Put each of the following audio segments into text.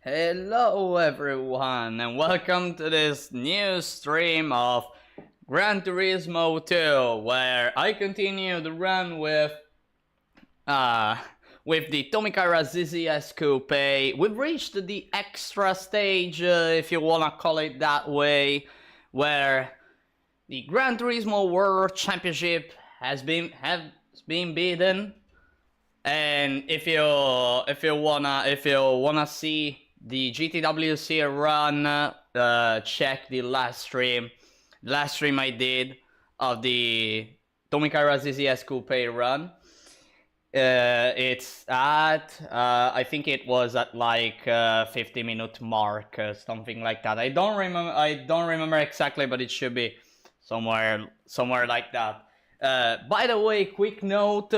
Hello everyone and welcome to this new stream of Gran Turismo 2 where I continue the run uh with the Tommy Kaira ZZS Coupe. We've reached the extra stage, if you wanna call it that way, where the Gran Turismo World Championship has been beaten. And if you wanna see the GTWC run, check the last stream I did of the Tommy Kaira ZZS Coupe run. It's at I think it was at like 50-minute mark, something like that. I don't remember exactly, but it should be somewhere like that. By the way, quick note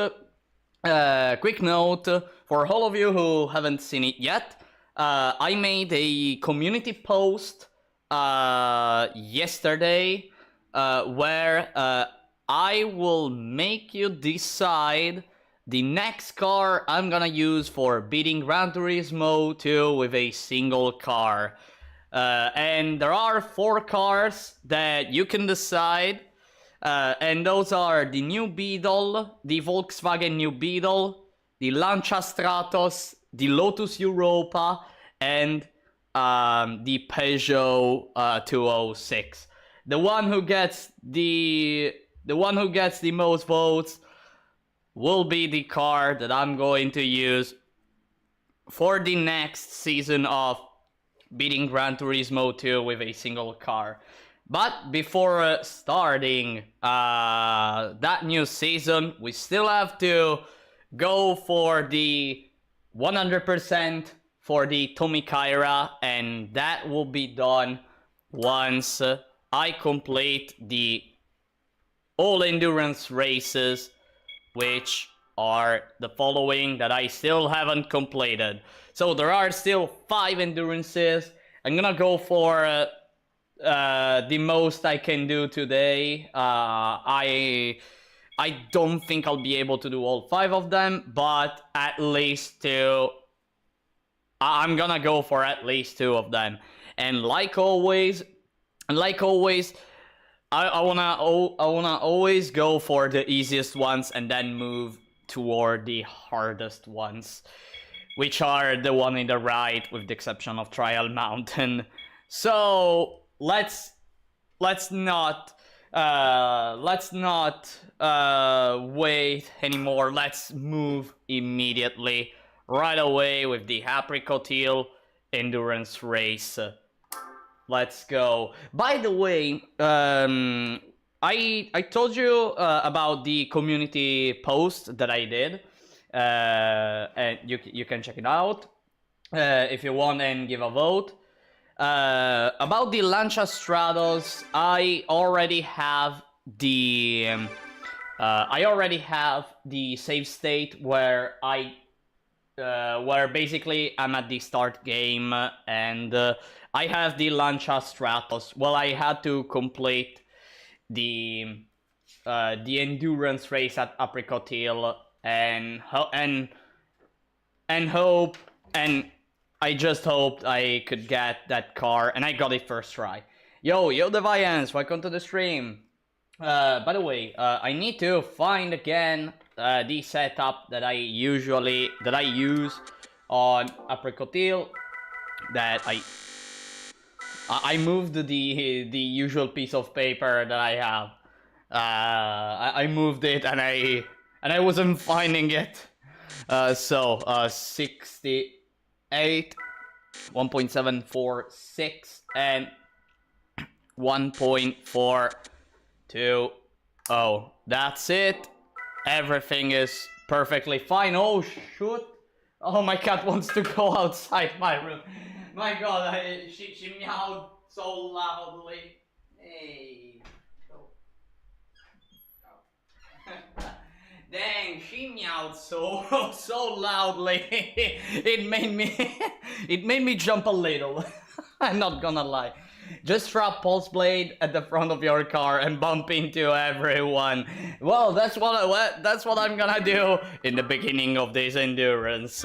for all of you who haven't seen it yet. I made a community post yesterday where I will make you decide the next car I'm gonna use for beating Gran Turismo 2 with a single car. And there are 4 cars that you can decide. And those are the new Beetle, the Volkswagen New Beetle, the Lancia Stratos, the Lotus Europa, and the Peugeot 206. The one who gets the most votes will be the car that I'm going to use for the next season of beating Gran Turismo 2 with a single car. But before starting that new season, we still have to go for the 100% for the Tommy Kaira, and that will be done once I complete the all endurance races, which are the following that I still haven't completed. So there are still 5 endurances. I'm gonna go for the most I can do today. I don't think I'll be able to do all 5 of them, but at least 2. I'm gonna go for at least 2 of them. And like always, I wanna always go for the easiest ones and then move toward the hardest ones, which are the one in the right, with the exception of Trial Mountain. So let's not wait anymore. Let's move immediately, right away, with the Apricot Hill endurance race. Let's go. By the way, I told you about the community post that I did, and you can check it out if you want and give a vote. About the Lancia Stratos, I already have the save state where where basically I'm at the start game, and I have the Lancia Stratos. Well, I had to complete the endurance race at Apricot Hill, and I just hoped I could get that car, and I got it first try. Yo, Deviants, welcome to the stream. By the way, I need to find again the setup that I use on Apricot Hill. That I moved the usual piece of paper that I have. I moved it, and I wasn't finding it. So 68, 1.746, and 1.420. That's it. Everything is perfectly fine. Oh shoot! Oh, my cat wants to go outside my room. My God, she meowed so loudly. Hey. Dang, she meowed so loudly. It made me jump a little. I'm not gonna lie. Just strap pulse blade at the front of your car and bump into everyone. Well, that's what I'm gonna do in the beginning of this endurance.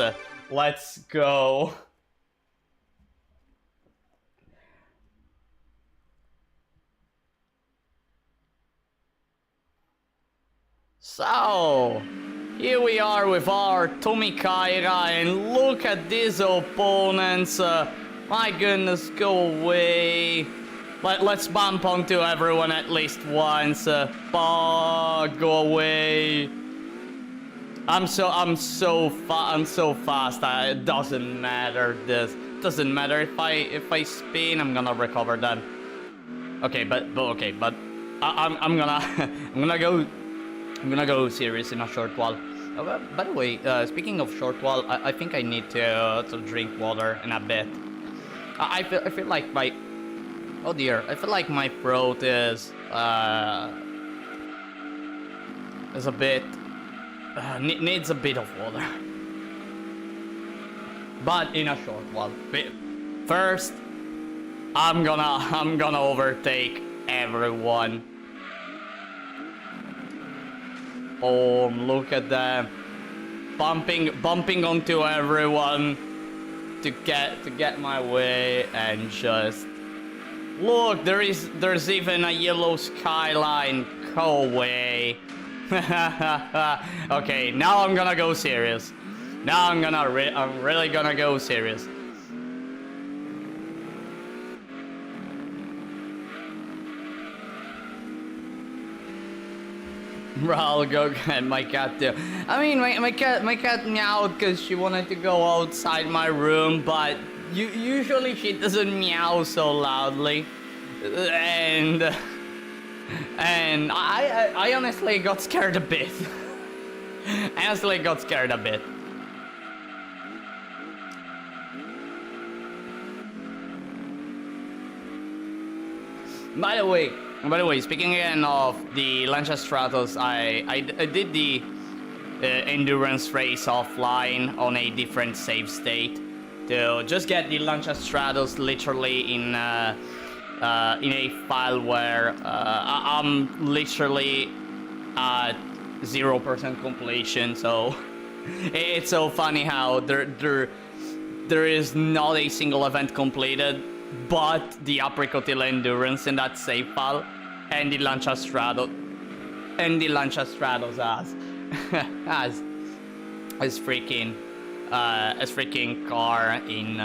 Let's go. So, here we are with our Tommy Kaira, and look at these opponents. My goodness, go away. Let's bump onto everyone at least once. Go away. I'm so fast. It doesn't matter. This doesn't matter if I spin. I'm gonna recover them. Okay, but I'm gonna I'm gonna go serious in a short while. By the way, speaking of short while, I think I need to drink water in a bit. I feel like my oh dear, I feel like my throat is a bit needs a bit of water. But in a short while. First, I'm gonna overtake everyone. Oh, look at them, bumping onto everyone to get my way, and just look, there's even a yellow skyline. Go away. Okay, now I'm gonna go serious. Now I'm really gonna go serious. I'll go get my cat too. I mean, my cat meowed because she wanted to go outside my room, but usually she doesn't meow so loudly, and I honestly got scared a bit. By the way, speaking again of the Lancia Stratos, I did the endurance race offline on a different save state to just get the Lancia Stratos literally in a file where I'm literally at 0% completion. So it's so funny how there is not a single event completed, but the Apricot Hill Endurance in that save file, and the Lancia Stratos as freaking car in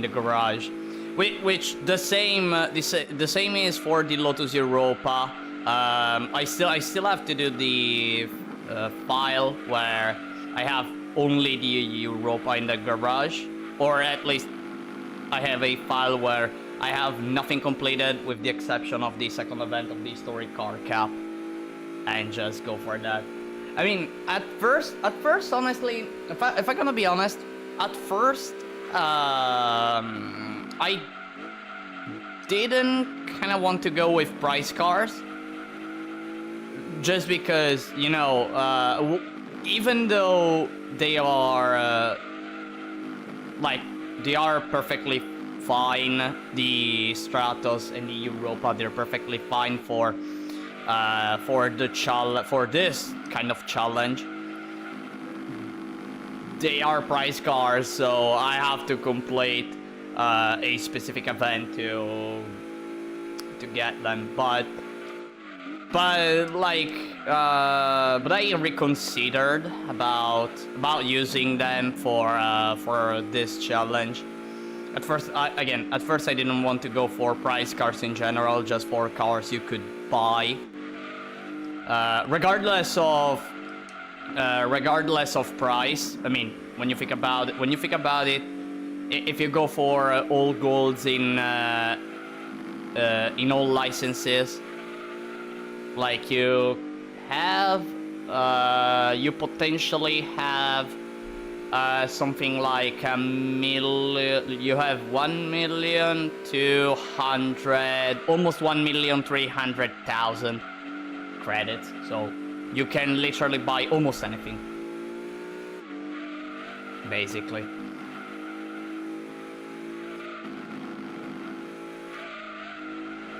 the garage, which the same is for the Lotus Europa. I still have to do the file where I have only the Europa in the garage, or at least I have a file where I have nothing completed with the exception of the second event of the historic car cap, and just go for that. I mean, at first, honestly, if I'm gonna be honest, at first, I didn't kind of want to go with price cars, just because, you know, even though they are they are perfectly fine, the Stratos and the Europa, they're perfectly fine for this kind of challenge. They are prize cars, so I have to complete a specific event to get them. But I reconsidered about using them for this challenge. At first I didn't want to go for prize cars in general, just for cars you could buy, regardless of price. I mean, when you think about it, if you go for all golds in all licenses, like you potentially have something like a million. You have 1,200,000, almost 1,300,000 credits. So you can literally buy almost anything, basically.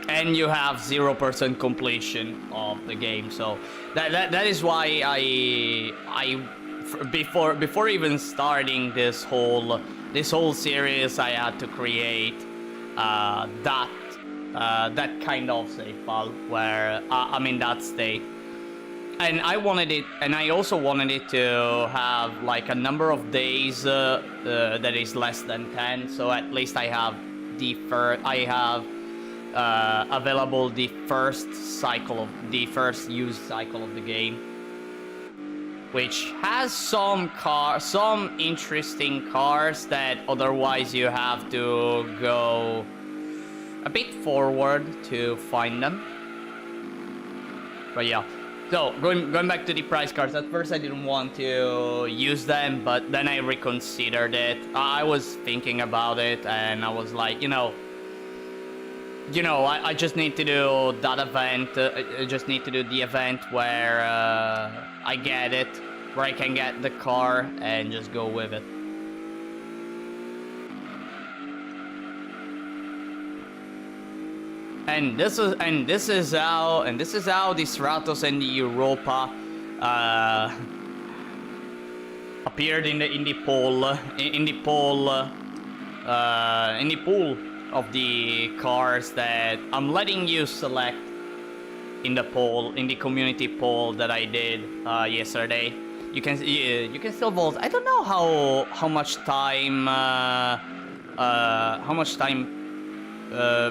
And you have 0% completion of the game. So that is why I before even starting this whole series, I had to create that kind of save file where I'm in that state. and I wanted it, and I also wanted it to have like a number of days that is less than 10. So at least I have available the first use cycle of the game, which has some interesting cars that otherwise you have to go a bit forward to find them. But yeah, so going back to the prize cards. At first I didn't want to use them, but then I reconsidered it. I was thinking about it, and I was like, I just need to do that event. I just need to do the event where I get it, where I can get the car and just go with it. And this is how the Stratos and the Europa appeared in the pool of the cars that I'm letting you select in the community poll that I did yesterday. You can still vote. I don't know how much time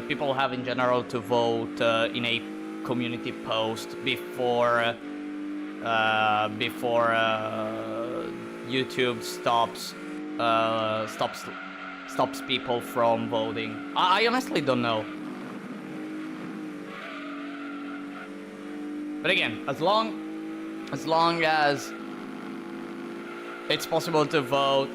people have in general to vote in a community post before YouTube stops people from voting. I honestly don't know. But again, as long as it's possible to vote,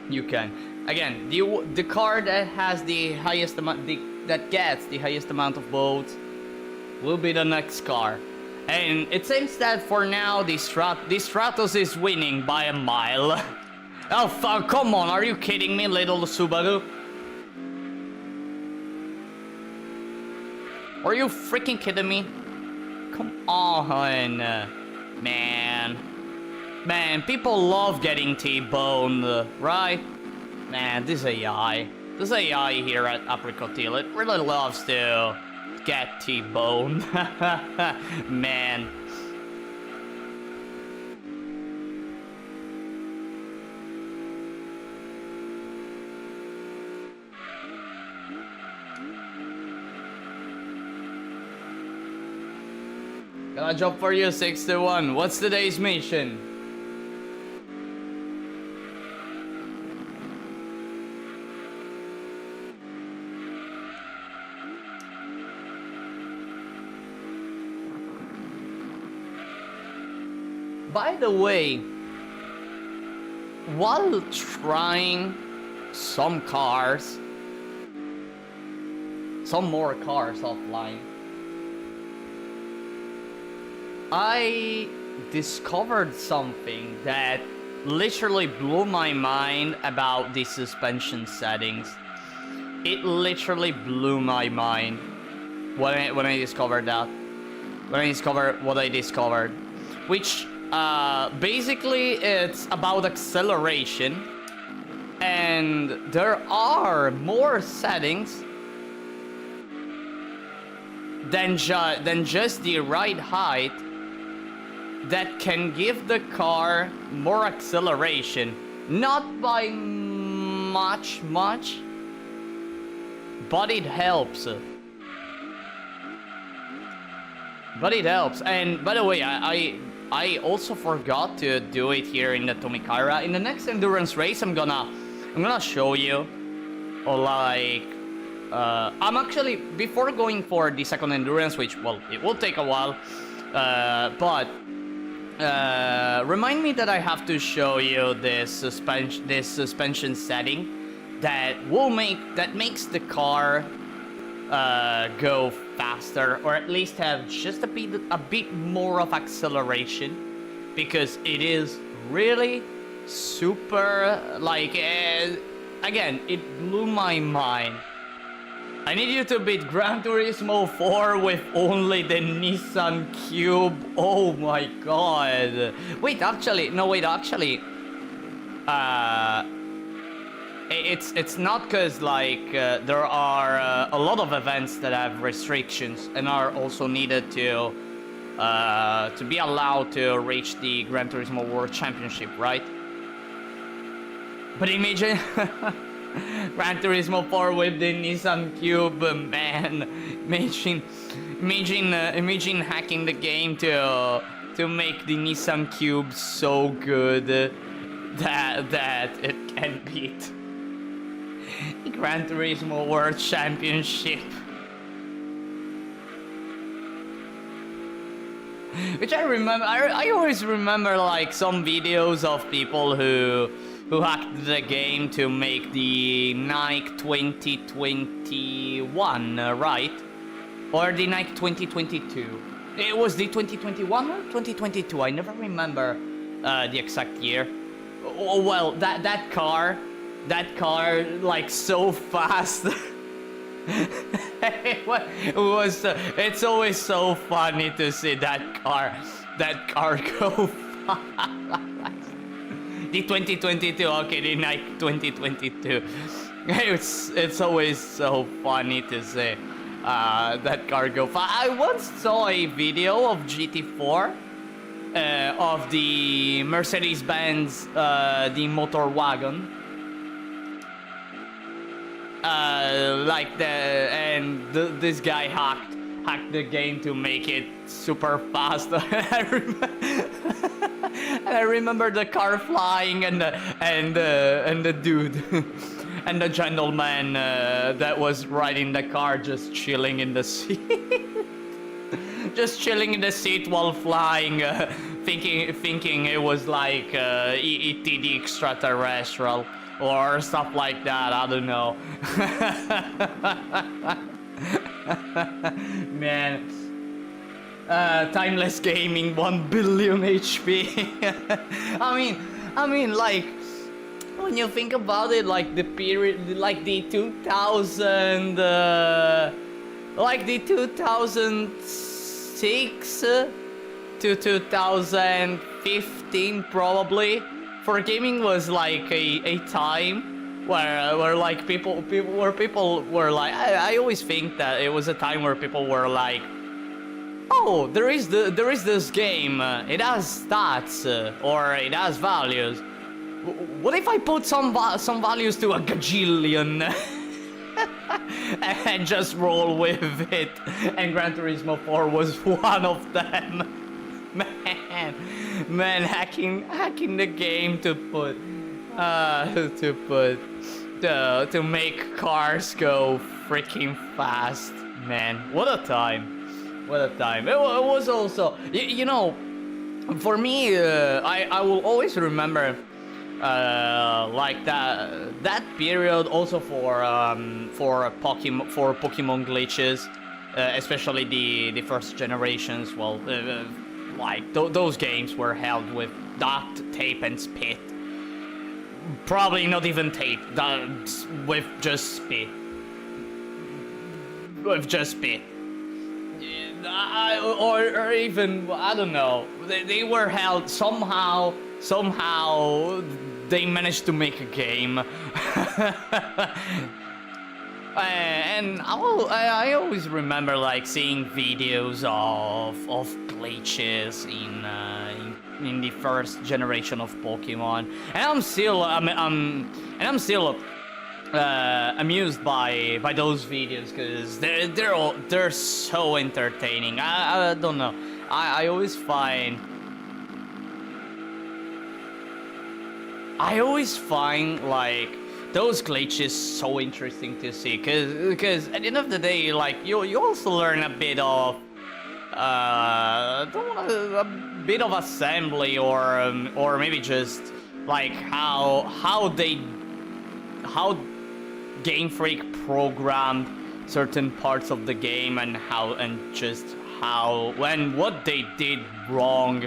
you can. Again, the car that has the highest amount, that gets the highest amount of votes, will be the next car. And it seems that for now, the Stratos is winning by a mile. Oh, come on, are you kidding me, little Subaru? Are you freaking kidding me? Come on, man. Man, people love getting T-boned, right? Man, this AI here at Apricot Hill, it really loves to get T-boned. Man. Got a job for you, 61. What's today's mission? By the way, while trying some more cars offline, I discovered something that literally blew my mind about the suspension settings. It literally blew my mind when I discovered that. When I discovered what I discovered, which basically it's about acceleration, and there are more settings than just the ride height that can give the car more acceleration. Not by much, but it helps. And by the way, I also forgot to do it here in the Tommy Kaira. In the next endurance race, I'm gonna show you, I'm actually, before going for the second endurance, which, well, it will take a while, but remind me that I have to show you this suspension setting that makes the car go faster, or at least have just a bit more of acceleration, because it is really super, again, it blew my mind. I need you to beat Gran Turismo 4 with only the Nissan Cube. Oh my god. Wait, actually, it's not, because there are a lot of events that have restrictions and are also needed to to be allowed to reach the Gran Turismo World Championship, right? But imagine Gran Turismo 4 with the Nissan Cube, man. Imagine hacking the game to make the Nissan Cube so good that it can beat the Gran Turismo World Championship. Which I remember, I always remember like some videos of people who hacked the game to make the Nike 2021, right? Or the Nike 2022. It was the 2021 or 2022, I never remember the exact year. Oh, well, that car, like so fast. It's always so funny to see that car go fast. The 2022, okay, the Nike 2022. It's always so funny to see that car go fast. I once saw a video of GT4 of the Mercedes-Benz the motor wagon. This guy hacked the game to make it super fast. I remember the car flying and the dude and the gentleman that was riding the car just chilling in the seat. Just chilling in the seat while flying, thinking it was like E.T. the extraterrestrial or stuff like that. I don't know. Man, timeless gaming, 1 billion HP. I mean, like when you think about it, like the period, like the 2000, like the 2006 to 2015 probably for gaming was like a time where like people were like, I always think that it was a time where people were like, oh, there is this game, it has stats or it has values. What if I put some values to a gajillion and just roll with it? And Gran Turismo 4 was one of them. Man, hacking the game to make cars go freaking fast. Man, what a time. What a time. It was also, you know, for me, I will always remember like that period also for Pokemon glitches, especially the first generations. Well, like those games were held with duct tape and spit. Probably not even tape, with just spit. With just spit. Or even, I don't know, they were held somehow they managed to make a game. And I always remember like seeing videos of glitches in the first generation of Pokemon, and I'm still amused by those videos because they're so entertaining. I don't know. I always find like those glitches so interesting to see because at the end of the day, like you also learn a bit of assembly or maybe just like how Game Freak programmed certain parts of the game and what they did wrong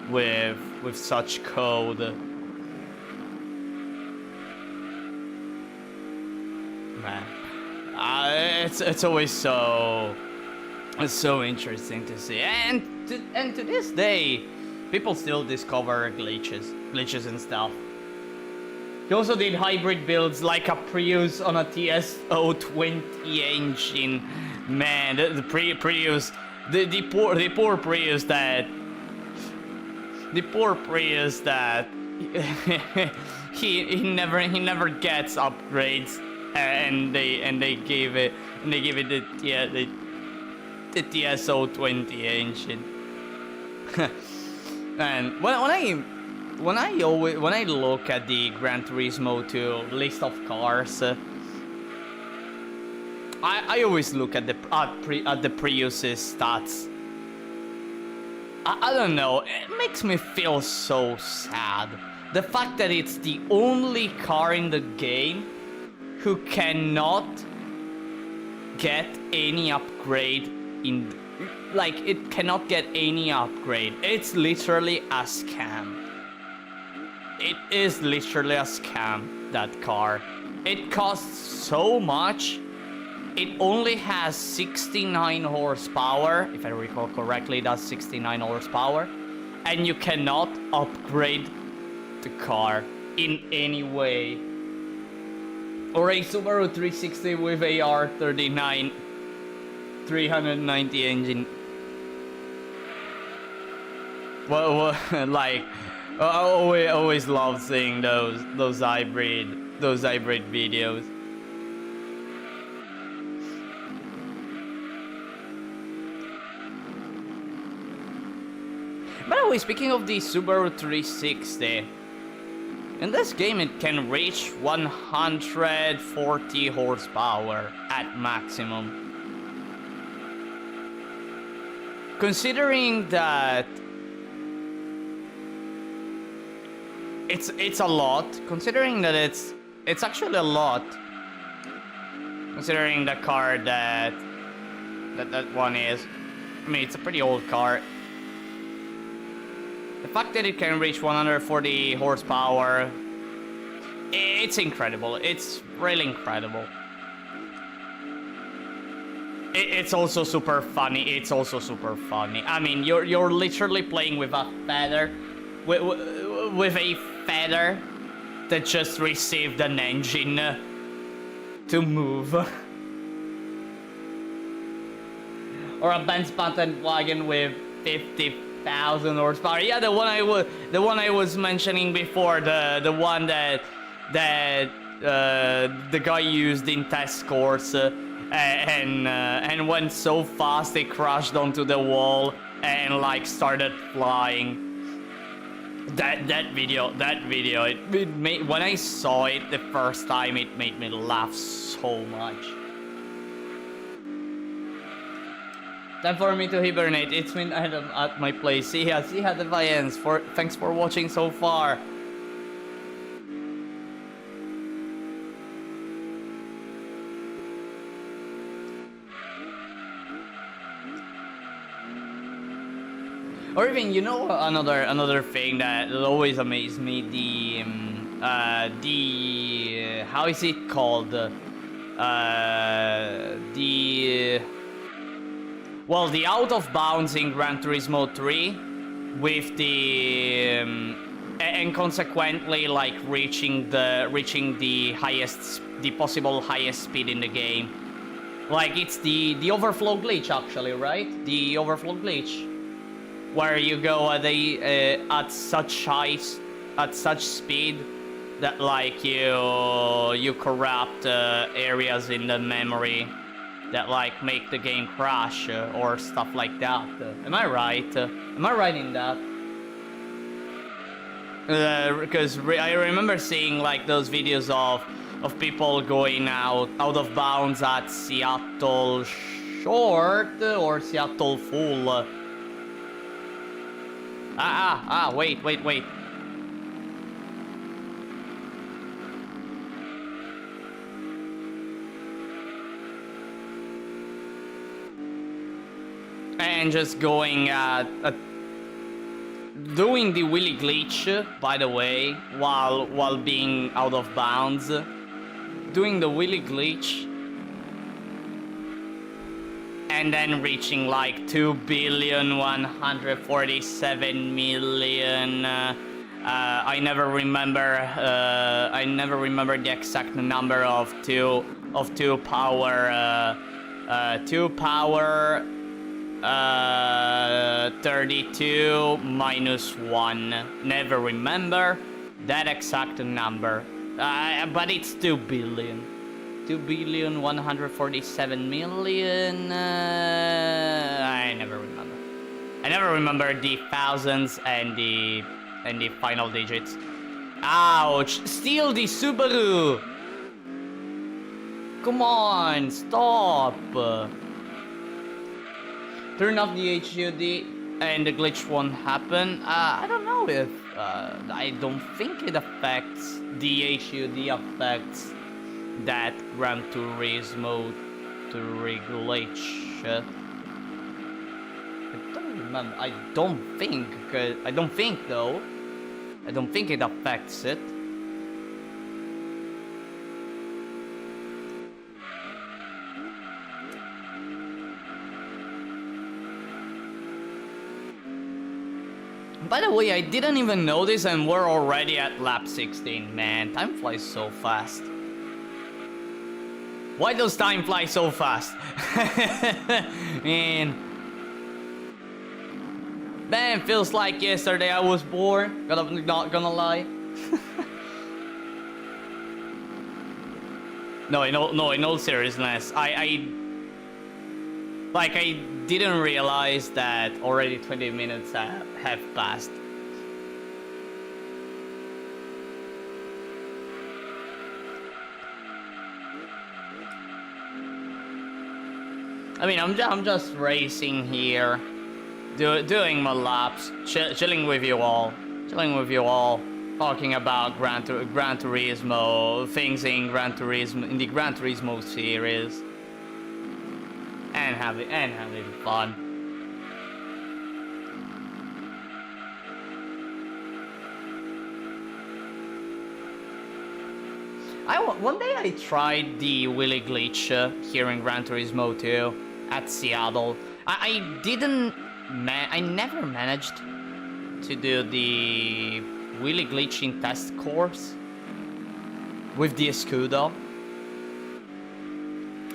with such code. Man, it's always so interesting to see, and to this day, people still discover glitches and stuff. He also did hybrid builds like a Prius on a TS020 engine. Man, the Prius The poor Prius that he never gets upgrades, and they give it the TSO20 engine. And when I look at the Gran Turismo 2 list of cars, I always look at the Prius's stats. I don't know, it makes me feel so sad. The fact that it's the only car in the game who cannot get any upgrade in... Like, it cannot get any upgrade. It's literally a scam. It is literally a scam, that car. It costs so much. It only has 69 horsepower. If I recall correctly, that's 69 horsepower. And you cannot upgrade the car in any way. Or a Subaru 360 with a R39 390 engine. Well, like, I always love seeing those hybrid videos. By the way, speaking of the Subaru 360, in this game it can reach 140 horsepower at maximum. Considering that it's a lot, considering that it's actually a lot, considering the car that one is. I mean, it's a pretty old car. The fact that it can reach 140 horsepower, it's incredible. It's really incredible. It's also super funny. I mean, you're literally playing with a feather, with a feather that just received an engine to move, or a Benz patent wagon with 50,000 horsepower. Yeah, the one I was mentioning before, the one that the guy used in test course, and went so fast it crashed onto the wall and like started flying. That video, it made, when I saw it the first time, it made me laugh so much. Time for me to hibernate. It's been at my place. See ya the Vians. Thanks for watching so far. Or even, you know, another thing that always amazed me, the how is it called? The out of bounds in Gran Turismo 3, with the and consequently like reaching the possible highest speed in the game. Like, it's the overflow glitch, actually, right? The overflow glitch, where you go at such speed that like you corrupt areas in the memory that like make the game crash, or stuff like that. Am I right? Am I right in that? Because I remember seeing like those videos of people going out of bounds at Seattle Short or Seattle Full. Wait. And just going doing the wheelie glitch, by the way, while being out of bounds. Doing the wheelie glitch. And then reaching like 2,147,000,000. I never remember the exact number of two power 32 minus 1. Never remember that exact number. But it's 2 billion. 2,147,000,000. I never remember. I never remember the thousands and the final digits. Ouch! Steal the Subaru! Come on, stop! Turn off the HUD and the glitch won't happen. I don't know if I don't think it affects the HUD affects that Gran Turismo glitch. I don't remember. I don't think though. I don't think it affects it. By the way, I didn't even notice and we're already at lap 16, man. Time flies so fast. Why does time fly so fast? Man, feels like yesterday I was born. Not gonna lie. No, in all seriousness, I didn't realize that already 20 minutes have passed. I mean, I'm just racing here, doing my laps, chilling with you all, talking about Gran Turismo, things in the Gran Turismo series, and having fun. One day I tried the wheelie glitch here in Gran Turismo 2 at Seattle. I never managed to do the wheelie glitch in test course with the Scudo.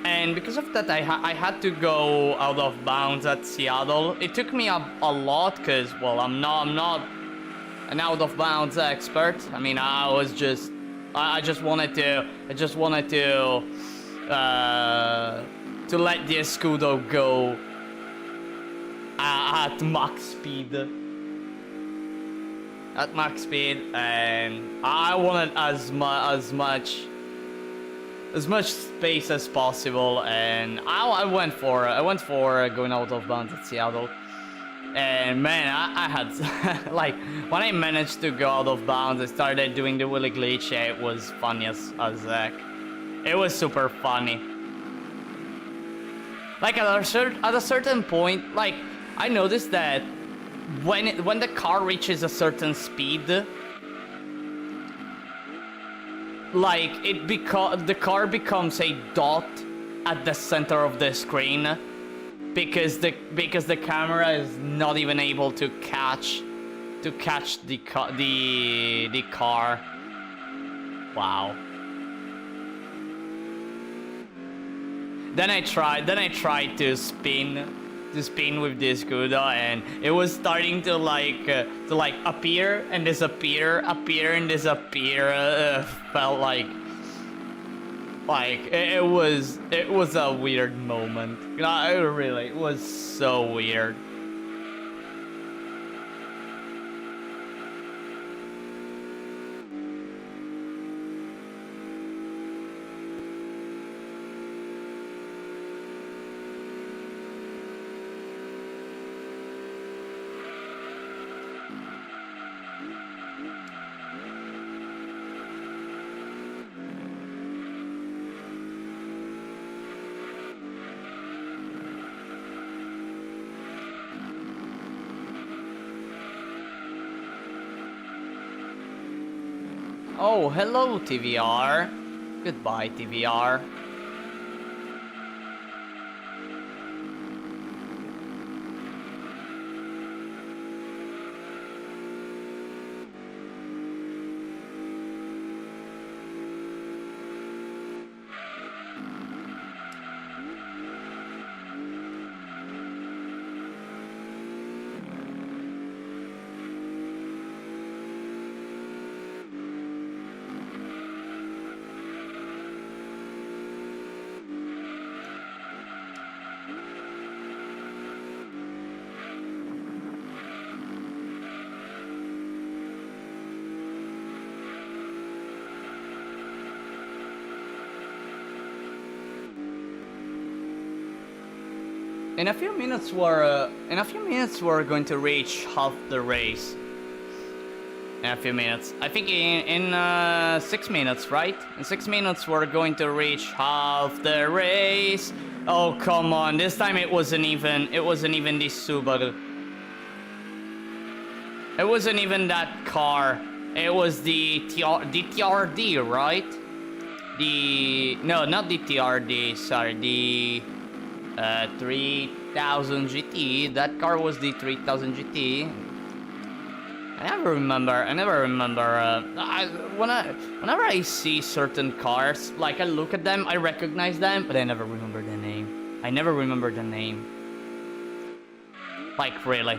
And because of that, I had to go out of bounds at Seattle. It took me a lot, cause well, I'm not an out of bounds expert. I mean, I just wanted to let the Scudo go at max speed. And I wanted as much space as possible, and I went for going out of bounds at Seattle. And man, I had like when I managed to go out of bounds, I started doing the wheelie glitch. It was funny as heck. It was super funny. Like at a certain point, like I noticed that when the car reaches a certain speed, like the car becomes a dot at the center of the screen, because the camera is not even able to catch the car. Wow. Then I tried to spin with this Scudo, and it was starting to appear and disappear, felt like it was a weird moment. It was so weird. Oh, hello, TVR. Goodbye, TVR. In a few minutes we're going to reach half the race. In a few minutes. I think in 6 minutes, right? In 6 minutes we're going to reach half the race. Oh, come on. This time it wasn't even this Subaru. It wasn't even that car. It was the TRD, right? No, not the TRD, sorry, the 3000 GT. That car was the 3000 GT. I never remember. Whenever I see certain cars, like I look at them, I recognize them, but I never remember the name. Like really,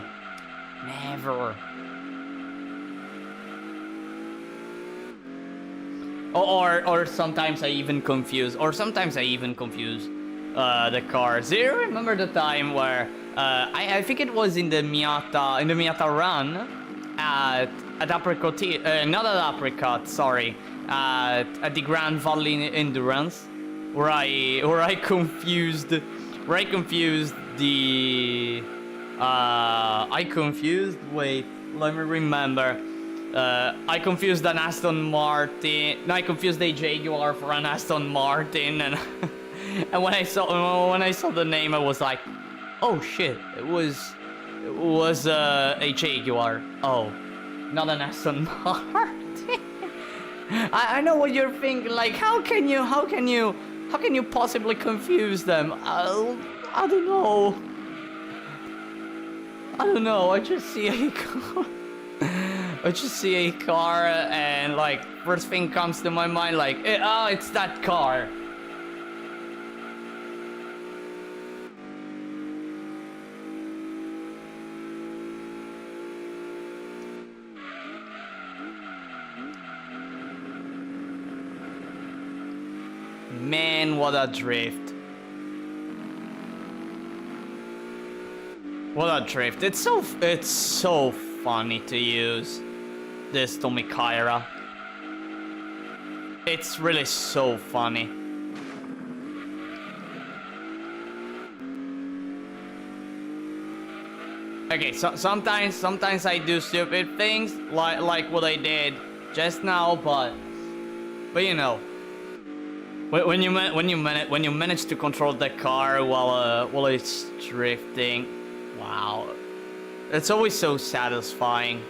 never. Or sometimes I even confuse. The cars. Do you remember the time where I think it was in the Miata run at Apricot, not at Apricot, sorry, at the Grand Valley Endurance, where I confused the wait, let me remember. I confused an Aston Martin. No, I confused a Jaguar for an Aston Martin, and and when I saw the name, I was like, oh shit, it was a Jaguar. Oh, not an Aston Martin. I know what you're thinking. Like, how can you possibly confuse them? I don't know. I just see a car. And like first thing comes to my mind, like, oh, it's that car. Man, what a drift. It's so funny to use this Tommy Kaira. It's really so funny. Okay, so sometimes I do stupid things like what I did just now, but you know, when you manage to control the car while it's drifting, wow, it's always so satisfying.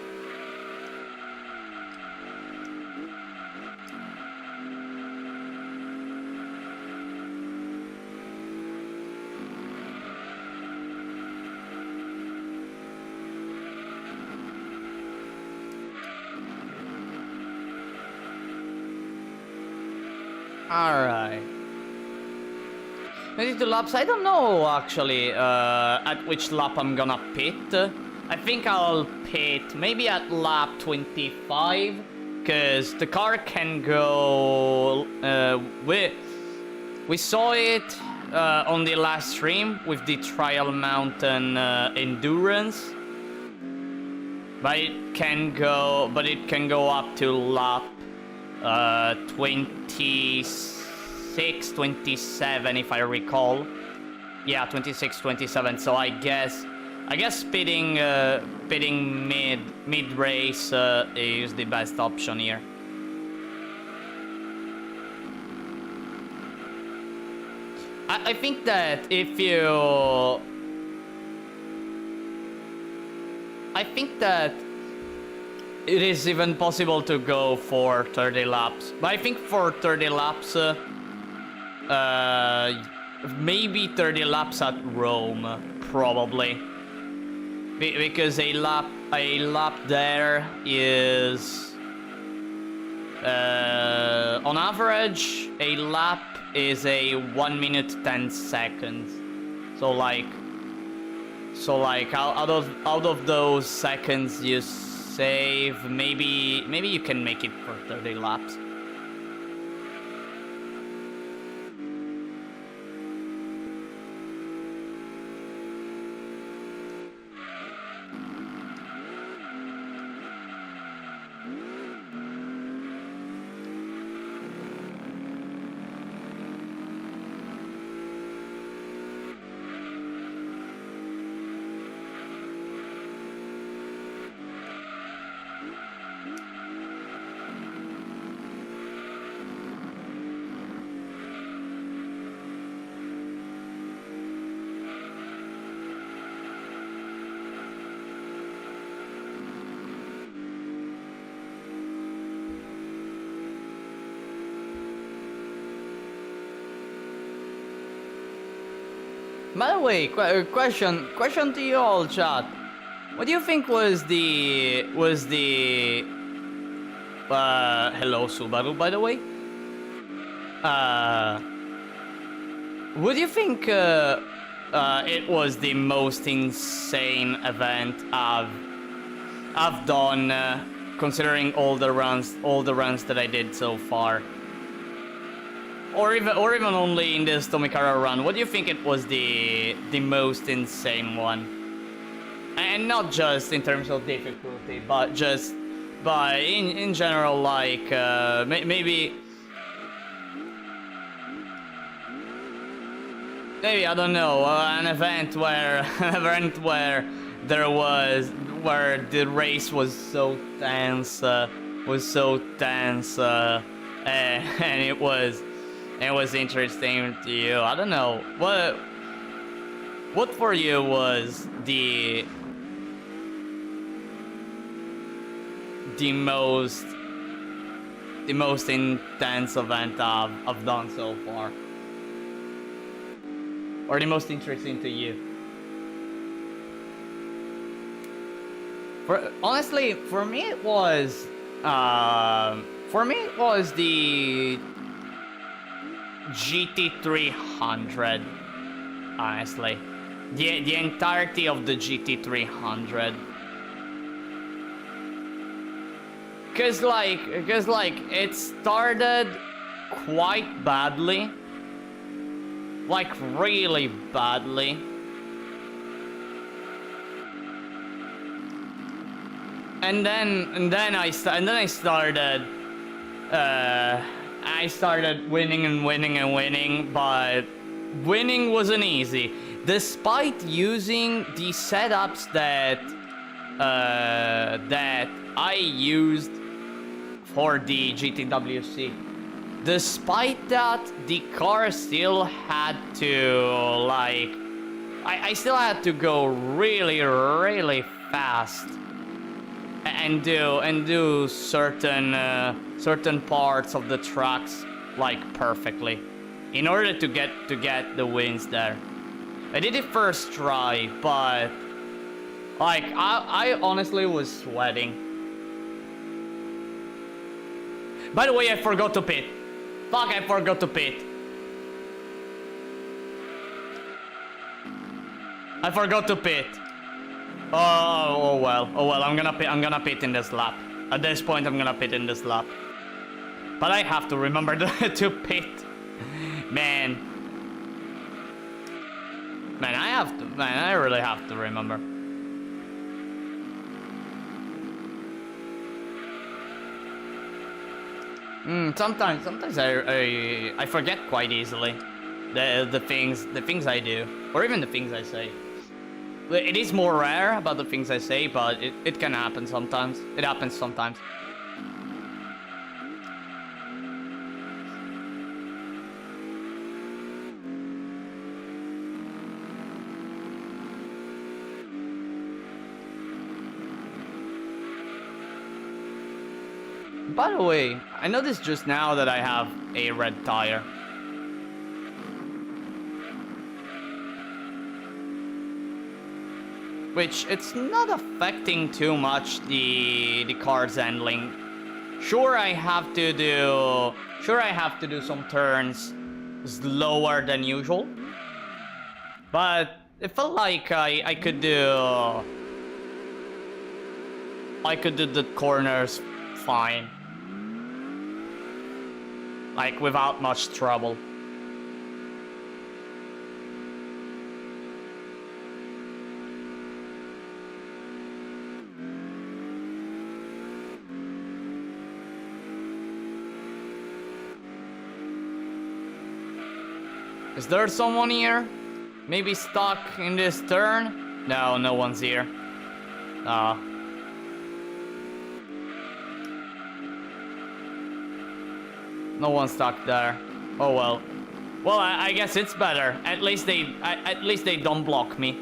Alright. 22 laps, I don't know actually at which lap I'm gonna pit. I think I'll pit maybe at lap 25, because the car can go... we saw it on the last stream with the Trial Mountain Endurance. But it can go up to lap 26, 27 if I recall. Yeah, 26, 27. So I guess pitting mid race is the best option here. I think that if you... I think that it is even possible to go for 30 laps. But I think for 30 laps, maybe 30 laps at Rome, probably. Because a lap there is... on average, a lap is a 1 minute 10 seconds. So like out of those seconds you save, maybe you can make it for 30 laps. By the way, question to you all, chat. What do you think was the hello Subaru, by the way? What do you think it was the most insane event I've done, considering all the runs that I did so far? Or even only in this Tommy Kaira run, what do you think it was the most insane one? And not just in terms of difficulty, but just in general, like maybe I don't know, an event where where the race was so tense, and it was interesting to you. I don't know what for you was the most intense event I've done so far, or the most interesting to you. Honestly, for me it was the GT300. Honestly, the entirety of the GT300. Cause like it started quite badly, like really badly, and then I started winning and winning, but winning wasn't easy, despite using the setups that I used for the GTWC. Despite that, the car still had to, like, I still had to go really fast and do certain parts of the tracks like perfectly in order to get the wins there. I did it first try, but like I honestly was sweating. By the way, I forgot to pit. Fuck, I forgot to pit. I forgot to pit. Oh well. I'm gonna pit in this lap. At this point, I'm gonna pit in this lap. But I have to remember to pit. Man, I really have to remember. Sometimes I forget quite easily the things I do, or even the things I say. It is more rare about the things I say, but it can happen sometimes. It happens sometimes. By the way, I noticed just now that I have a red tire. Which, it's not affecting too much the car's handling. Sure, I have to do some turns slower than usual. But it felt like I could do the corners fine. Like, without much trouble. Is there someone here? Maybe stuck in this turn? No, no one's here. No one's stuck there. Oh well. Well, I guess it's better. At least they don't block me.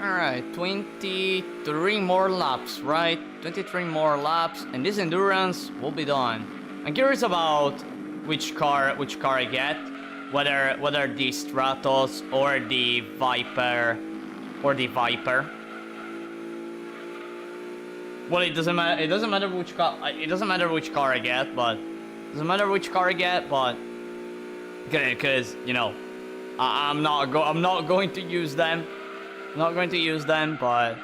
Alright, 23 more laps, right? 23 more laps, and this endurance will be done. I'm curious about which car I get, whether the Stratos or the Viper, Well, it doesn't matter. It doesn't matter which car. It doesn't matter which car I get, but because you know, I'm not going to use them. I'm not going to use them, but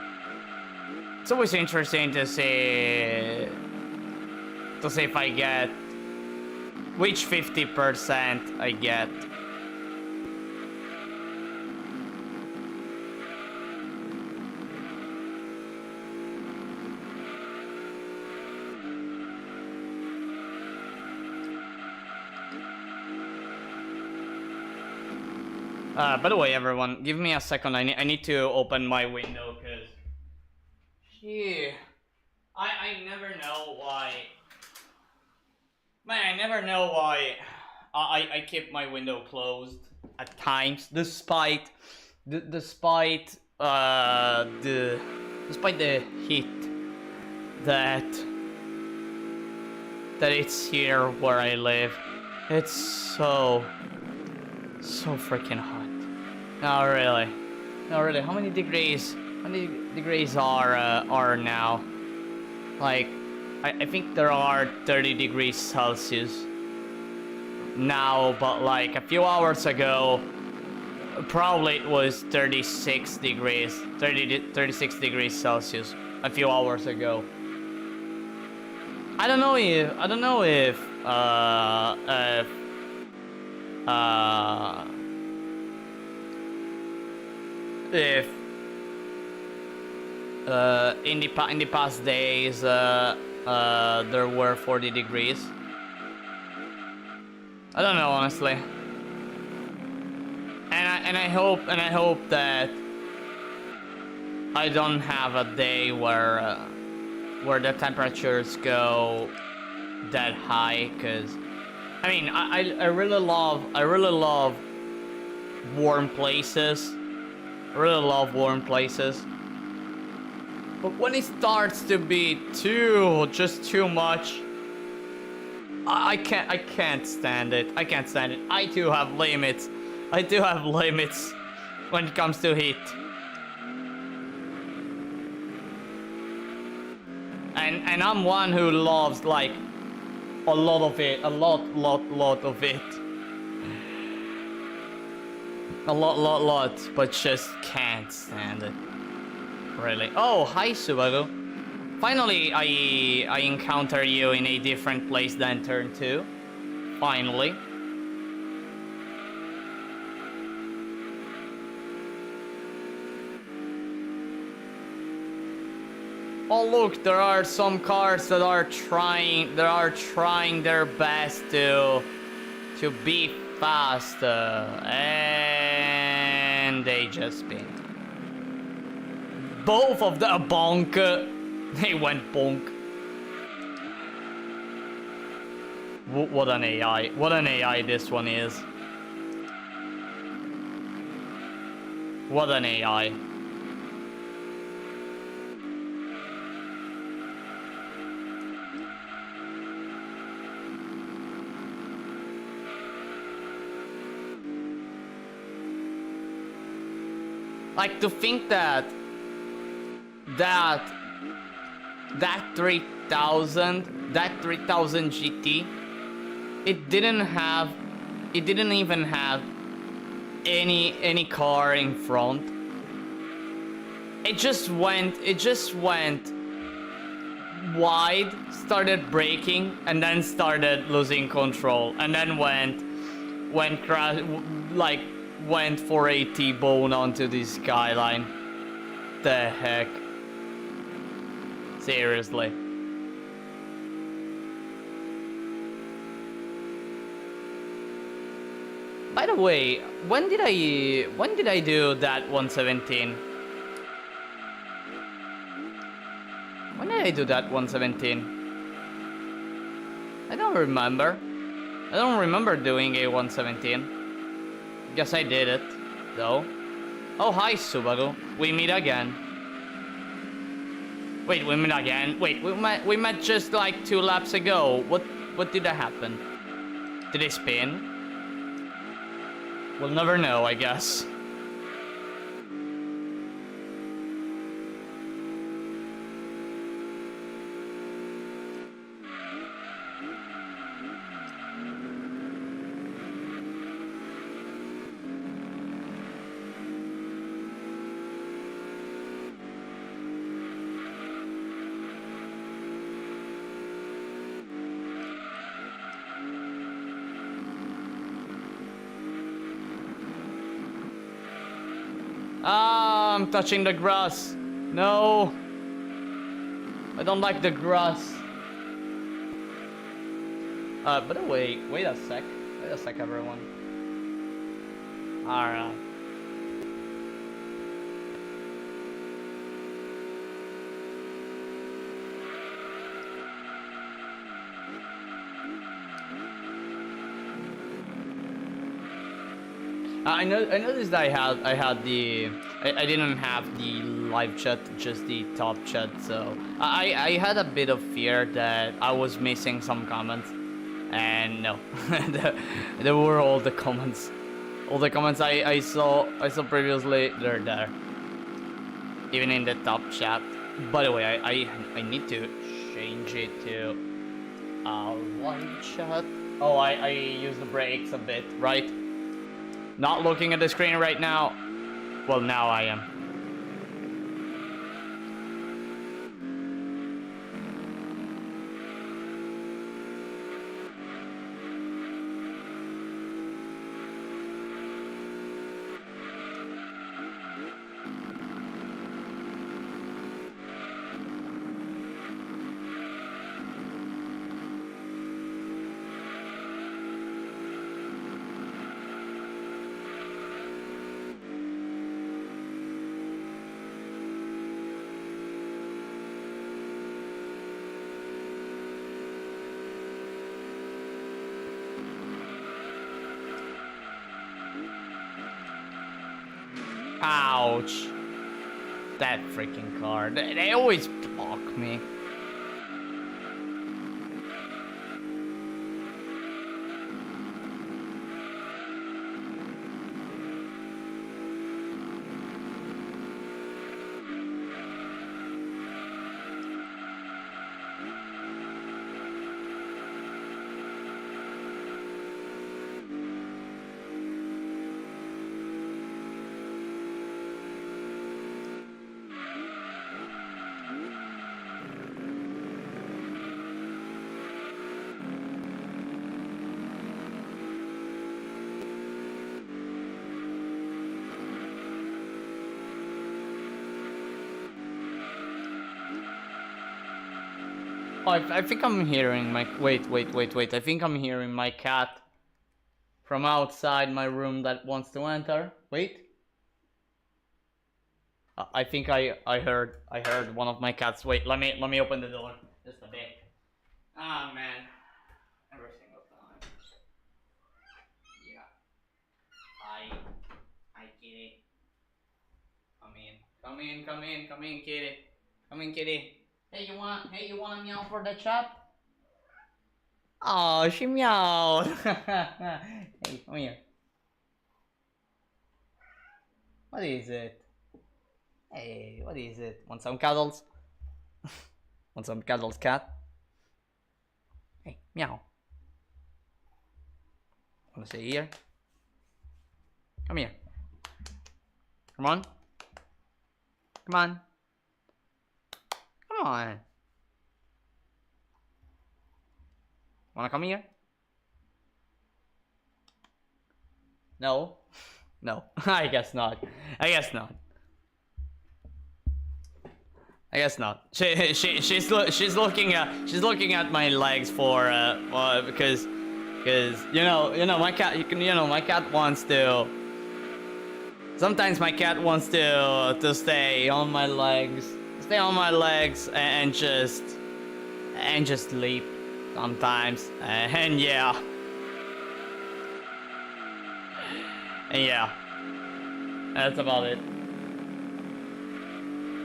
it's always interesting to see if I get which 50% I get. By the way, everyone, give me a second. I need to open my window, cause I never know why. Man, I never know why I keep my window closed at times, despite the heat that it's here where I live. It's so freaking hot. No, really. How many degrees? Are now? Like, I think there are 30 degrees Celsius now, but like a few hours ago, probably it was 36 degrees Celsius a few hours ago. I don't know if in the past days there were 40 degrees. I don't know, honestly. And I hope that I don't have a day where the temperatures go that high, cause I mean I really love warm places. But when it starts to be too much, I can't stand it. I do have limits. When it comes to heat. And I'm one who loves like a lot of it. A lot of it. A lot, but just can't stand it. Really. Oh, hi Subaru. Finally, I encounter you in a different place than turn 2. Finally. Oh look, there are some cars that are trying their best to be faster, and they just spin. Both of the bonk. They went bonk. What an AI. What an AI this one is. What an AI. Like, to think that 3000 GT, it didn't even have any car in front. It just went wide, started braking, and then started losing control, and then went for a T-bone onto the skyline. The heck? Seriously. By the way, when did I do that 117? When did I do that 117? I don't remember. I don't remember doing a 117. Guess I did it, though. Oh, hi, Subaru. We meet again. Wait, we met again? Wait, we met just like 2 laps ago. What did that happen? Did they spin? We'll never know, I guess. Ah, I'm touching the grass. No. I don't like the grass. By the way, wait a sec, everyone. Alright. I noticed I didn't have the live chat, just the top chat, so I had a bit of fear that I was missing some comments, and no, there were all the comments I saw previously. They're there, even in the top chat. By the way, I need to change it to live chat. Oh, I use the brakes a bit, right? Not looking at the screen right now. Well, now I am. Ouch. That freaking car. They always block me. Oh, I think I'm hearing my... Wait. I think I'm hearing my cat from outside my room that wants to enter. Wait. I think I heard one of my cats. Wait, let me open the door just a bit. Ah, man. Every single time. Yeah. Hi, kitty. Come in, kitty. Come in, kitty. Hey, you wanna meow for the chat? Oh, she meowed. Hey, come here. What is it? Hey, what is it? Want some cuddles? Want some cuddles, cat? Hey, meow. Wanna stay here? Come here. Come on. Come on. Come on. Wanna come here? No. No. I guess not. I guess not. She's looking at my legs for because my cat wants to. Sometimes my cat wants to stay on my legs, and just sleep sometimes, and yeah. 哎呀 That's about it.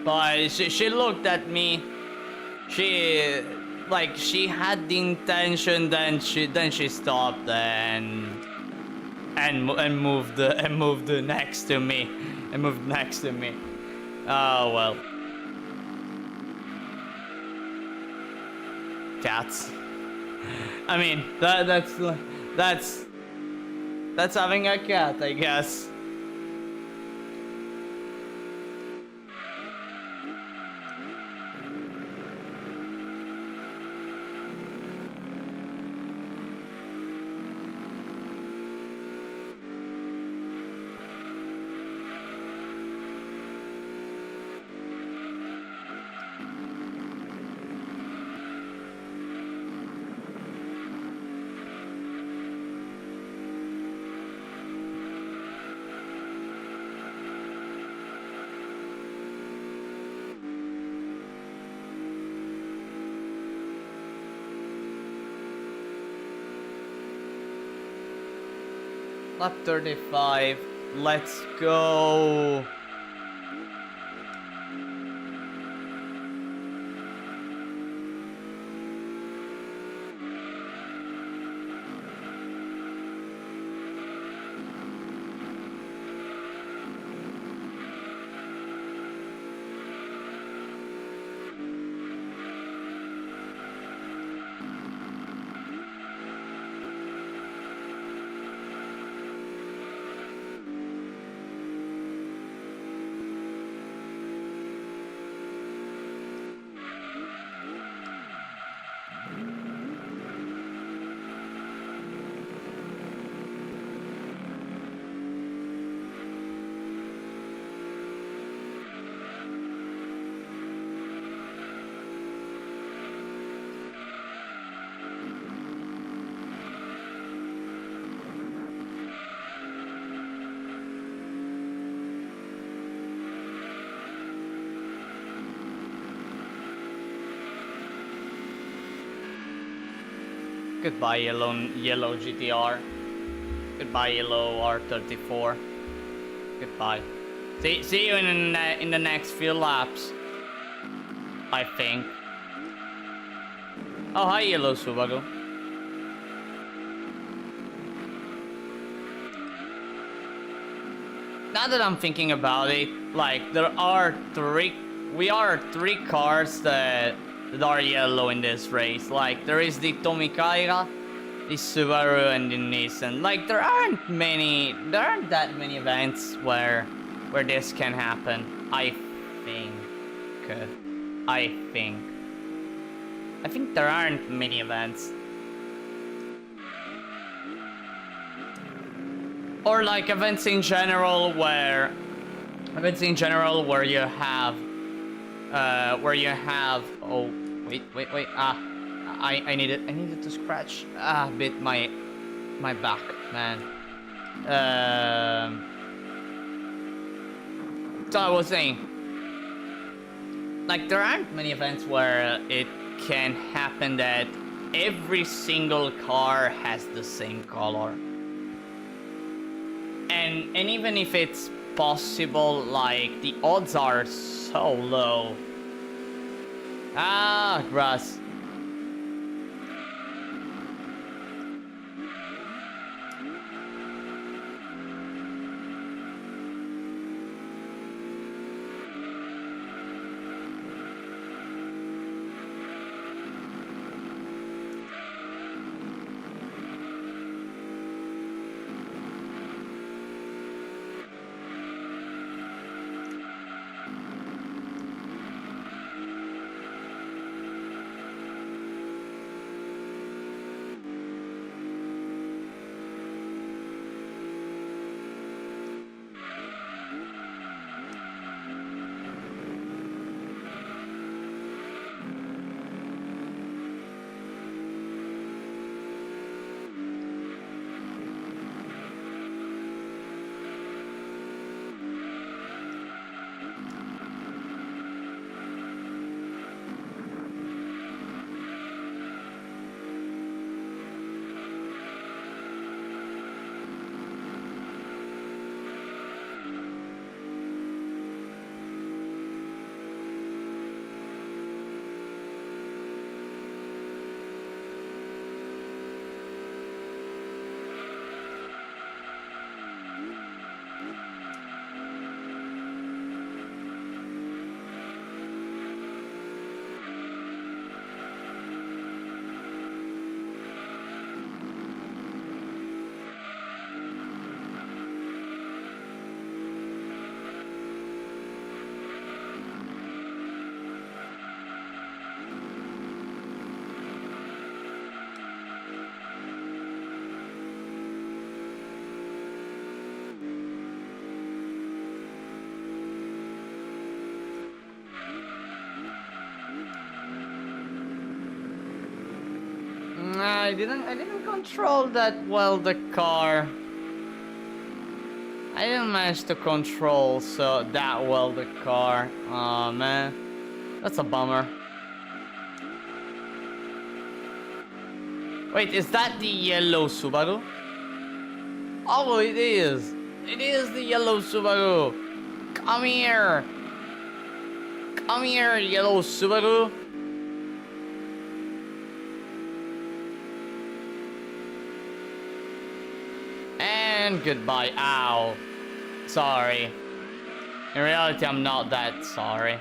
But she looked at me. She she had the intention. Then she stopped and moved next to me. And moved next to me. Oh well. Cats. I mean, that's having a cat, I guess. Lap 35. Let's go. Goodbye, yellow GTR. Goodbye, yellow R34. Goodbye. See you in the next few laps. I think. Oh, hi, yellow Subaru. Now that I'm thinking about it, like we are three cars that are yellow in this race. Like there is the Tommy Kaira, the Subaru, and the Nissan. Like there aren't that many events where this can happen. I think there aren't many events. Or like events in general where you have oh wait I needed to scratch a bit my back, man. So I was saying, like there aren't many events where it can happen that every single car has the same color. And even if it's possible, like the odds are so low. Ah, grass. I didn't control that well the car. I didn't manage to control that well the car. Oh man, that's a bummer. Wait, is that the yellow Subaru? Oh, it is. It is the yellow Subaru. Come here. Come here, yellow Subaru. And goodbye. Ow. Sorry. In reality, I'm not that sorry.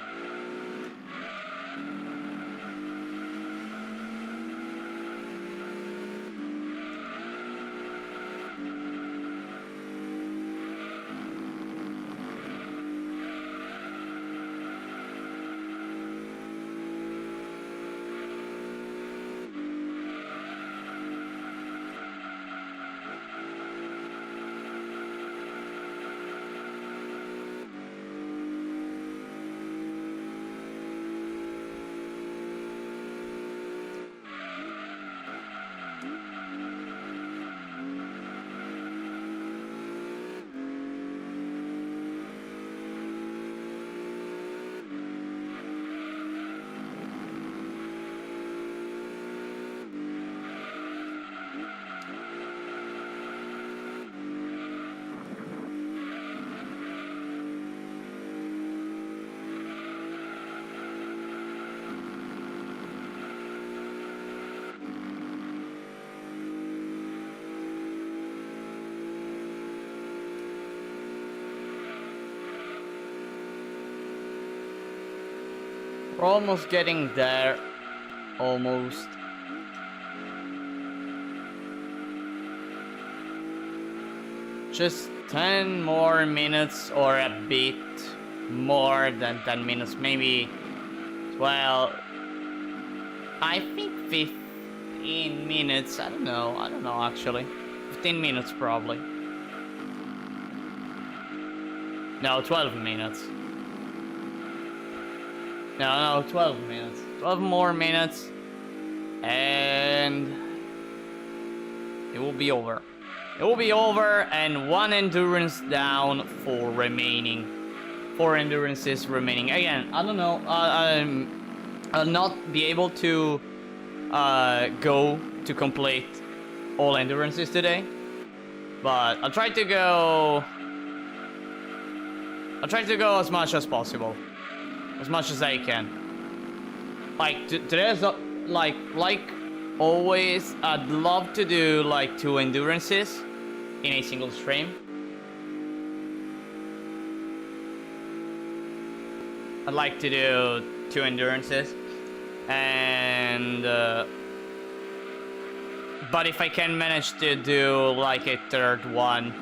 We're almost getting there. Almost. Just 10 more minutes or a bit more than 10 minutes. Maybe 12. I think 15 minutes. I don't know actually. 15 minutes probably. No, 12 minutes. No, 12 minutes. 12 more minutes. And it will be over. It will be over and one endurance down for remaining. 4 endurances remaining. Again, I don't know. I'll not be able to go to complete all endurances today. But I'll try to go as much as possible. As much as I can. Like today's like always, I'd love to do like 2 endurances in a single stream. I'd like to do 2 endurances, and but if I can manage to do like a 3rd one,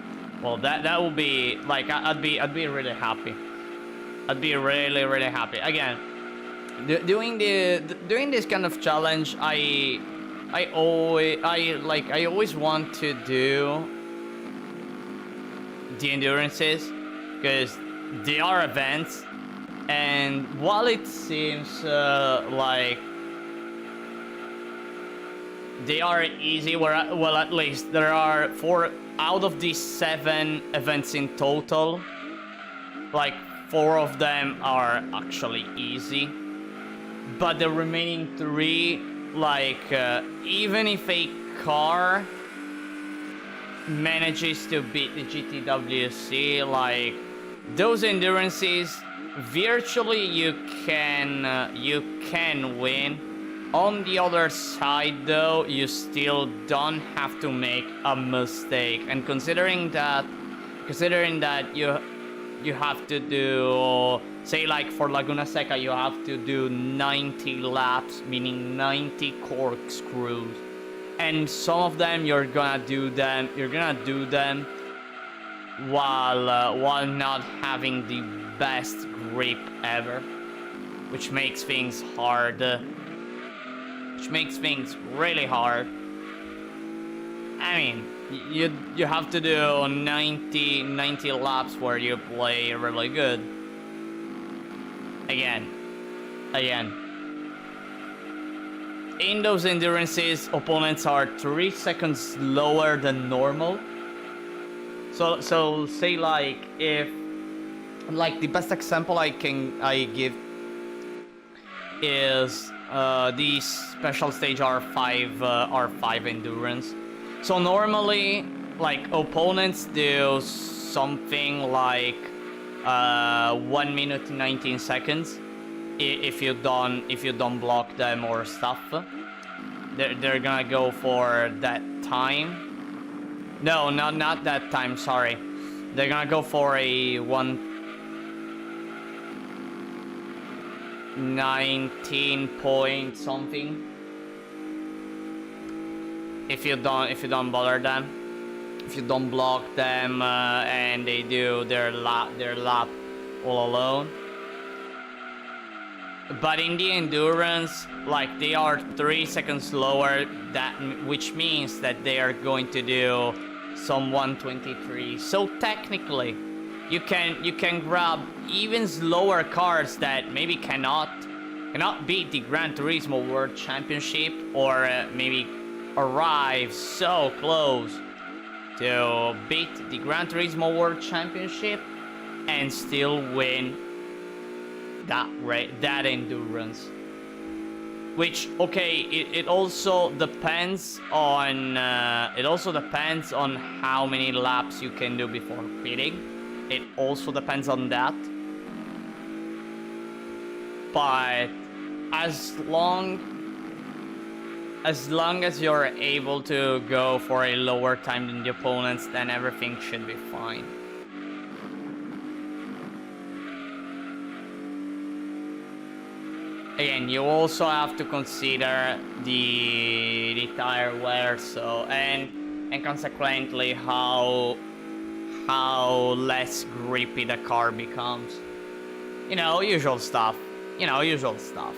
well, that will be like I'd be really happy. I'd be really happy. Again, doing this kind of challenge, I always want to do the endurances because they are events, and while it seems like they are easy, well, at least there are 4 out of these 7 events in total, like 4 of them are actually easy, but the remaining 3, like even if a car manages to beat the GTWC, like those endurances, virtually you can win. On the other side, though, you still don't have to make a mistake, and considering that you have to do, say like for Laguna Seca, you have to do 90 laps, meaning 90 corkscrews, and some of them you're gonna do them while not having the best grip ever, which makes things hard, which makes things really hard. I mean, you have to do 90 laps where you play really good. Again. in those endurances, opponents are 3 seconds slower than normal. So say like if, like the best example I give is the special stage R5 endurance. So normally, like, opponents do something like 1 minute 19 seconds if you don't block them or stuff. They're gonna go for that time. No, not that time, sorry. They're gonna go for a 1:19 point something. If you don't bother them, if you don't block them, and they do their lap all alone. But in the endurance, like, they are 3 seconds slower, which means that they are going to do some 1:23. So technically, you can grab even slower cars that maybe cannot beat the Gran Turismo World Championship, or maybe arrive so close to beat the Gran Turismo World Championship and still win that endurance. Which, okay, it also depends on how many laps you can do before pitting. It also depends on that. But as long as you're able to go for a lower time than the opponents, then everything should be fine. Again, you also have to consider the tire wear, so and consequently how less grippy the car becomes. Usual stuff. Usual stuff.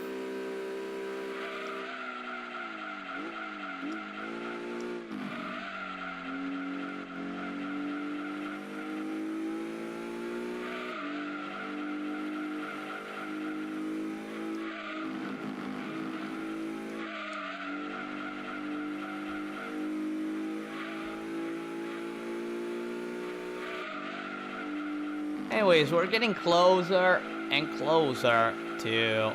Anyways, we're getting closer and closer to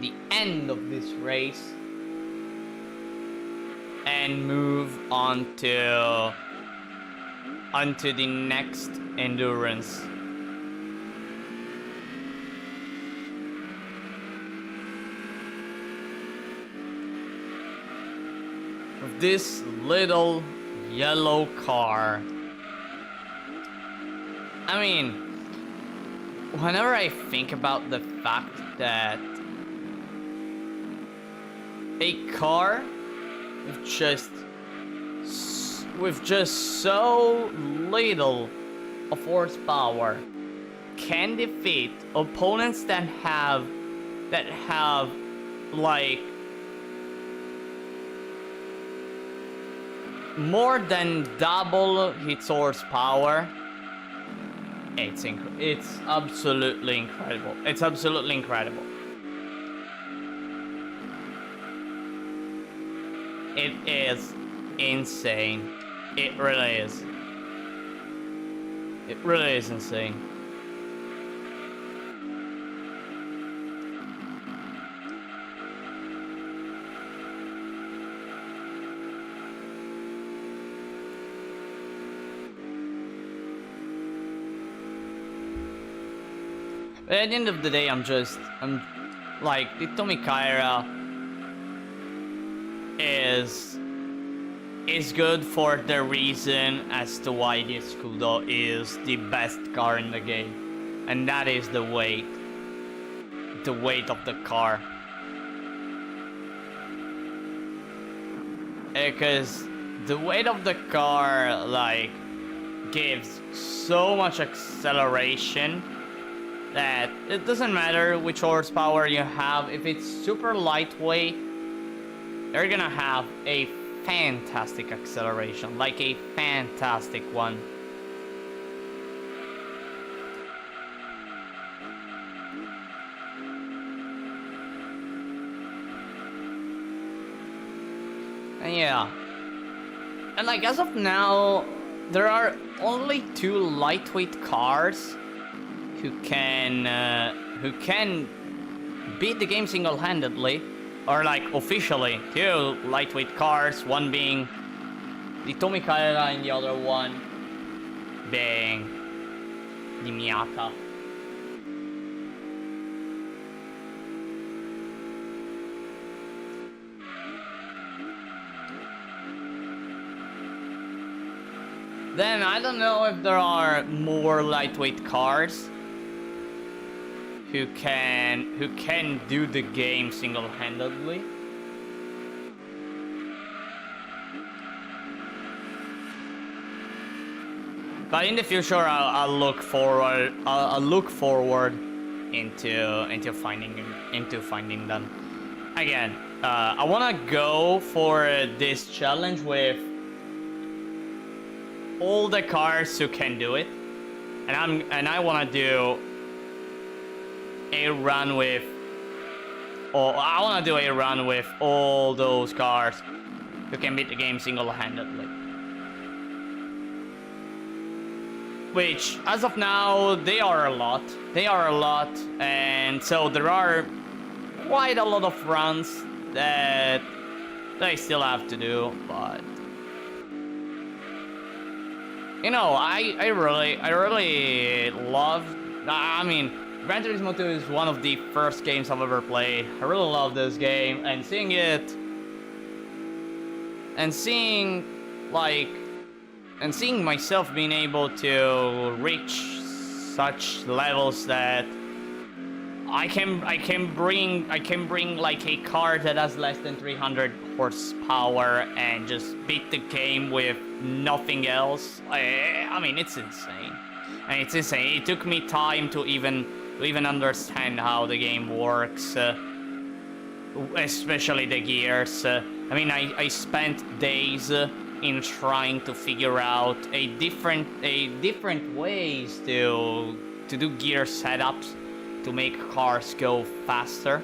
the end of this race and move on to the next endurance. With this little yellow car. I mean, whenever I think about the fact that a car with just so little of horsepower can defeat opponents that have like more than double its horsepower. It's absolutely incredible. It's absolutely incredible. It is insane. It really is. It really is insane. But at the end of the day, I'm like, the Tommy Kaira is good for the reason as to why this Coupe is the best car in the game, and that is the weight of the car. Because the weight of the car, like, gives so much acceleration that it doesn't matter which horsepower you have. If it's super lightweight, you're gonna have a fantastic acceleration, like a fantastic one. And yeah. And like as of now, there are only 2 lightweight cars who can beat the game single-handedly, or like officially 2 lightweight cars, one being the Tommy Kaira and the other one being the Miata. Then I don't know if there are more lightweight cars who can do the game single-handedly. But in the future, I'll look forward. I'll look forward into finding them. Again, I wanna go for this challenge with all the cars who can do it, and I wanna do a run with, I wanna do a run with all those cars who can beat the game single-handedly. Which, as of now, they are a lot. And so there are quite a lot of runs that I still have to do, but you know, I really love, I mean, Gran Turismo 2 is one of the first games I've ever played. I really love this game, and seeing it, and seeing myself being able to reach such levels that I can bring like a car that has less than 300 horsepower and just beat the game with nothing else. I mean, it's insane. And it's insane. It took me time to even understand how the game works, especially the gears. I mean, I spent days in trying to figure out a different ways to do gear setups to make cars go faster.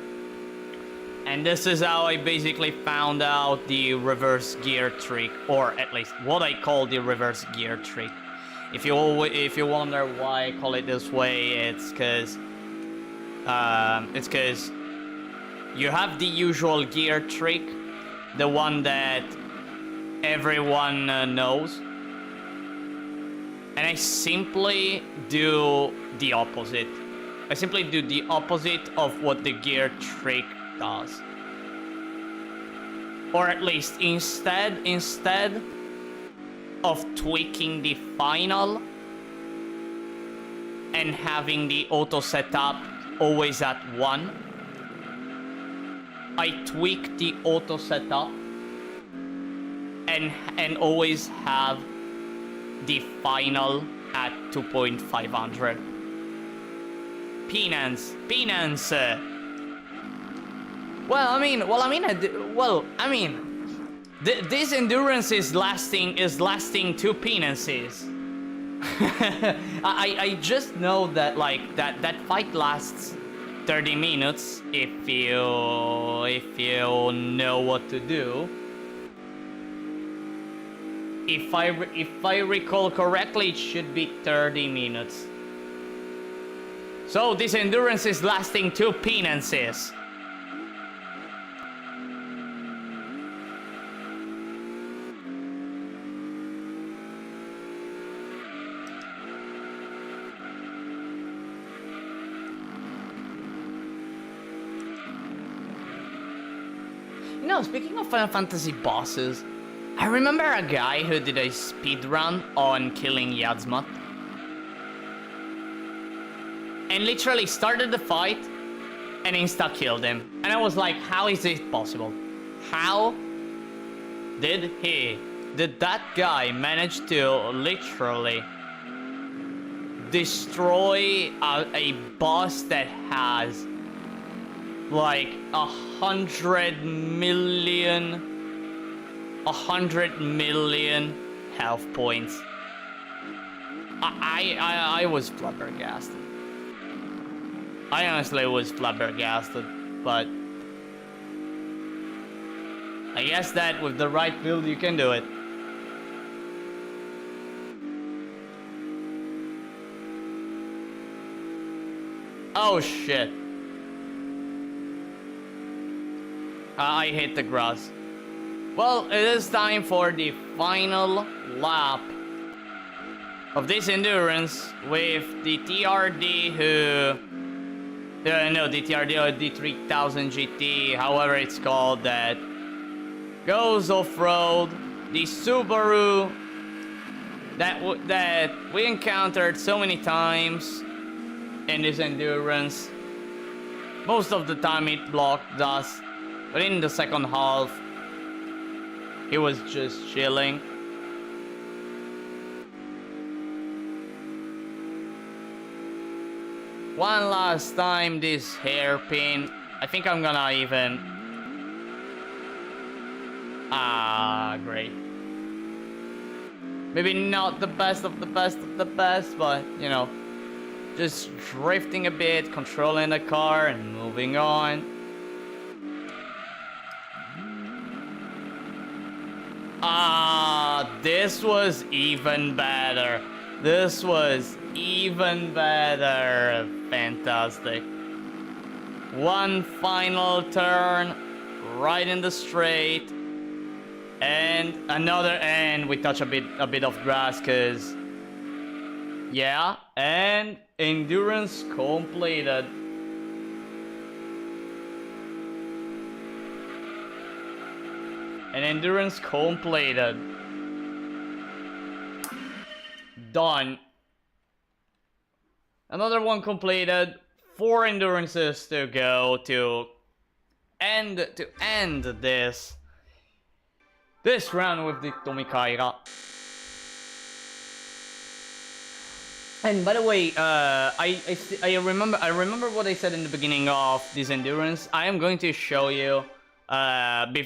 And this is how I basically found out the reverse gear trick, or at least what I call the reverse gear trick. If you wonder why I call it this way, it's because you have the usual gear trick, the one that everyone knows, and I simply do the opposite. I simply do the opposite of what the gear trick does. Or at least instead of tweaking the final and having the auto setup always at 1, I tweak the auto setup and always have the final at 2.500. Penance. This endurance is lasting 2 penances. I just know that like that fight lasts 30 minutes if you know what to do. If I recall correctly, it should be 30 minutes. So this endurance is lasting 2 penances. You know, speaking of Final Fantasy bosses, I remember a guy who did a speedrun on killing Yadzmat. And literally started the fight and insta-killed him. And I was like, how is this possible? How did that guy manage to literally destroy a boss that has like 100 million health points? I was flabbergasted. I honestly was flabbergasted, but I guess that with the right build you can do it. Oh shit. I hit the grass. Well, it is time for the final lap of this endurance with the TRD no, the TRD or the 3000 GT, however it's called, that goes off-road. The Subaru that we encountered so many times in this endurance. Most of the time it blocked us, but in the second half, it was just chilling. One last time this hairpin. I think I'm gonna even... great. Maybe not the best of the best of the best, but, you know, just drifting a bit, controlling the car, and moving on. This was even better. This was even better. Fantastic. One final turn, right in the straight, and another, and we touch a bit of grass, cause yeah, and endurance completed. And endurance completed. Done. Another one completed. 4 endurances to go to end this round with the Tommy Kaira. And by the way, I remember what I said in the beginning of this endurance. I am going to show you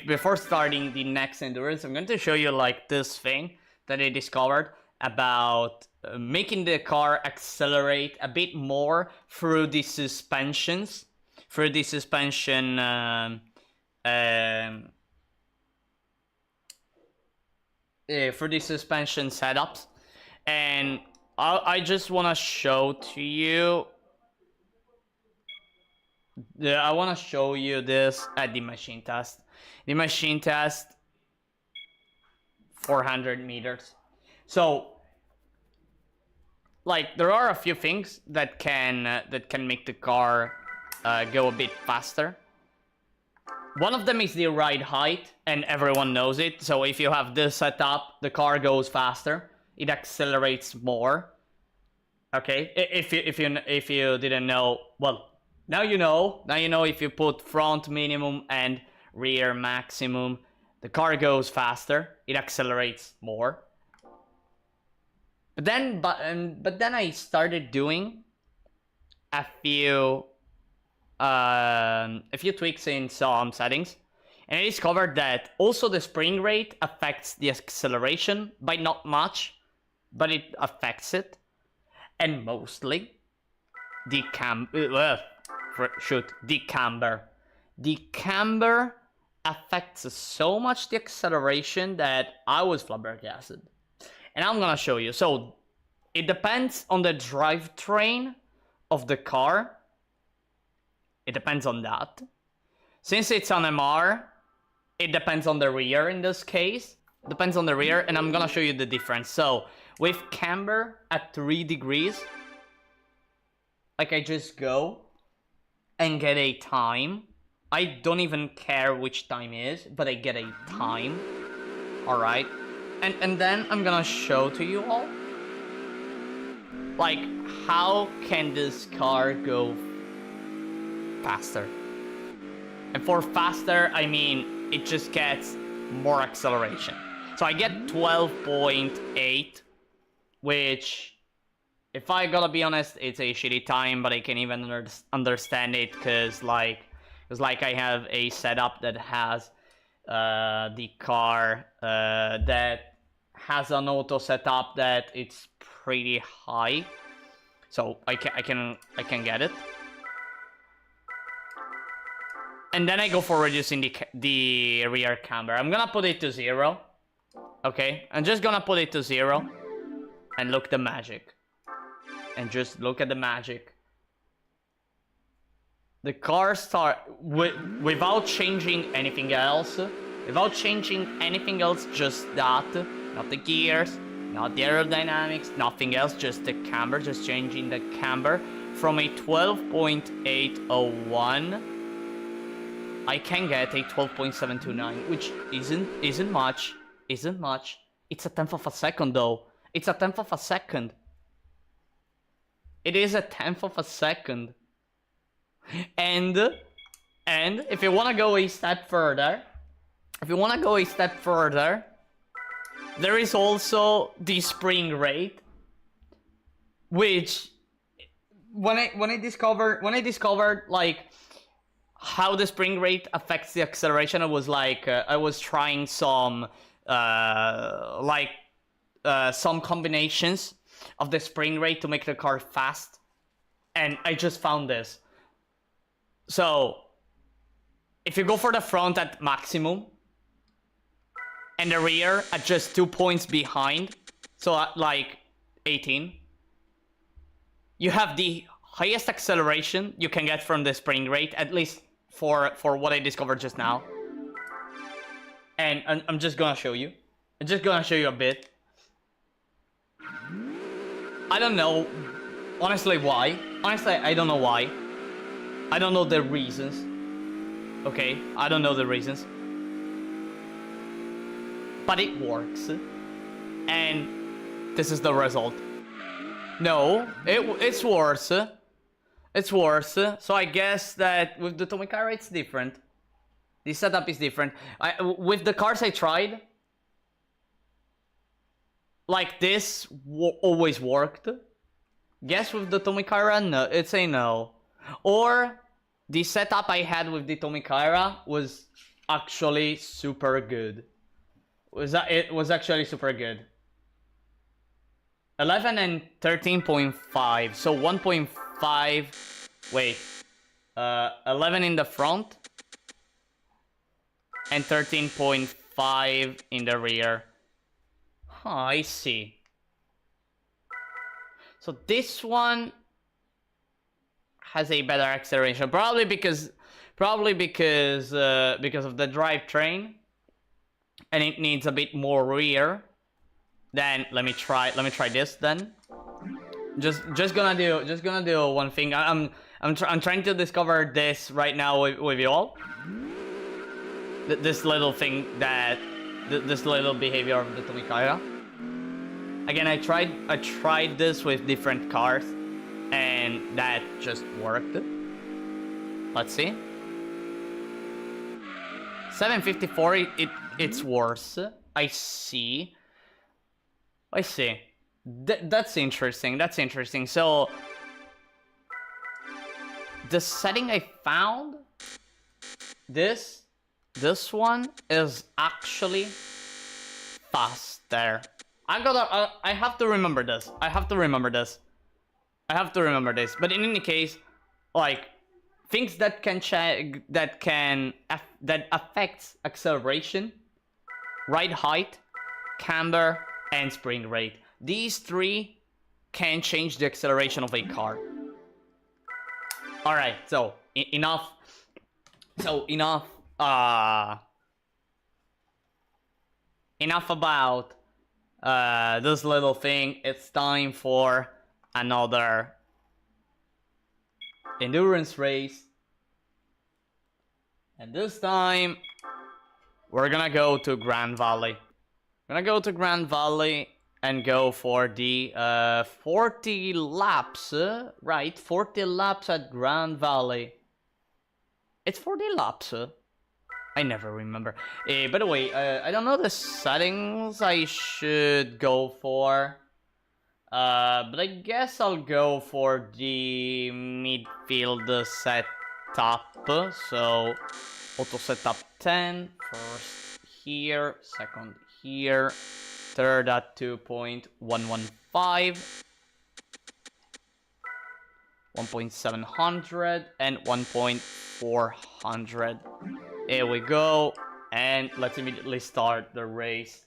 before starting the next endurance. I'm going to show you like this thing that I discovered about making the car accelerate a bit more through the suspensions, through the suspension setups. And I just want to show to you. I want to show you this at the machine test. The machine test, 400 meters. So, like, there are a few things that can make the car go a bit faster. One of them is the ride height, and everyone knows it. So if you have this setup, the car goes faster. It accelerates more. Okay, if you didn't know, well, now you know. Now you know if you put front minimum and rear maximum, the car goes faster. It accelerates more. But then I started doing a few tweaks in some settings, and I discovered that also the spring rate affects the acceleration by not much, but it affects it, and mostly the camber. The camber affects so much the acceleration that I was flabbergasted. And I'm gonna show you. So, it depends on the drivetrain of the car. It depends on that. Since it's on MR, it depends on the rear in this case. Depends on the rear, and I'm gonna show you the difference. So, with camber at 3 degrees, like I just go and get a time. I don't even care which time is, but I get a time. Alright. And then I'm gonna show to you all, like, how can this car go faster? And for faster, I mean, it just gets more acceleration. So I get 12.8, which, if I gotta be honest, it's a shitty time, but I can even understand it, because like I have a setup that has the car that has an auto setup that it's pretty high, so I can get it. And then I go for reducing the rear camber. I'm gonna put it to 0. Okay, I'm just gonna put it to 0. And look the magic. And just look at the magic. The car start without changing anything else. Without changing anything else, just that. Not the gears, not the aerodynamics, nothing else, just the camber, just changing the camber. From a 12.801, I can get a 12.729, which isn't much. Isn't much. It's a tenth of a second though. It's a tenth of a second. It is a tenth of a second. And if you wanna go a step further, there is also the spring rate, which when I discovered like how the spring rate affects the acceleration, I was like I was trying some some combinations of the spring rate to make the car fast, and I just found this. So if you go for the front at maximum and the rear at just 2 points behind, so at like 18, you have the highest acceleration you can get from the spring rate, at least for what I discovered just now. And I'm just gonna show you. I'm just gonna show you a bit. I don't know, honestly, why. Honestly, I don't know why. I don't know the reasons. Okay, I don't know the reasons. But it works. And this is the result. No, it's worse. It's worse. So I guess that with the Tommy Kaira it's different. The setup is different. With the cars I tried, like this always worked. Guess with the Tommy Kaira, no, it's a no. Or the setup I had with the Tommy Kaira was actually super good. It was actually super good. 11 and 13.5, so 1.5. Wait, 11 in the front and 13.5 in the rear. Huh, I see. So this one has a better acceleration, probably because of the drivetrain, and it needs a bit more rear. Then let me try this then. Just gonna do one thing. I'm trying to discover this right now with you all. This little thing this little behavior of the Tommy Kaira. Again, I tried this with different cars, and that just worked. Let's see. 754. It's worse. I see. That's interesting. That's interesting. So the setting I found, this one is actually faster. I have to remember this. I have to remember this. But in any case, like things that affects acceleration, ride height, camber, and spring rate. These three can change the acceleration of a car. Alright, so enough. Enough about this little thing. It's time for another endurance race. And this time we're gonna go to Grand Valley. And go for the 40 laps, right? 40 laps at Grand Valley. It's 40 laps. I never remember. By the way, I don't know the settings I should go for. But I guess I'll go for the midfield setup. So, auto setup 10. First here, second here. Third at 2.115. 1.700 and 1.400. Here we go, and let's immediately start the race.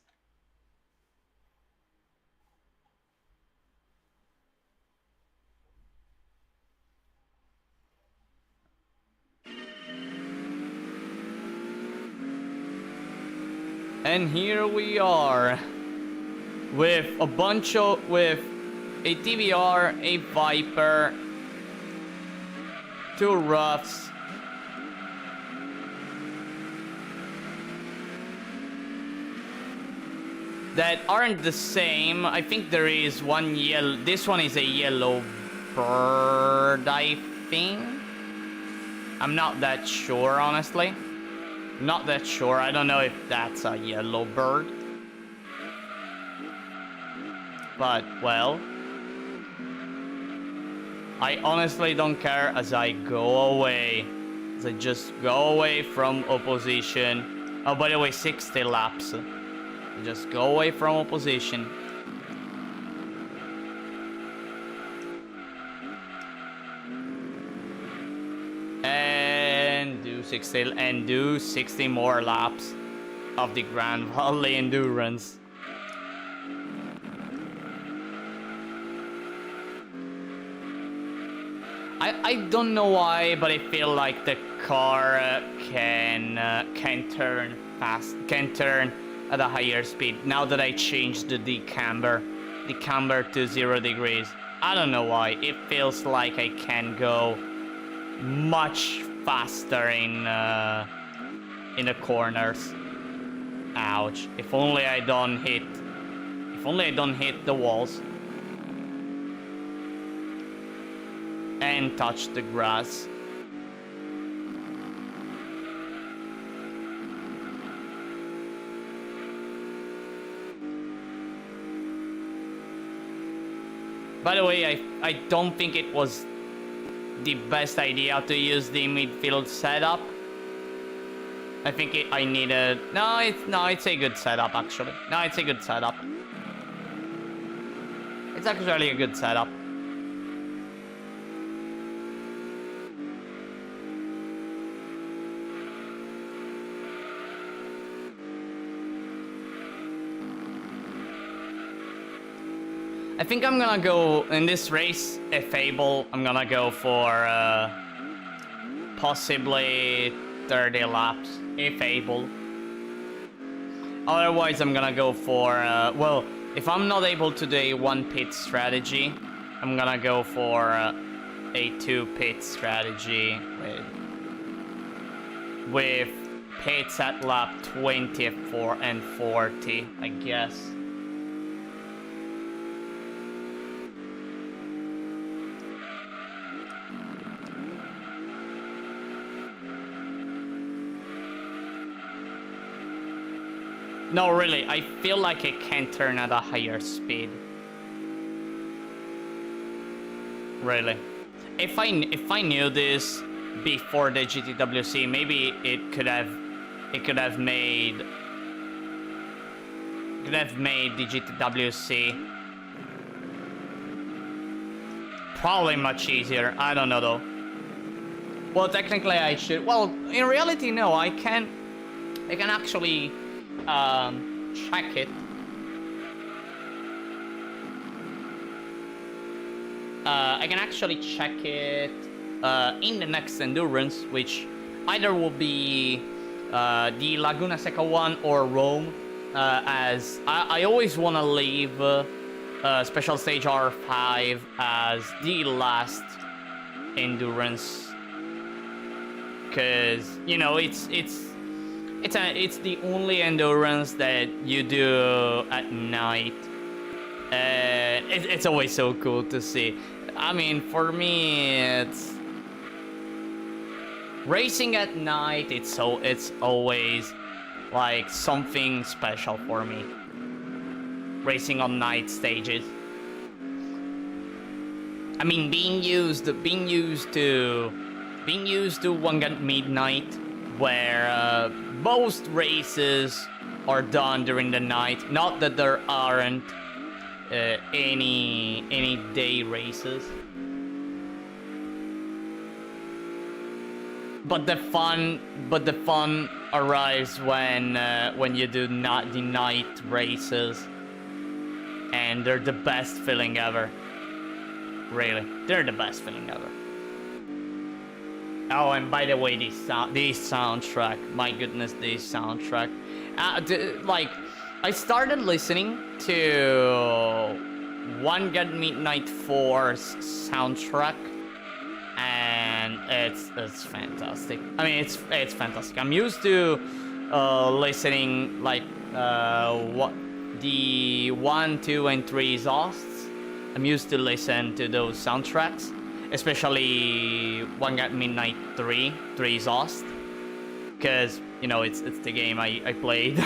And here we are with a TVR, a Viper, 2 Roughs, that aren't the same. I think there is one yellow. This one is a yellow bird, I think. I'm not that sure, honestly. Not that sure. I don't know if that's a yellow bird. But, well, I honestly don't care as I go away. As I just go away from opposition. Oh, by the way, 60 laps. Just go away from opposition. And do 60 more laps of the Grand Valley Endurance. I don't know why, but I feel like the car can turn fast, can turn at a higher speed now that I changed the camber to 0 degrees. I don't know why. It feels like I can go much faster in the corners. Ouch! If only I don't hit the walls and touch the grass. By the way, I don't think it was the best idea to use the midfield setup. I think I needed... No, it's a good setup, actually. No, it's a good setup. It's actually a good setup. I think I'm gonna go, in this race, if able, I'm gonna go for possibly 30 laps, if able. Otherwise, I'm gonna go for, well, if I'm not able to do a 1 pit strategy, I'm gonna go for a 2 pit strategy with pits at lap 24 and 40, I guess. No, really, I feel like it can turn at a higher speed. Really. If I knew this before the GTWC, maybe it could have made the GTWC probably much easier. I don't know though. Well, technically I should. Well, in reality, no. I can actually check it. I can actually check it in the next endurance, which either will be the Laguna Seca one or Rome, as I always want to leave Special Stage R5 as the last endurance, because you know it's the only endurance that you do at night. It's always so cool to see. I mean, for me, it's racing at night. It's always like something special for me. Racing on night stages. I mean, being used to one at midnight, where most races are done during the night. Not that there aren't any day races. but the fun arrives when you do not the night races, and they're the best feeling ever. Really, they're the best feeling ever. Oh, and by the way, this soundtrack, my goodness, this soundtrack. Like, I started listening to One Got Midnight 4's soundtrack, and it's fantastic. I mean, it's fantastic. I'm used to listening like what the 1, 2, and 3 Zosts. I'm used to listen to those soundtracks, especially One Got Midnight 3 Zost, because you know it's the game I played.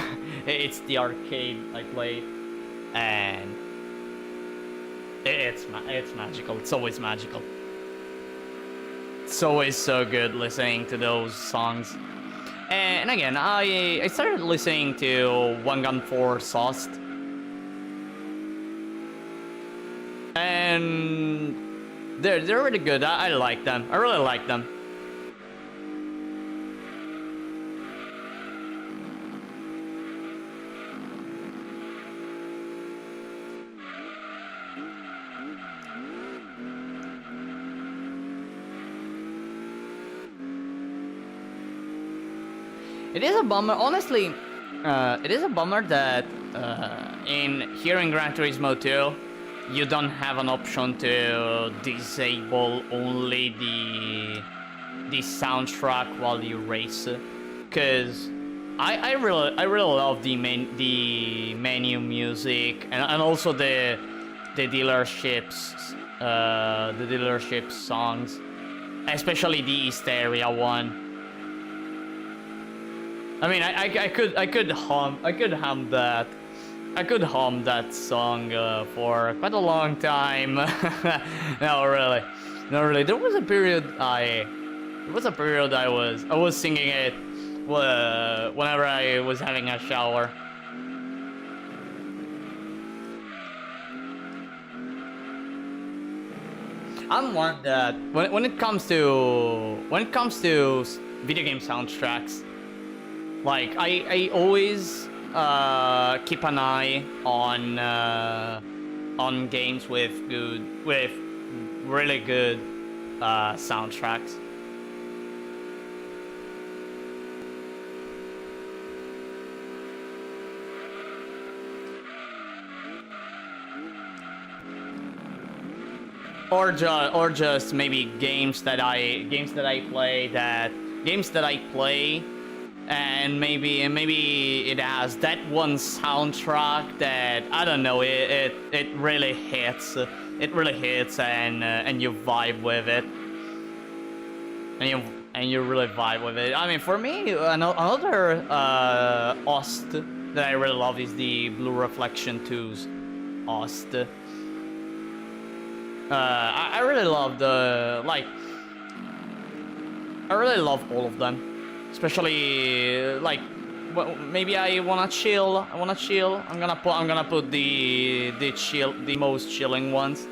It's the arcade I played, and it's magical. It's always magical. It's always so good listening to those songs. And again, I started listening to One Gun 4 Zost, and they're really good. I like them. I really like them. It is a bummer, honestly. It is a bummer that here in Gran Turismo 2, you don't have an option to disable only the soundtrack while you race, because I really love the menu music, and also the dealership songs, especially the Hysteria one. I mean, I could hum that. I could hum that song for quite a long time. No, really. There was a period I was singing it whenever I was having a shower. I'm one that when it comes to video game soundtracks, like I always keep an eye on games with really good soundtracks. Or just maybe games that I play, and maybe it has that one soundtrack that I don't know, it really hits. It really hits, and you vibe with it, and you really vibe with it. I mean, for me, another Ost that I really love is the Blue Reflection 2's Ost. I really love I really love all of them. Especially like, well, maybe I wanna chill. I'm gonna put the most chilling ones.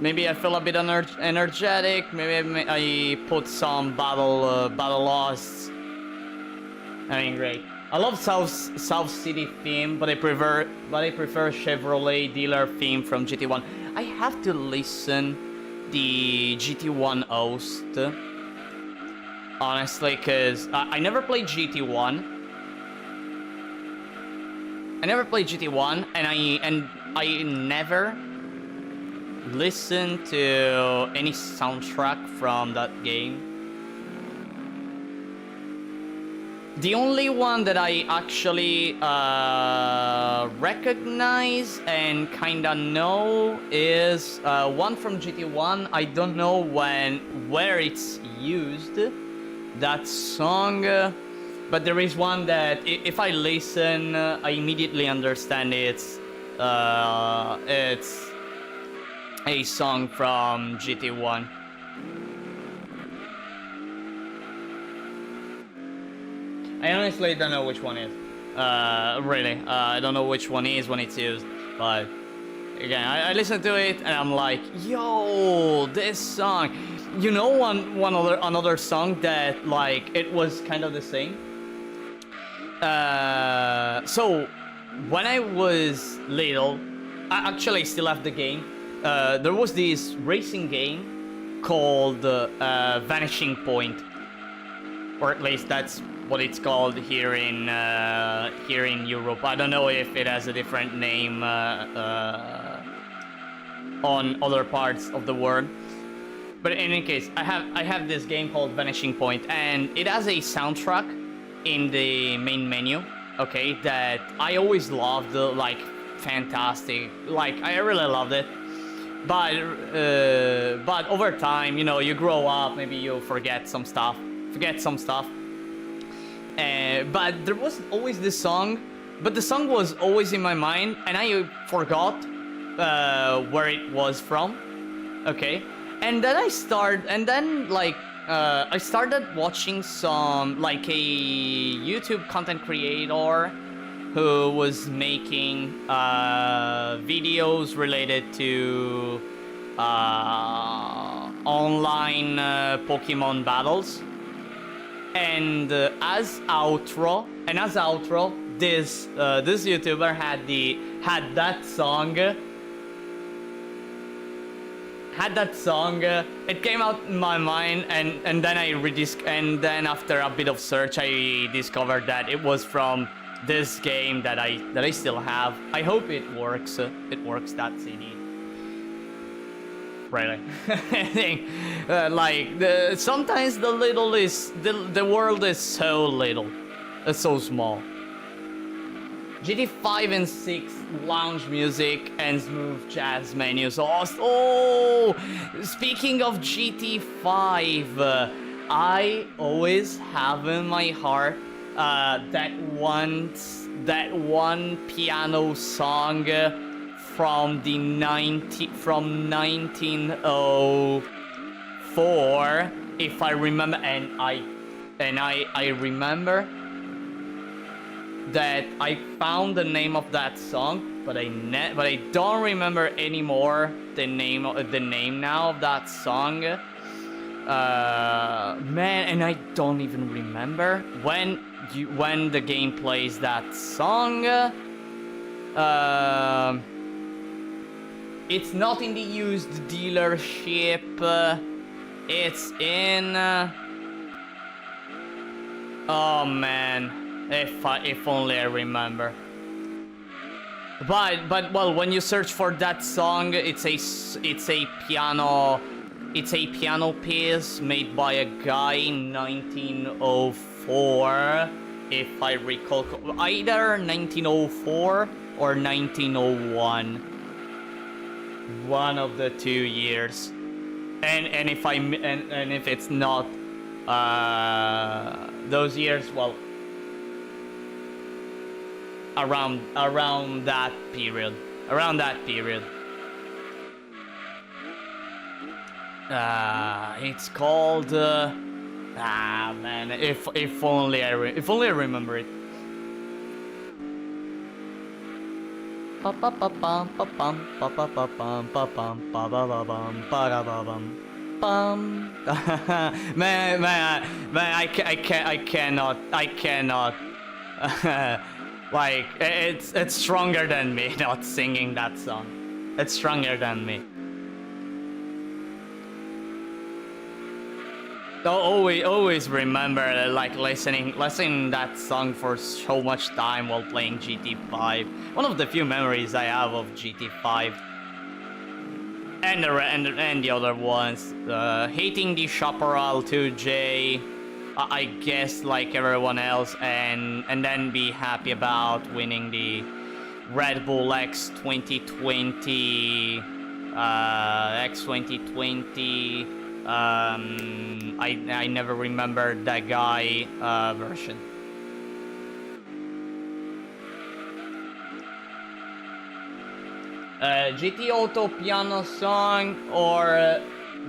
Maybe I feel a bit energetic. Maybe I put some battle losts. I mean, great. I love South City theme, but I prefer Chevrolet dealer theme from GT1. I have to listen the GT1 Ost, honestly, because I never played GT1. And I never listened to any soundtrack from that game. The only one that I actually recognize and kinda know is one from GT1. I don't know where it's used, that song, but there is one that if I listen, I immediately understand it's a song from GT1. I honestly don't know which one is. Really, I don't know which one is when it's used, but again, I listened to it and I'm like, yo, this song. You know, another song that like it was kind of the same. So when I was little, I actually still have the game. There was this racing game called Vanishing Point, or at least that's what it's called here in Europe. I don't know if it has a different name on other parts of the world. But in any case, I have this game called Vanishing Point, and it has a soundtrack in the main menu. Okay, that I always loved, like fantastic. Like I really loved it. But over time, you know, you grow up, maybe you forget some stuff. But there was always this song, but the song was always in my mind, and I forgot where it was from. Okay, and then I started watching some, like, a YouTube content creator who was making videos related to online Pokemon battles. And as outro, this YouTuber had that song. It came out in my mind, and then after a bit of search, I discovered that it was from this game that I still have. I hope it works. It works, that CD. Really. Sometimes the world is so little. It's so small. GT 5 and 6 lounge music and smooth jazz menus. Oh, speaking of GT 5, I always have in my heart that one piano song from 1904, if I remember, and I remember that I found the name of that song, but I don't remember anymore the name now of that song. Man, and I don't even remember when the game plays that song. It's not in the used dealership. It's in. Oh man, if only I remember. But well, when you search for that song, it's a piano piece made by a guy in 1904, if I recall, either 1904 or 1901. One of the 2 years, and if it's not those years, well, around that period. It's called man, if only I remember it. Man, I cannot. Like, it's stronger than me not singing that song. It's stronger than me. Always remember, like, listening that song for so much time while playing GT5. One of the few memories I have of GT5. And the other ones. Hating the Chaparral 2J, I guess, like everyone else, and then be happy about winning the Red Bull X 2020. I never remembered that guy version. GT Auto piano song or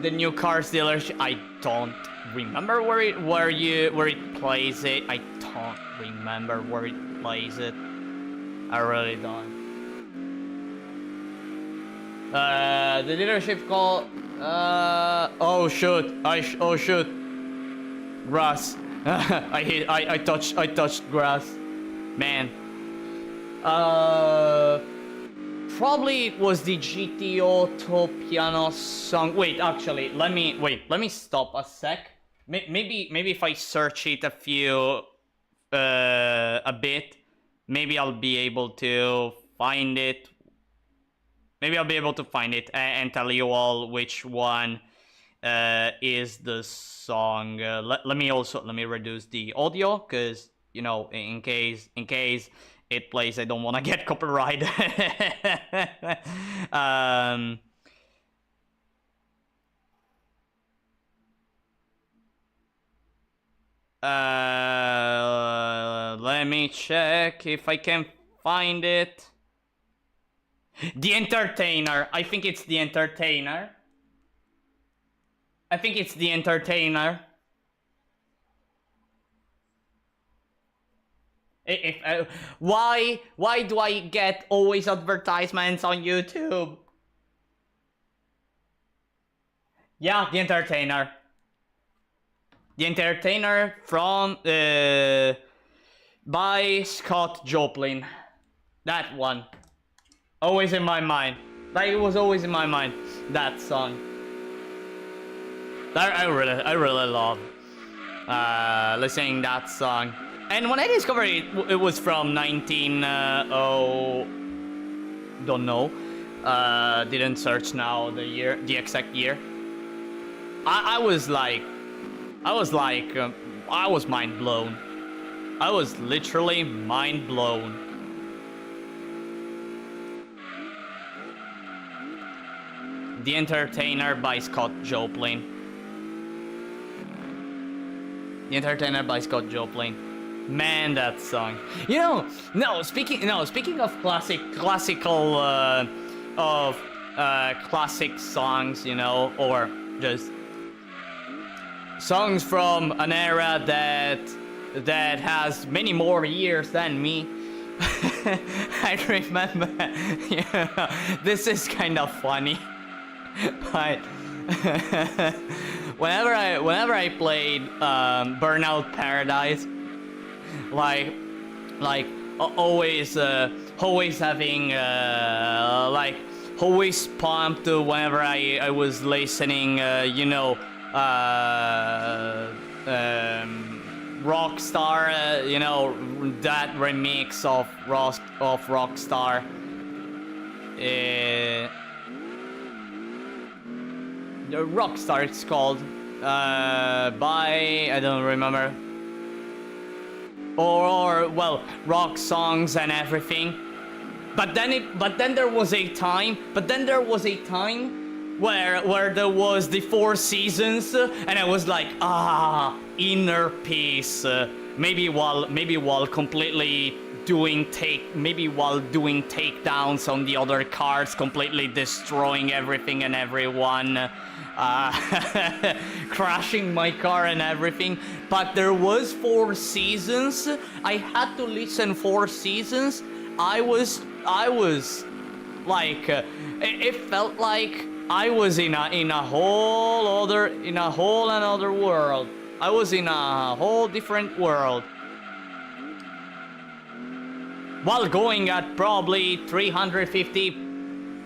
the new cars dealership. I don't remember where it plays it. I don't remember where it plays it. I really don't. The leadership call. Oh shoot! Oh shoot! Grass. I touched grass. Man. Probably it was the GTO Topiano song. Wait, actually, let me stop a sec. Maybe if I search it a bit, maybe I'll be able to find it. Maybe I'll be able to find it and tell you all which one is the song. Let me reduce the audio, because you know, in case it plays, I don't want to get copyright. Let me check if I can find it. The Entertainer. I think it's The Entertainer. Why do I get always advertisements on YouTube? Yeah, The Entertainer. The Entertainer from by Scott Joplin. That one. Always in my mind. Like, it was always in my mind, that song. I really love listening that song. And when I discovered it, it was from 19 don't know. Didn't search now the exact year. I was mind blown. I was literally mind blown. The Entertainer by Scott Joplin. The Entertainer by Scott Joplin. Man, that song. You know, speaking of classical classic songs, you know, or just songs from an era that has many more years than me. I remember, you know, this is kind of funny. But whenever I played Burnout Paradise, like always having always pumped whenever I was listening, you know, Rockstar, you know, that remix of Rockstar. The Rockstar, it's called, by, I don't remember, or well, rock songs and everything. But then there was a time where there was the Four Seasons, and I was like, inner peace. Maybe while completely doing takedowns on the other cars, completely destroying everything and everyone, crashing my car and everything. But there was Four Seasons. I had to listen Four Seasons. I was like, it felt like I was in a whole another world. I was in a whole different world. While going at probably 350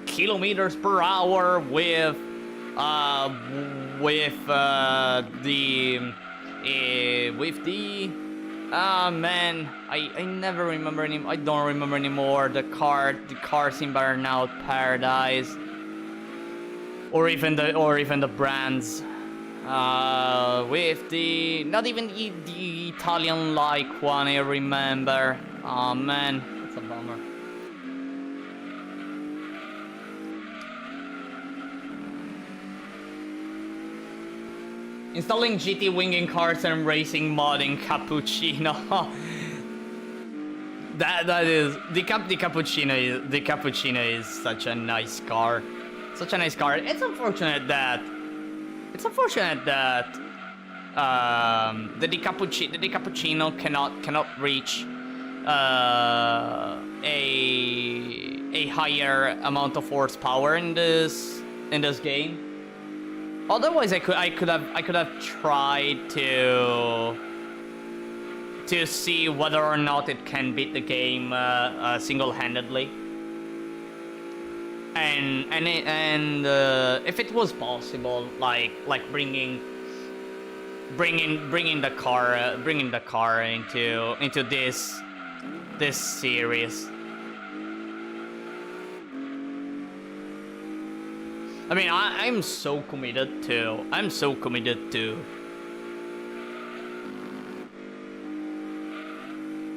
kilometers per hour with man, I never remember any. I don't remember anymore the cars in Burnout Paradise, or even the brands. With the not even the Italian like one I remember. Oh man, that's a bummer. Installing GT winging cars and racing mod in Cappuccino. that is the Cappuccino is such a nice car. Such a nice car. It's unfortunate that the Cappuccino cannot reach a higher amount of horsepower in this game. Otherwise, I could have tried to see whether or not it can beat the game single-handedly. And if it was possible, like bringing the car into this series. I mean, I'm so committed to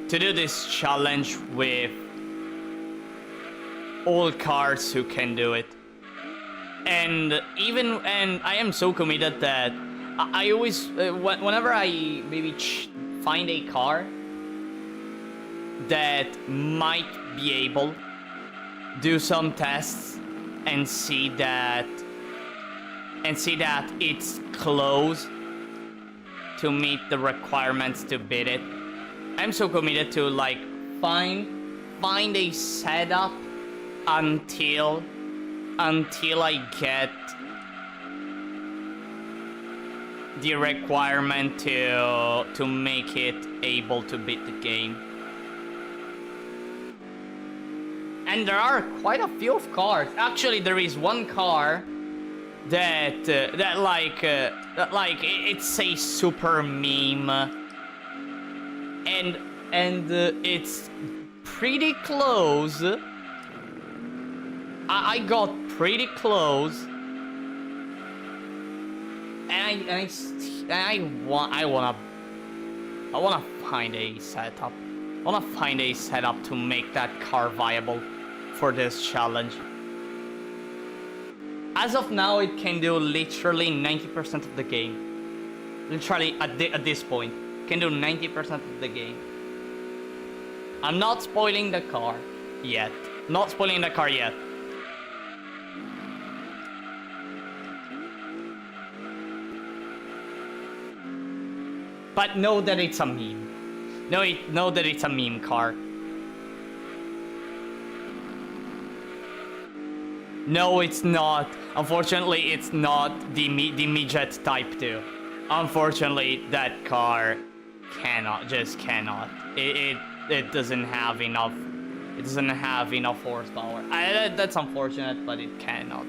do this challenge with all cars who can do it. And I am so committed that I always, whenever I maybe find a car that might be able do some tests and see that it's close to meet the requirements to beat it, I'm so committed to like find a setup until I get the requirement to make it able to beat the game. And there are quite a few of cars. Actually, there is one car that it's a super meme, and it's pretty close. I got pretty close, and I wanna find a setup. I wanna find a setup to make that car viable for this challenge. As of now, it can do literally 90% of the game. Literally at this point, can do 90% of the game. I'm not spoiling the car yet. Not spoiling the car yet. But know that it's a meme. Know that it's a meme car. No, it's not. Unfortunately, it's not the midget Type 2. Unfortunately, that car just cannot. It doesn't have enough. It doesn't have enough horsepower. That's unfortunate, but it cannot.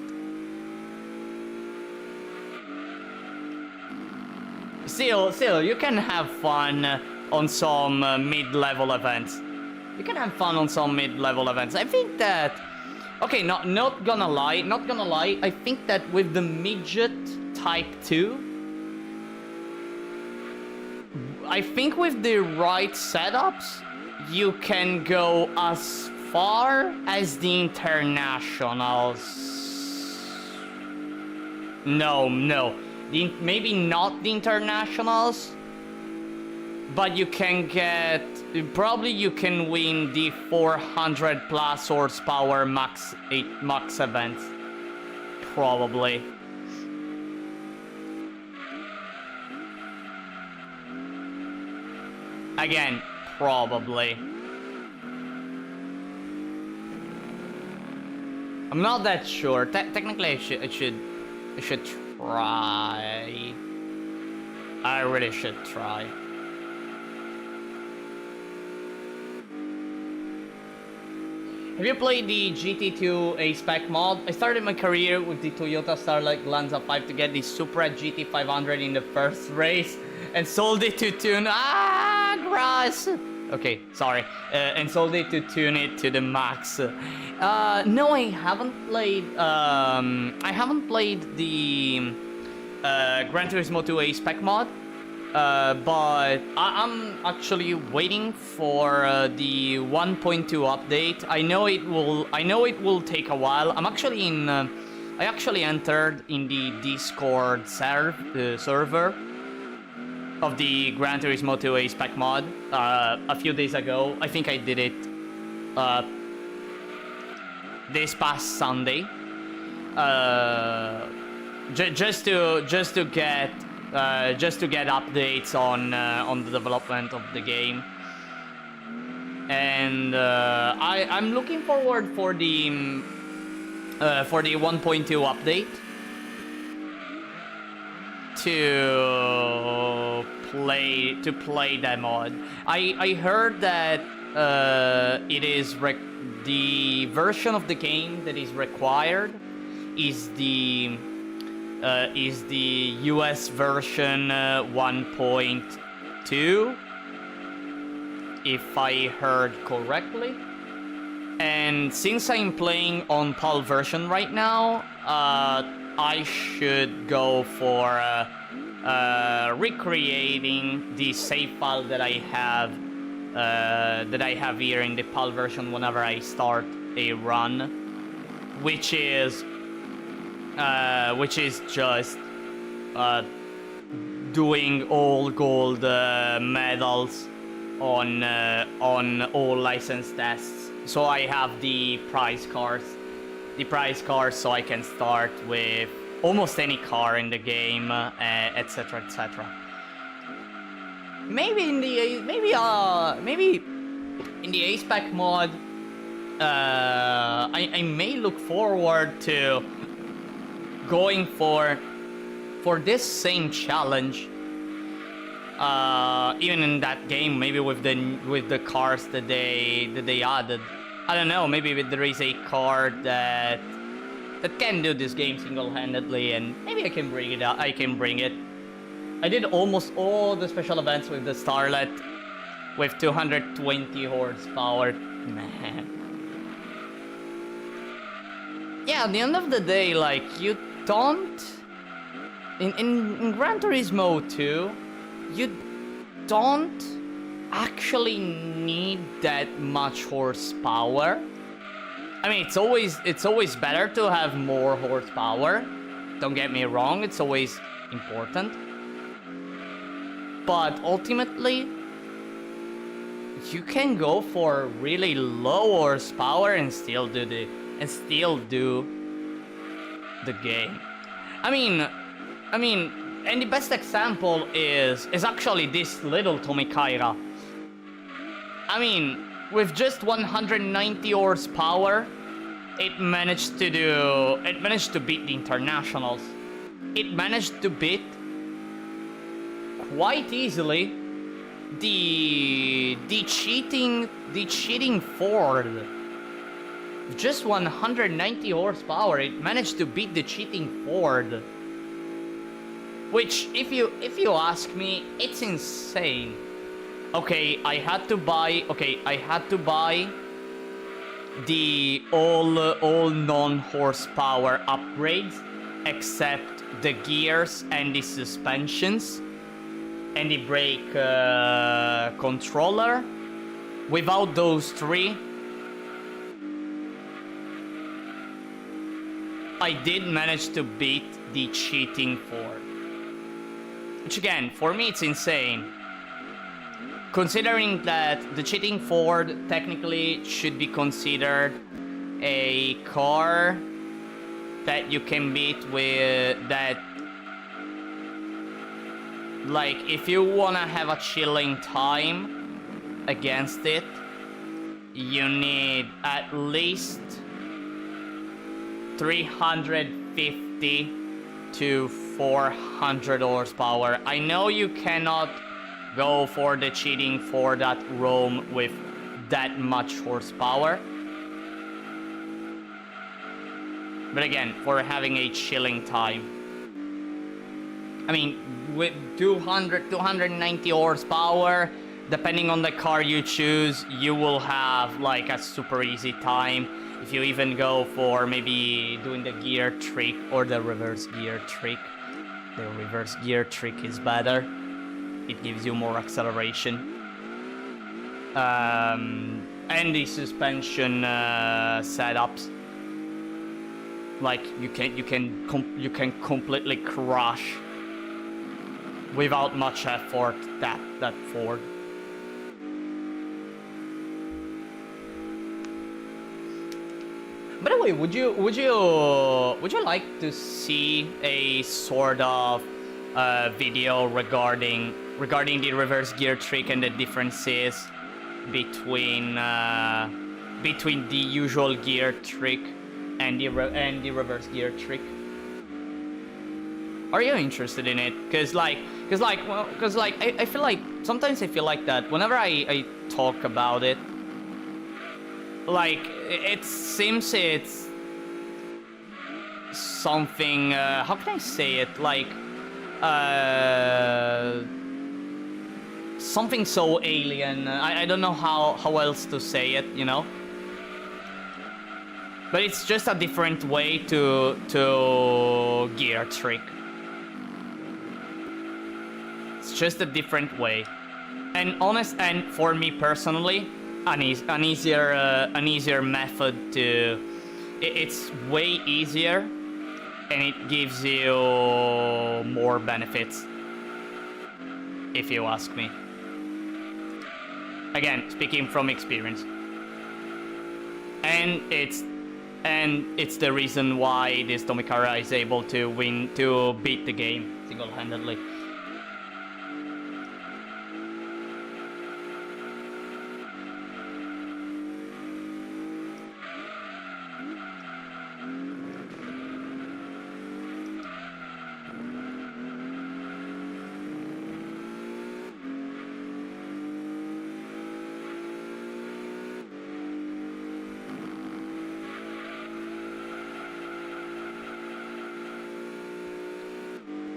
Still, you can have fun on some mid-level events. You can have fun on some mid-level events. I think that. Okay, not gonna lie. I think that with the midget Type 2, I think with the right setups, you can go as far as the internationals. No. Maybe not the internationals, but you can get. Probably you can win the 400 plus horsepower max events. Probably. Again, probably. I'm not that sure. Technically, I should try. I really should try. Have you played the GT2 A-Spec mod? I started my career with the Toyota Starlight Lanza 5 to get the Supra GT500 in the first race and sold it to tune. Grass! Okay, sorry. And sold it to tune it to the max. No, I haven't played. I haven't played the Gran Turismo 2 A-Spec mod. But I'm actually waiting for the 1.2 update. I know it will take a while. I'm actually in. I actually entered in the Discord server of the Gran Turismo 2 A-Spec mod a few days ago. I think I did it this past Sunday. Just to get updates on the development of the game. and I'm looking forward for the 1.2 update to play that mod. I heard that it is the version of the game that is required is the US version 1.2, if I heard correctly. And since I'm playing on PAL version right now, I should go for recreating the save file that I have here in the PAL version whenever I start a run, which is just doing all gold medals on all license tests. So I have the prize cards, so I can start with almost any car in the game, etc., etc. Maybe in the A-Spec mod, I may look forward to going for this same challenge. Even in that game, maybe with the cars that they added. I don't know, maybe there is a car that can do this game single-handedly, and maybe I can bring it out. I did almost all the special events with the Starlet with 220 horsepower. Man. Yeah, at the end of the day, like, you don't in Gran Turismo 2, you don't actually need that much horsepower. I mean, it's always better to have more horsepower. Don't get me wrong, it's always important. But ultimately, you can go for really low horsepower and still do the game. I mean, and the best example is actually this little Tommy Kaira. I mean, with just 190 horsepower, it managed to beat the internationals. It managed to beat quite easily the cheating Ford. Just 190 horsepower, it managed to beat the cheating Ford. Which, if you ask me, it's insane. Okay, I had to buy the all non-horsepower upgrades, except the gears and the suspensions and the brake controller. Without those three, I did manage to beat the cheating Ford. Which again, for me, it's insane. Considering that the cheating Ford technically should be considered a car that you can beat with that. Like, if you wanna have a chilling time against it, you need at least 350 to 400 horsepower. I know you cannot go for the cheating for that Rome with that much horsepower. But again, for having a chilling time. I mean, with 290 horsepower, depending on the car you choose, you will have like a super easy time. If you even go for maybe doing the gear trick or the reverse gear trick. The reverse gear trick is better. It gives you more acceleration. And the suspension setups. Like you can completely crush without much effort that Ford. By the way, would you like to see a sort of video regarding the reverse gear trick and the differences between the usual gear trick and the reverse gear trick. Are you interested in it? Cause I feel like sometimes I feel like that whenever I talk about it, like it seems it's something. How can I say it? Like something so alien. I don't know how else to say it. You know. But it's just a different way to gear trick. It's just a different way, and for me personally, an easier method to. It's way easier, and it gives you more benefits, if you ask me. Again, speaking from experience, and it's the reason why this Tommy Kaira is able to beat the game single-handedly.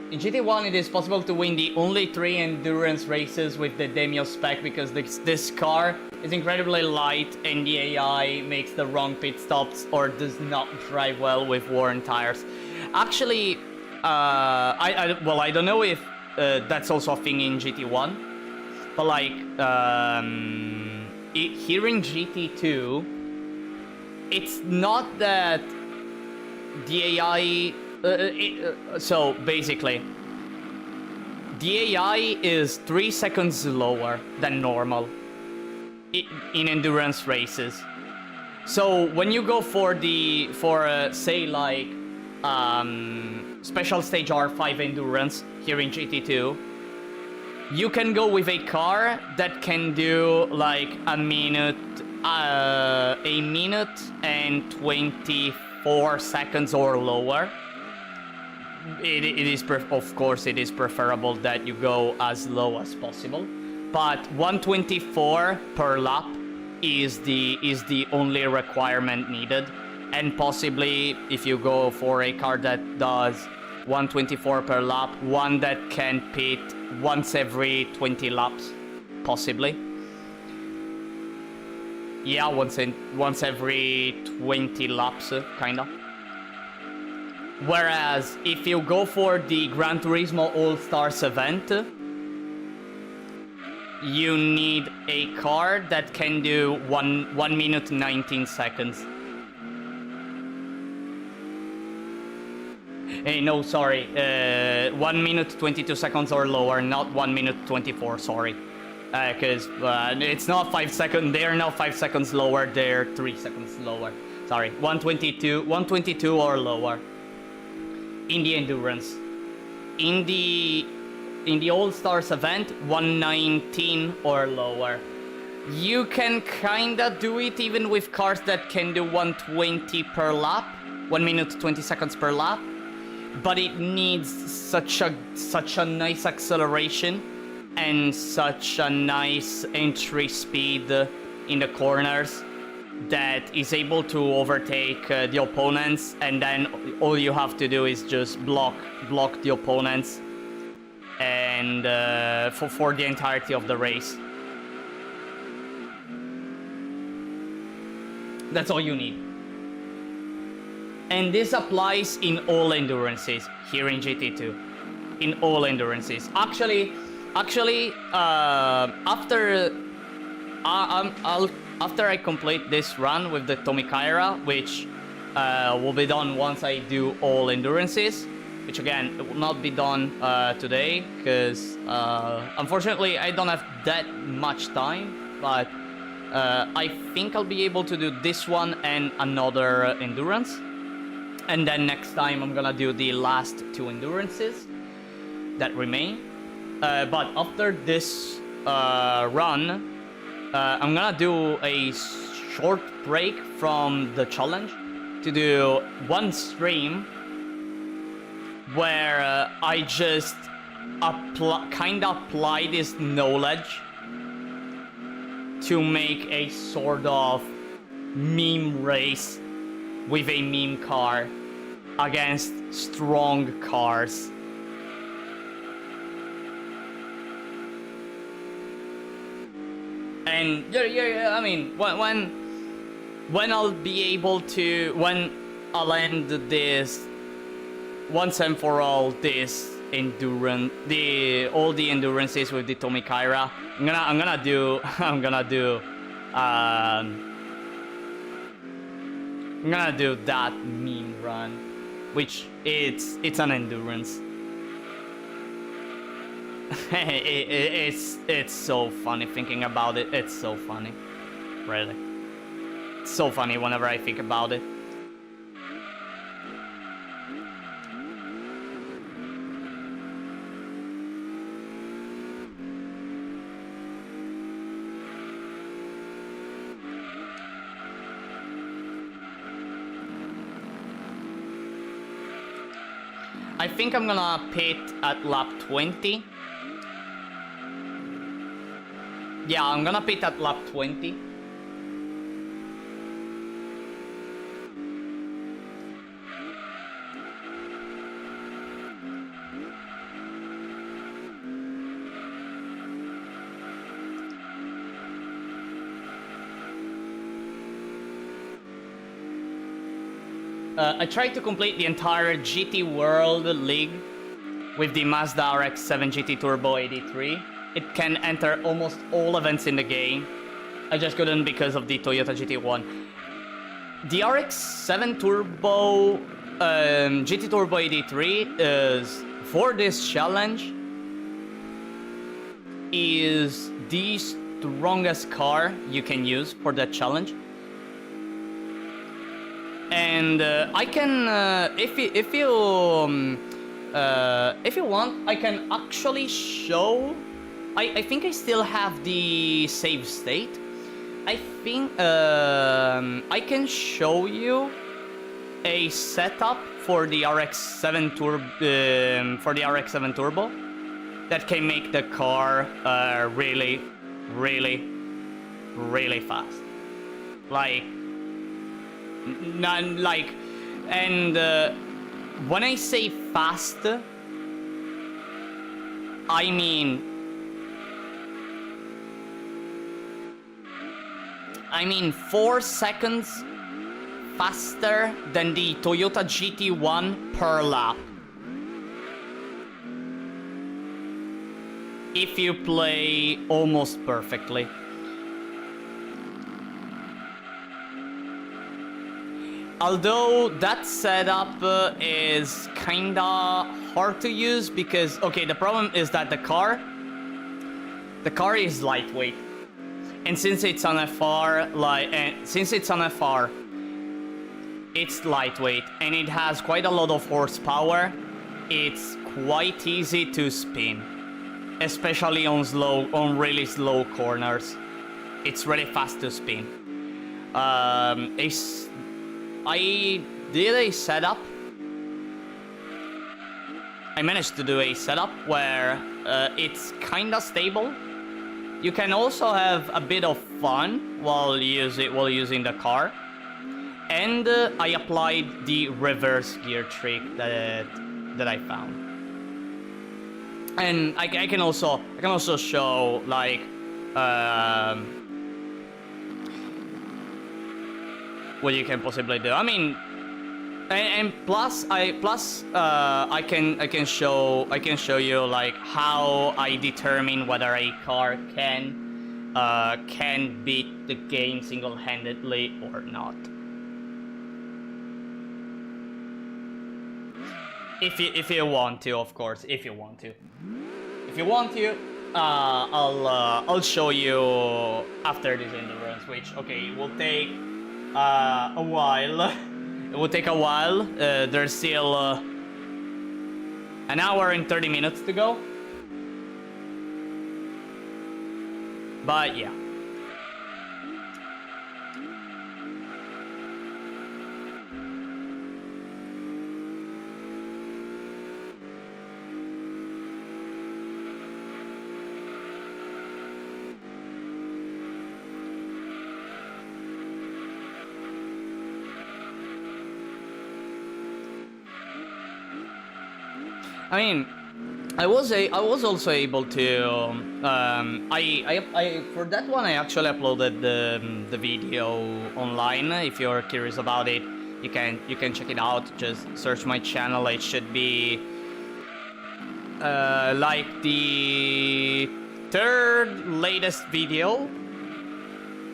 In GT1 it is possible to win the only 3 endurance races with the Demio spec because this car is incredibly light and the AI makes the wrong pit stops or does not drive well with worn tires. Actually, I don't know if that's also a thing in GT1, but like here in GT2, it's not that the AI. So basically, the AI is 3 seconds slower than normal in endurance races. So when you go for say like special stage R5 endurance here in GT2, you can go with a car that can do like a minute and 24 seconds or lower. Of course, it is preferable that you go as low as possible, but 124 per lap is the only requirement needed, and possibly if you go for a car that does 124 per lap, one that can pit once every 20 laps, possibly. Yeah, once every 20 laps, kinda. Whereas, if you go for the Gran Turismo All-Stars event, you need a car that can do 1 minute 19 seconds. Hey, no, sorry. 1 minute 22 seconds or lower, not 1 minute 24, sorry. Because it's not 5 seconds, they're not 5 seconds lower, they're 3 seconds lower. Sorry, 122 or lower. In the endurance. In the All-Stars event, 119 or lower. You can kinda do it even with cars that can do 120 per lap, 1 minute 20 seconds per lap, but it needs such a nice acceleration and such a nice entry speed in the corners that is able to overtake the opponents, and then all you have to do is just block the opponents and for the entirety of the race. That's all you need. And this applies in all endurances here in GT2. In all endurances. Actually, after I complete this run with the Tommy Kaira, which will be done once I do all endurances, which again, it will not be done today, because unfortunately I don't have that much time, but I think I'll be able to do this one and another endurance. And then next time I'm gonna do the last 2 endurances that remain. But after this run, I'm gonna do a short break from the challenge to do one stream where I just kinda apply this knowledge to make a sort of meme race with a meme car against strong cars. And yeah, I mean, when I'll be able to, when I'll end this once and for all, this endurance, all the endurances with the Tommy Kaira, I'm gonna do that meme run, which it's an endurance. It's so funny thinking about it. It's so funny, really. It's so funny whenever I think about it. I think I'm gonna pit at lap 20. Yeah, I'm gonna pit at lap 20. I tried to complete the entire GT World League with the Mazda RX-7 GT Turbo 83. It can enter almost all events in the game. I just couldn't because of the Toyota GT1. The RX-7 Turbo GT Turbo 83 is, for this challenge, is the strongest car you can use for that challenge. And I can, if you want, I can actually show. I think I still have the save state. I think I can show you a setup for the RX-7 Turbo that can make the car really fast. When I say fast, I mean 4 seconds faster than the Toyota GT1 per lap. If you play almost perfectly. Although that setup is kinda hard to use because, okay, the problem is that the car is lightweight, and since it's on FR, it's lightweight and it has quite a lot of horsepower. It's quite easy to spin, especially on really slow corners. It's really fast to spin. I did a setup. I managed to do a setup where it's kinda stable. You can also have a bit of fun while using the car. And I applied the reverse gear trick that I found. And I can also show like what you can possibly do. I mean, and plus I can show you like how I determine whether a car can beat the game single-handedly or not. If you want to, of course. If you want to, I'll show you after this endurance, which, okay, will take a while. It will take a while. There's still an hour and 30 minutes to go. But yeah. I mean, I was also able to I for that one I actually uploaded the video online. If you're curious about it, you can check it out. Just search my channel. It should be like the third latest video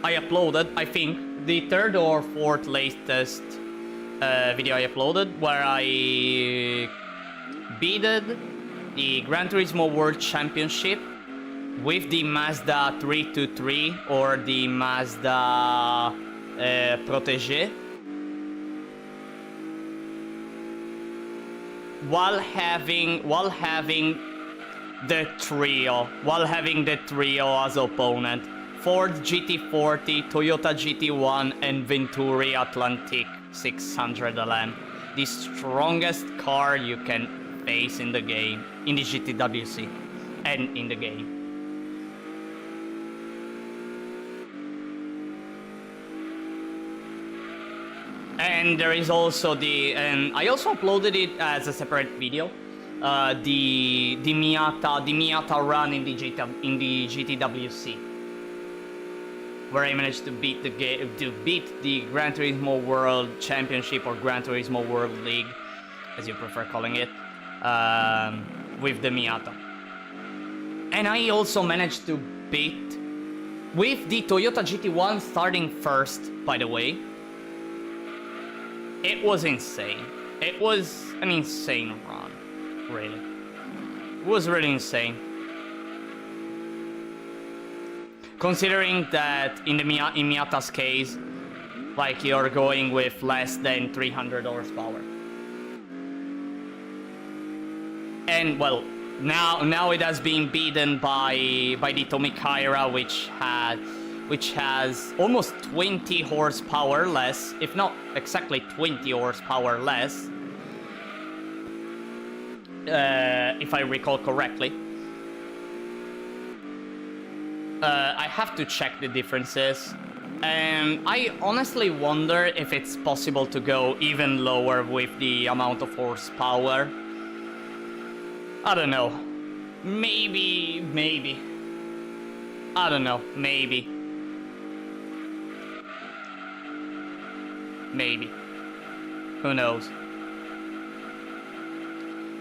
I uploaded. I think the third or fourth latest video I uploaded, where I beated the Gran Turismo World Championship with the Mazda 323 or the Mazda Protégé, while having the trio as opponent: Ford GT40, Toyota GT1, and Venturi Atlantic 600 LM. The strongest car you can face in the game, in the GTWC, and in the game. And there is also and I also uploaded it as a separate video, the Miata run in the GTWC, where I managed to beat the Gran Turismo World Championship, or Gran Turismo World League, as you prefer calling it, with the Miata. And I also managed to beat, with the Toyota GT1 starting first, by the way. It was insane. It was an insane run, really. It was really insane. Considering that in Miata's case, like, you're going with less than 300 horsepower. And well, now it has been beaten by the Tommy Kaira, which has almost 20 horsepower less, if not exactly 20 horsepower less, if I recall correctly. I have to check the differences, and I honestly wonder if it's possible to go even lower with the amount of horsepower. I don't know. Maybe. I don't know. Maybe. Who knows?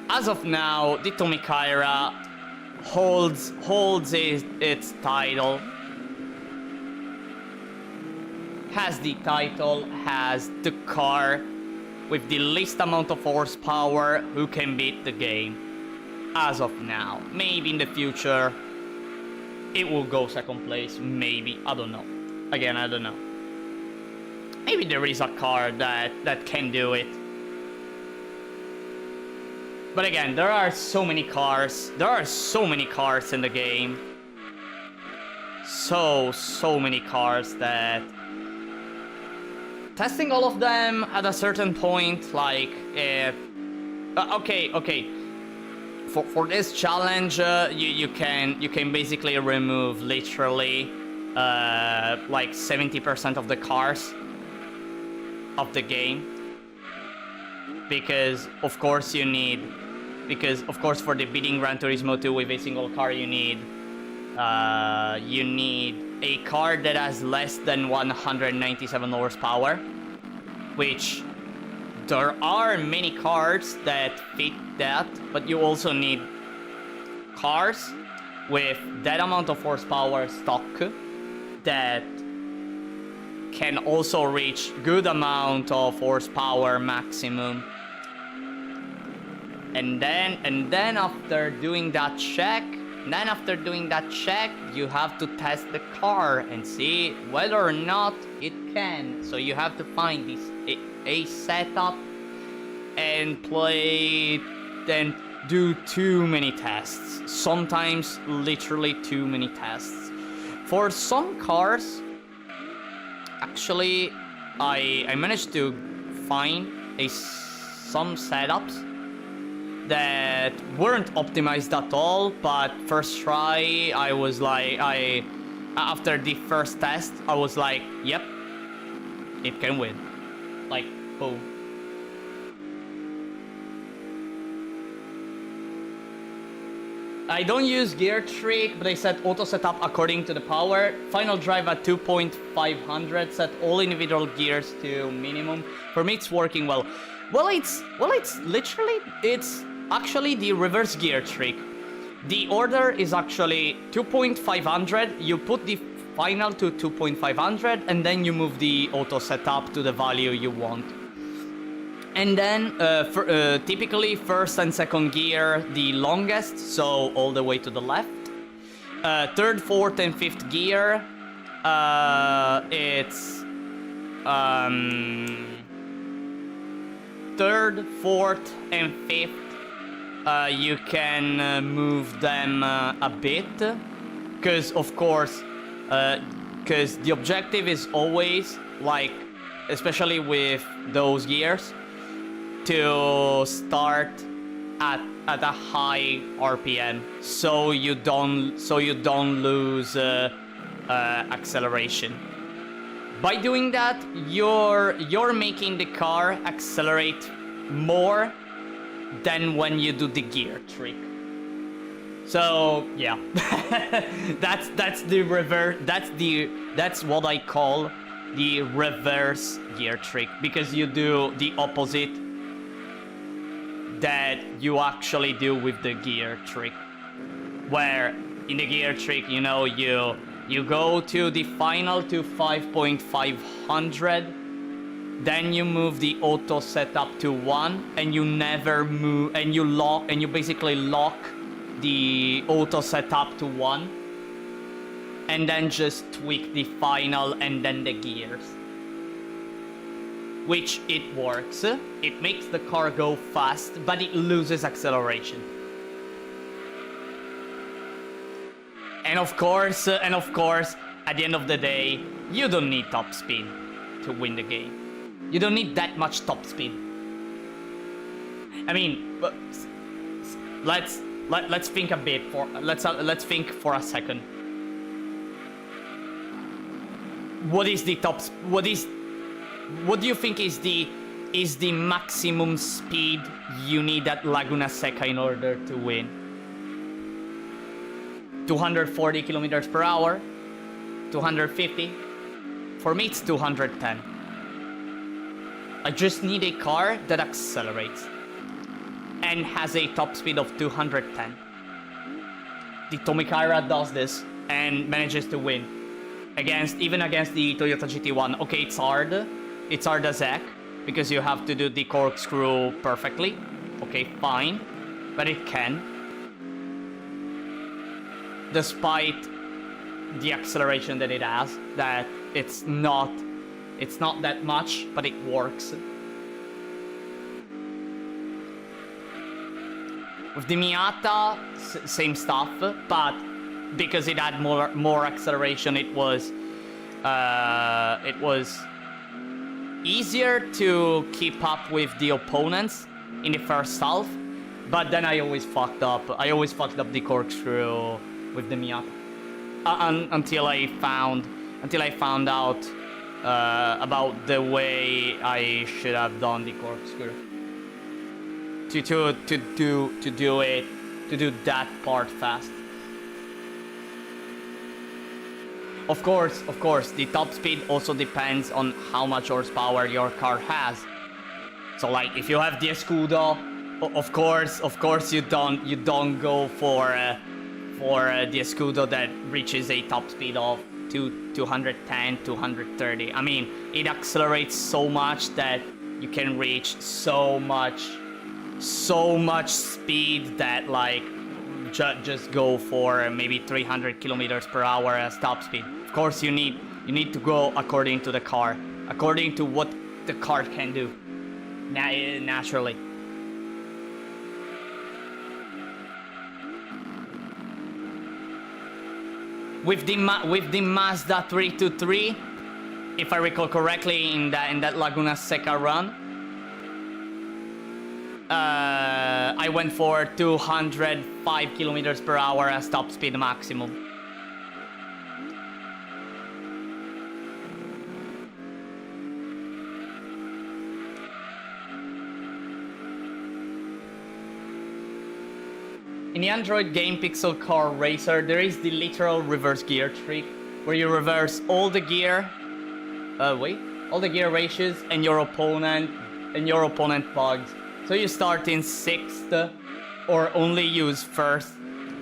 As of now, the Tommy Kaira holds its title. Has the title, has the car with the least amount of horsepower who can beat the game. As of now. Maybe in the future it will go second place. Maybe. I don't know. Again, I don't know. Maybe there is a car that can do it. But again, there are so many cars. There are so many cars in the game. So many cars that testing all of them at a certain point, like, okay. For this challenge, you can basically remove literally like 70% of the cars of the game, because of course for the beating Gran Turismo 2 with a single car, you need a car that has less than 197 horsepower, which there are many cars that fit that, but you also need cars with that amount of horsepower stock that can also reach good amount of horsepower maximum. And then after doing that check, you have to test the car and see whether or not it can. So you have to find a setup and play, then do too many tests. Sometimes literally too many tests. For some cars, actually, I managed to find some setups that weren't optimized at all, but first try, I was like, after the first test, I was like, yep, it can win. Like, boom. I don't use gear trick, but I set auto setup according to the power. Final drive at 2.500, set all individual gears to minimum. For me, it's working well. It's actually the reverse gear trick. The order is actually 2.500. You put the final to 2.500, and then you move the auto setup to the value you want. And then, typically, first and second gear, the longest, so all the way to the left. Third, fourth, and fifth gear, it's... third, fourth, and fifth, you can move them a bit. Because, of course, because the objective is always, like, especially with those gears, to start at a high RPM, so you don't lose acceleration. By doing that, you're making the car accelerate more than when you do the gear trick. So yeah, that's the reverse. That's what I call the reverse gear trick, because you do the opposite that you actually do with the gear trick. Where in the gear trick, you know, you go to the final to 5.500, then you move the auto setup to 1, and you never move, and you basically lock the auto setup to 1, and then just tweak the final and then the gears. Which it works. It makes the car go fast, but it loses acceleration. And of course, at the end of the day, you don't need top speed to win the game. You don't need that much top speed. I mean, let's think a bit let's think for a second. What do you think is the maximum speed you need at Laguna Seca in order to win? 240 kilometers per hour? 250? For me, it's 210. I just need a car that accelerates and has a top speed of 210. The Tommy Kaira does this and manages to win even against the Toyota GT1. Okay, it's hard. It's hard as heck, because you have to do the corkscrew perfectly. Okay, fine. But it can. Despite the acceleration that it has, that it's not that much, but it works. With the Miata, same stuff, but because it had more acceleration, it was easier to keep up with the opponents in the first half, but then I always fucked up the corkscrew with the Miata until I found out about the way I should have done the corkscrew to do that part fast. Of course, the top speed also depends on how much horsepower your car has. So, like, if you have the Escudo, of course, you don't go for the Escudo that reaches a top speed of 210, 230. I mean, it accelerates so much that you can reach so much speed that, like, just go for maybe 300 kilometers per hour as top speed. Of course, you need to go according to the car, according to what the car can do naturally. With the Mazda 323, if I recall correctly, in that Laguna Seca run, I went for 205 kilometers per hour as top speed maximum. In the Android game Pixel Car Racer, there is the literal reverse gear trick, where you reverse all the gear, all the gear ratios and your opponent bugs. So you start in 6th, or only use 1st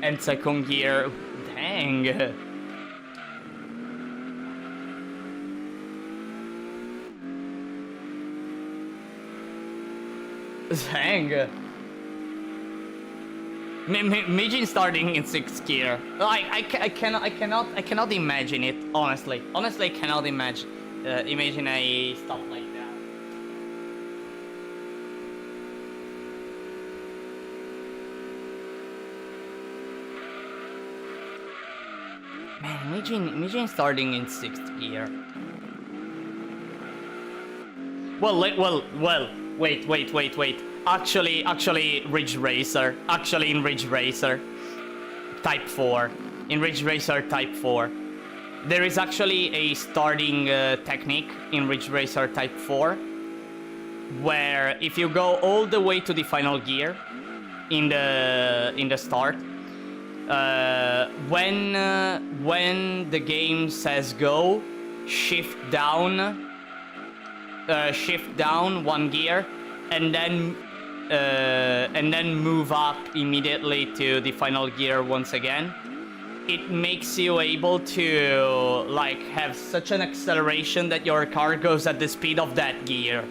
and 2nd gear. Dang. Dang. Imagine starting in 6th gear. Like I cannot imagine it. Honestly, I cannot imagine a stuff like that. Man, imagine starting in 6th gear. Well, wait. Actually, Ridge Racer. Actually, in Ridge Racer Type 4. In Ridge Racer Type 4. There is actually a starting technique in Ridge Racer Type 4, where if you go all the way to the final gear in the start, when the game says go, shift down 1 gear, and then move up immediately to the final gear once again. It makes you able to like have such an acceleration that your car goes at the speed of that gear,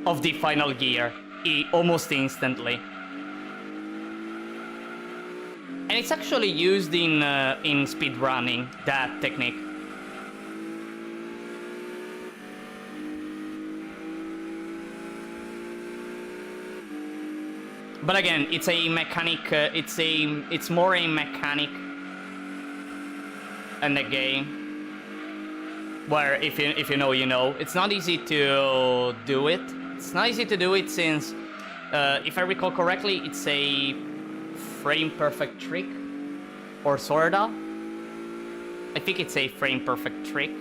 of the final gear, almost instantly. And it's actually used in speedrunning, that technique. But again, it's a mechanic. It's more a mechanic in the game, where if you know, you know. It's not easy to do it. It's not easy to do it since, if I recall correctly, it's a frame perfect trick, or sorta. I think it's a frame perfect trick.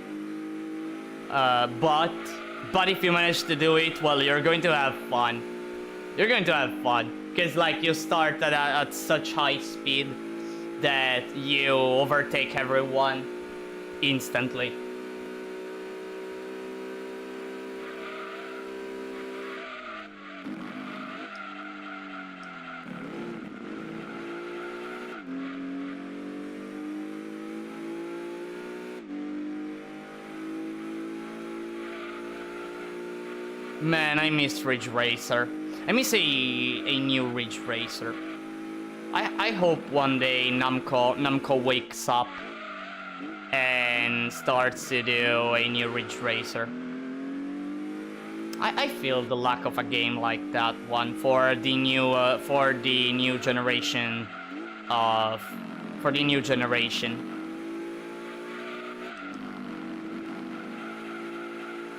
But if you manage to do it, well, you're going to have fun. You're going to have fun. Because like you start at such high speed that you overtake everyone instantly. Man, I miss Ridge Racer. I miss a new Ridge Racer. I hope one day Namco wakes up and starts to do a new Ridge Racer. I feel the lack of a game like that one for the new generation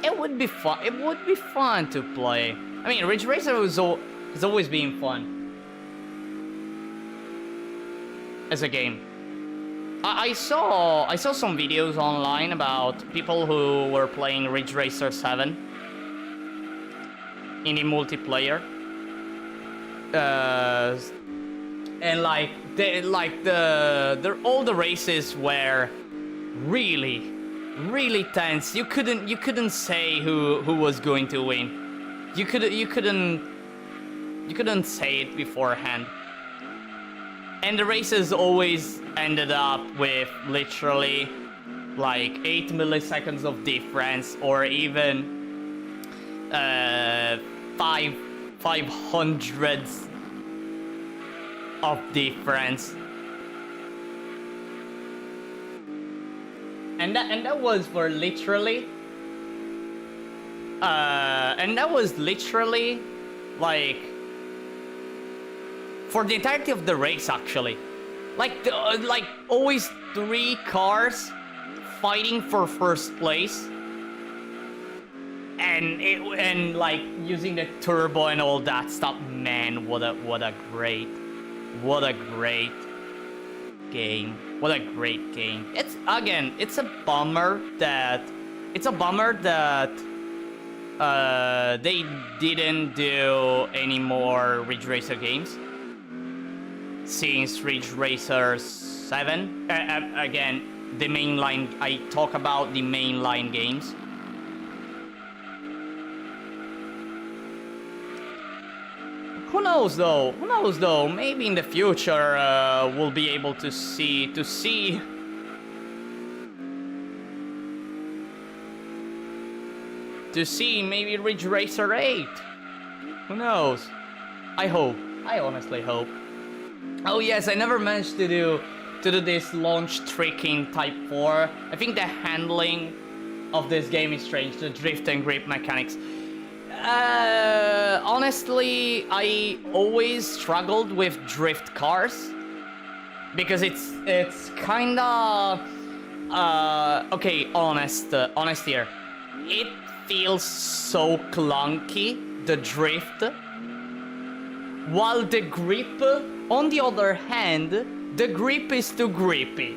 It would be fun. It would be fun to play. I mean, Ridge Racer has always been fun as a game. I saw some videos online about people who were playing Ridge Racer 7 in the multiplayer, and all the races were really tense. You couldn't say who was going to win. You couldn't say it beforehand. And the races always ended up with literally like 8 milliseconds of difference, or even 500 of difference. And that was for literally like for the entirety of the race, actually. Like always 3 cars fighting for first place, and like using the turbo and all that stuff. Man, what a great game. What a great game. It's a bummer that they didn't do any more Ridge Racer games. since Ridge Racer 7. Again, the mainline. I talk about the mainline games. Who knows though? Who knows though? Maybe in the future we'll be able to see maybe Ridge Racer 8. Who knows? I hope. I honestly hope. Oh yes, I never managed to do this launch trick in Type 4. I think the handling of this game is strange, the drift and grip mechanics. Honestly, I always struggled with drift cars because it's kinda okay, honest here. It feels so clunky, the drift, while the grip, on the other hand, the grip is too grippy.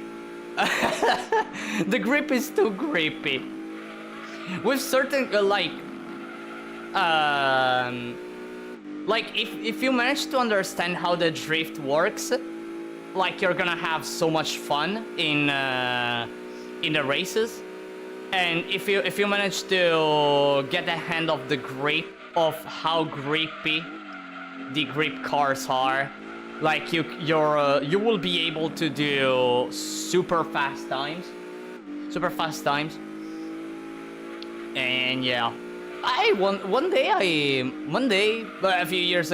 The grip is too grippy. With certain if you manage to understand how the drift works, like you're gonna have so much fun in the races. And if you manage to get a hand of the grip of how grippy the grip cars are, like you will be able to do super fast times. And yeah, a few years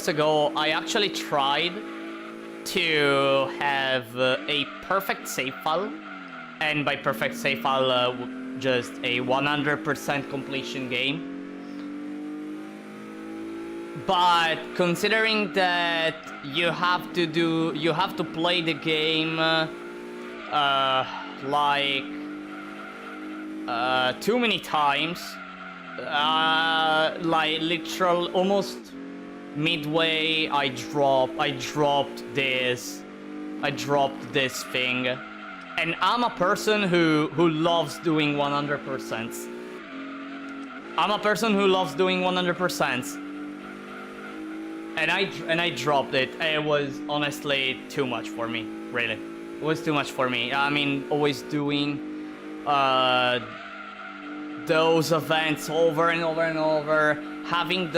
ago, I actually tried to have a perfect save file. And by perfect save file, just a 100% completion game. But considering that you have to play the game too many times, like literal almost midway, I dropped this thing. And I'm a person who loves doing 100%. I'm a person who loves doing 100%. And I dropped it. It was honestly too much for me, really. It was too much for me. I mean, always doing those events over and over and over, having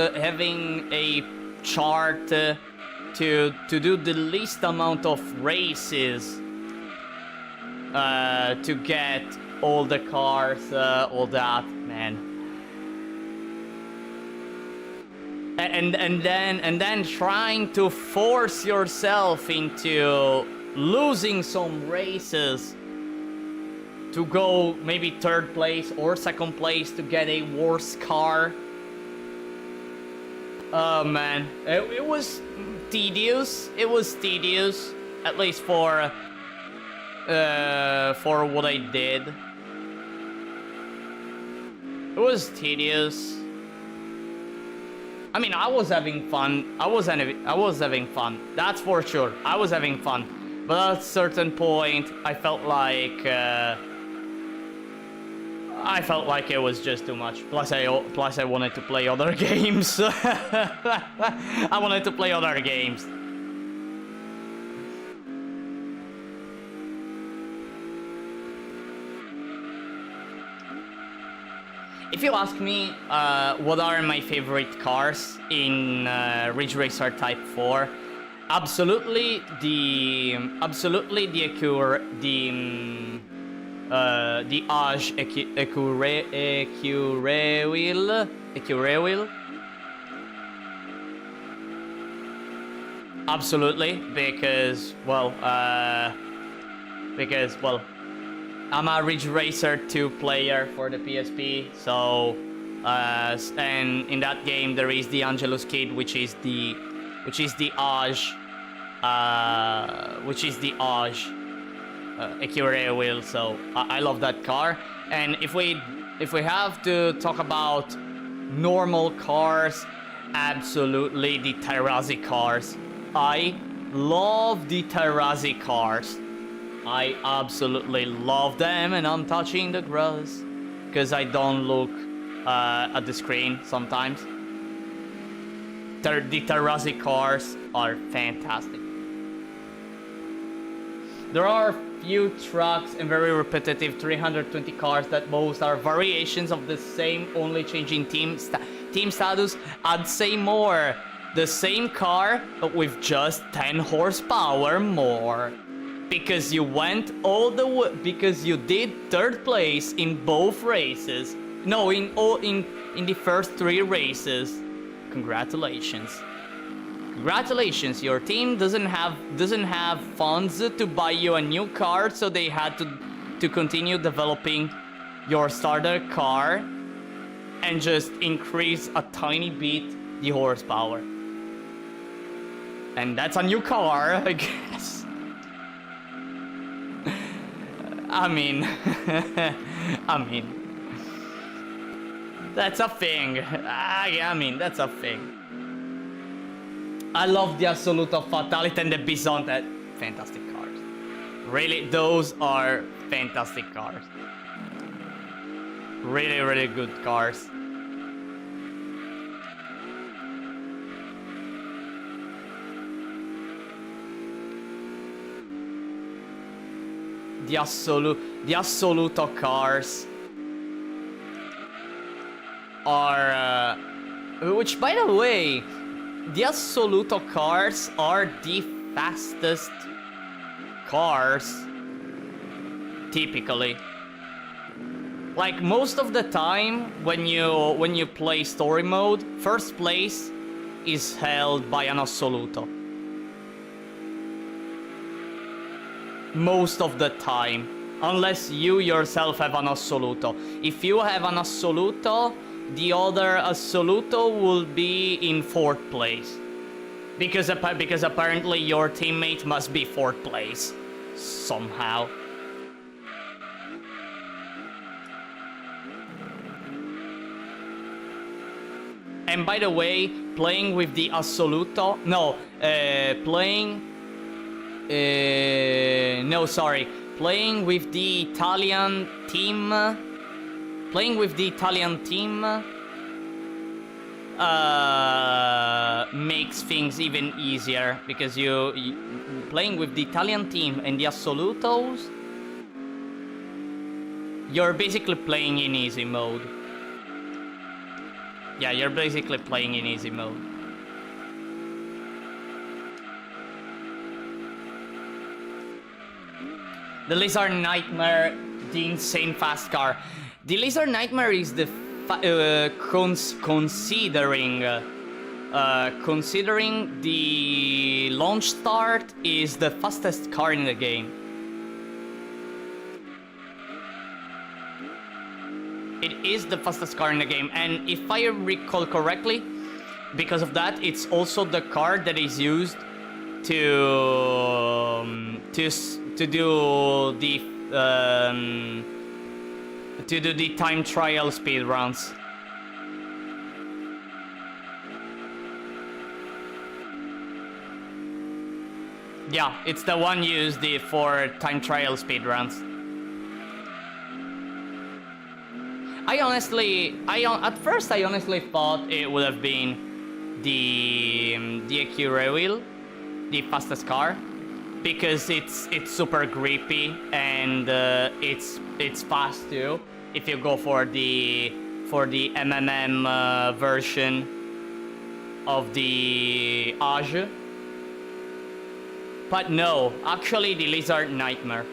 a chart to do the least amount of races. To get all the cars, all that, man. And then trying to force yourself into losing some races to go maybe 3rd place or 2nd place to get a worse car. Oh man, it was tedious. It was tedious, at least for what I did. It was tedious. I mean, I was having fun. I was having fun. That's for sure. I was having fun. But at a certain point, I felt like it was just too much. Plus, I wanted to play other games. I wanted to play other games. If you ask me what are my favorite cars in Ridge Racer Type 4, absolutely the Acura, the Age Ecureil. Absolutely, because I'm a Ridge Racer 2 player for the PSP, so and in that game there is the Angelus Kid, which is the Age Ecureil wheel. So I love that car. And if we have to talk about normal cars, absolutely the Terrazzi cars. I love the Terrazzi cars. I absolutely love them, and I'm touching the grass because I don't look at the screen sometimes. the Terrazzi cars are fantastic. There are few trucks and very repetitive 320 cars that most are variations of the same, only changing team status. I'd say more. The same car, but with just 10 horsepower more. Because you went all the way, because you did 3rd place in both races. No, in the first 3 races. Congratulations. Congratulations, your team doesn't have funds to buy you a new car, so they had to continue developing your starter car and just increase a tiny bit the horsepower. And that's a new car, I guess. I mean, that's a thing. I mean, that's a thing. I love the Assoluto Fatality and the Bisonte. Fantastic cars. Really, those are fantastic cars. Really, really good cars. The Assoluto cars are... which, by the way... The Assoluto cars are the fastest cars, typically. Like, most of the time, when you play story mode, 1st place is held by an Assoluto. Most of the time. Unless you yourself have an Assoluto. If you have an Assoluto, the other Assoluto will be in 4th place. Because apparently your teammate must be 4th place. Somehow. And by the way, playing with the Assoluto... No, Playing with the Italian team... makes things even easier, because you playing with the Italian team and the Assolutos, you're basically playing in easy mode. Yeah, you're basically playing in easy mode. The Lizard Nightmare, the insane fast car. The Lizard Nightmare is the considering the launch start, is the fastest car in the game. It is the fastest car in the game, and if I recall correctly, because of that, it's also the car that is used to do the time trial speedruns. Yeah, it's the one used for time trial speedruns. At first I honestly thought it would have been the Acura wheel, the fastest car, because it's super grippy and it's fast too. If you go for the MMM version of the Age. But no, actually the Lizard Nightmare.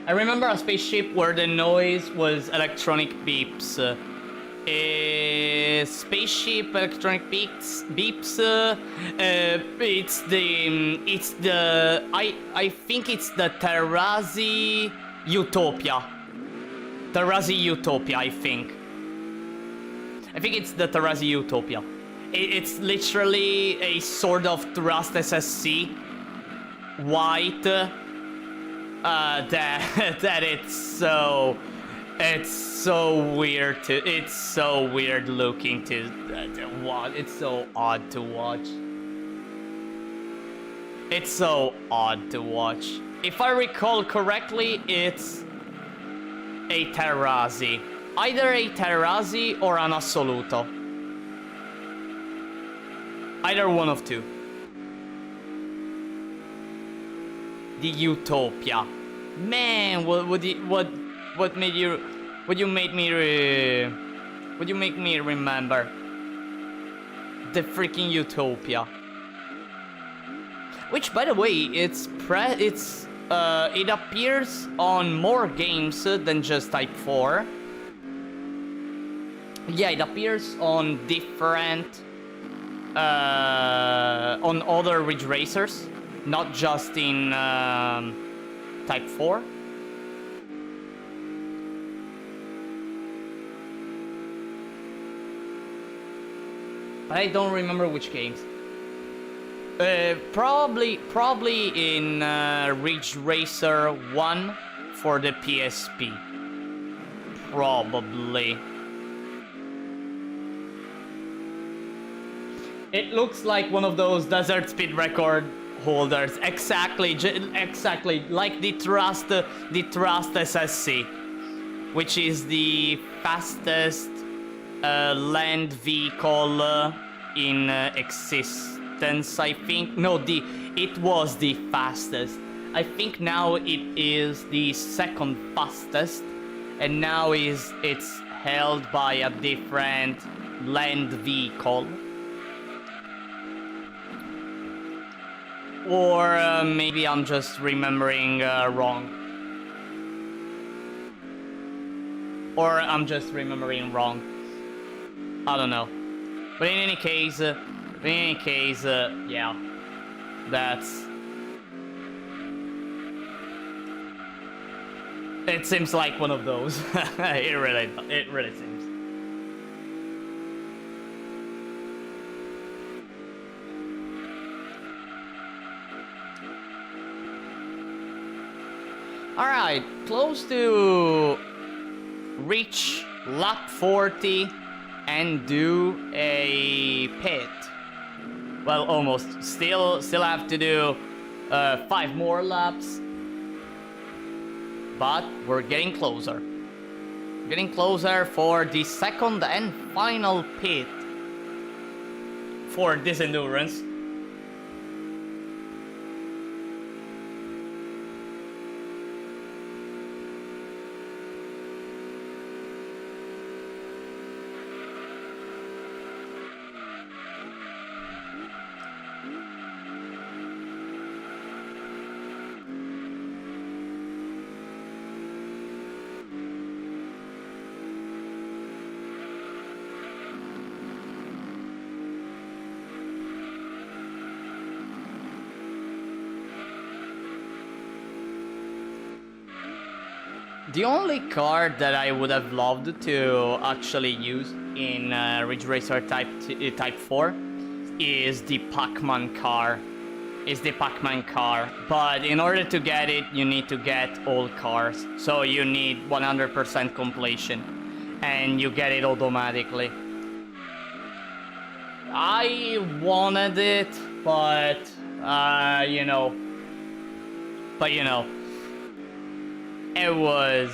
I remember a spaceship where the noise was electronic beeps. Spaceship electronic beeps. I think it's the Terrazzi Utopia. Terrazzi Utopia, I think it's the Terrazzi Utopia. It's literally a sort of thrust SSC, white. That it's so weird it's so weird looking to watch. It's so odd to watch. It's so odd to watch. If I recall correctly, it's a Terrazzi. Either a Terrazzi or an Assoluto. Either one of two. The Utopia. Man, what made you... Would you make me remember? The freaking Utopia. Which, by the way, it appears on more games than just Type 4. Yeah, it appears on different... on other Ridge Racers, not just in Type 4. But I don't remember which games. Probably in Ridge Racer 1 for the PSP. Probably. It looks like one of those desert speed record holders. Exactly, like the Thrust SSC, which is the fastest land vehicle in existence, I think. No, it was the fastest. I think now it is the second fastest, and now it's held by a different land vehicle. Or maybe I'm just remembering wrong. Or I'm just remembering wrong. I don't know. But in any case, yeah, that's... It seems like one of those. it really seems. Alright, close to reach lap 40 and do a pit. Well, almost. Still have to do 5 more laps. But we're getting closer. Getting closer for the second and final pit for this endurance. The only car that I would have loved to actually use in Ridge Racer Type 4 is the Pac-Man car. But in order to get it, you need to get all cars. So you need 100% completion, and you get it automatically. I wanted it, but you know. It was...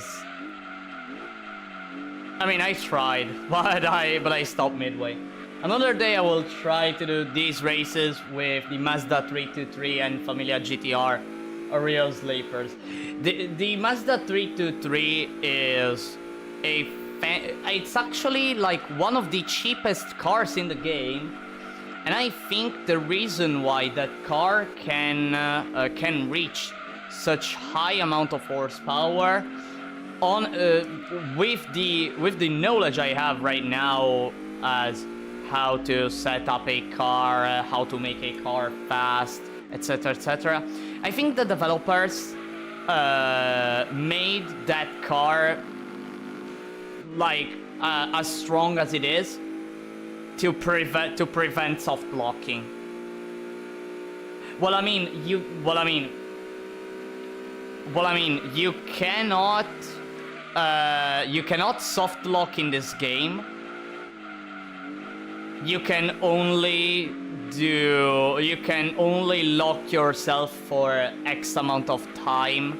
I mean, I tried, but I stopped midway. Another day I will try to do these races with the Mazda 323 and Familia GTR, or real sleepers. The Mazda 323 is it's actually like one of the cheapest cars in the game, and I think the reason why that car can reach such high amount of horsepower on with the knowledge I have right now as how to set up a car, how to make a car fast, etc, etc. I think the developers made that car like as strong as it is to prevent soft locking. Well, I mean, you cannot soft lock in this game. You can only only lock yourself for X amount of time.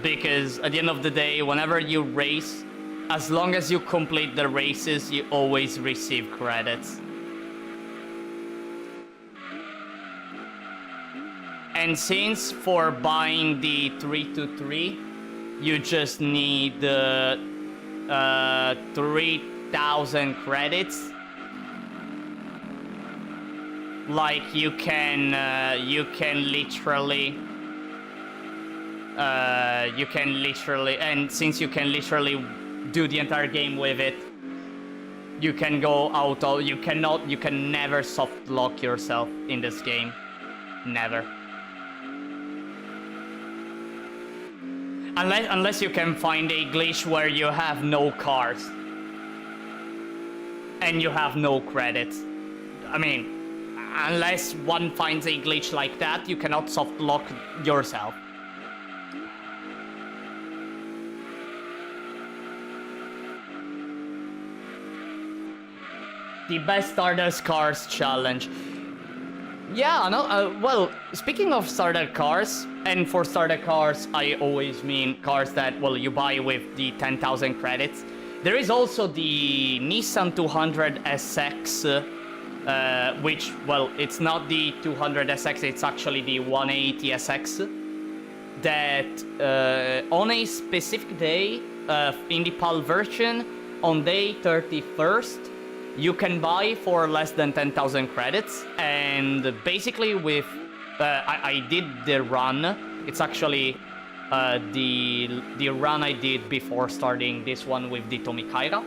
Because at the end of the day, whenever you race, as long as you complete the races, you always receive credits. And since for buying the 323, you just need 3,000 credits. Like you can literally, and since you can literally do the entire game with it, you can go auto. You can never soft lock yourself in this game, never. Unless you can find a glitch where you have no cars and you have no credits. I mean, unless one finds a glitch like that, you cannot soft lock yourself. The best Stardust Cars challenge. Yeah, no, well, speaking of Stardust Cars, and for Stardust Cars, I always mean cars that, well, you buy with the 10,000 credits. There is also the Nissan 200 SX, which, well, it's not the 200 SX, it's actually the 180 SX, that on a specific day, in the PAL version, on day 31st, you can buy for less than 10,000 credits, and basically with, I did the run. It's actually the run I did before starting this one with the Tommy Kaira.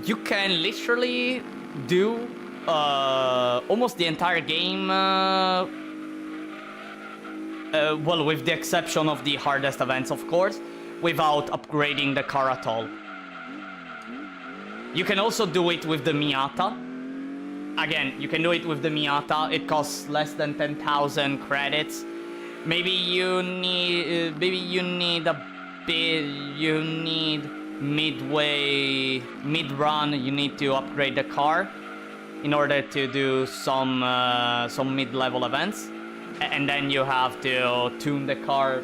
You can literally do almost the entire game, well, with the exception of the hardest events, of course, without upgrading the car at all. You can also do it with the Miata. Again, you can do it with the Miata. It costs less than 10,000 credits. Maybe you need mid-run, you need to upgrade the car in order to do some mid-level events. And then you have to tune the car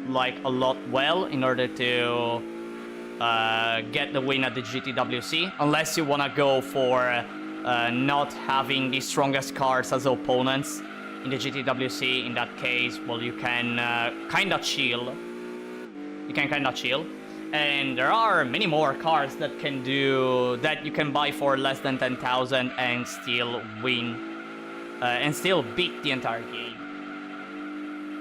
like a lot well in order to get the win at the GTWC, unless you want to go for not having the strongest cars as opponents in the GTWC. In that case, well, you can kind of chill. And there are many more cars that you can buy for less than 10,000 and still win and still beat the entire game.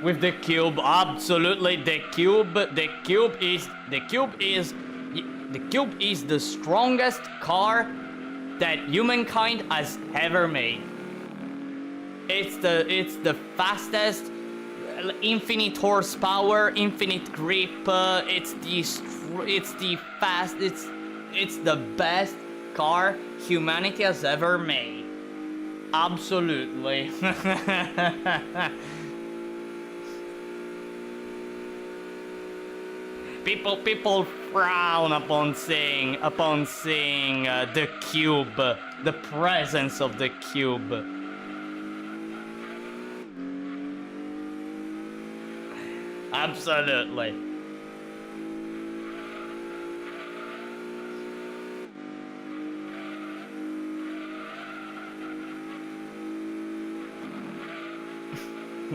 With the Coupe, absolutely, the Coupe is the strongest car that humankind has ever made. It's the fastest, infinite horsepower, infinite grip. It's the best car humanity has ever made. Absolutely. People frown upon seeing the Coupe, the presence of the Coupe. Absolutely.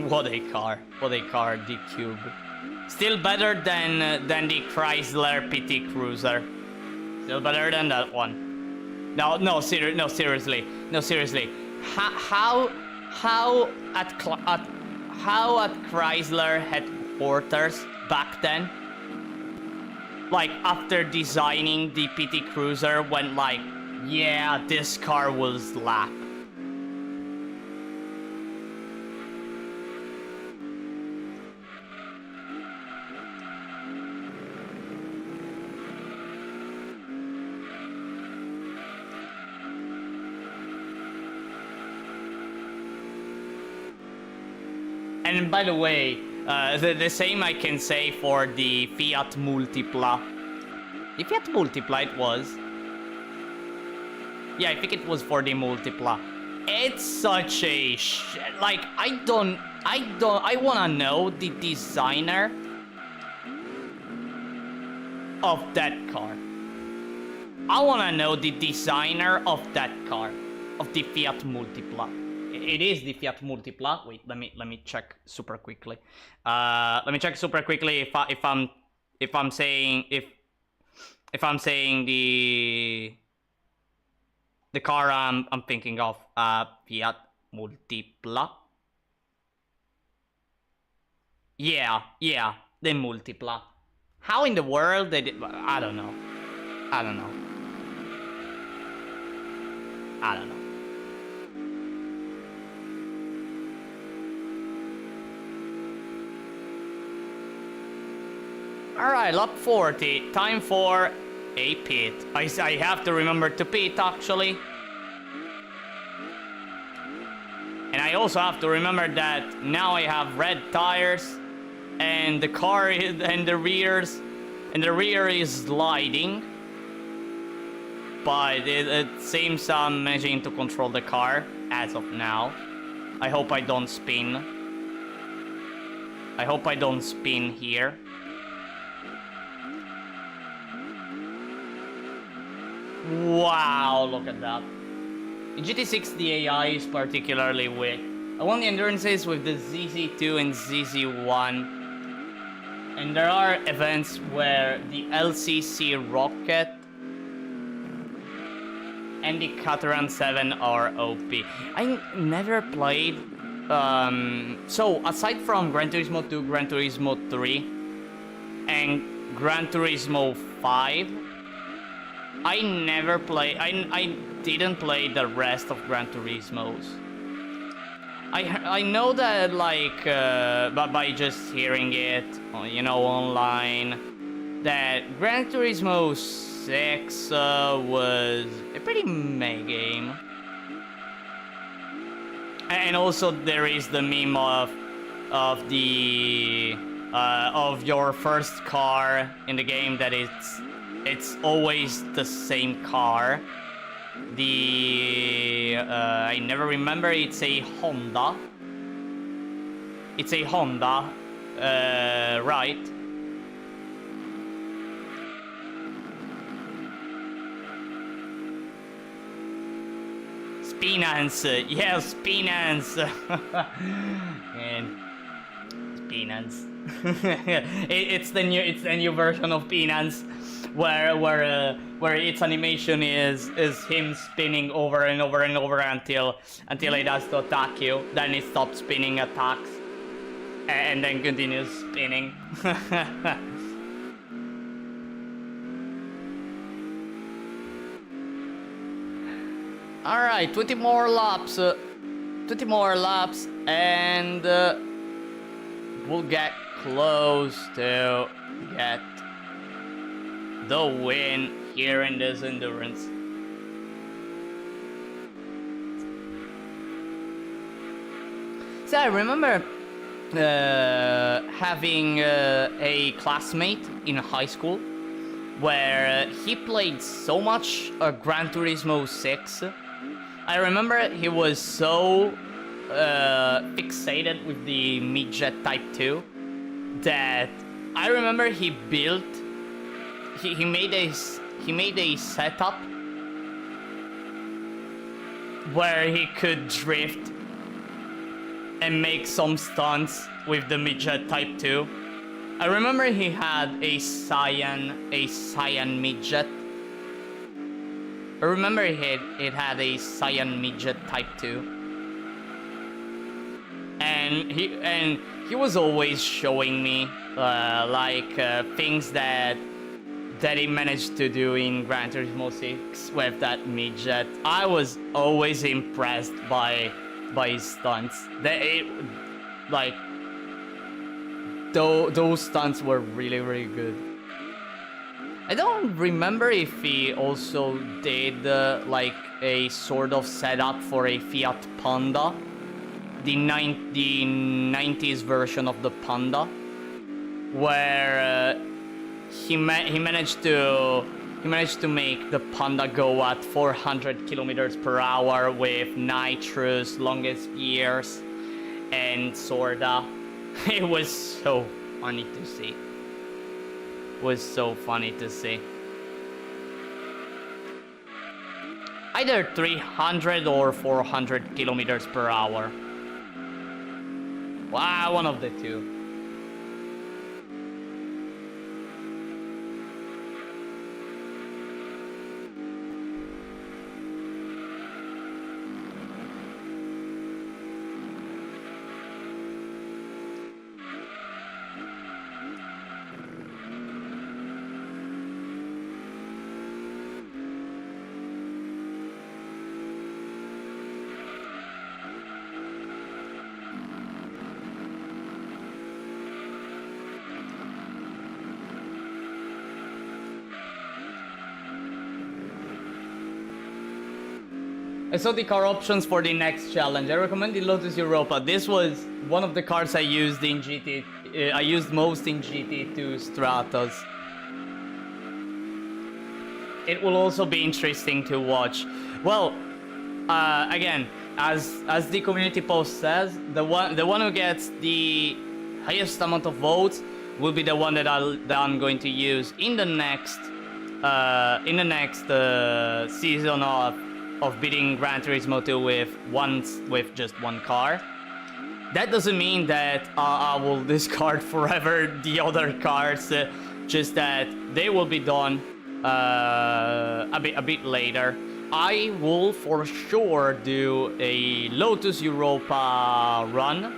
What a car, the Coupe. Still better than the Chrysler PT Cruiser. Still better than that one. No, seriously. How at Chrysler headquarters back then, like after designing the PT Cruiser, went like, yeah, this car will slap. And by the way, the same I can say for the Fiat Multipla. The Fiat Multipla it was. Yeah, I think it was for the Multipla. It's such a like, I wanna know the designer of that car. I wanna know the designer of that car, of the Fiat Multipla. It is the Fiat Multipla. Wait, let me check super quickly. Let me check super quickly if I'm saying the car I'm thinking of. Fiat Multipla. Yeah, the Multipla. How in the world they did? I don't know. I don't know. Alright, lap 40. Time for a pit. I have to remember to pit, actually. And I also have to remember that now I have red tires. And the car and the rear is sliding. But it seems I'm managing to control the car as of now. I hope I don't spin. I hope I don't spin here. Wow, look at that. In GT6, the AI is particularly weak. I won the endurances with the ZZ2 and ZZ1. And there are events where the LCC Rocket and the Cateran 7 are OP. I never played... so, aside from Gran Turismo 2, Gran Turismo 3, and Gran Turismo 5, I never played... I didn't play the rest of Gran Turismos. I know that, like, but by just hearing it, you know, online, that Gran Turismo 6 was a pretty meh game. And also there is the meme of your first car in the game that it's always the same car. I never remember. It's a Honda. It's a Honda, right? Spinance, yes, Spinance. And Spinance. it's the new version of Spinance, where its animation is him spinning over and over and over until it has to attack you. Then it stops spinning, attacks, and then continues spinning. Alright, 20 more laps. 20 more laps, and we'll get close to get the win here in this endurance. So I remember having a classmate in high school where he played so much Gran Turismo 6. I remember he was so fixated with the midget Type 2 that I remember he made a setup where he could drift and make some stunts with the midget Type 2. I remember he had a cyan midget. I remember it had a cyan midget Type 2. And he was always showing me things that he managed to do in Gran Turismo 6 with that midget. I was always impressed by his stunts. Those stunts were really, really good. I don't remember if he also did a sort of setup for a Fiat Panda, the 90s version of the Panda, where he managed to make the Panda go at 400 kilometers per hour with nitrous, longest gears, and sorta. It was so funny to see. It was so funny to see. Either 300 or 400 kilometers per hour. Wow, one of the two. I saw the car options for the next challenge. I recommend the Lotus Europa. This was one of the cars I used in GT. I used most in GT2 Stratos. It will also be interesting to watch. Well, again, as the community post says, the one who gets the highest amount of votes will be the one that I'm going to use in the next season of beating Gran Turismo 2 with just one car. That doesn't mean that I will discard forever the other cars, just that they will be done a bit later. I will for sure do a Lotus Europa run.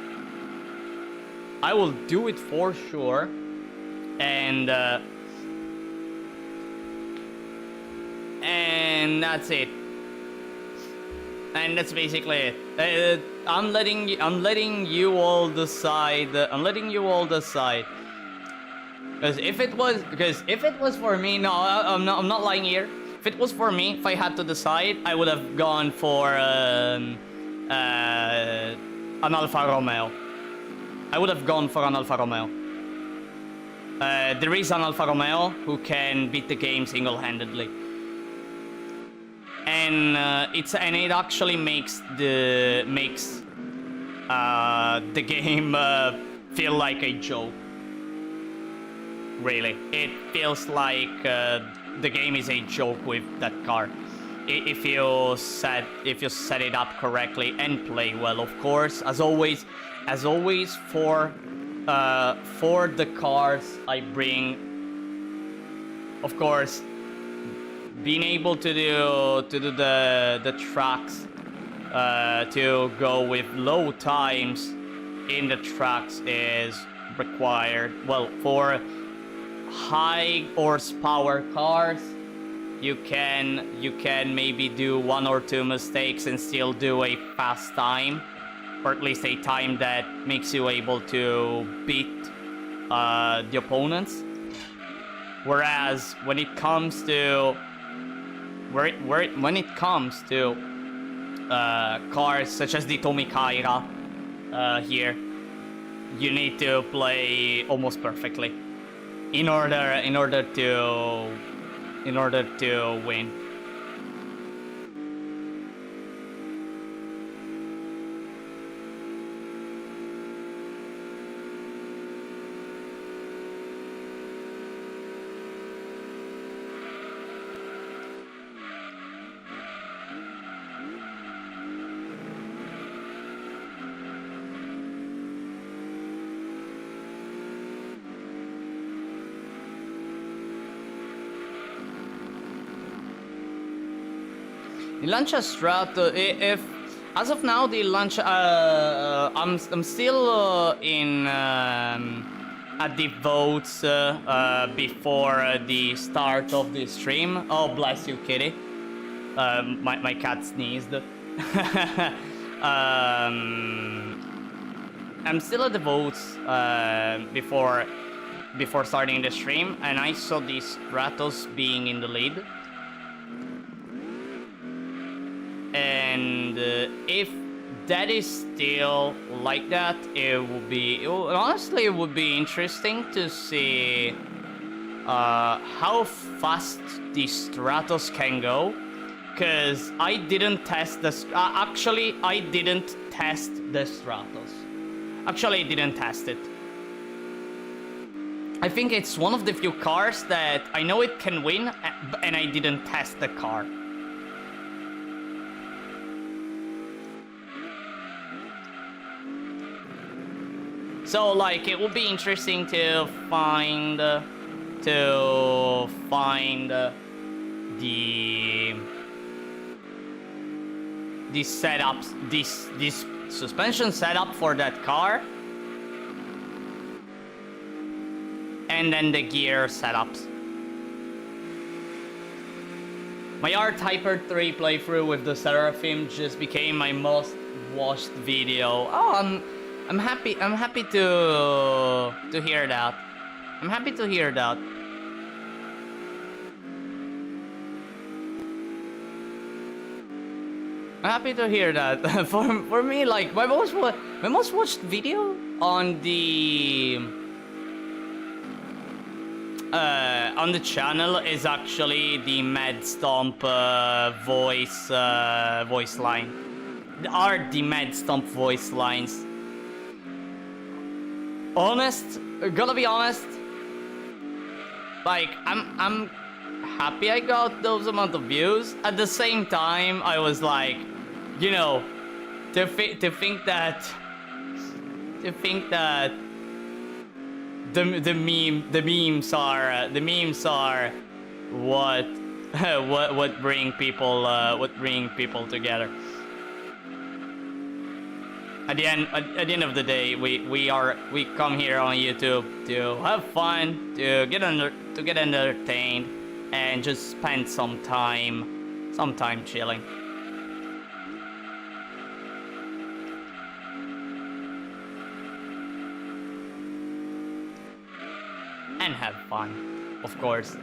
I will do it for sure, and that's it. And that's basically it. I'm letting you all decide. Because if it was for me, no, I'm not lying here. If it was for me, if I had to decide, I would have gone for an Alfa Romeo. I would have gone for an Alfa Romeo. There is an Alfa Romeo who can beat the game single-handedly. And it actually makes the game feel like a joke. Really, it feels like the game is a joke with that car. If you set it up correctly and play well, of course. As always, for the cars I bring, of course. Being able to do the tracks, to go with low times in the tracks is required. Well, for high horsepower cars, you can maybe do one or two mistakes and still do a fast time, or at least a time that makes you able to beat the opponents. Whereas when it comes to cars such as the Tommy Kaira here, you need to play almost perfectly in order to win. The Lancia Strato, if as of now the Lancia, I'm still in at the votes before the start of the stream. Oh, bless you, kitty. My cat sneezed. I'm still at the votes before starting the stream, and I saw the Stratos being in the lead. And if that is still like that, honestly, it would be interesting to see how fast the Stratos can go, because I didn't test the... actually, I didn't test the Stratos. Actually, I didn't test it. I think it's one of the few cars that I know it can win, and I didn't test the car. So, like, it would be interesting to find the setups, this suspension setup for that car, and then the gear setups. My R-Typer 3 playthrough with the Seraphim just became my most watched video. Oh, I'm happy to hear that. I'm happy to hear that. I'm happy to hear that. for me, like, my most watched video on the channel is actually the Mad Stomp voice line. Are the Mad Stomp voice lines. Honest, gonna be honest, like, I'm happy I got those amount of views. At the same time, I was like, you know, to think that the memes are what what bring people together. At the end of the day, we come here on YouTube to have fun, to get entertained, and just spend some time chilling. And have fun, of course.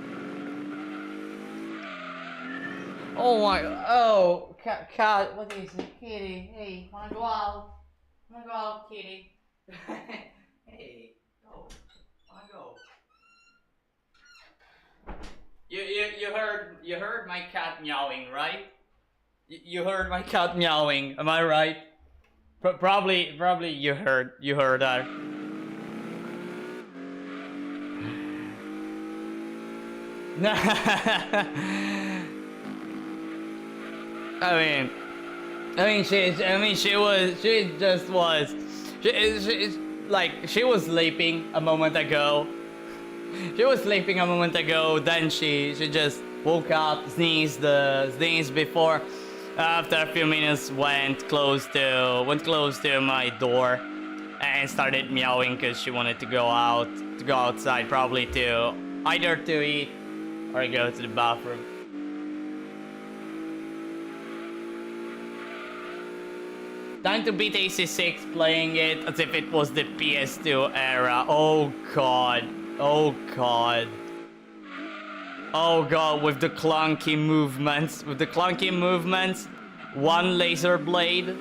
Oh my! Oh, cat! What is it, kitty? Hey, wanna go out? Wanna go out, kitty? Hey, go. Wanna go? You heard my cat meowing, right? You heard my cat meowing. Am I right? Probably you heard that. She was sleeping a moment ago. Then she just woke up, sneezed before. After a few minutes, went close to my door, and started meowing because she wanted to go outside, probably to either to eat or go to the bathroom. Time to beat AC6, playing it as if it was the PS2 era. Oh god. Oh god. Oh god, with the clunky movements. One laser blade.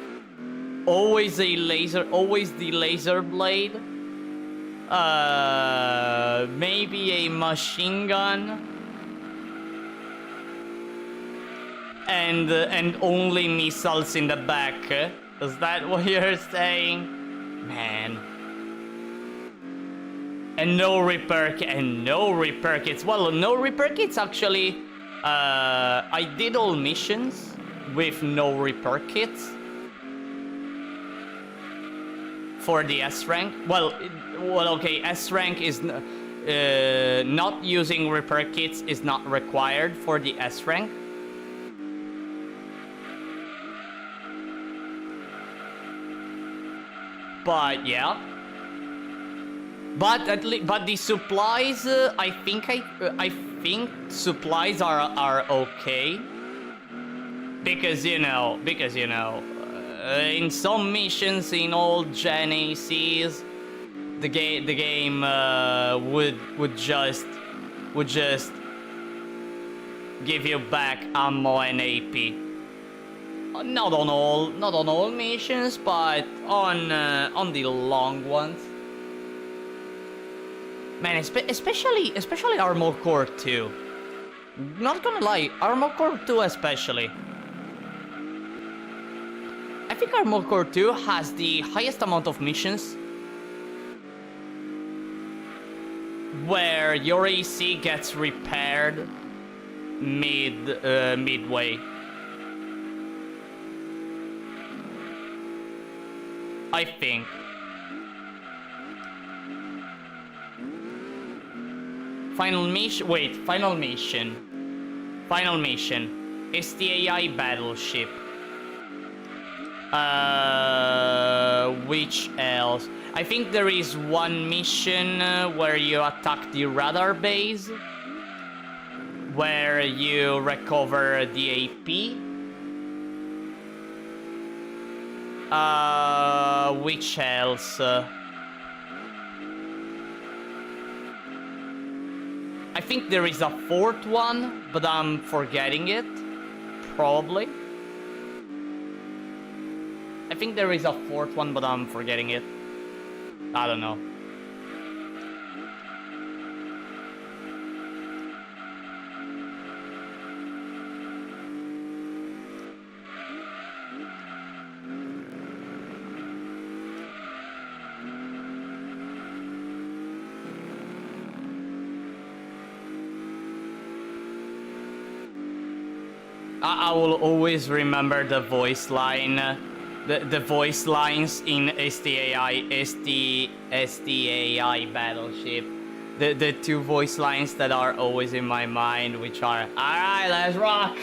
Always the laser blade. Maybe a machine gun. And only missiles in the back. Is that what you're saying? Man. And no repair kits. Well, no repair kits actually. I did all missions with no repair kits for the S rank. Well, okay. S rank is not using repair kits is not required for the S rank. But yeah. But the supplies, I think supplies are okay, because you know, in some missions in old Gen ACs, the game would just give you back ammo and AP. Not on all missions, but on the long ones. Man, especially Armored Core 2. Not gonna lie, Armored Core 2 especially. I think Armored Core 2 has the highest amount of missions where your AC gets repaired midway. I think. Final mission. Wait, final mission. Final mission. It's the AI battleship. Which else? I think there is one mission where you attack the radar base, where you recover the AP. Which else? I think there is a fourth one, but I'm forgetting it. Probably. I think there is a fourth one, but I'm forgetting it. I don't know. I will always remember the voice line. The voice lines in SDAI Battleship. The two voice lines that are always in my mind, which are "Alright, let's rock!"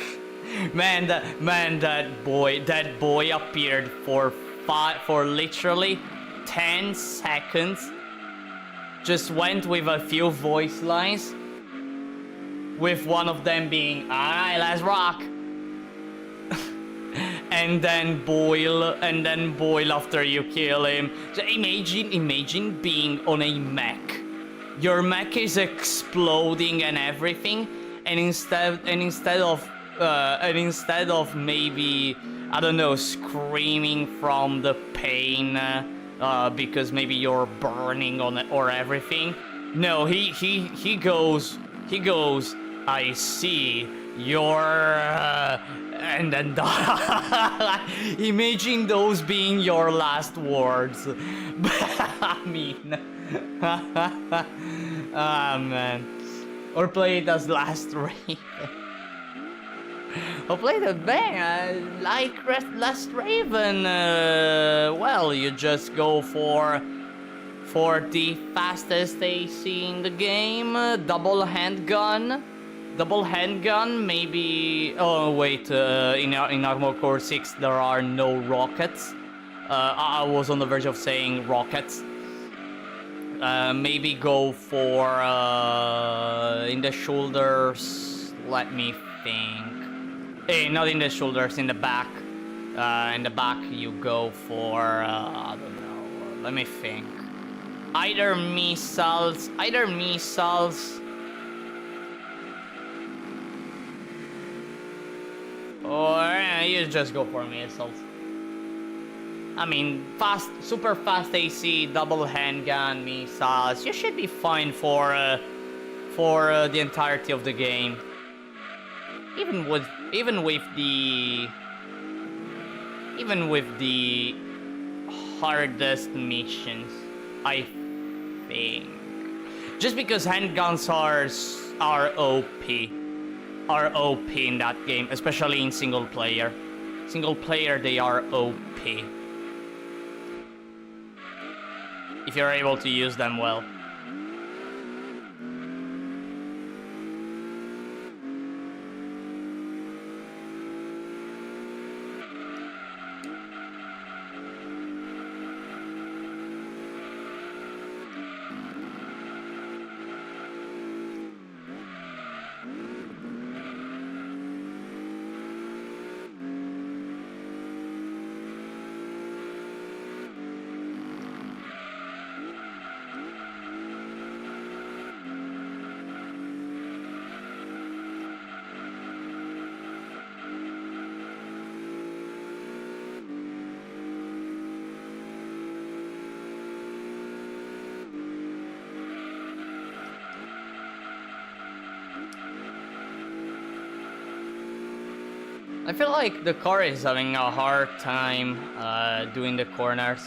Man, that boy appeared for literally 10 seconds. Just went with a few voice lines, with one of them being "Alright, let's rock!" and then boil after you kill him. So imagine being on a mech. Your mech is exploding and everything, and instead of maybe, I don't know, screaming from the pain because maybe you're burning on it or everything. No, he goes, "I see your and then imagine those being your last words." I mean, ah man, or play it as Last Raven. Or play the bang like Last Raven. Well, you just go for the fastest AC in the game, double handgun. Double handgun, maybe. Oh wait, in Armored Core 6 there are no rockets. I was on the verge of saying rockets. Maybe go for in the shoulders. Let me think. Not in the shoulders, in the back. In the back you go for I don't know. Let me think. Either missiles. Or you just go for missiles. I mean, super fast AC, double handgun, missiles. You should be fine for the entirety of the game. Even with the hardest missions, I think. Just because handguns are OP. Are OP in that game, especially in single player. Single player, they are OP. If you're able to use them well. I feel like the car is having a hard time doing the corners.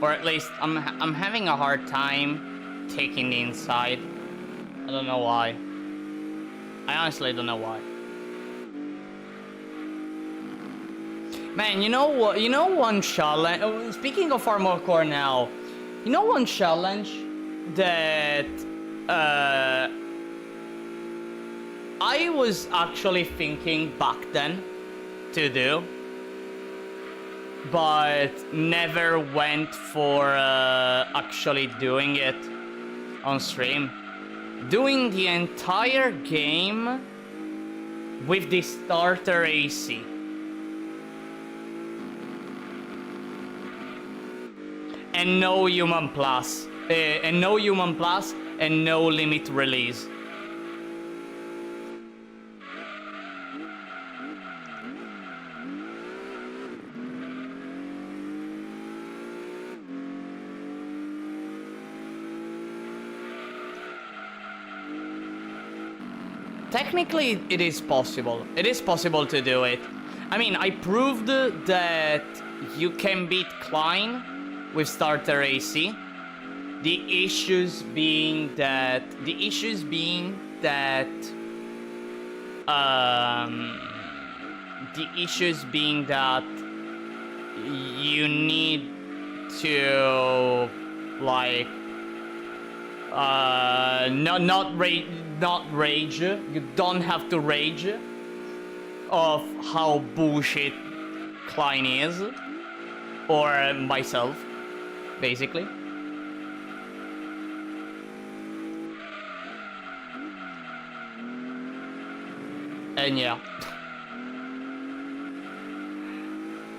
Or at least I'm having a hard time taking the inside. I don't know why. I honestly don't know why. Man, you know what? You know one challenge. Oh, speaking of Armored Core now, you know one challenge that I was actually thinking back then to do, but never went for actually doing it on stream. Doing the entire game with the starter AC. And no human plus. And no human plus and no limit release. Technically, it is possible. It is possible to do it. I mean, I proved that you can beat Klein with starter AC. The issues being that you need to like not rage. You don't have to rage of how bullshit Klein is, or myself, basically. And yeah.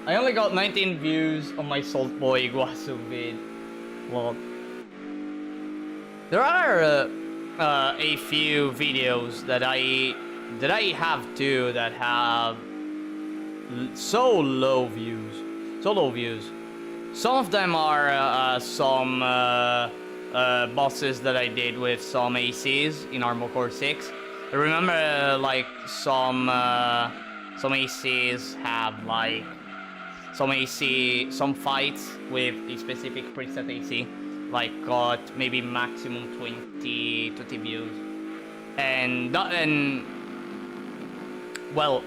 I only got 19 views on my Salt Boy Iguazu vid. Well, there are a few videos that I have too that have so low views. Some of them are some bosses that I did with some ACs in Armored Core 6. I remember like some ACs have like some fights with the specific preset AC like got maybe maximum 20 views, and well,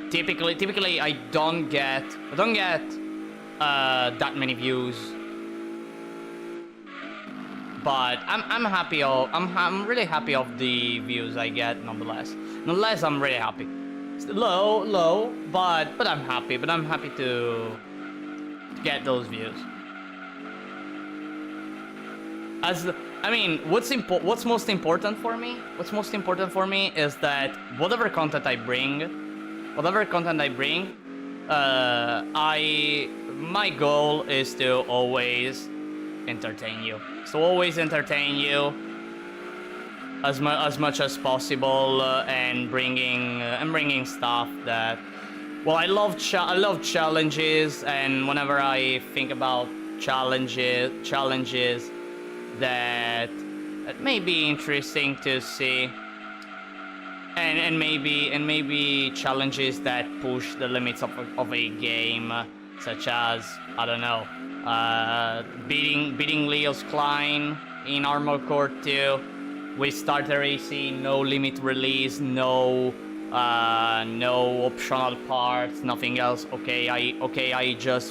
typically I don't get that many views, but I'm really happy of the views I get nonetheless. I'm really happy. It's low, but I'm happy. But I'm happy to get those views. What's most important for me? What's most important for me is that whatever content I bring, my goal is to always entertain you. So always entertain you as much as possible, and bringing stuff that, well, I love challenges, and whenever I think about challenges that may be interesting to see, and maybe challenges that push the limits of a game, such as, I don't know, beating Leo's Klein in Armored Core 2 with starter AC, no limit release, no optional parts, nothing else. I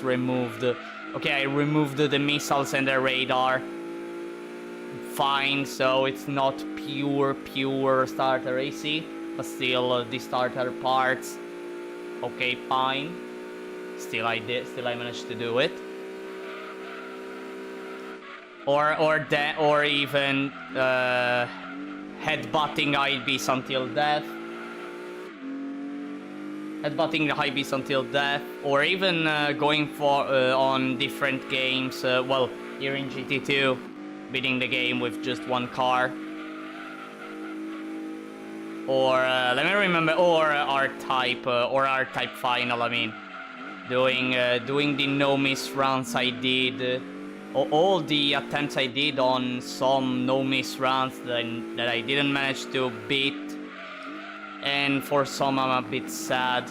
removed the missiles and the radar. Fine, so it's not pure starter AC, but still the starter parts. Okay, fine. Still I managed to do it. Or even headbutting IBs until death. Headbutting the high beast until death, or even going for on different games. Well, here in GT2, beating the game with just one car. Or let me remember, or R-Type final. I mean, doing the no miss rounds I did. All the attempts I did on some no miss rounds that I didn't manage to beat. and for some I'm a bit sad.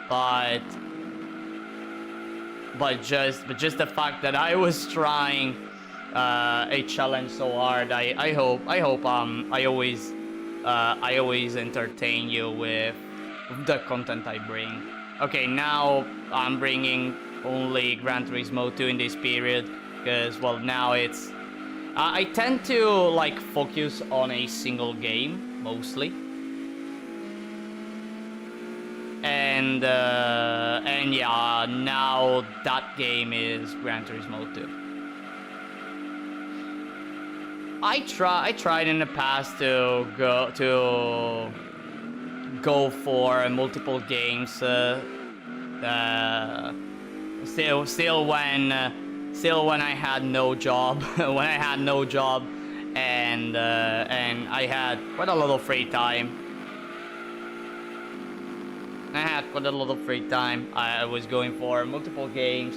But just the fact that I was trying a challenge so hard, I hope I always entertain you with the content I bring. Okay, now I'm bringing only Gran Turismo 2 in this period, because, well, now it's... I tend to, like, focus on a single game, mostly. And yeah, now that game is Gran Turismo 2. I tried in the past to go for multiple games. Still when I had no job, and I had quite a lot of free time. I was going for multiple games,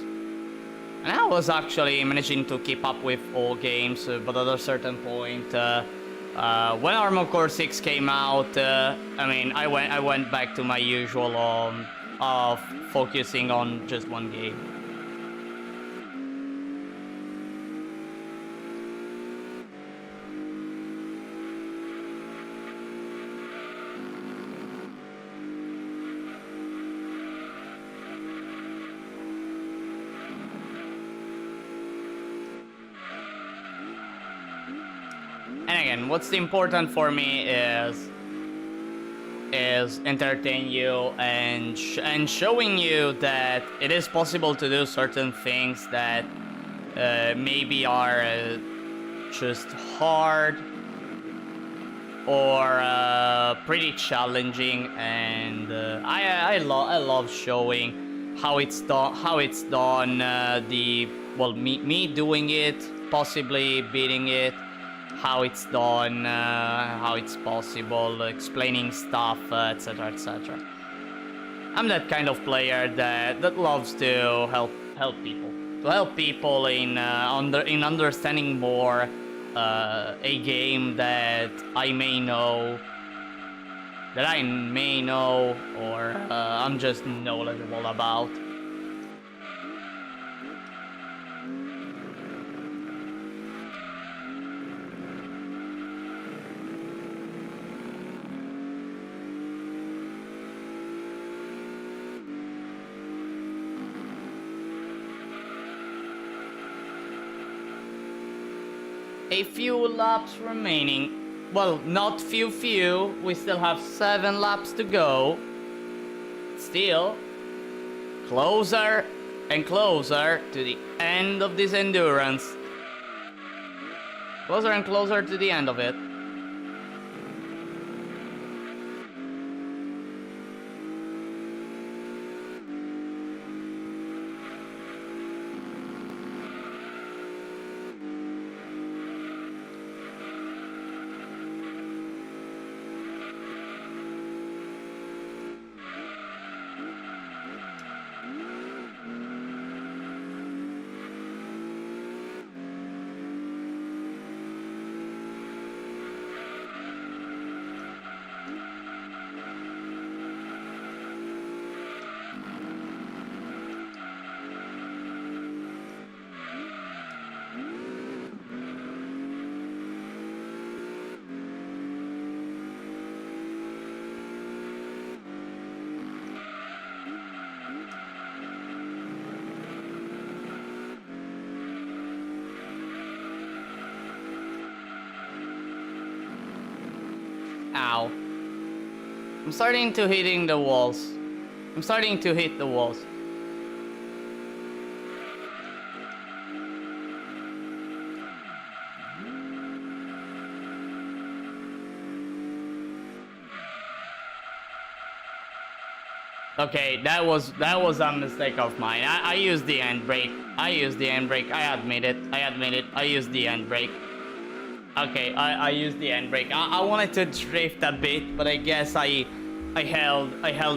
and I was actually managing to keep up with all games, but at a certain point, when Armored Core 6 came out, I mean, I went back to my usual of focusing on just one game. And again, what's important for me is entertain you and showing you that it is possible to do certain things that maybe are just hard or pretty challenging, and I love showing how it's done. Me doing it, possibly beating it, how it's done, how it's possible, explaining stuff, etc., etc. I'm that kind of player that loves to help people in understanding more a game that I may know, or I'm just knowledgeable about. A few laps remaining. Well, not few. We still have 7 laps to go. Still closer and closer to the end of this endurance. Closer and closer to the end of it. Ow. I'm starting to hit the walls. Okay, that was a mistake of mine. I used the handbrake. I admit it. I used the handbrake. Okay, I used the handbrake. I wanted to drift a bit, but I guess I held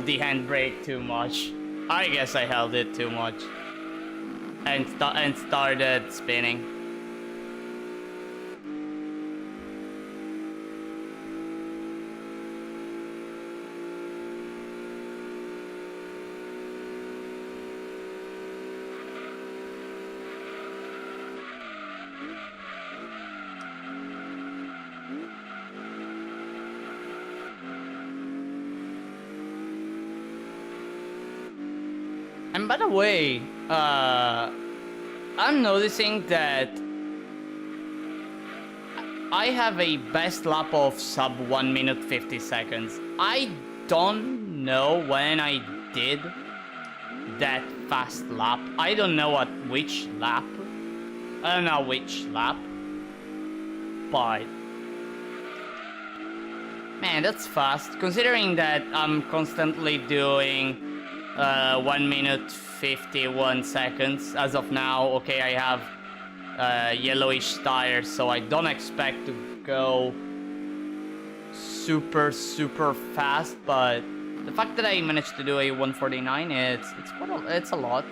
the handbrake too much. I guess I held it too much, and started spinning. And by the way, I'm noticing that I have a best lap of sub 1 minute 50 seconds. I don't know when I did that fast lap. I don't know at which lap. I don't know which lap. But man, that's fast. Considering that I'm constantly doing 1 minute 51 seconds as of now. Okay, I have yellowish tires, so I don't expect to go super fast, but the fact that I managed to do a 149, it's a lot.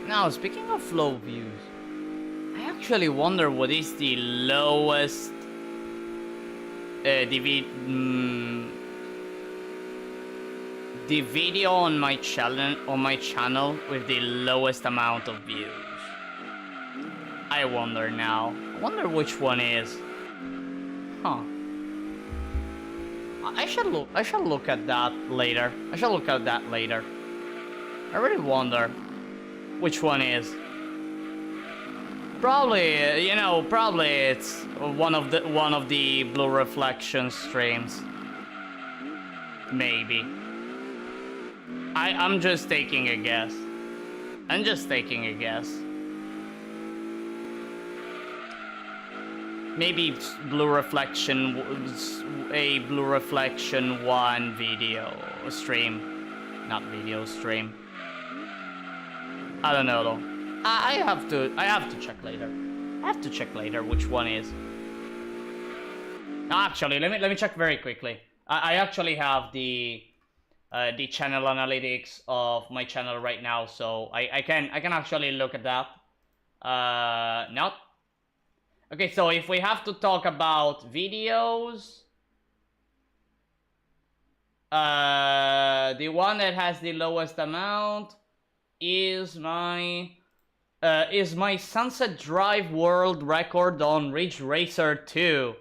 Now speaking of low views, I actually wonder what is the lowest the video on my channel with the lowest amount of views. I wonder now. I wonder which one is. Huh. I shall look at that later. I really wonder which one is. Probably it's one of the blue reflection streams. Maybe. I'm just taking a guess. Maybe it's Blue Reflection, a Blue Reflection 1 video stream, not video stream. I don't know though. I have to check later. Which one is. Actually, let me check very quickly. I actually have the channel analytics of my channel right now, so I can actually look at that. Not. Okay, so if we have to talk about videos, the one that has the lowest amount is my Sunset Drive world record on Ridge Racer 2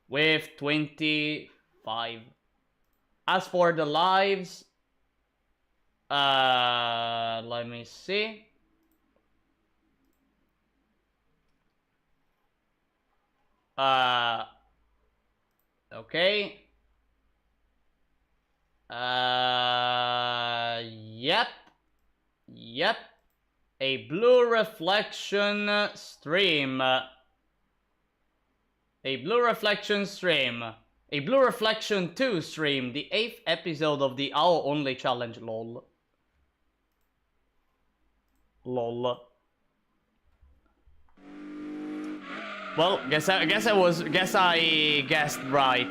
with 25. As for the lives, let me see. Okay. Yep. A Blue Reflection stream. A Blue Reflection 2 stream. The 8th episode of the Owl Only Challenge. Lol. Well, guess I guessed right.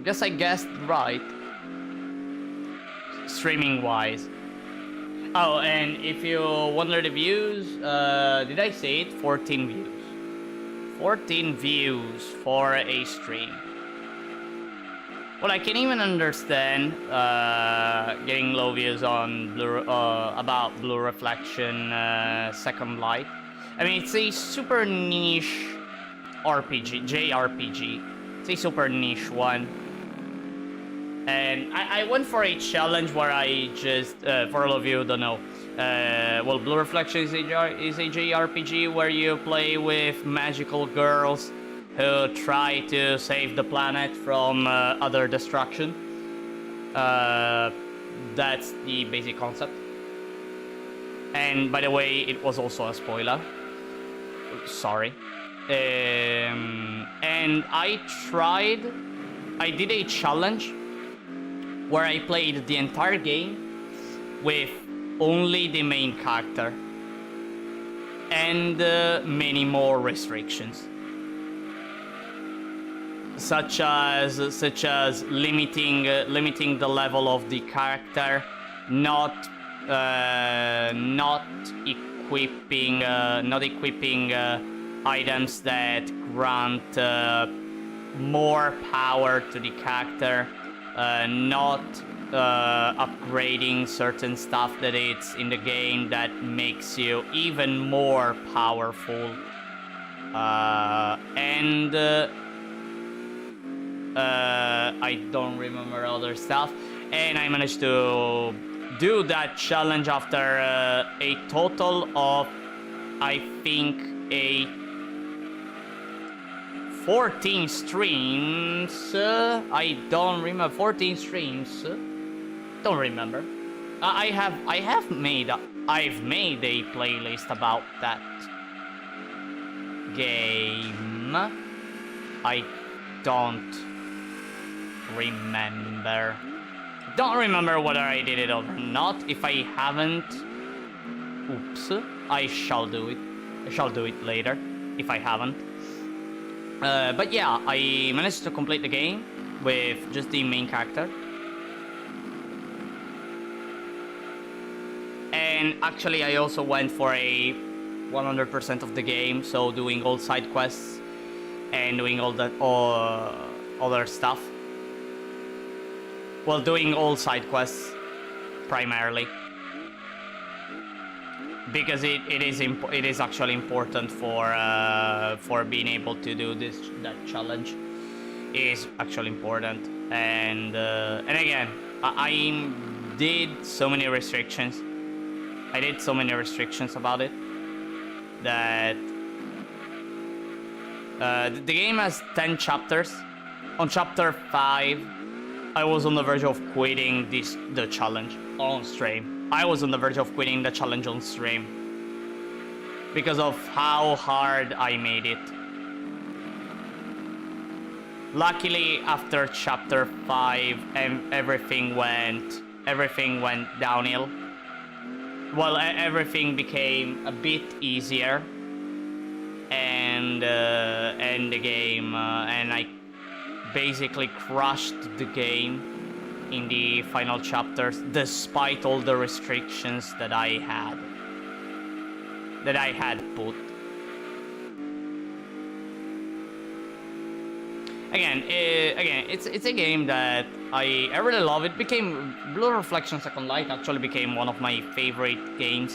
Guess I guessed right. Streaming wise. Oh, and if you wonder the views, did I say it? 14 views. 14 views for a stream. Well, I can even understand getting low views on about Blue Reflection Second Light. I mean, it's a super niche RPG, JRPG. It's a super niche one. And I went for a challenge where I just, for all of you who don't know, well, Blue Reflection is a JRPG where you play with magical girls who try to save the planet from other destruction. That's the basic concept. And by the way, it was also a spoiler. Sorry. And I did a challenge where I played the entire game with only the main character. and many more restrictions, such as limiting the level of the character, not equipping items that grant more power to the character, not upgrading certain stuff that it's in the game that makes you even more powerful, and I don't remember other stuff. And I managed to do that challenge after a total of, I think, 14 streams. I don't remember. 14 streams. Don't remember. I've made a playlist about that game. I don't remember. Don't remember whether I did it or not. If I haven't, oops, I shall do it. I shall do it later if I haven't. But yeah, I managed to complete the game with just the main character. And actually, I also went for a 100% of the game, so doing all side quests and doing all that other stuff. Well, doing all side quests primarily, because it is actually important for being able to do that challenge. It is actually important, and again, I did so many restrictions. I did so many restrictions about it that the game has 10 chapters. On chapter 5, I was on the verge of quitting the challenge on stream. I was on the verge of quitting the challenge on stream because of how hard I made it. Luckily, after chapter 5, everything went downhill. Well, everything became a bit easier, and the game, and I basically crushed the game in the final chapters, despite all the restrictions that I had put. Again, it's a game that I really love. It became Blue Reflection Second Light actually became one of my favorite games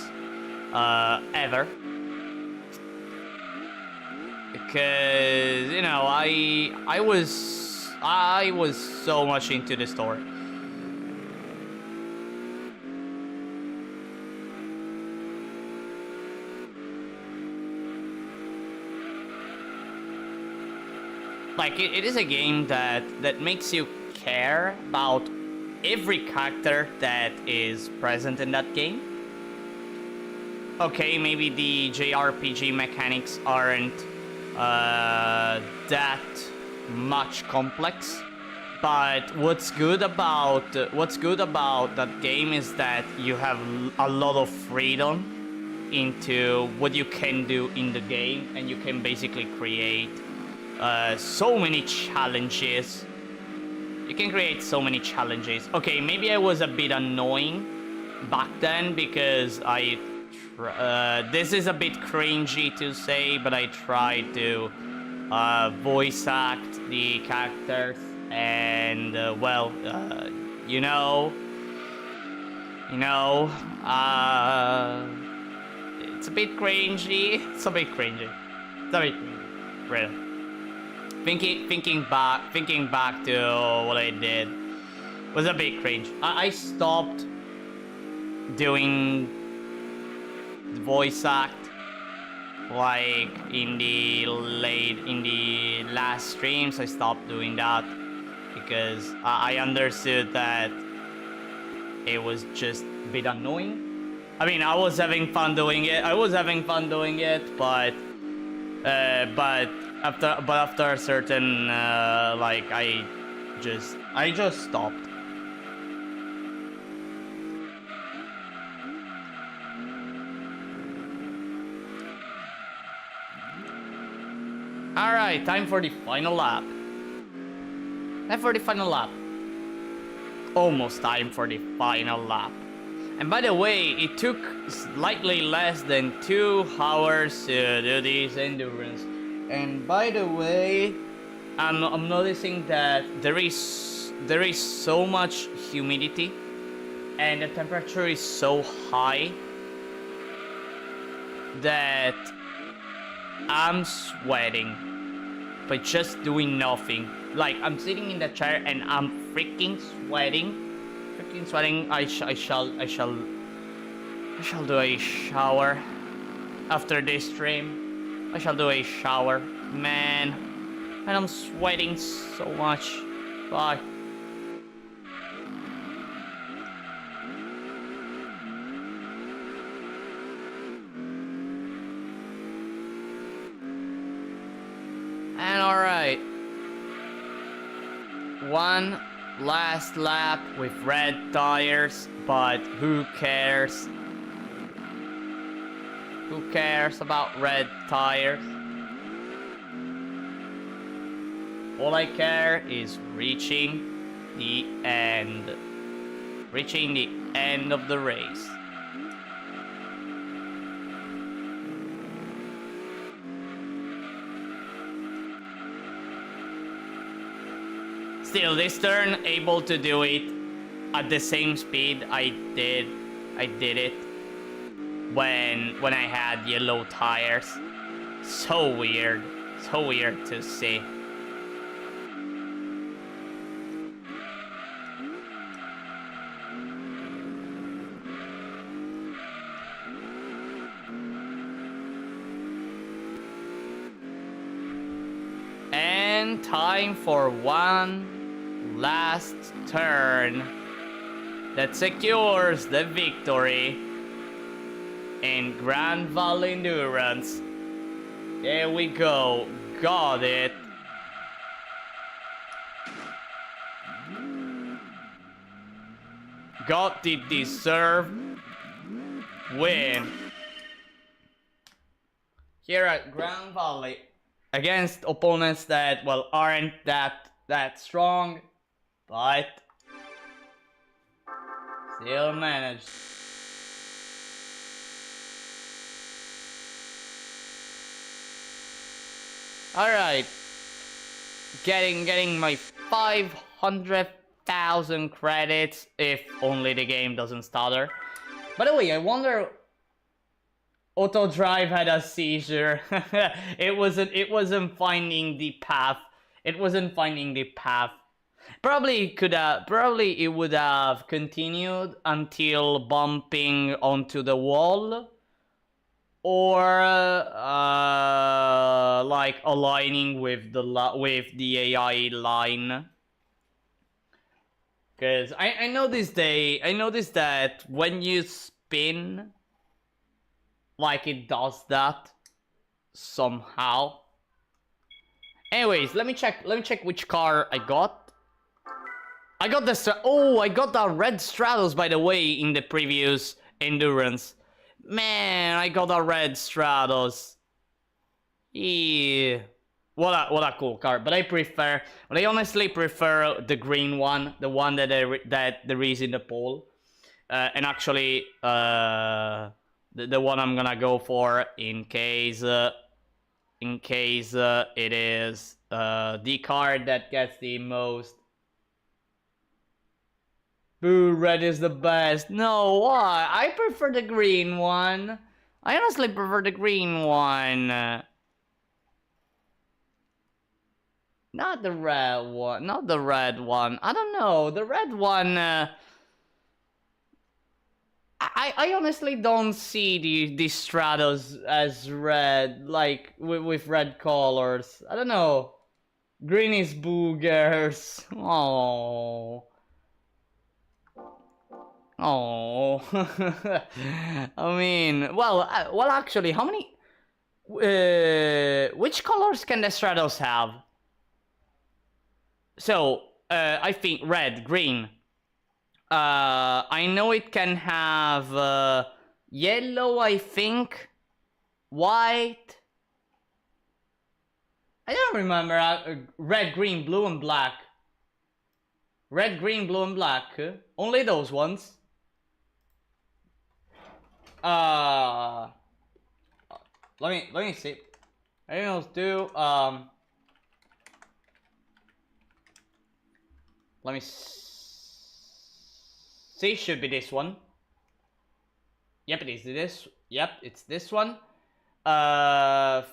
ever, because you know I was so much into the story. Like, it is a game that makes you care about every character that is present in that game. Okay, maybe the JRPG mechanics aren't that much complex, but what's good about that game is that you have a lot of freedom into what you can do in the game, and you can basically create so many challenges. You can create so many challenges. Okay, maybe I was a bit annoying back then because this is a bit cringy to say, but I tried to voice act the characters, and you know, it's a bit cringy. It's a bit cringy. Really. Thinking back to what I did was a bit cringe. I stopped doing the voice act like in the last streams. I stopped doing that because I understood that it was just a bit annoying. I mean, I was having fun doing it. But after a certain I just stopped. Alright, time for the final lap. Almost time for the final lap. And by the way, it took slightly less than 2 hours to do this endurance. And by the way, I'm noticing that there is so much humidity and the temperature is so high that I'm sweating by just doing nothing. Like, I'm sitting in the chair and I'm freaking sweating. I shall do a shower after this stream. I shall do a shower, man. And I'm sweating so much. Bye. And alright. One last lap with red tires, but who cares? Who cares about red tires? All I care is reaching the end. Reaching the end of the race. Still, this turn able to do it at the same speed I did it when I had yellow tires. So weird to see. And time for one last turn that secures the victory in Grand Valley Endurance. There we go, got it. Got the deserved win here at Grand Valley against opponents that, well, aren't that strong, but still managed. Alright, getting my 500,000 credits if only the game doesn't stutter. By the way, I wonder, Auto Drive had a seizure. it wasn't finding the path. Probably it would have continued until bumping onto the wall, or like aligning with the AI line. Because I noticed that when you spin, like, it does that somehow. Anyways, let me check which car I got. I got the red Stratos, by the way, in the previous endurance. Man, I got a red Stratos. Yeah. What a cool car. But I honestly prefer the green one, the one that there is in the poll. And actually, the one I'm gonna go for in case it is the card that gets the most. Boo, red is the best. No, why? I prefer the green one. I honestly prefer the green one. Not the red one. Not the red one. I don't know. The red one. I honestly don't see the Stratos as red, like with red colors. I don't know. Green is boogers. Oh. Oh. I mean, well, actually, how many? Which colors can the Stratos have? So, I think red, green. I know it can have yellow, I think, white, I don't remember. Red, green, blue, and black. Red, green, blue, and black. Only those ones. Let me see. I think those do. Let me see. Should be this one. Yep, it is this. Yep, it's this one. Can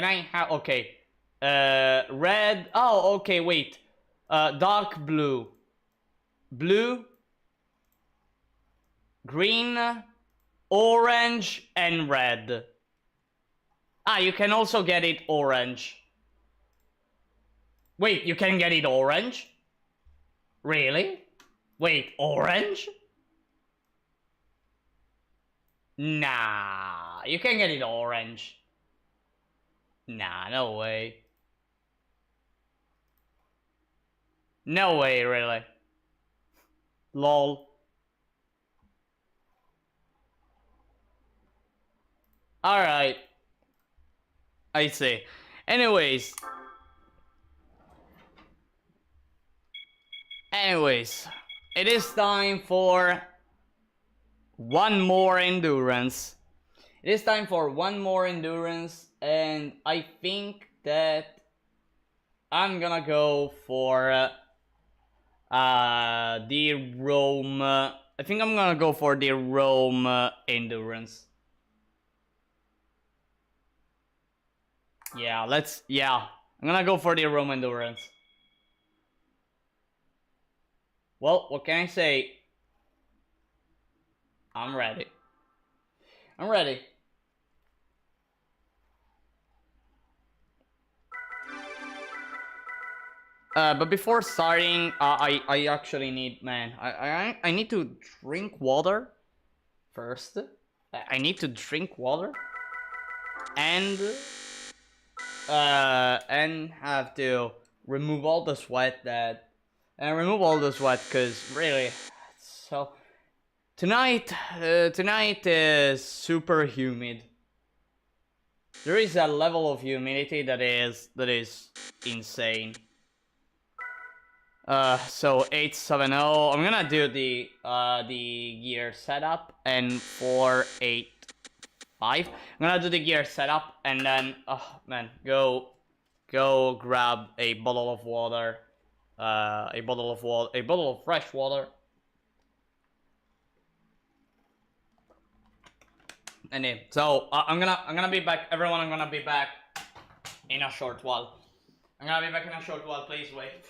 I have? Okay. Red. Oh, okay. Wait. Dark blue. Blue. Green. Orange and red. Ah, you can also get it orange. Wait, you can get it orange? Really? Wait, orange? Nah, you can get it orange. Nah, no way. No way, really. Lol. Alright. I see. Anyways, it is time for one more endurance. It is time for one more endurance, and I think that I'm gonna go for the Rome. I think I'm gonna go for the Rome endurance. Yeah, I'm gonna go for the Rome endurance. Well, what can I say? I'm ready. I'm ready. But before starting, I actually need, man, I need to drink water first. I need to drink water and have to remove all the sweat because really, so tonight is super humid. There is a level of humidity that is insane. So 870. I'm gonna do the gear setup, and 485. I'm gonna do the gear setup, and then go grab a bottle of water, a bottle of fresh water, and then so I'm gonna be back, everyone. I'm gonna be back in a short while. Please wait.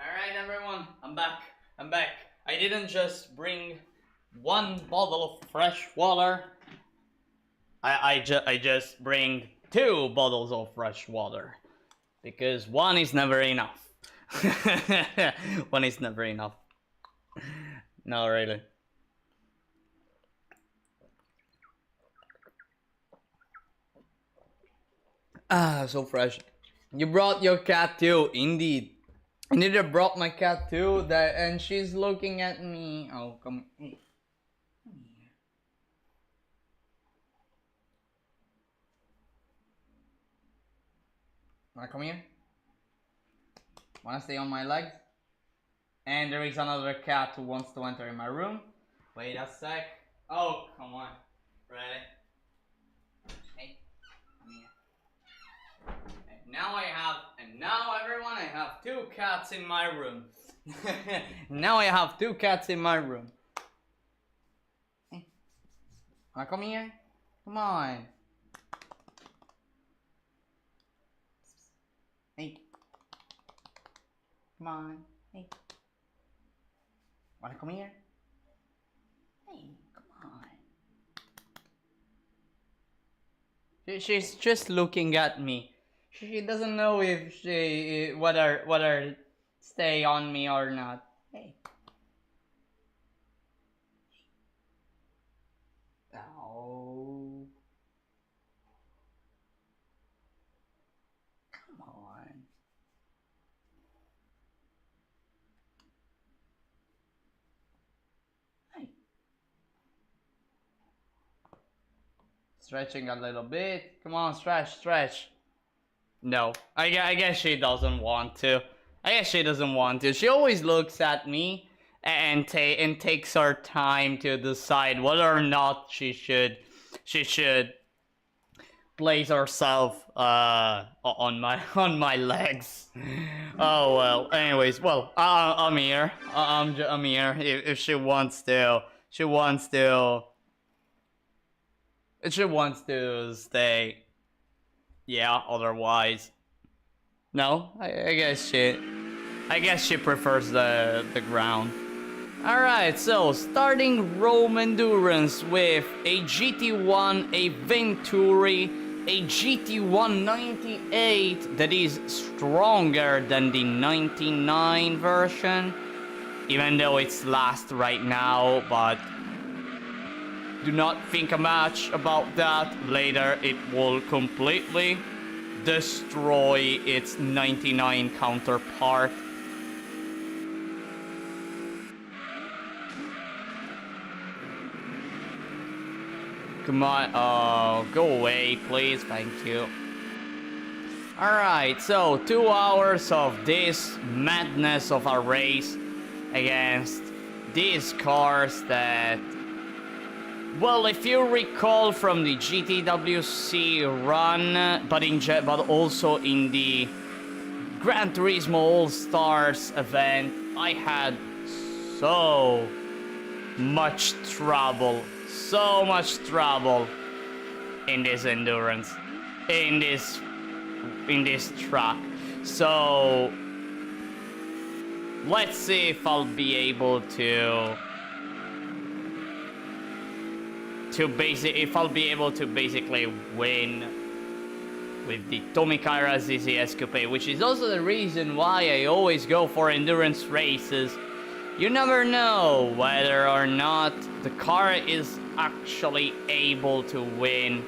Alright everyone, I'm back. I didn't just bring one bottle of fresh water. I just bring two bottles of fresh water. Because one is never enough. One is never enough. No, really. Ah, so fresh. You brought your cat too, indeed. Indeed, I brought my cat too, and she's looking at me. Oh, come here. Wanna come here? Wanna stay on my legs? And there is another cat who wants to enter in my room. Wait a sec. Oh, come on. Ready? Hey, come here. And now everyone, I have 2 cats in my room. Now I have 2 cats in my room. Hey, wanna come here? Come on. Hey. Come on. Hey. Wanna come here? Hey, come on. She's just looking at me. She doesn't know if she whether stay on me or not. Hey. Oh. Come on. Hey. Stretching a little bit. Come on, stretch. No, I guess she doesn't want to. She always looks at me and takes her time to decide whether or not she should place herself on my legs. Oh well. Anyways, well, I'm here. I'm here. If she wants to stay. Yeah, otherwise, no. I guess she prefers the ground. All right, so starting Rome endurance with a GT1, a Venturi, a GT198 that is stronger than the 99 version, even though it's last right now, but do not think much about that. Later it will completely destroy its 99 counterpart. Come on, oh, go away, please, thank you. Alright, so 2 hours of this madness of a race against these cars that, well, if you recall from the GTWC run, but also in the Gran Turismo All-Stars event, I had so much trouble in this endurance, in this track. So let's see if I'll be able to basically win with the Tommy Kaira ZZS Coupe, which is also the reason why I always go for endurance races. You never know whether or not the car is actually able to win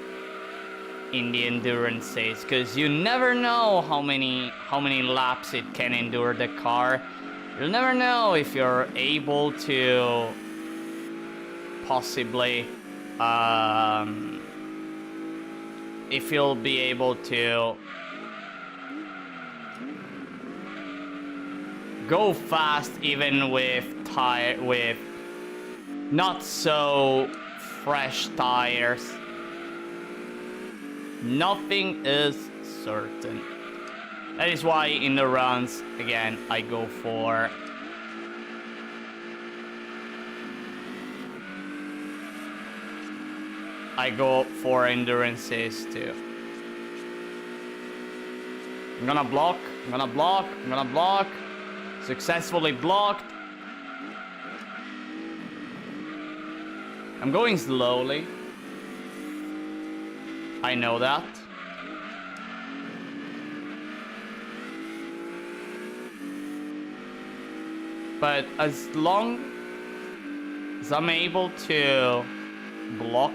in the endurances, because you never know how many laps it can endure the car. You'll never know if you're able to possibly if you'll be able to go fast even with not so fresh tires. Nothing is certain. That is why in the runs, again, I go for endurances too. I'm gonna block. Successfully blocked. I'm going slowly. I know that. But as long as I'm able to block,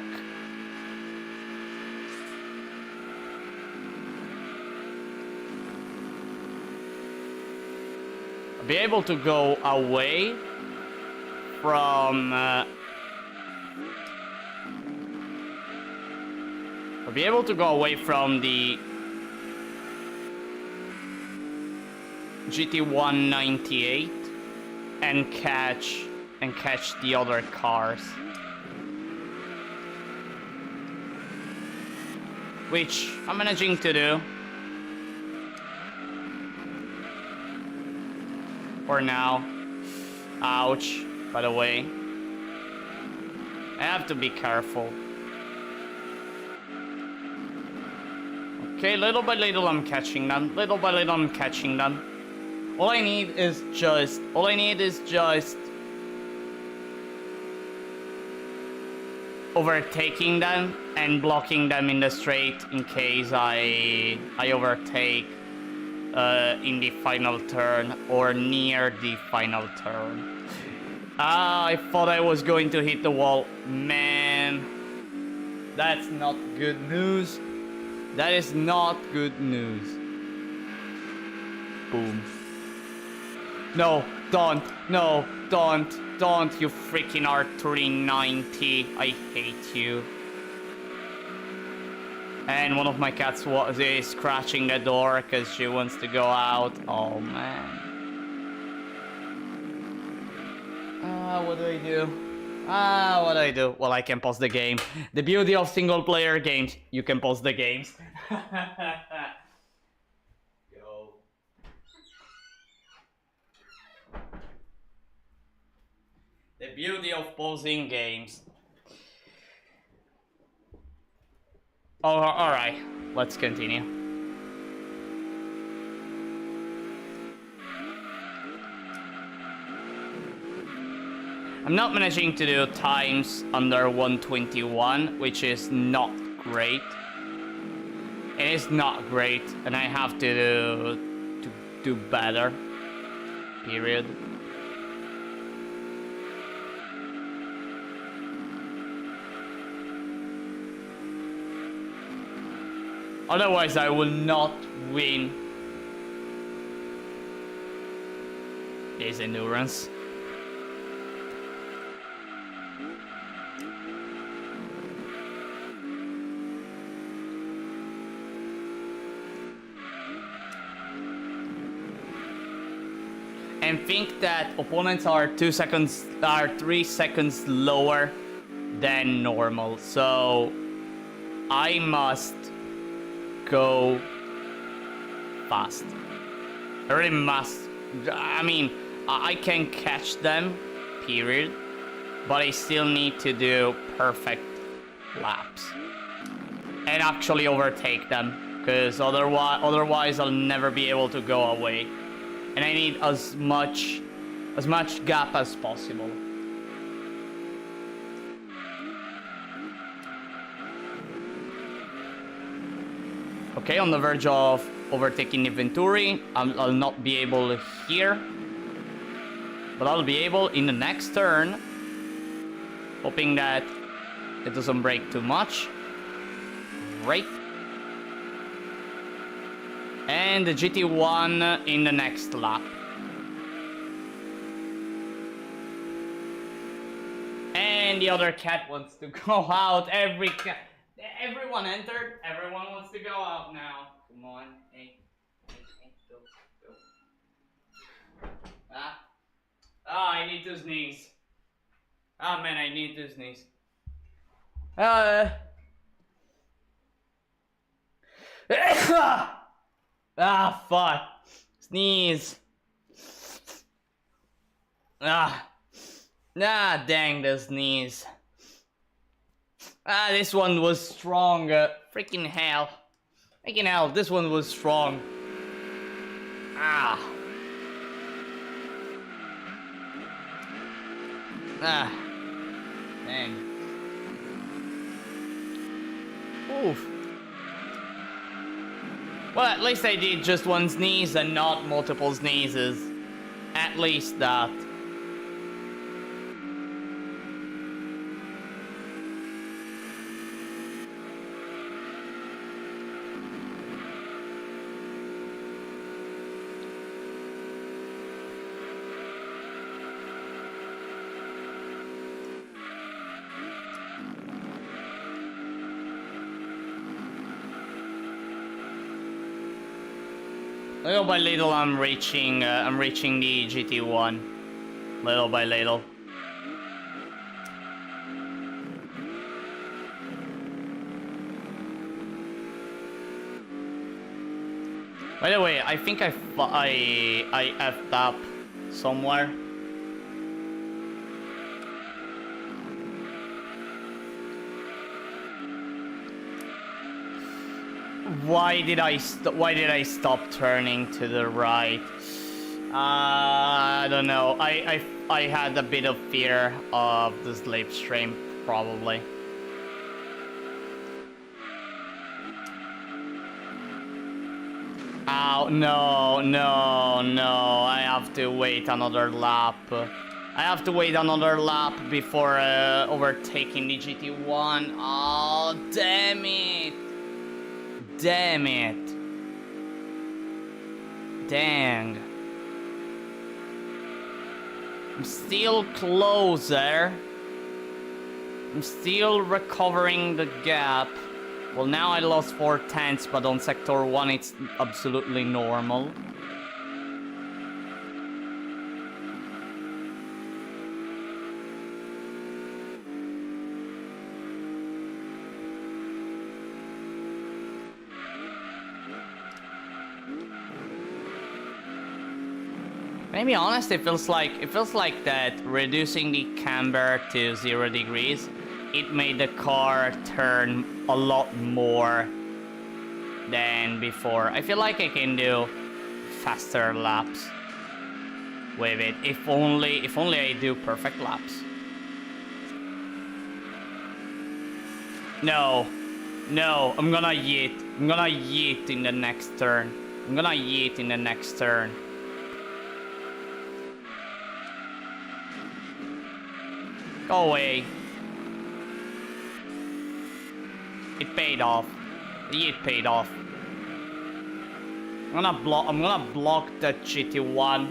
I'll be able to go away from the GT198 and catch the other cars, which I'm managing to do. for now. Ouch, by the way. I have to be careful. Okay, little by little I'm catching them. Little by little I'm catching them. All I need is just overtaking them and blocking them in the straight in case I overtake in the final turn or near the final turn. I thought I was going to hit the wall. Man, that's not good news. That is not good news. Boom. No, don't. No, don't. Don't, you freaking R390. I hate you. And one of my cats is scratching the door because she wants to go out. Oh, man. What do I do? What do I do? Well, I can pause the game. The beauty of single-player games, you can pause the games. Go. The beauty of pausing games. Oh, alright. Let's continue. I'm not managing to do times under 121, which is not great. It is not great, and I have to do better. Period. Otherwise, I will not win this endurance. And think that opponents are 3 seconds lower than normal, so I must go fast. I really must. I mean, I can catch them, period, but I still need to do perfect laps and actually overtake them, because otherwise I'll never be able to go away. And I need as much gap as possible. Okay, on the verge of overtaking the Venturi. I'll not be able here, but I'll be able in the next turn. Hoping that it doesn't break too much. Great. And the GT1 in the next lap. And the other cat wants to go out. Everyone entered. Everyone wants to go out now. Come on. Hey, go. I need to sneeze. Man, I need to sneeze. Fuck. Sneeze. Dang the sneeze. This one was strong. Freaking hell. This one was strong. Dang. Oof. Well, at least I did just one sneeze and not multiple sneezes. At least that. Little by little, I'm reaching the GT1. Little by little. By the way, I think I effed up somewhere. Why did I stop turning to the right? I don't know. I had a bit of fear of the slipstream, probably. Ow, no, no, no. I have to wait another lap. I have to wait another lap before overtaking the GT1. Oh, damn it. Damn it. Dang. I'm still closer. I'm still recovering the gap. Well, now I lost 4/10, but on Sector 1 it's absolutely normal. To be honest, it feels like that reducing the camber to 0 degrees, it made the car turn a lot more than before. I feel like I can do faster laps with it if only I do perfect laps. No, I'm gonna yeet. I'm gonna yeet in the next turn. I'm gonna yeet in the next turn. Go away. It paid off. It paid off. I'm gonna block the GT1.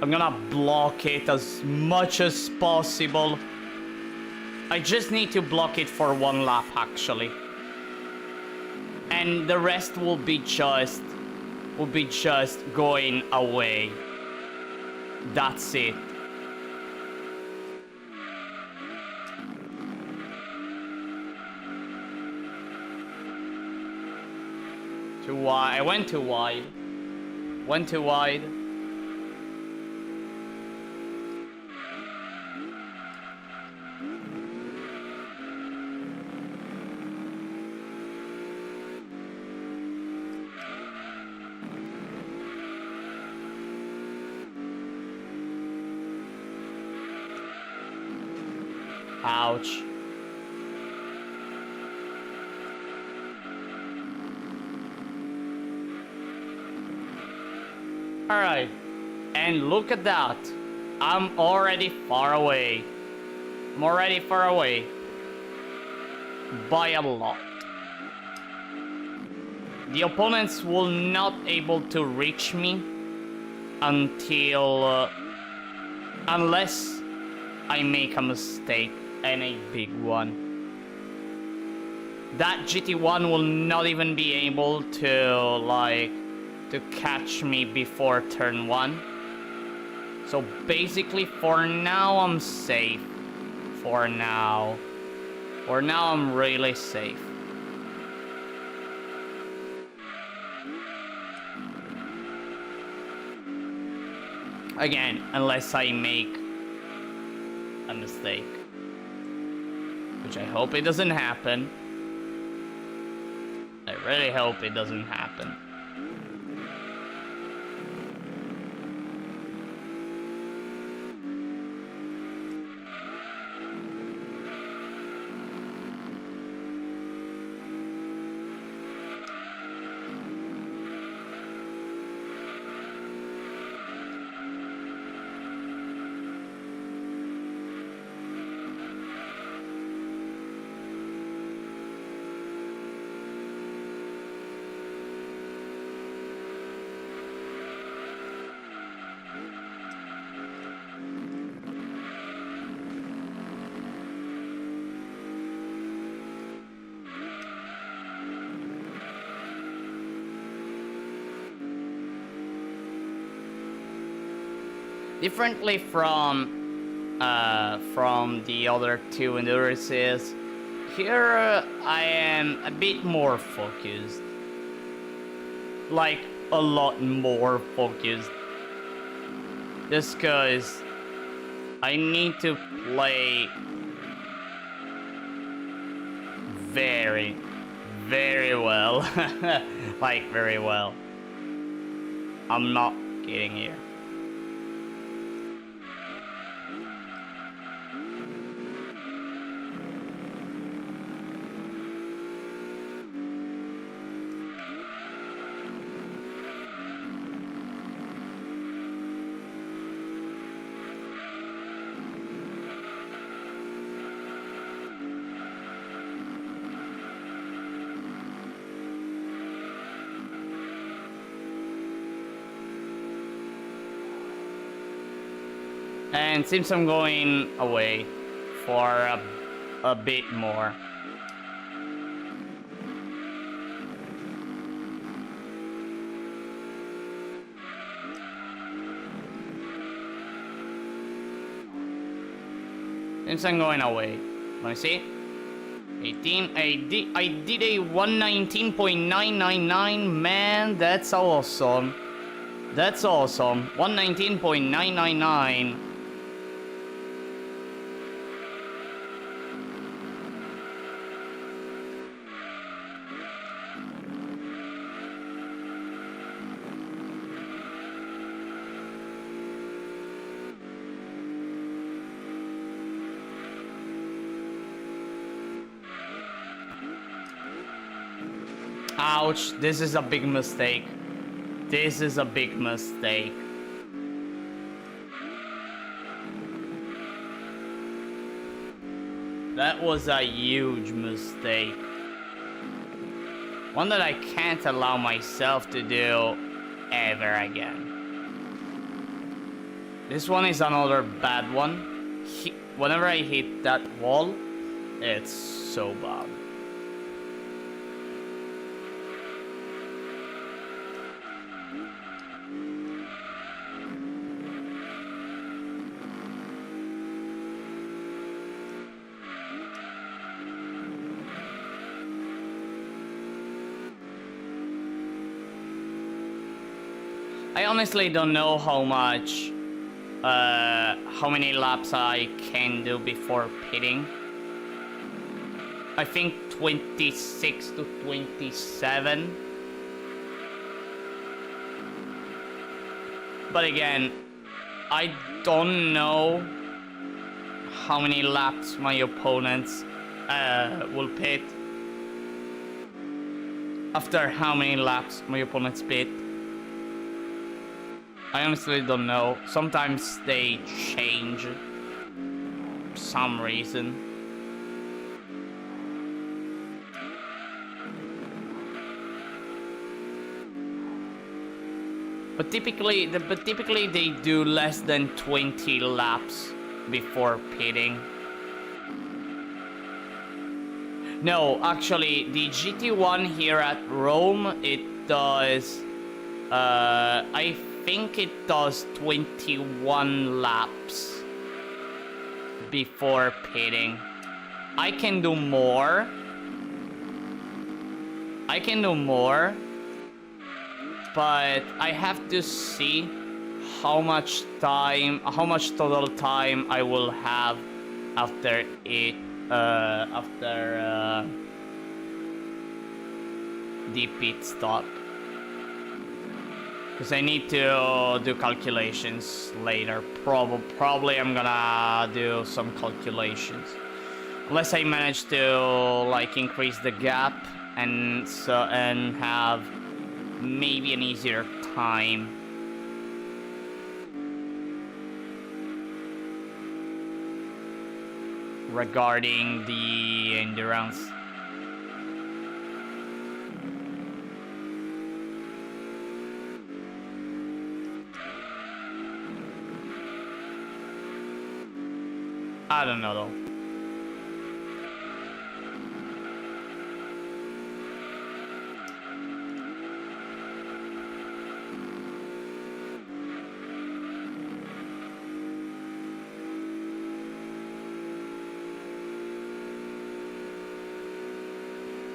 I'm gonna block it as much as possible. I just need to block it for 1 lap, actually. And the rest will be just going away. That's it. Too wide. I went too wide. Went too wide. Ouch. Alright, and look at that. I'm already far away. I'm already far away. By a lot. The opponents will not able to reach me until... unless I make a mistake, and a big one. That GT1 will not even be able to, like... to catch me before turn 1. So basically for now I'm safe. For now I'm really safe. Again, unless I make a mistake, which I hope it doesn't happen. I really hope it doesn't happen. Differently from the other 2 endurances, here I am a bit more focused. Like, a lot more focused. Just cause I need to play very, very well. Like, very well. I'm not kidding here. And since I'm going away for a bit more, let me see. 18. I did a 119.999. Man, that's awesome. That's awesome. 119.999. Ouch, this is a big mistake. This is a big mistake. That was a huge mistake. One that I can't allow myself to do ever again. This one is another bad one. Whenever I hit that wall, it's so bad. I honestly don't know how many laps I can do before pitting. I think 26 to 27. But again, I don't know how many laps my opponents will pit. After how many laps my opponents pit. I honestly don't know. Sometimes they change for some reason. But typically they do less than 20 laps before pitting. No, actually the GT1 here at Rome, it does I think it does 21 laps before pitting. I can do more. But I have to see how much total time I will have after the pit stop. Because I need to do calculations later. Probably I'm gonna do some calculations. Unless I manage to like increase the gap and have maybe an easier time. Regarding the endurance. I don't know though.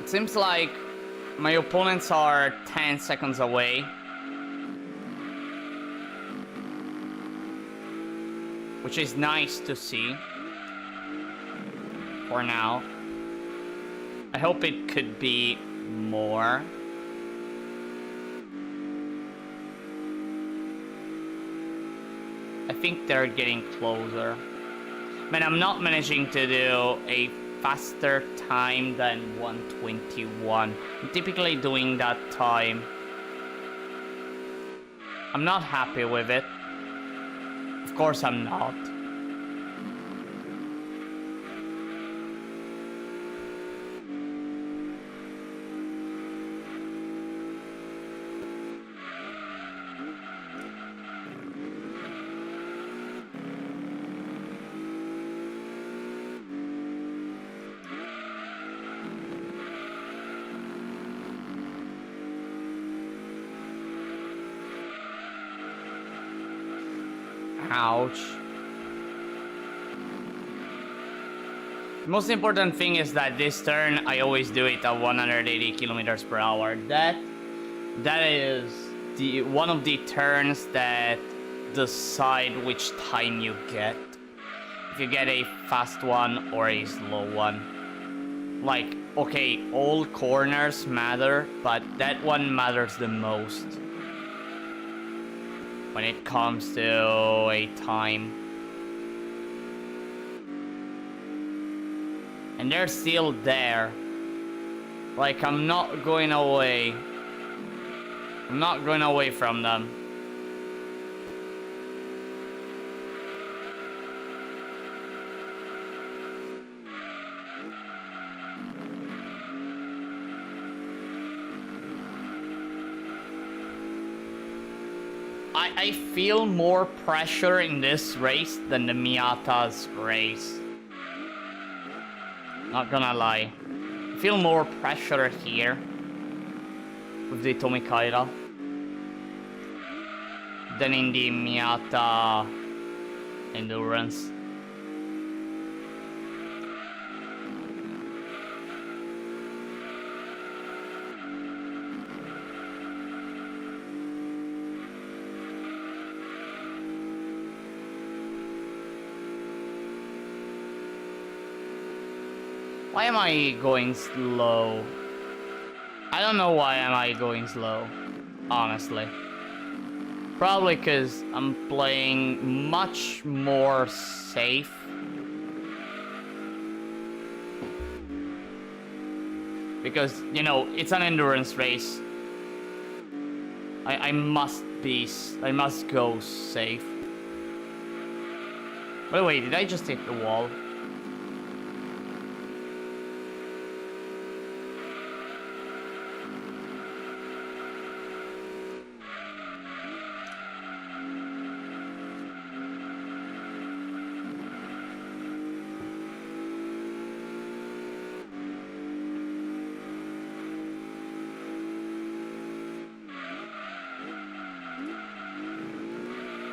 It seems like my opponents are 10 seconds away. which is nice to see. For now. I hope it could be more. I think they're getting closer. Man, I'm not managing to do a faster time than 121. I'm typically doing that time. I'm not happy with it. Of course I'm not. Ouch. The most important thing is that this turn, I always do it at 180 kilometers per hour. That is one of the turns that decide which time you get. If you get a fast one or a slow one. Like, okay, all corners matter, but that one matters the most. When it comes to a time. And they're still there. Like, I'm not going away. I'm not going away from them. I feel more pressure in this race than the Miata's race. Not gonna lie. I feel more pressure here with the Tommy Kaira than in the Miata Endurance. Why am I going slow? I don't know why am I going slow, honestly. Probably because I'm playing much more safe. Because, you know, it's an endurance race. I must go safe. By the way, did I just hit the wall?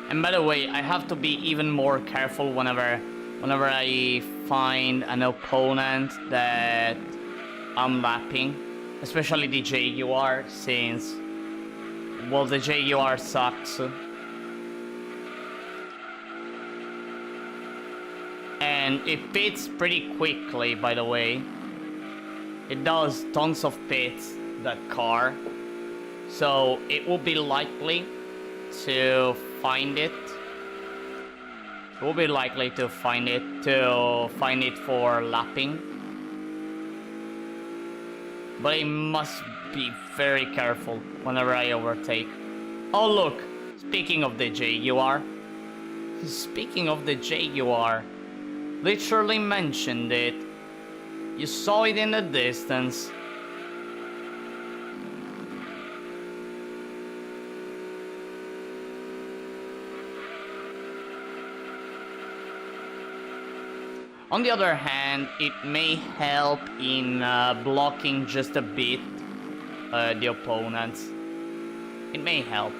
And by the way, I have to be even more careful whenever I find an opponent that I'm lapping, especially the Jaguar, since, well, the Jaguar sucks. And it pits pretty quickly, by the way. It does tons of pits, that car. So it will be likely to find it. It will be likely to find it for lapping. But I must be very careful whenever I overtake. Oh look, speaking of the Jaguar. Literally mentioned it. You saw it in the distance. On the other hand, it may help in blocking just a bit the opponents. It may help.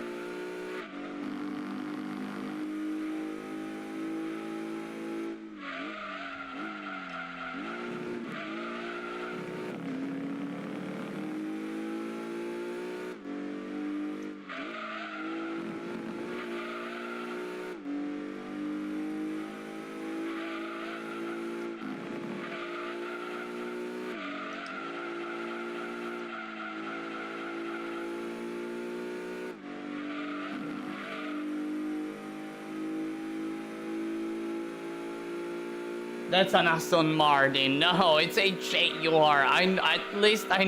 That's an Aston Martin. No, it's a Jaguar. At least I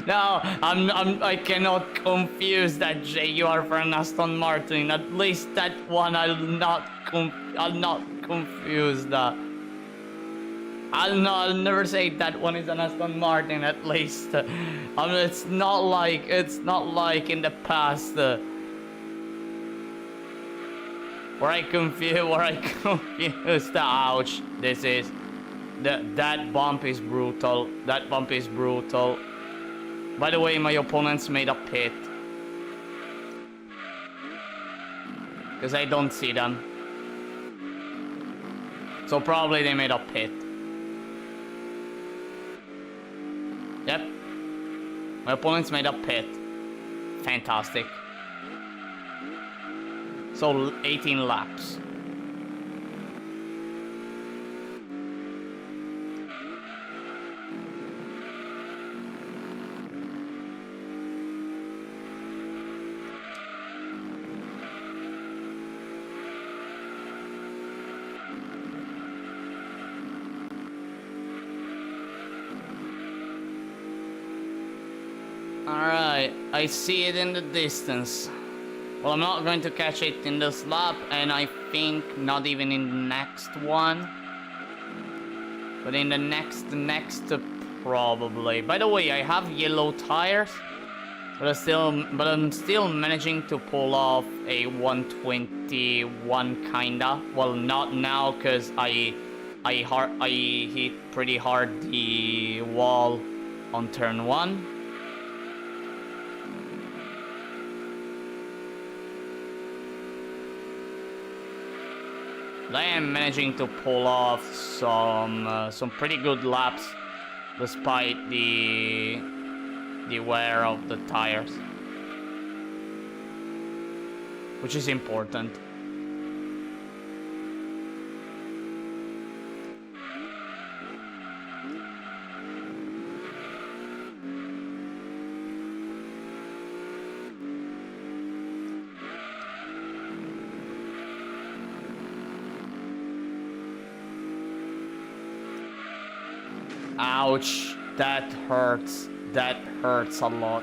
no, I cannot confuse that Jaguar for an Aston Martin. At least that one I'll not confuse that. I'll never say that one is an Aston Martin. At least, it's not like in the past. Where I confused the ouch. This is that bump is brutal. That bump is brutal. By the way, my opponents made a pit. Because I don't see them. So probably they made a pit. Yep. My opponents made a pit. Fantastic. So 18 laps. Alright, I see it in the distance. Well, I'm not going to catch it in this lap, and I think not even in the next one. But in the next probably. By the way, I have yellow tires, but I'm still managing to pull off a 121 kinda. Well, not now, cause I hit pretty hard the wall on turn 1. I am managing to pull off some pretty good laps despite the wear of the tires, which is important. Ouch, that hurts. That hurts a lot.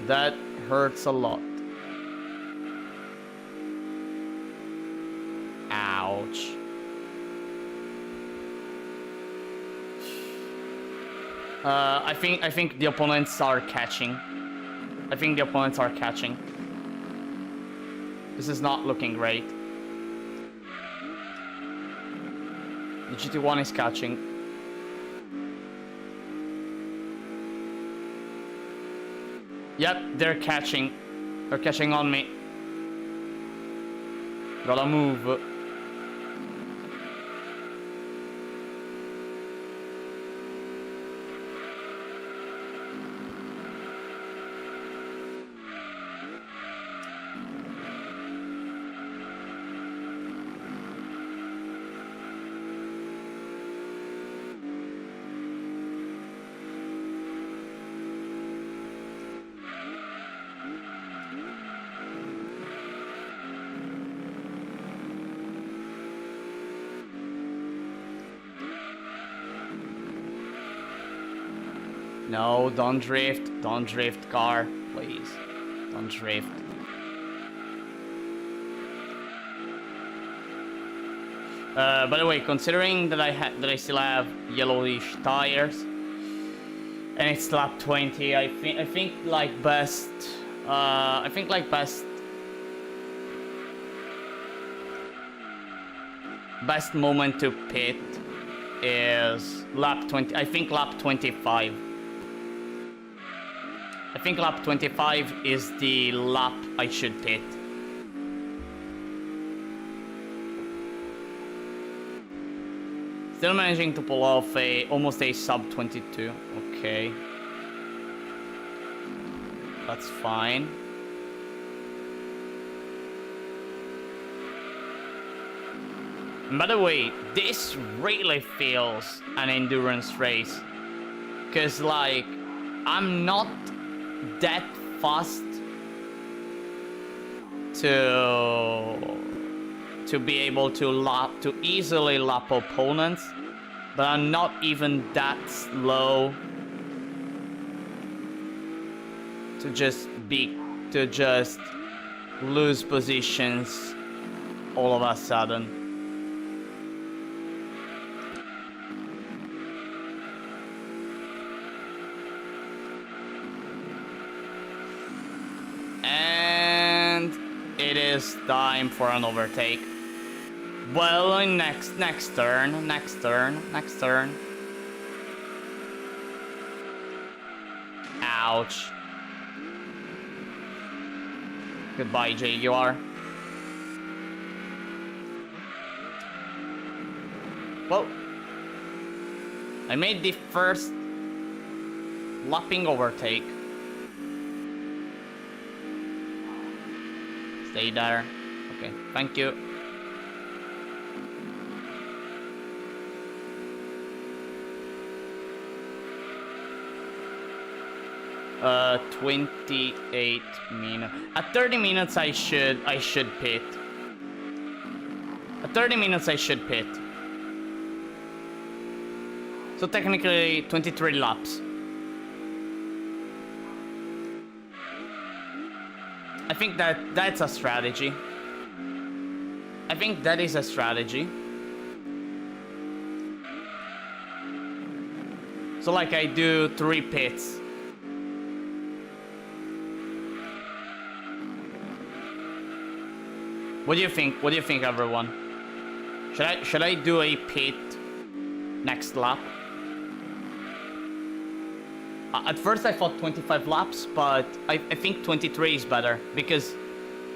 That hurts a lot. Ouch. I think the opponents are catching. I think the opponents are catching. This is not looking great. The GT1 is catching. Yep, they're catching. They're catching on me. Gotta move. No, don't drift. Don't drift, car. Please. Don't drift. By the way, considering that I still have yellowish tires and it's lap 20, I think like best best moment to pit is lap 20. I think lap 25. I think lap 25 is the lap I should pit. Still managing to pull off almost a sub 22. Okay. That's fine. And by the way, this really feels an endurance race. Cause like, I'm not that fast to to be able to easily lap opponents, but I'm not even that slow to just lose positions all of a sudden. And it is time for an overtake. Well, next turn. Ouch. Goodbye, Jaguar. Well, I made the first lapping overtake. Stay there. Okay, thank you. Uh, 28 minutes. At 30 minutes I should pit. At 30 minutes I should pit. So technically 23 laps. I think that's a strategy. I think that is a strategy. So like I do 3 pits. What do you think? What do you think, everyone? Should I do a pit next lap? At first I thought 25 laps, but I think 23 is better because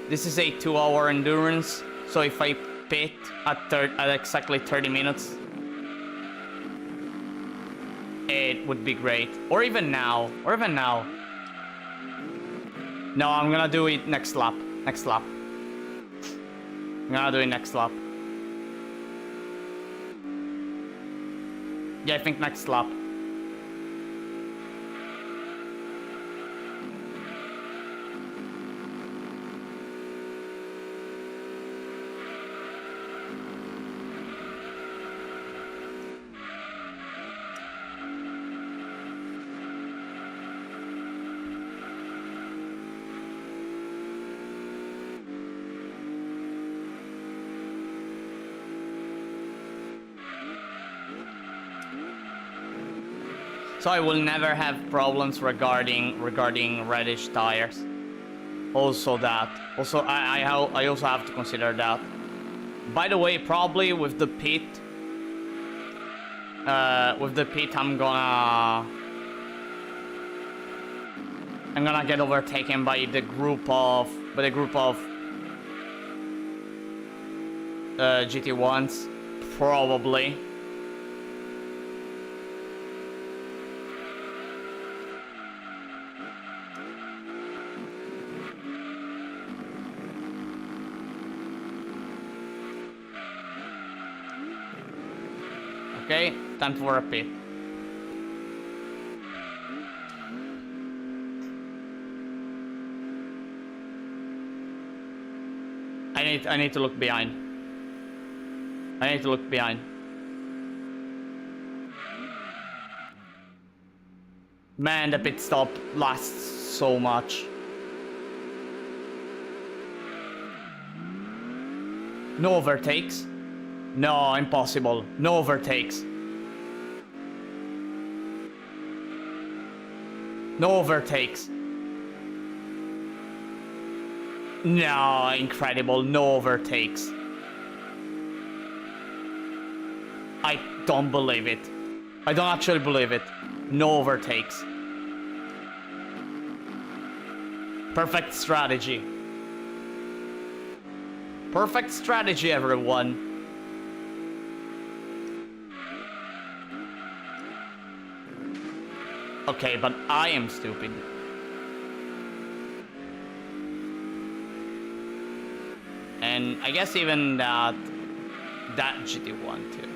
this is a 2-hour endurance. So if I pit at exactly 30 minutes, it would be great. Or even now. No, I'm gonna do it next lap. I'm gonna do it next lap. Yeah, I think next lap. So I will never have problems regarding reddish tires. Also I also have to consider that. By the way, probably with the pit I'm gonna get overtaken by the group of GT1s, probably. Okay, time for a pit. I need to look behind. Man, the pit stop lasts so much. No overtakes. No, impossible. No overtakes. No overtakes. No, incredible. No overtakes. I don't believe it. I don't actually believe it. No overtakes. Perfect strategy. Perfect strategy, everyone. Okay, but I am stupid. And I guess even that GT1 too.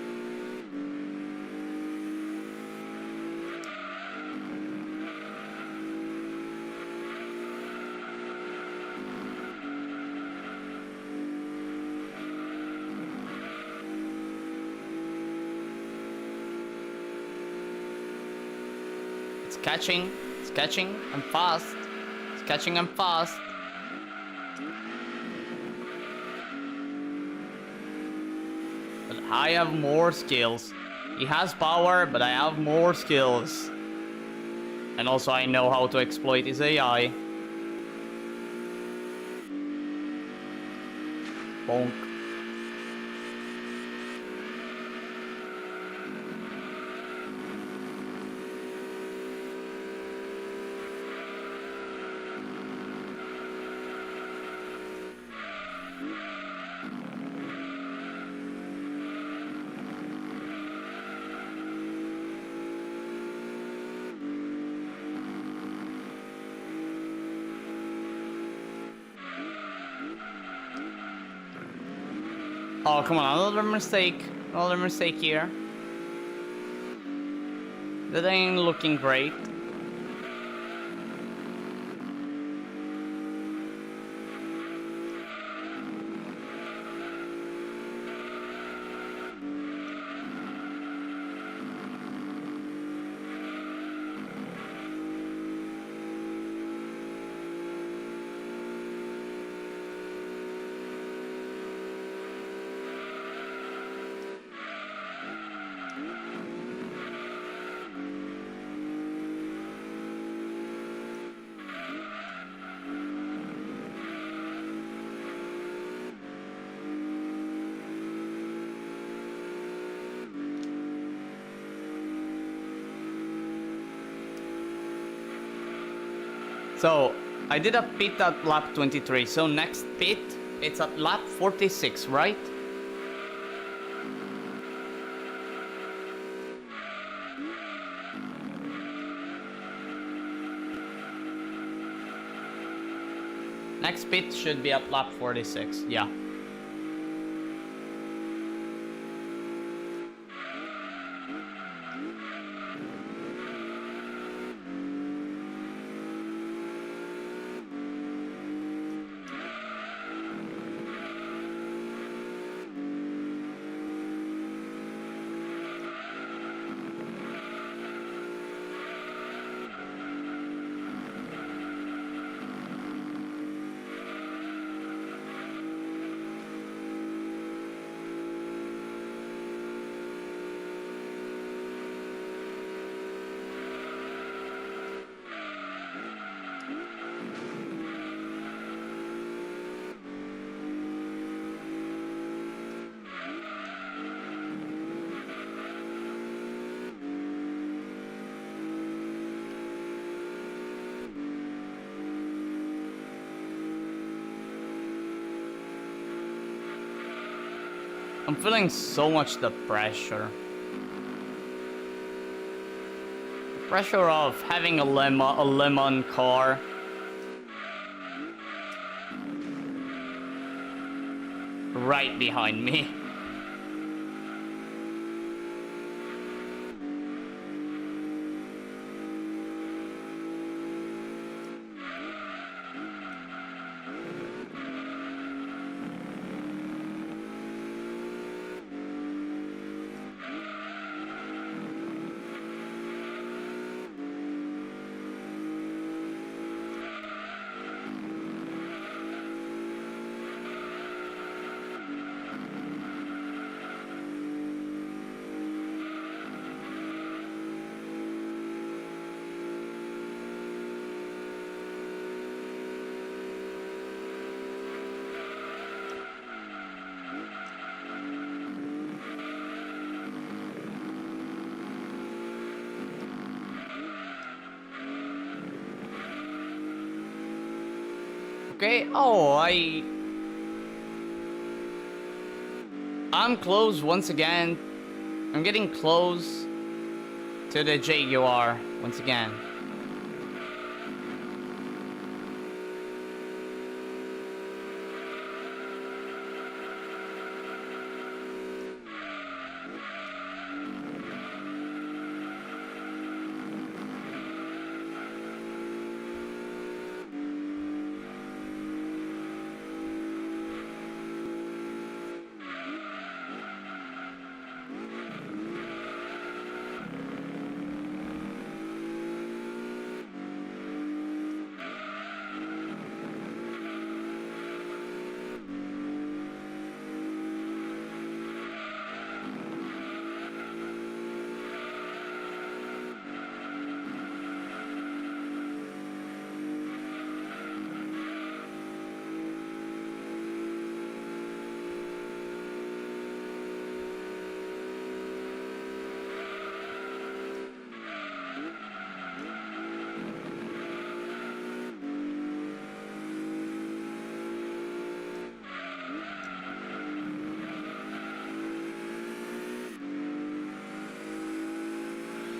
catching. It's catching. I'm fast. It's catching. I'm fast. But I have more skills. He has power, but I have more skills. And also I know how to exploit his AI. Bonk. Oh, come on, another mistake. Another mistake here. That ain't looking great. So, I did a pit at lap 23, so next pit, it's at lap 46, right? Next pit should be at lap 46, yeah. I'm feeling so much the pressure. The pressure of having a lemon car. Right behind me. Okay, oh, I'm close once again. I'm getting close to the Jaguar once again.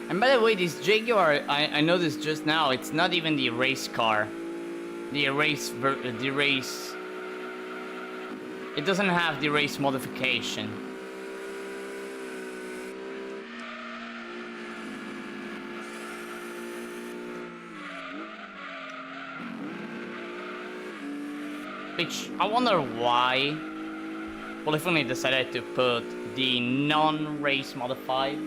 And by the way, this Jaguar, I noticed just now, it's not even the race car. The race... It doesn't have the race modification. Which, I wonder why Polyphony decided to put the non-race modified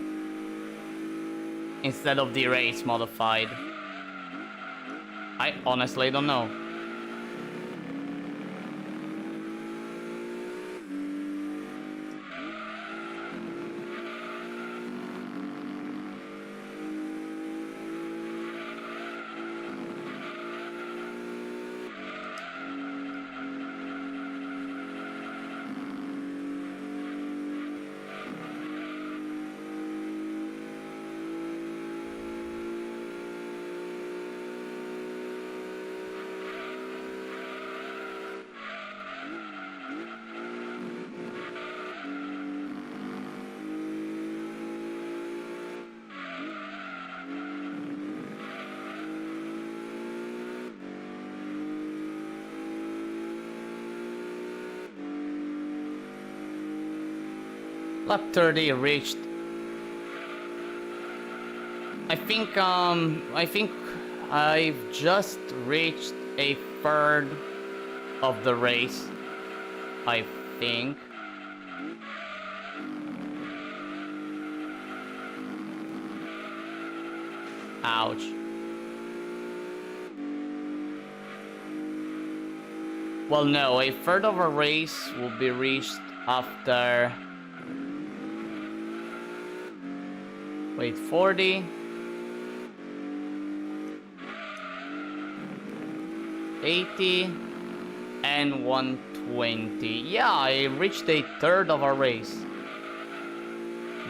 instead of the race modified. I honestly don't know. Lap 30 reached. I think I've just reached a third of the race. I think. Ouch. Well, no, a third of a race will be reached after... Wait, 40. 80 and 120. Yeah, I reached a third of our race.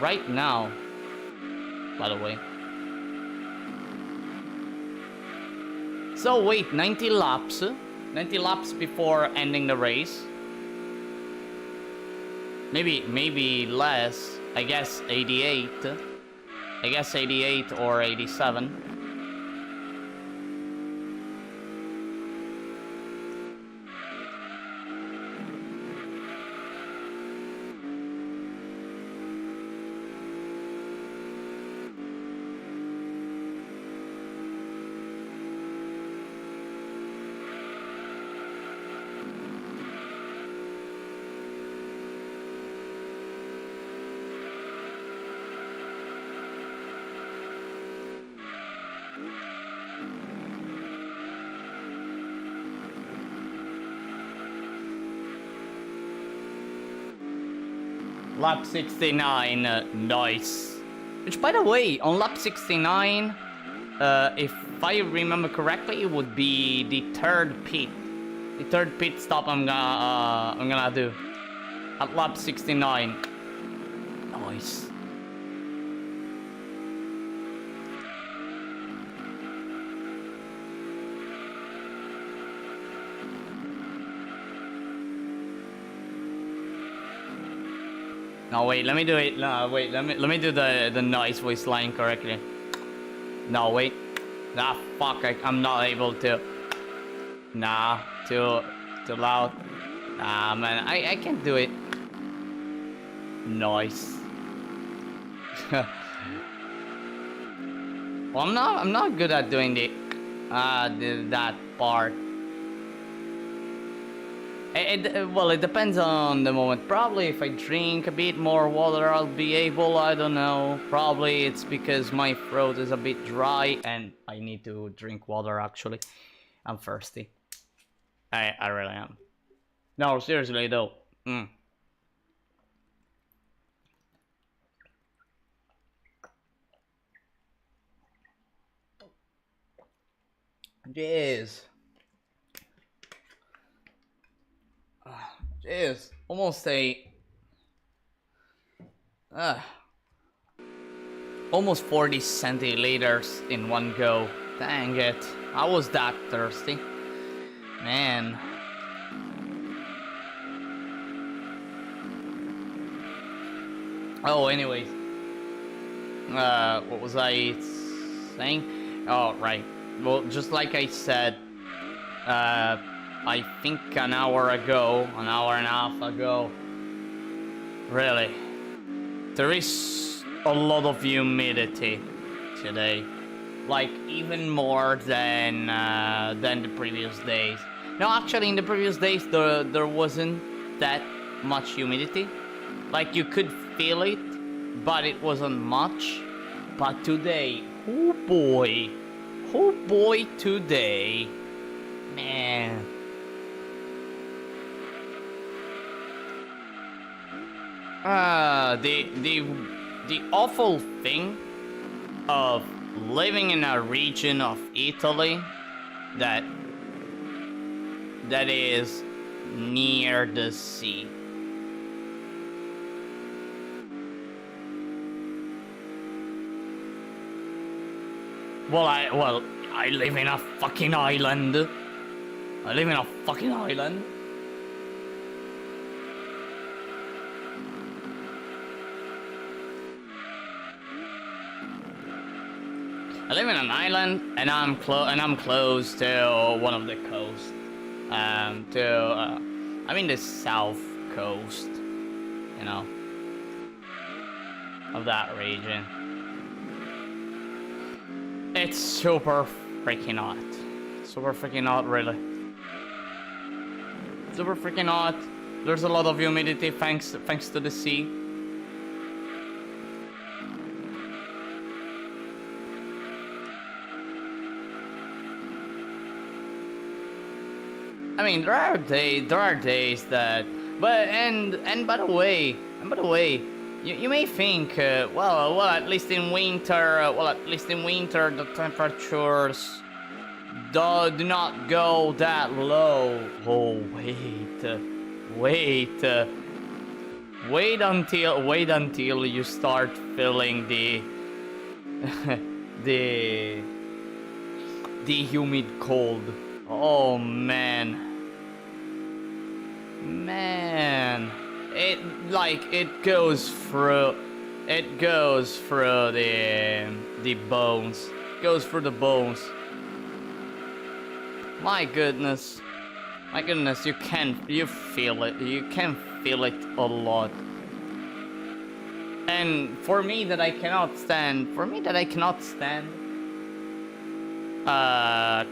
Right now, by the way. So wait, 90 laps. 90 laps before ending the race. Maybe less. I guess 88. I guess 88 or 87. Lap 69, nice. Which, by the way, on lap 69, if I remember correctly, it would be the third pit. The third pit stop I'm gonna do at lap 69. Nice. No, wait, let me do it. No, wait, let me do the noise voice line correctly. No, wait. Nah, fuck, I'm not able to. Nah, too loud. Nah, man, I can't do it. Noise. Well, I'm not good at doing that part. Well, it depends on the moment. Probably if I drink a bit more water, I'll be able, I don't know. Probably it's because my throat is a bit dry and I need to drink water, actually. I'm thirsty. I really am. No, seriously though. Jeez. Jeez, almost almost 40 centiliters in one go. Dang it, I was that thirsty. Man. Oh, anyways. What was I saying? Oh, right. Well, just like I said, I think an hour and a half ago, really, there is a lot of humidity today. Like, even more than the previous days. No, actually, in the previous days, there wasn't that much humidity. Like, you could feel it, but it wasn't much. But today, oh boy, today, man. The awful thing of living in a region of Italy that is near the sea. Well, I live in a fucking island. I live in a fucking island. I live in an island, and I'm close to one of the coasts. I'm in the south coast, you know, of that region. It's super freaking hot. Super freaking hot, really. Super freaking hot. There's a lot of humidity thanks to the sea. I mean, there are days that, but by the way, you may think, well, at least in winter, the temperatures do not go that low. Oh, wait until you start feeling the the humid cold. Oh man, it goes through the bones. It goes through the bones. My goodness, you feel it. You can feel it a lot. And for me that I cannot stand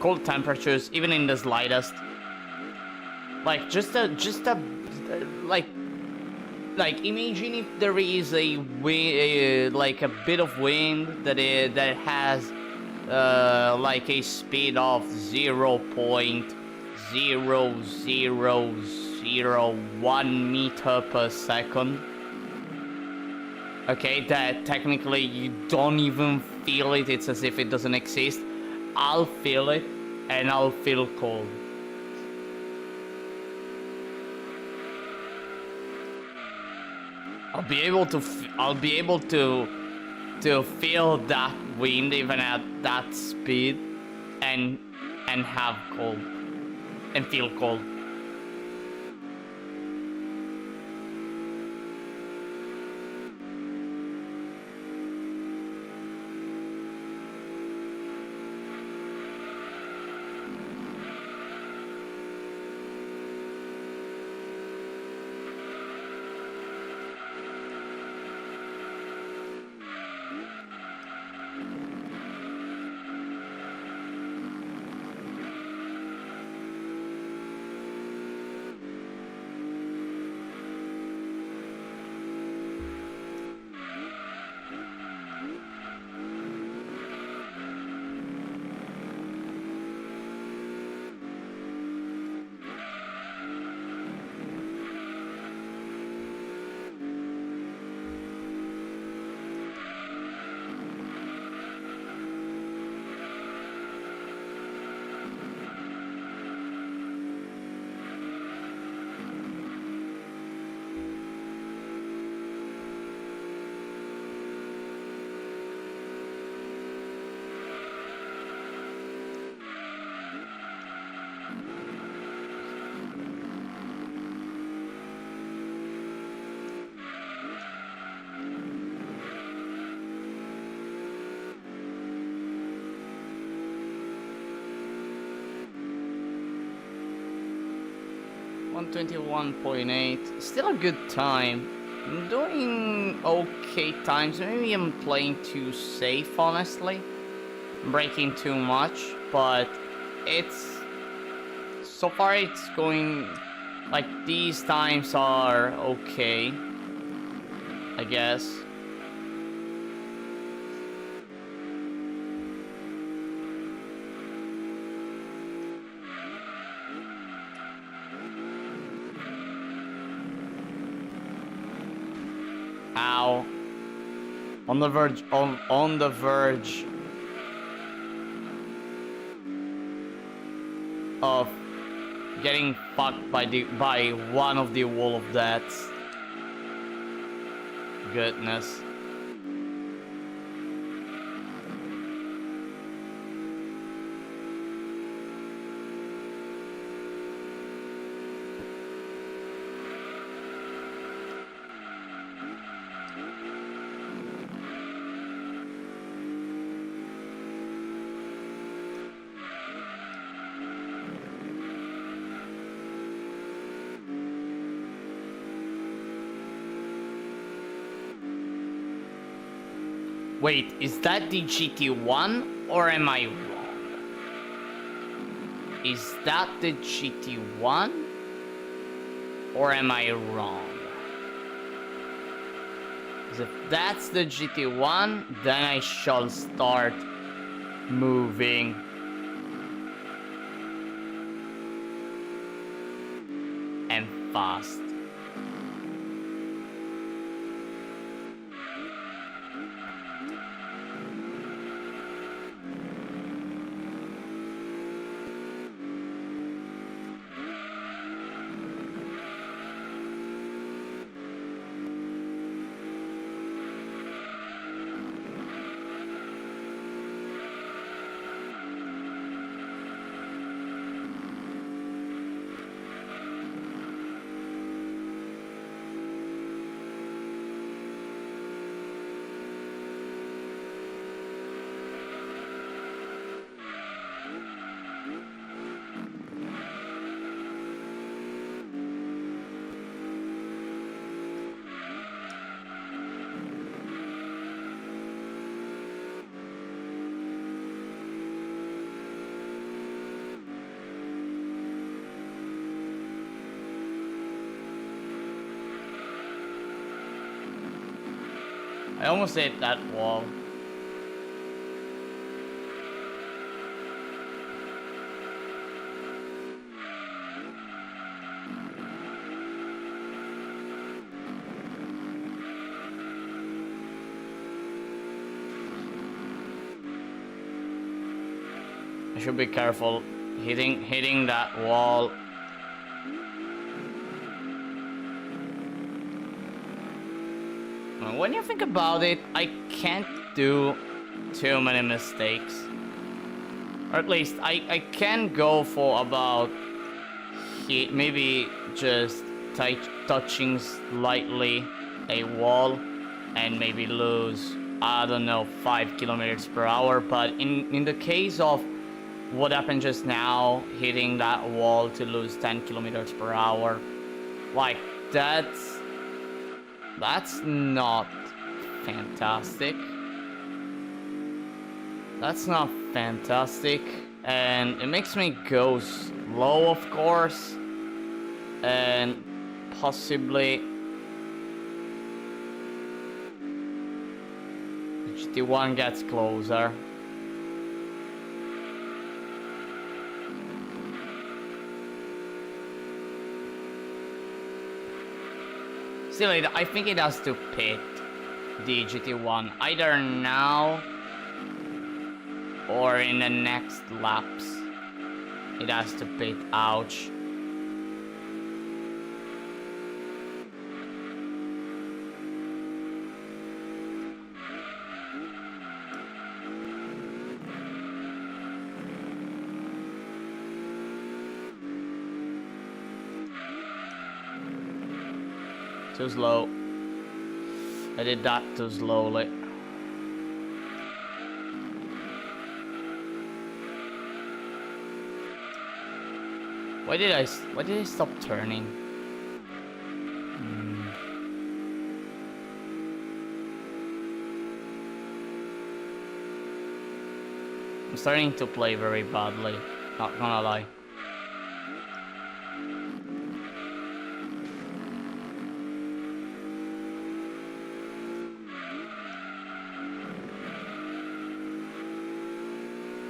cold temperatures, even in the slightest. Like imagine if there is a bit of wind that has like a speed of 0.0001 meter per second. Okay, that technically you don't even feel it. It's as if it doesn't exist. I'll feel it, and I'll feel cold. I'll be able to feel that wind even at that speed, and have cold, and feel cold. 121.8. Still a good time. I'm doing okay times. Maybe I'm playing too safe, honestly. I'm breaking too much, but it's... So far it's going... Like, these times are okay, I guess. Ow. On the verge, on the verge of getting fucked by one of the wall of deaths. Goodness. Wait, is that the GT1 or am I wrong? Is that the GT1 or am I wrong? Because if that's the GT1, then I shall start moving. And fast. I almost hit that wall. I should be careful hitting that wall. When you think about it, I can't do too many mistakes. Or at least, I can go for about maybe just touching slightly a wall and maybe lose, I don't know, 5 kilometers per hour. But in the case of what happened just now, hitting that wall to lose 10 kilometers per hour, like, that's not fantastic. That's not fantastic. And it makes me go slow, of course. And possibly GT1 gets closer. Still, I think it has to pit the GT1 either now or in the next laps. It has to pit. Ouch. Too slow. I did that too slowly. Why did I stop turning? I'm starting to play very badly, not gonna lie.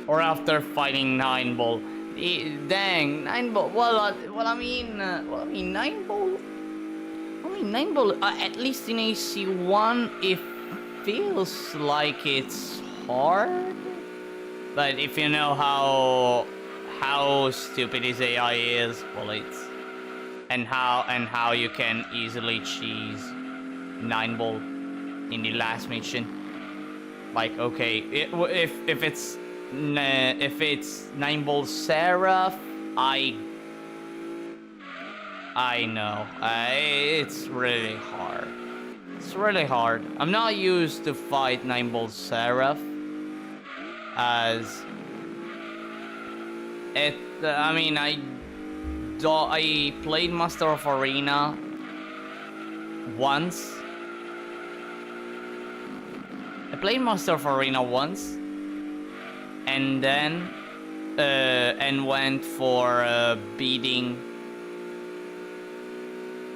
Or after fighting 9-ball. Dang, 9-ball. Well, I mean, 9-ball. I mean, 9-ball. At least in AC1, it feels like it's hard. But if you know how stupid his AI is, well, it's and how you can easily cheese 9-ball in the last mission. Like, okay, if it's 9-ball Seraph, I know. It's really hard. It's really hard. I'm not used to fight 9-ball Seraph. As it, I mean, I played Master of Arena once. I played Master of Arena once. And then and went for beating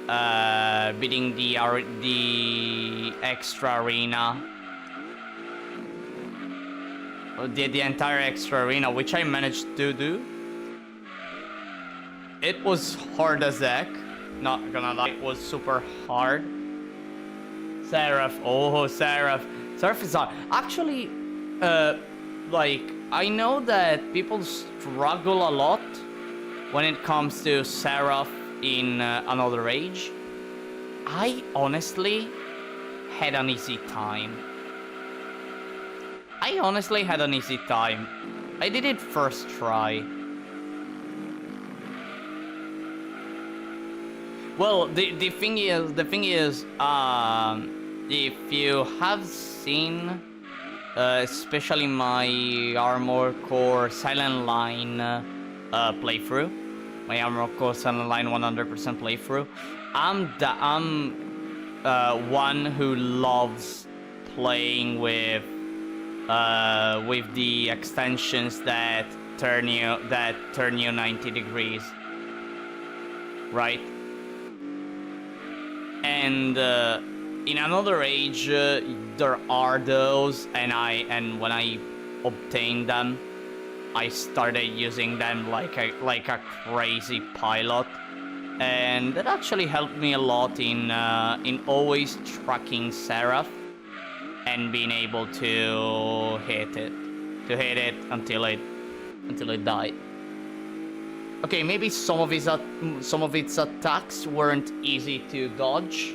the extra arena, the entire extra arena, which I managed to do. It was hard as heck, not gonna lie, it was super hard. Seraph, oh Seraph is hard. Actually, like, I know that people struggle a lot when it comes to Seraph in Another Age. I honestly had an easy time. I did it first try. Well, the thing is, if you have seen, especially my Armor Core Silent Line playthrough, my Armor Core Silent Line 100% playthrough, I'm one who loves playing with the extensions that turn you 90 degrees, right? And in Another Age, there are those, and when I obtained them, I started using them like a crazy pilot, and that actually helped me a lot in always tracking Seraph and being able to hit it until it died. Okay, maybe some of its attacks weren't easy to dodge.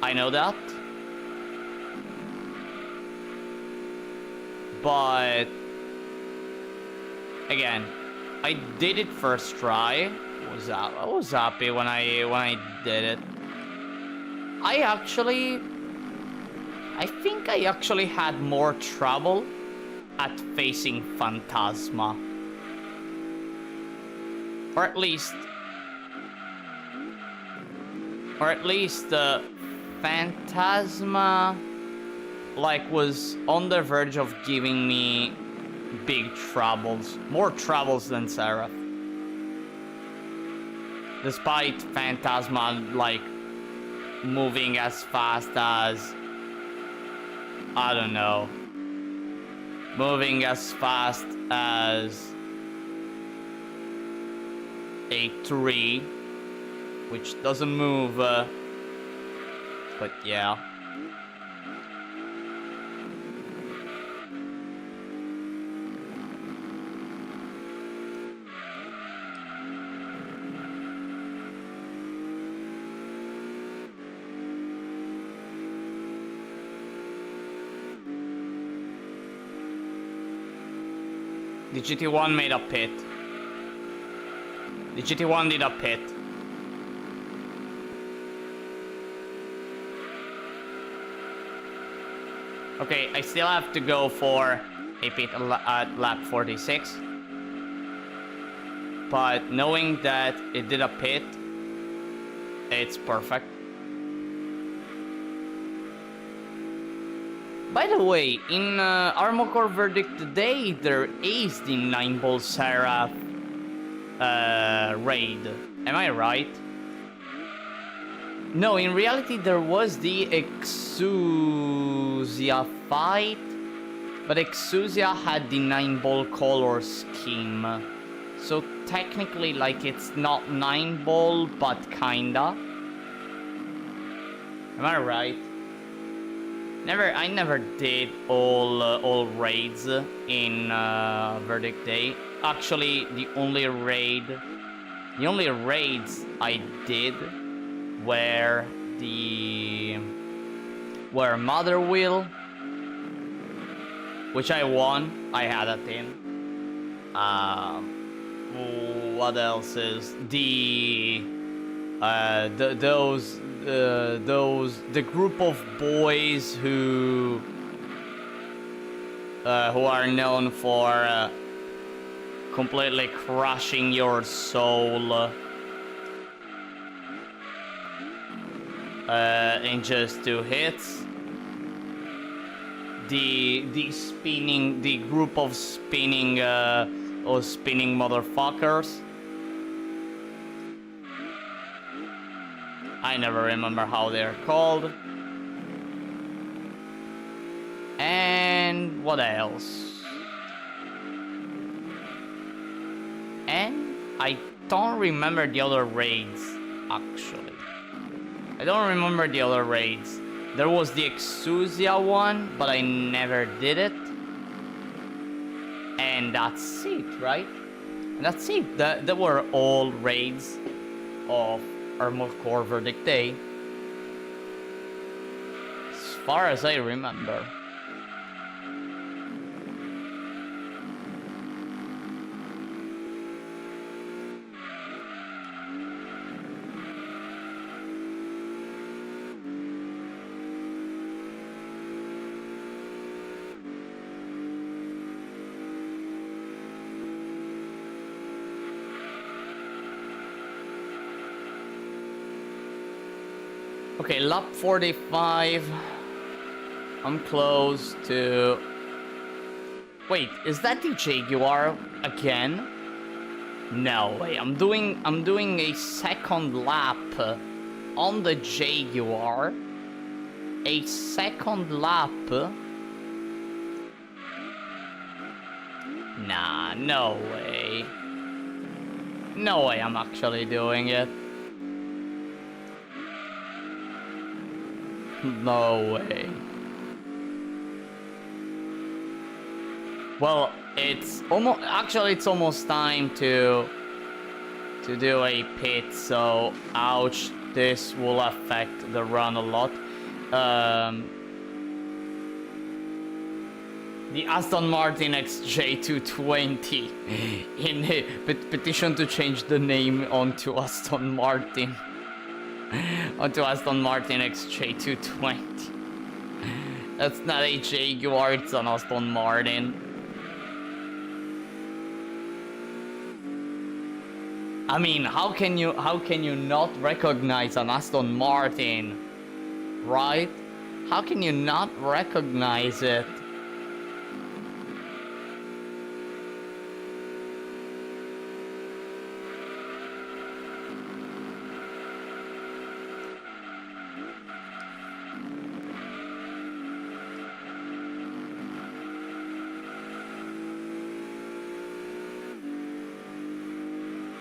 I know that. But again, I did it first try. I was happy when I did it. I think I actually had more trouble at facing Phantasma. Or at least Phantasma was on the verge of giving me big troubles, more troubles than Seraph. Despite Phantasma moving as fast as, I don't know, moving as fast as a tree, which doesn't move, but yeah. The GT1 made a pit. The GT1 did a pit. Okay, I still have to go for a pit at lap 46. but knowing that it did a pit, it's perfect. By the way, in Armored Core Verdict today, there is the 9-ball Seraph raid. Am I right? No, in reality there was the Exousia fight, but Exousia had the 9-ball color scheme. So technically, like, it's not 9-ball, but kinda. Am I right? I never did all raids in Verdict Day. Actually, the only raids I did were Mother Wheel, which I won. I had a team. What else is the group of boys who are known for completely crushing your soul in just 2 hits. The group of spinning motherfuckers. I never remember how they're called. And what else? And I don't remember the other raids, actually. I don't remember the other raids. There was the Exousia one, but I never did it. And that's it, right? And that's it. That were all raids of Armored Core Verdict Day, as far as I remember. Okay, lap 45. I'm close to... Wait, is that the Jaguar again? No way. I'm doing a second lap on the Jaguar. A second lap. Nah, no way. No way I'm actually doing it. No way. Well, it's almost time to do a pit, so ouch, this will affect the run a lot. The Aston Martin XJ220 in a petition to change the name onto Aston Martin. Onto Aston Martin XJ220. That's not a Jaguar, it's an Aston Martin. I mean, how can you not recognize an Aston Martin, right? How can you not recognize it?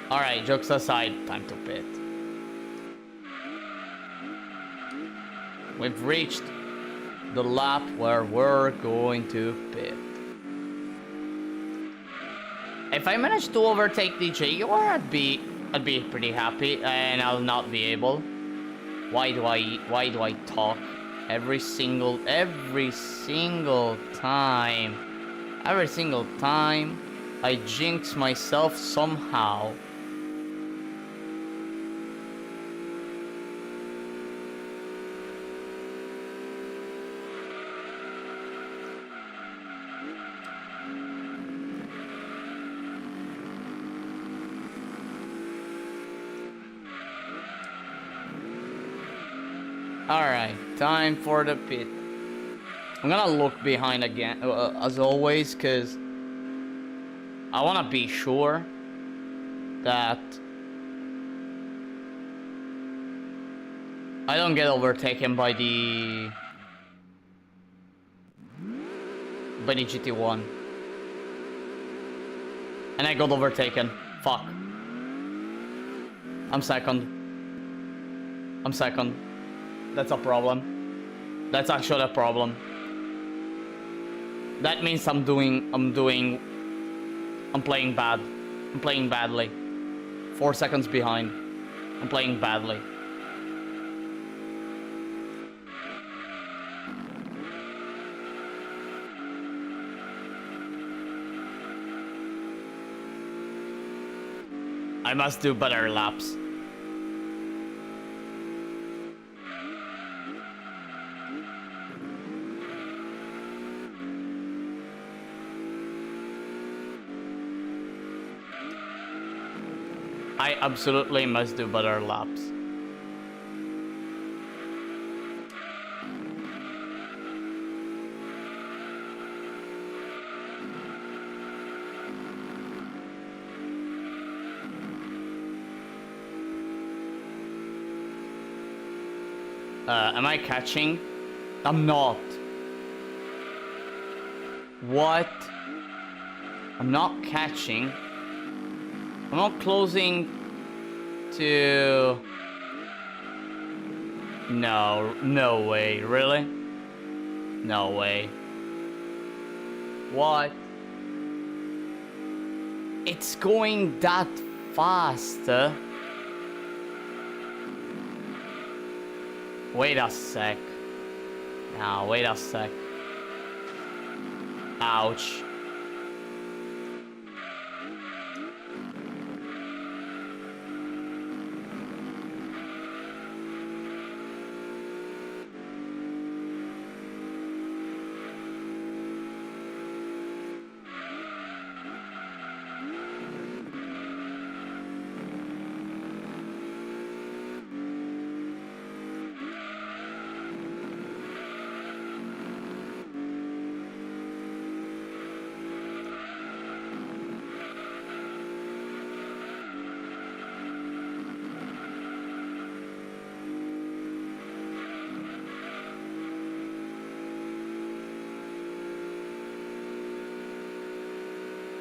Alright, jokes aside, time to pit. We've reached the lap where we're going to pit. If I manage to overtake the Jaguar, I'd be pretty happy, and I'll not be able. Why do I talk every single time? Every single time I jinx myself somehow. Alright, time for the pit. I'm gonna look behind again, as always, because I want to be sure that I don't get overtaken by the GT1. And I got overtaken. Fuck. I'm second. That's a problem. That's actually a problem. That means I'm playing bad. I'm playing badly. 4 seconds behind. I'm playing badly. I must do better laps. I absolutely must do better laps. Am I catching? I'm not. What? I'm not catching. I'm not closing to... No way, really? No way. What? It's going that fast? Wait a sec. Now, wait a sec. Ouch.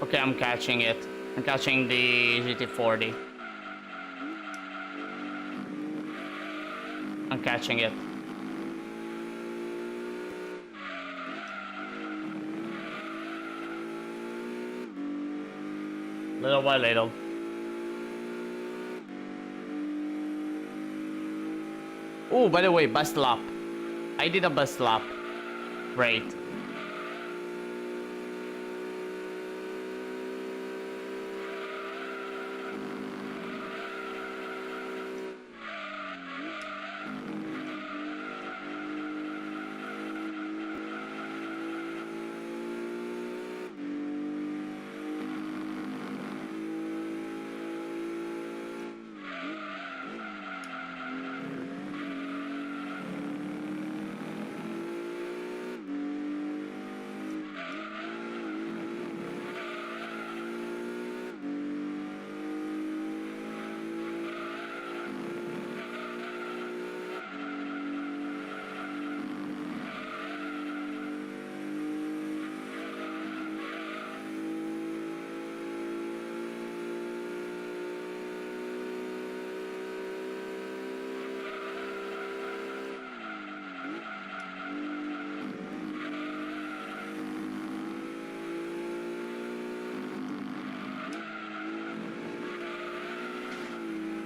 Okay, I'm catching it. I'm catching the GT40. I'm catching it. Little by little. Oh, by the way, best lap. I did a best lap. Great.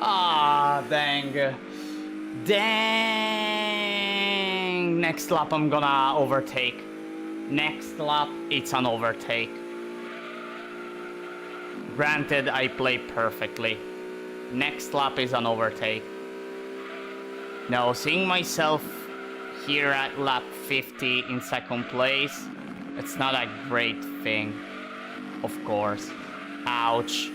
Ah, dang. Dang. Next lap I'm gonna overtake. Next lap, it's an overtake. Granted, I play perfectly. Next lap is an overtake. Now, seeing myself here at lap 50 in second place, it's not a great thing. Of course. Ouch.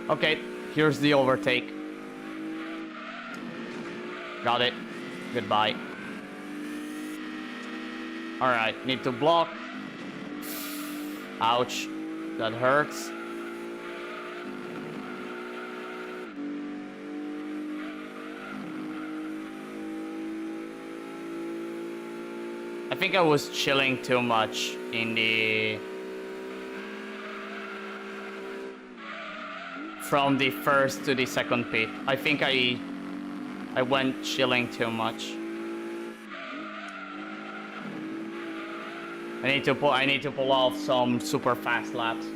Okay, here's the overtake. Got it. Goodbye. Alright, need to block. Ouch. That hurts. I think I was chilling too much in the... From the first to the second pit. I think I went chilling too much. I need to pull off some super fast laps.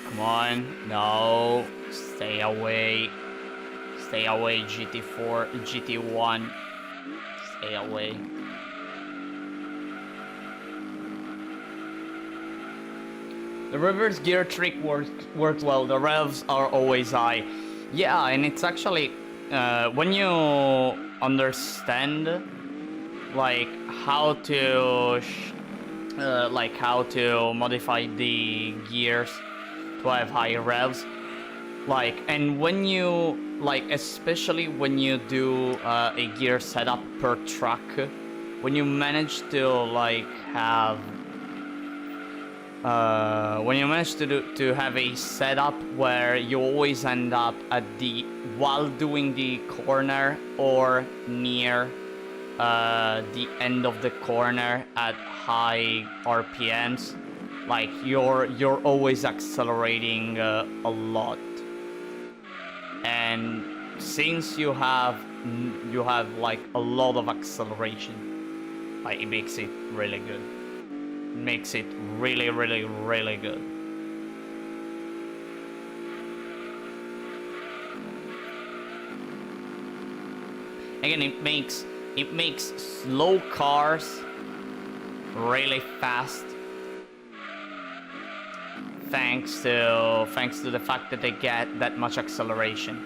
Come on, no, stay away. Stay away, GT4, GT1. Stay away. The reverse gear trick works well. The revs are always high. Yeah, and it's actually when you understand like how to modify the gears to have high revs. Like, and when you, like, especially when you do a gear setup per truck, when you manage to, like, have, to have a setup where you always end up at while doing the corner or near the end of the corner at high RPMs, like, you're always accelerating a lot. And since you have like a lot of acceleration, like, it makes it really good. It makes it really, really, really good. Again, it makes slow cars really fast. Thanks to the fact that they get that much acceleration.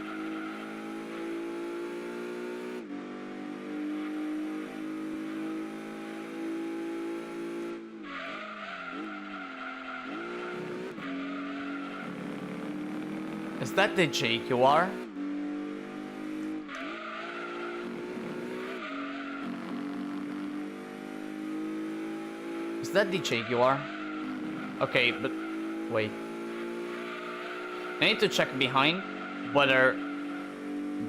Is that the JQR? Is that the JQR? Okay, but wait. I need to check behind whether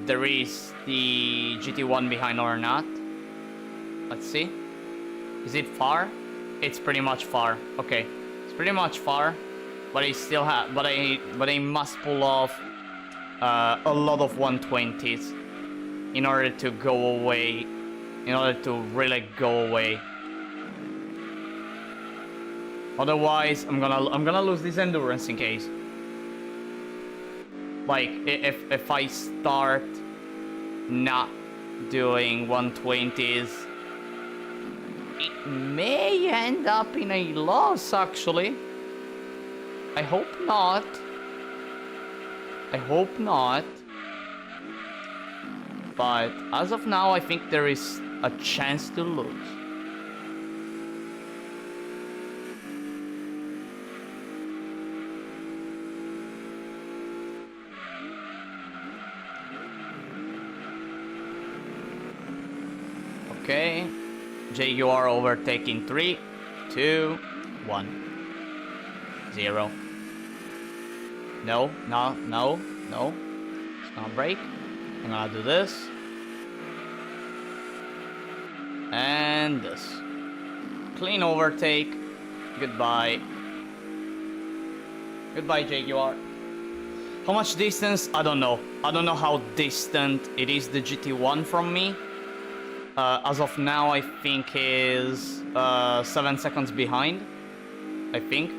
there is the GT1 behind or not. Let's see. Is it far? It's pretty much far. Okay, it's pretty much far, but I still have. But I must pull off a lot of 120s in order to go away. In order to really go away. Otherwise, I'm gonna lose this endurance in case. Like, if I start not doing 120s, it may end up in a loss, actually. I hope not. I hope not. But as of now, I think there is a chance to lose. Okay, JUR overtaking 3, 2, 1, 0. No. It's gonna break. I'm gonna do this. And this. Clean overtake. Goodbye. Goodbye, JUR. How much distance? I don't know. I don't know how distant it is, the GT1 from me. As of now, I think is 7 seconds behind. I think.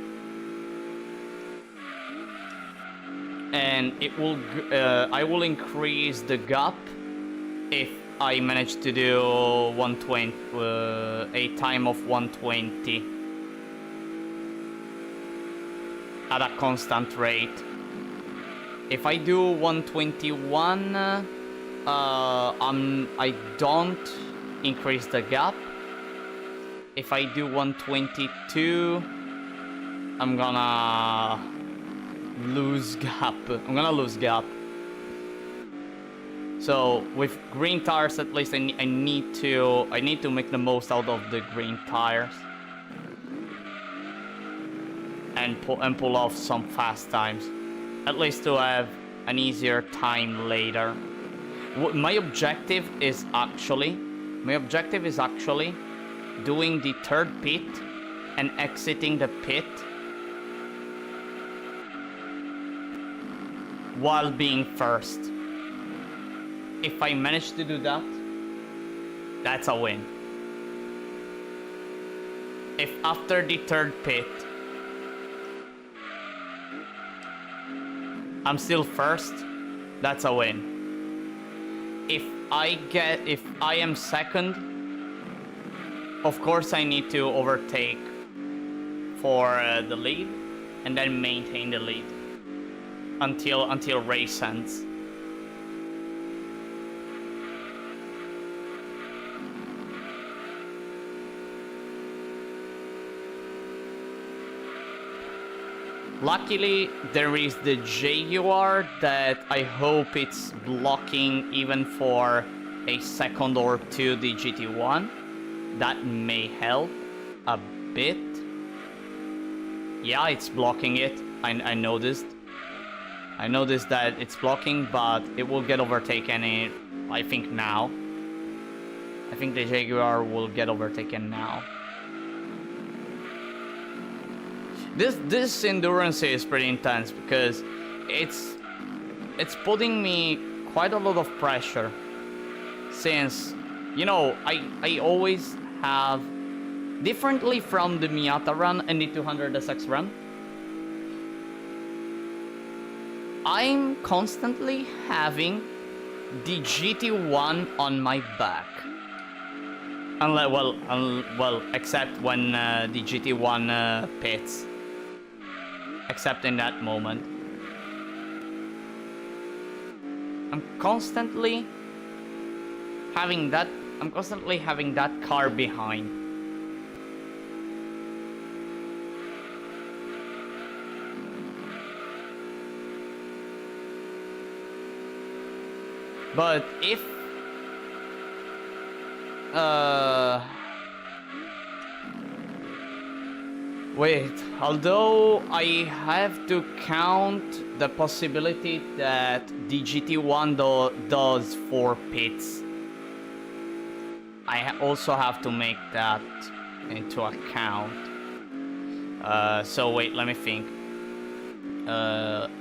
And it will. I will increase the gap if I manage to do 120, a time of 120 at a constant rate. If I do 121, I don't increase the gap. If I do 122, I'm gonna lose gap. I'm gonna lose gap. So with green tires, at least I need to make the most out of the green tires and pull off some fast times, at least to have an easier time later. My objective is actually doing the third pit and exiting the pit while being first. If I manage to do that, that's a win. If after the third pit I'm still first, that's a win. If I am second, of course I need to overtake for the lead and then maintain the lead until race ends. Luckily, there is the Jaguar that I hope it's blocking even for a second or two the GT1. That may help a bit. Yeah, it's blocking it. I noticed. I noticed that it's blocking, but it will get overtaken I think now. I think the Jaguar will get overtaken now. This endurance is pretty intense because it's putting me quite a lot of pressure, since, you know, I always have, differently from the Miata run and the 200SX run, I'm constantly having the GT1 on my back. Unless, well, except when the GT1 pits. Except in that moment. I'm constantly having that car behind. But if wait, although I have to count the possibility that the GT1 does 4 pits, I also have to make that into account. So wait, let me think.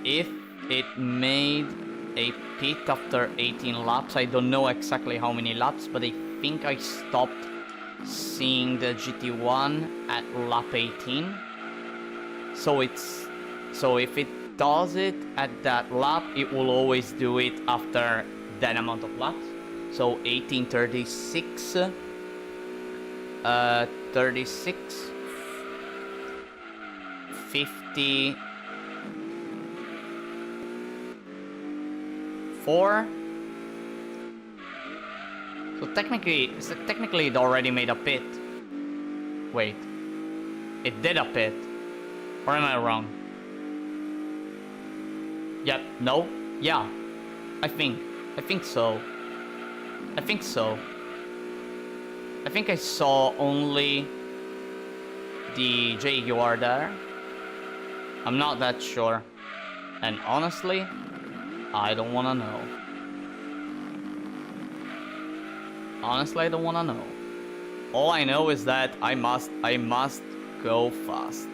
If it made a pit after 18 laps, I don't know exactly how many laps, but I think I stopped seeing the GT1 at lap 18. So if it does it at that lap, it will always do it after that amount of laps. So 18, 36, 36, 54. So technically it already made a pit. Wait, it did a pit, or am I wrong? Yep, no, yeah, I think so. I think I saw only the Jaguar there. I'm not that sure, and honestly, I don't wanna know. Honestly, I don't wanna know. All I know is that I must go fast.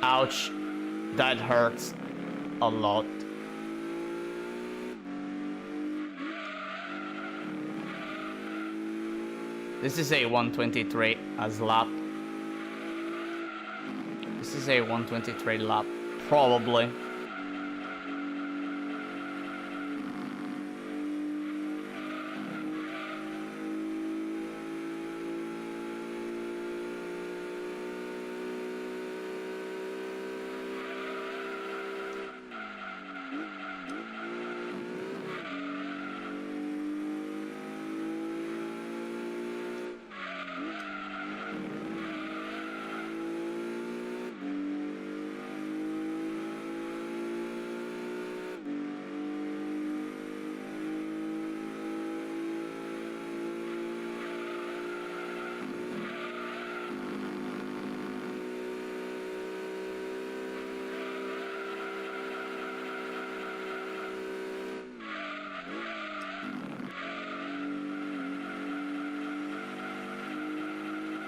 Ouch, that hurts a lot. This is a 123 as lap. This is a 123 lap, probably.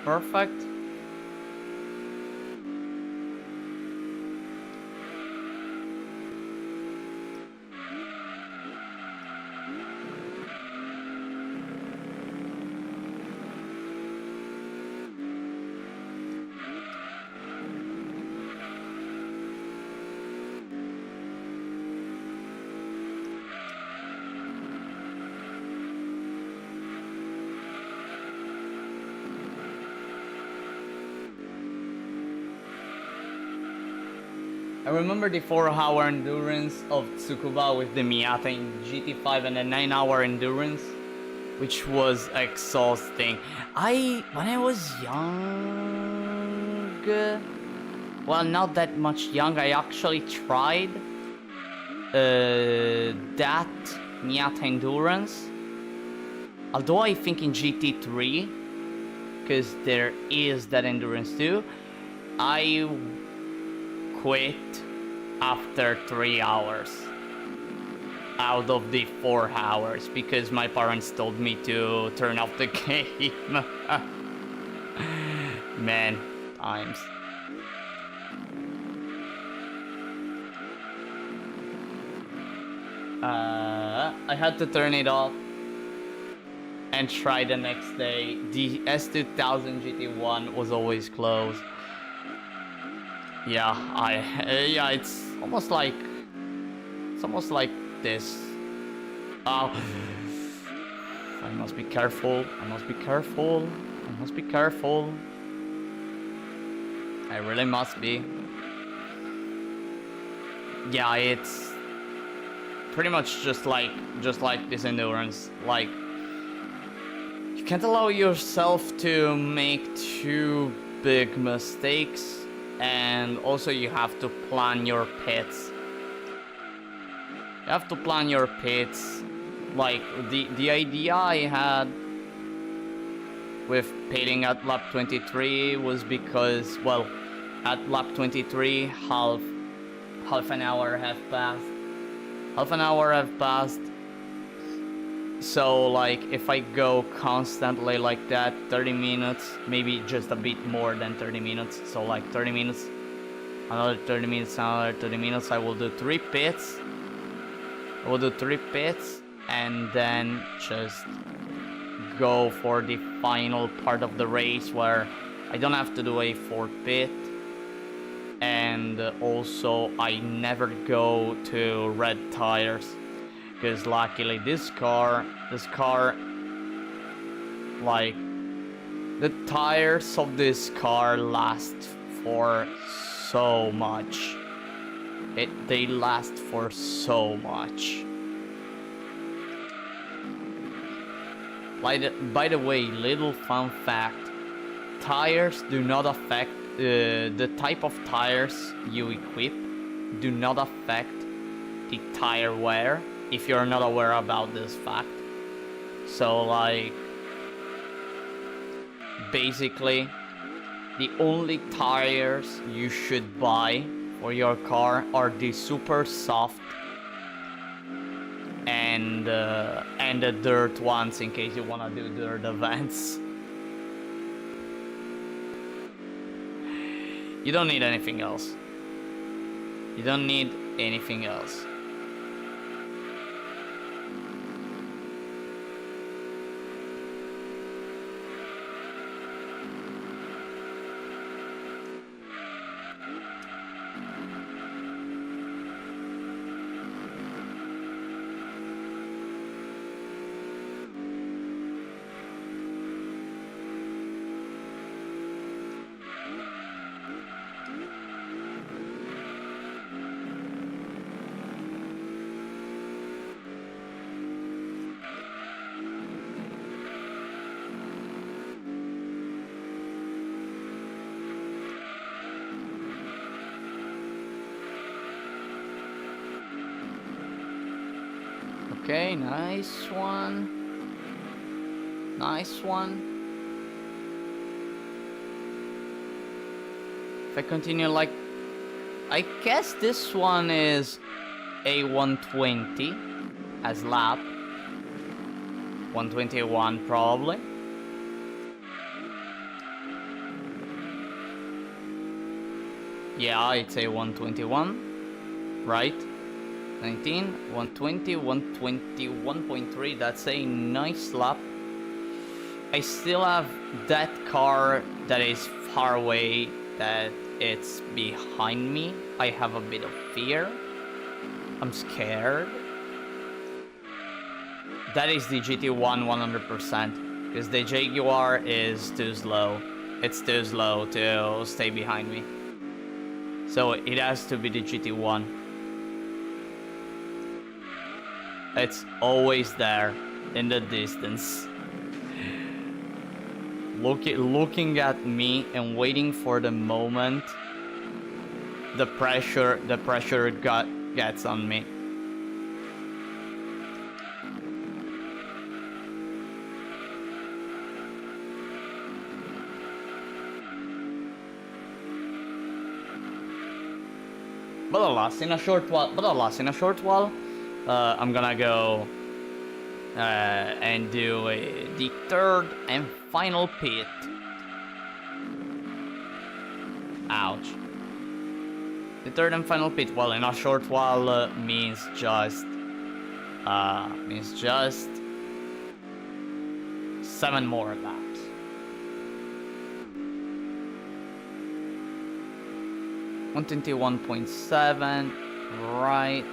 perfect. I remember the 4-hour endurance of Tsukuba with the Miata in GT5 and the 9-hour endurance, which was exhausting. When I was young, well, not that much young, I actually tried that Miata endurance. Although I think in GT3, because there is that endurance too, I quit after 3 hours out of the 4 hours because my parents told me to turn off the game. Man, times. I had to turn it off and try the next day. The S2000 GT1 was always closed. Yeah, yeah, it's almost like this. Oh, I must be careful. I must be careful. I must be careful. I really must be. Yeah, it's pretty much just like this endurance. Like, you can't allow yourself to make too big mistakes. And also you have to plan your pits. You have to plan your pits. Like the idea I had with pitting at lap 23 was because, well, at lap 23 half an hour have passed. Half an hour have passed. So like if I go constantly like that, 30 minutes, maybe just a bit more than 30 minutes, so like 30 minutes, another 30 minutes, another 30 minutes, I will do 3 pits. I will do 3 pits and then just go for the final part of the race where I don't have to do a 4th pit. And also I never go to red tires. Because luckily this car, like, the tires of this car last for so much. They last for so much. By the way, little fun fact, tires do not affect, the type of tires you equip do not affect the tire wear. If you're not aware about this fact. So like, basically the only tires you should buy for your car are the super soft and the dirt ones in case you wanna do dirt events. You don't need anything else. You don't need anything else. Okay, nice one. Nice one. If I continue like, I guess this one is a 120 as lap. 121 probably. Yeah, I'd say 121, right? 19, 120, 120, 1.3. That's a nice lap. I still have that car that is far away, that it's behind me. I have a bit of fear. I'm scared. That is the GT1 100%, because the Jaguar is too slow. It's too slow to stay behind me. So it has to be the GT1. It's always there in the distance. Looking at me and waiting for the moment the pressure gets on me. But alas, in a short while, I'm gonna go and do the third and final pit. Ouch. The third and final pit, well, in a short while means just 7 more laps. One 121.7, right.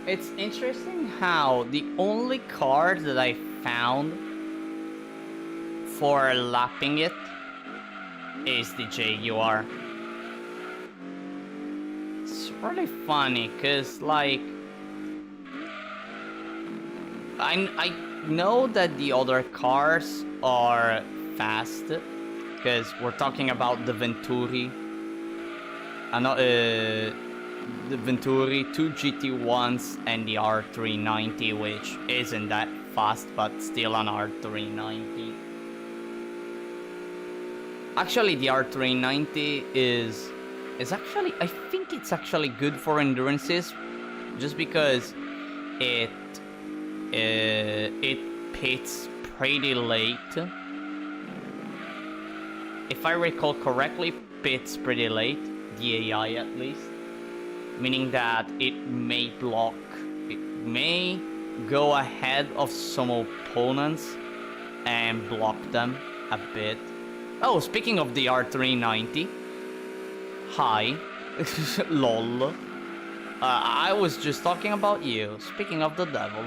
It's interesting how the only card that I found for lapping it is the Jaguar. It's really funny, cause like I know that the other cars are fast, cause we're talking about the Venturi. The Venturi, 2 GT1s, and the R390, which isn't that fast, but still an R390. Actually, the R390 is actually, I think it's actually good for endurances, just because it pits pretty late. If I recall correctly, pits pretty late, the AI at least. Meaning that it may go ahead of some opponents and block them a bit. Oh, speaking of the R390, hi, lol. I was just talking about you, speaking of the devil.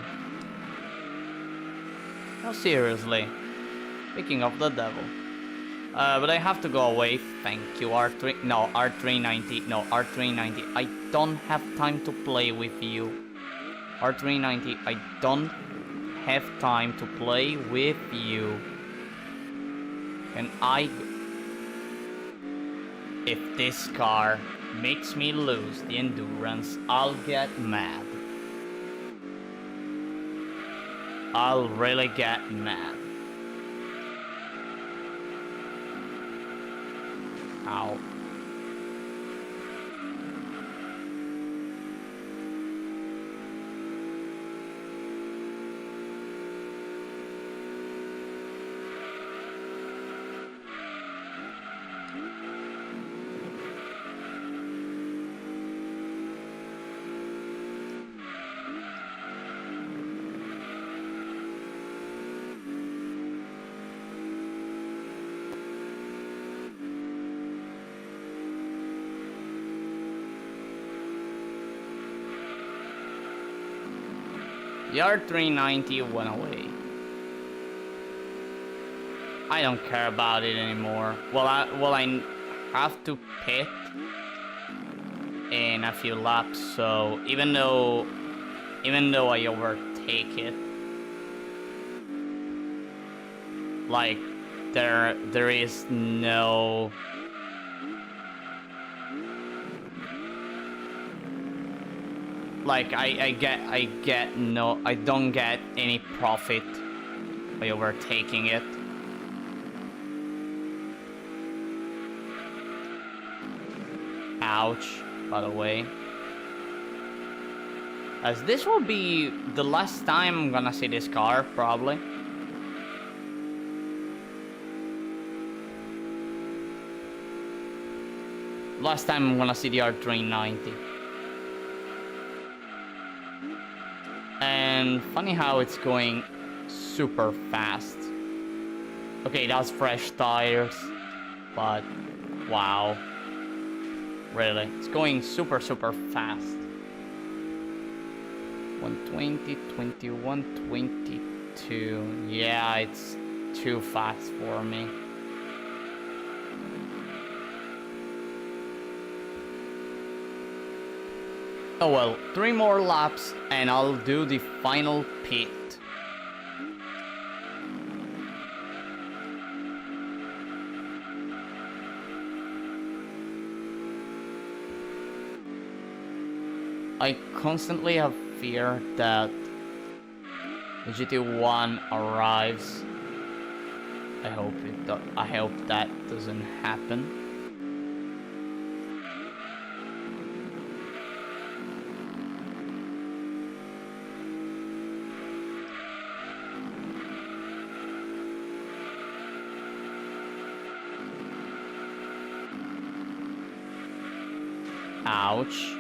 No, seriously, speaking of the devil. But I have to go away, thank you, R390, no, R390, I don't have time to play with you. R390, I don't have time to play with you. And if this car makes me lose the endurance, I'll get mad. I'll really get mad. Ow. The R390 went away. I don't care about it anymore. Well, I have to pit in a few laps, so even though I overtake it, like there is no. Like I don't get any profit by overtaking it. Ouch, by the way. As this will be the last time I'm gonna see this car, probably. Last time I'm gonna see the R390. And funny how it's going super fast. Okay, that's fresh tires, but wow. Really, it's going super fast. 120, 21, 22. Yeah, it's too fast for me. Oh well, 3 more laps and I'll do the final pit. I constantly have fear that the GT1 arrives. I hope that doesn't happen. Ouch.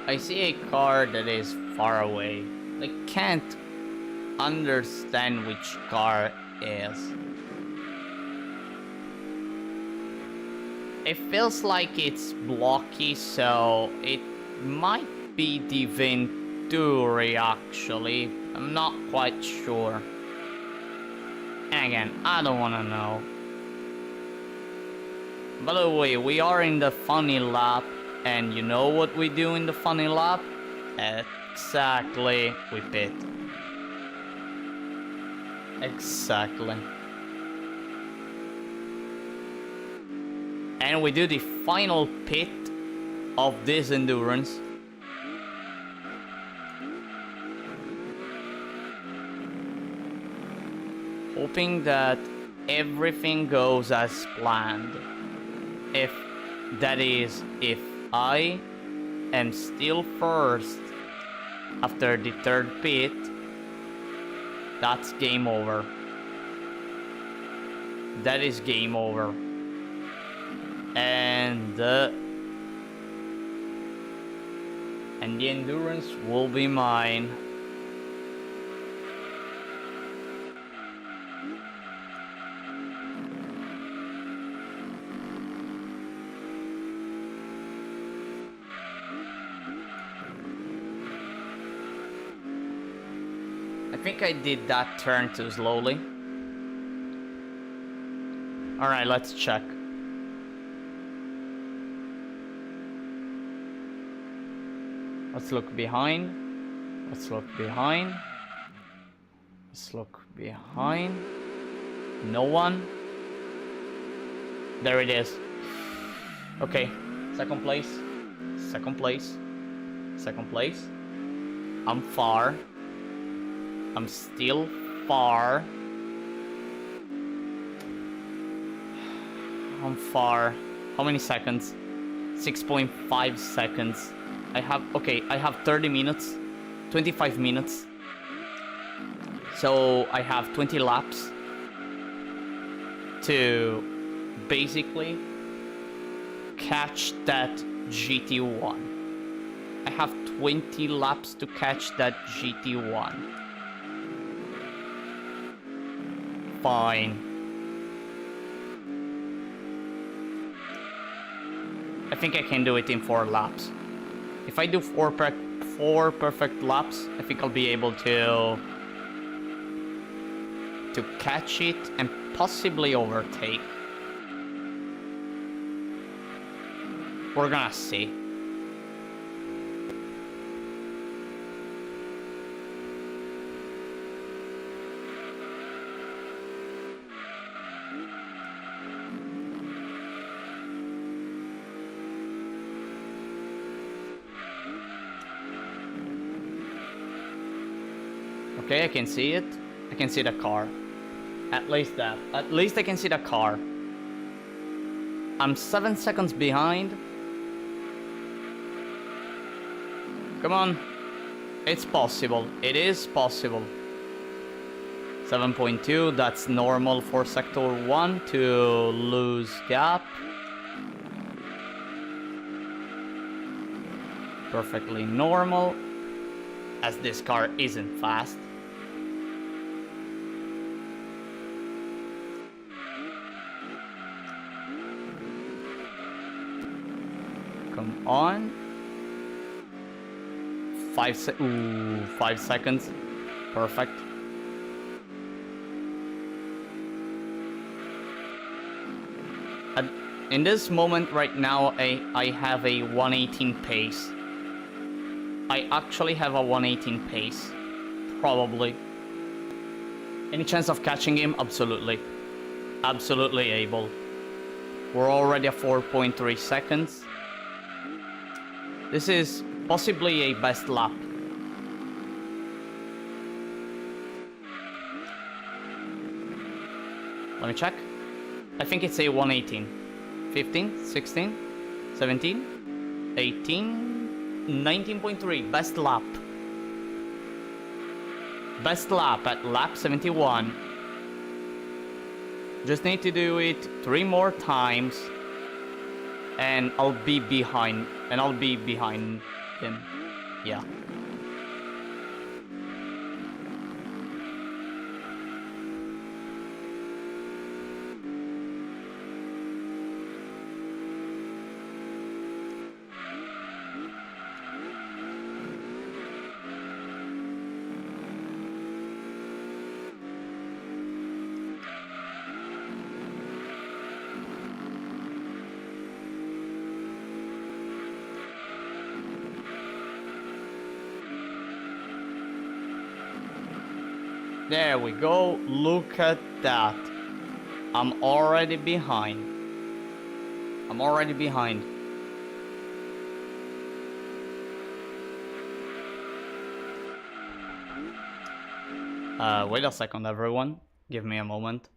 I see a car that is far away. I can't understand which car it is. It feels like it's blocky, so it might be the Venturi actually. I'm not quite sure. And again, I don't wanna know. By the way, we are in the funny lap. And you know what we do in the funny lap? Exactly, we pit. Exactly. And we do the final pit of this endurance. Hoping that everything goes as planned. If I am still first after the third pit, that's game over. That is game over. And the endurance will be mine. I think I did that turn too slowly. Alright, let's check. Let's look behind. Let's look behind. Let's look behind. No one. There it is. Okay, second place. Second place. Second place. I'm far. I'm still far. I'm far. How many seconds? 6.5 seconds. I have 30 minutes. 25 minutes. So I have 20 laps to basically catch that GT1. I have 20 laps to catch that GT1. Fine. I think I can do it in 4 laps. If I do 4 perfect laps, I think I'll be able to catch it and possibly overtake. We're gonna see. Okay, I can see it. I can see the car. At least that. At least I can see the car. I'm 7 seconds behind. Come on. It's possible. It is possible. 7.2, that's normal for Sector 1 to lose gap. Perfectly normal, as this car isn't fast. Come on. 5 seconds. Perfect. In this moment right now, I have a 118 pace. I actually have a 118 pace. Probably. Any chance of catching him? Absolutely. Absolutely able. We're already at 4.3 seconds. This is possibly a best lap. Let me check. I think it's a 118. 15, 16, 17, 18, 19.3. Best lap. Best lap at lap 71. Just need to do it 3 more times. And I'll be behind. And I'll be behind him. Yeah. There we go. Look at that. I'm already behind. I'm already behind. Wait a second, everyone. Give me a moment.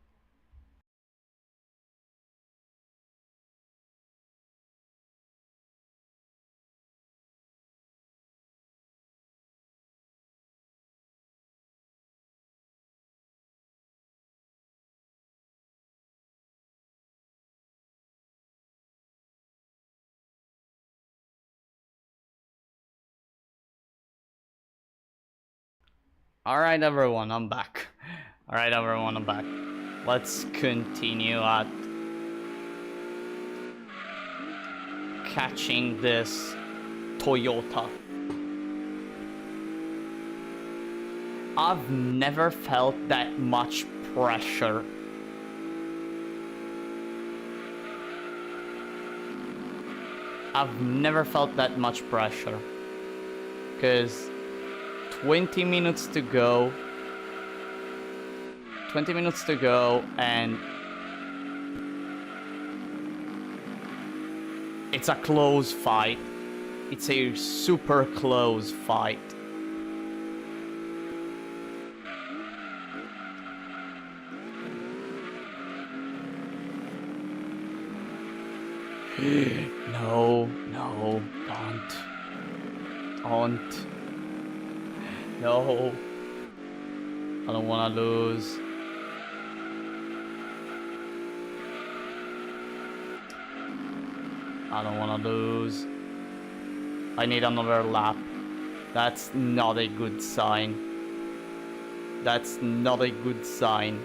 Alright, everyone, I'm back. Alright, everyone, I'm back. Let's continue at catching this Toyota. I've never felt that much pressure. I've never felt that much pressure. Because 20 minutes to go. 20 minutes to go, and it's a close fight. It's a super close fight. No, no, don't. Don't. No. I don't wanna lose. I don't wanna lose. I need another lap. That's not a good sign. That's not a good sign.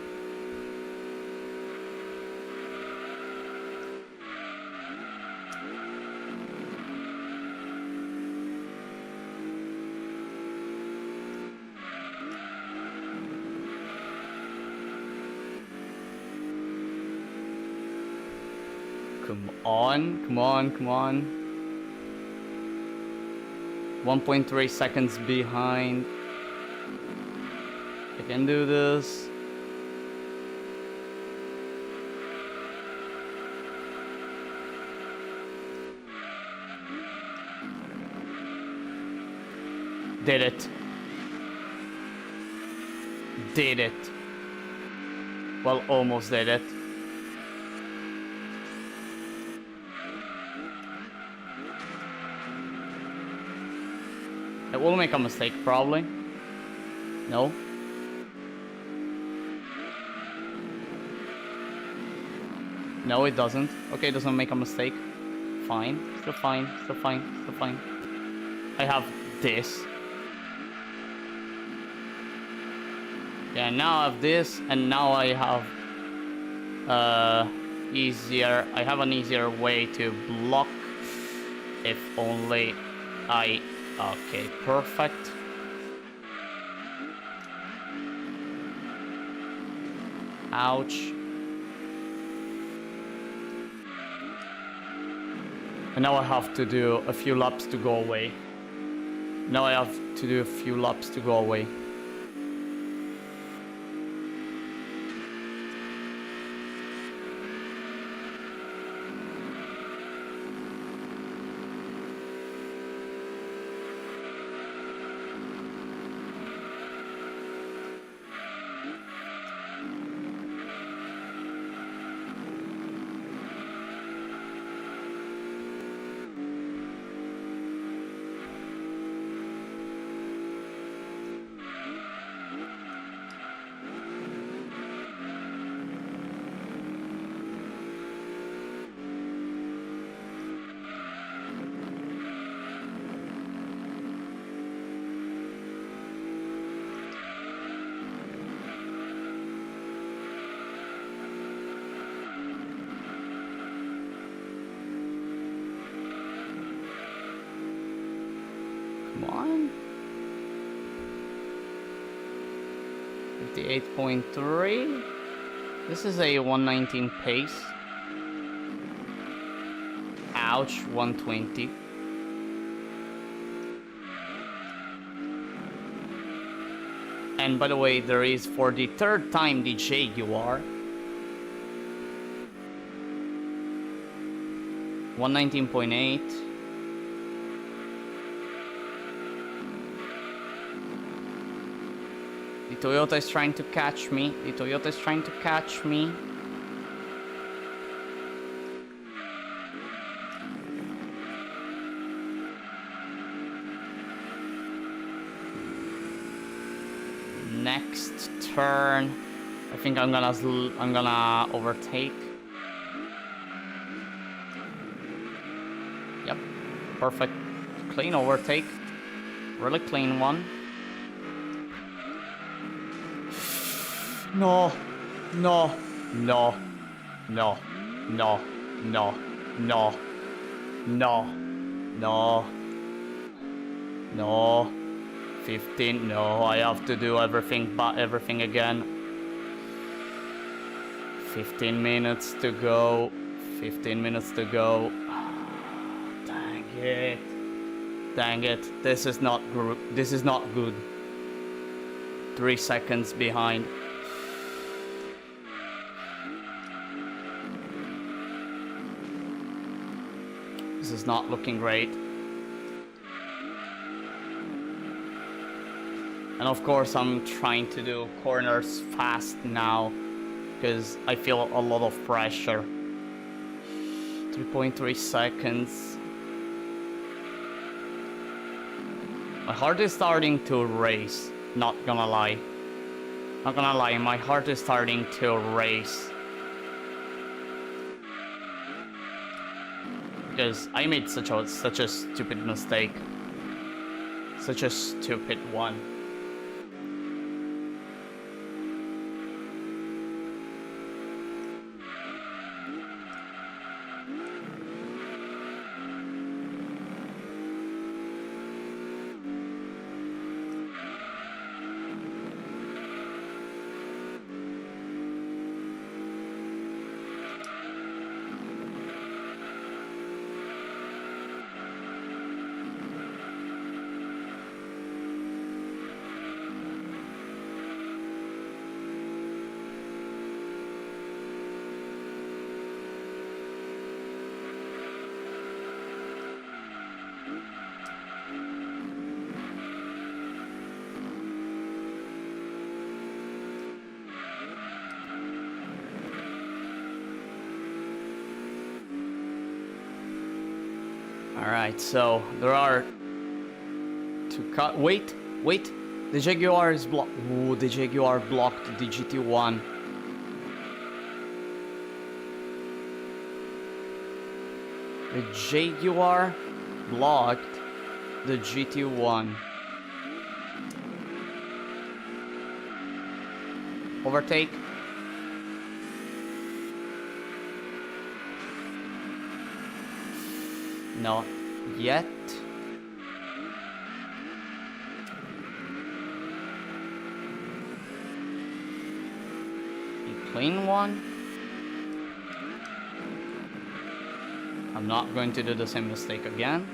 Come on, come on, come on. 1.3 seconds behind. I can do this. Did it. Did it. Well, almost did it. I will make a mistake, probably. No. No, it doesn't. Okay, it doesn't make a mistake. Fine. Still fine. Still fine. Still fine. I have this. Yeah, now I have this, and now I have easier. I have an easier way to block. If only I. Okay, perfect. Ouch. And now I have to do a few laps to go away. Now I have to do a few laps to go away. Come on. 58.3. This is a 119 pace. Ouch, 120. And by the way, there is for the third time the Jaguar. 119.8. The Toyota is trying to catch me. The Toyota is trying to catch me. Next turn, I think I'm gonna overtake. Yep, perfect, clean overtake, really clean one. No, no, no, no, no, no, no, no, no, no. 15, no, I have to do everything but everything again. 15 minutes to go. 15 minutes to go. Dang it. Dang it. This is not good. This is not good. 3 seconds behind. This is not looking great. And of course I'm trying to do corners fast now because I feel a lot of pressure. 3.3 seconds. My heart is starting to race, not gonna lie. Not gonna lie, my heart is starting to race. Because I made such a stupid mistake. Such a stupid one. Alright, so there are two cut. Wait, the Jaguar is blocked. Ooh, the Jaguar blocked the GT1. The Jaguar blocked the GT1. Overtake. Not yet. A clean one. I'm not going to do the same mistake again.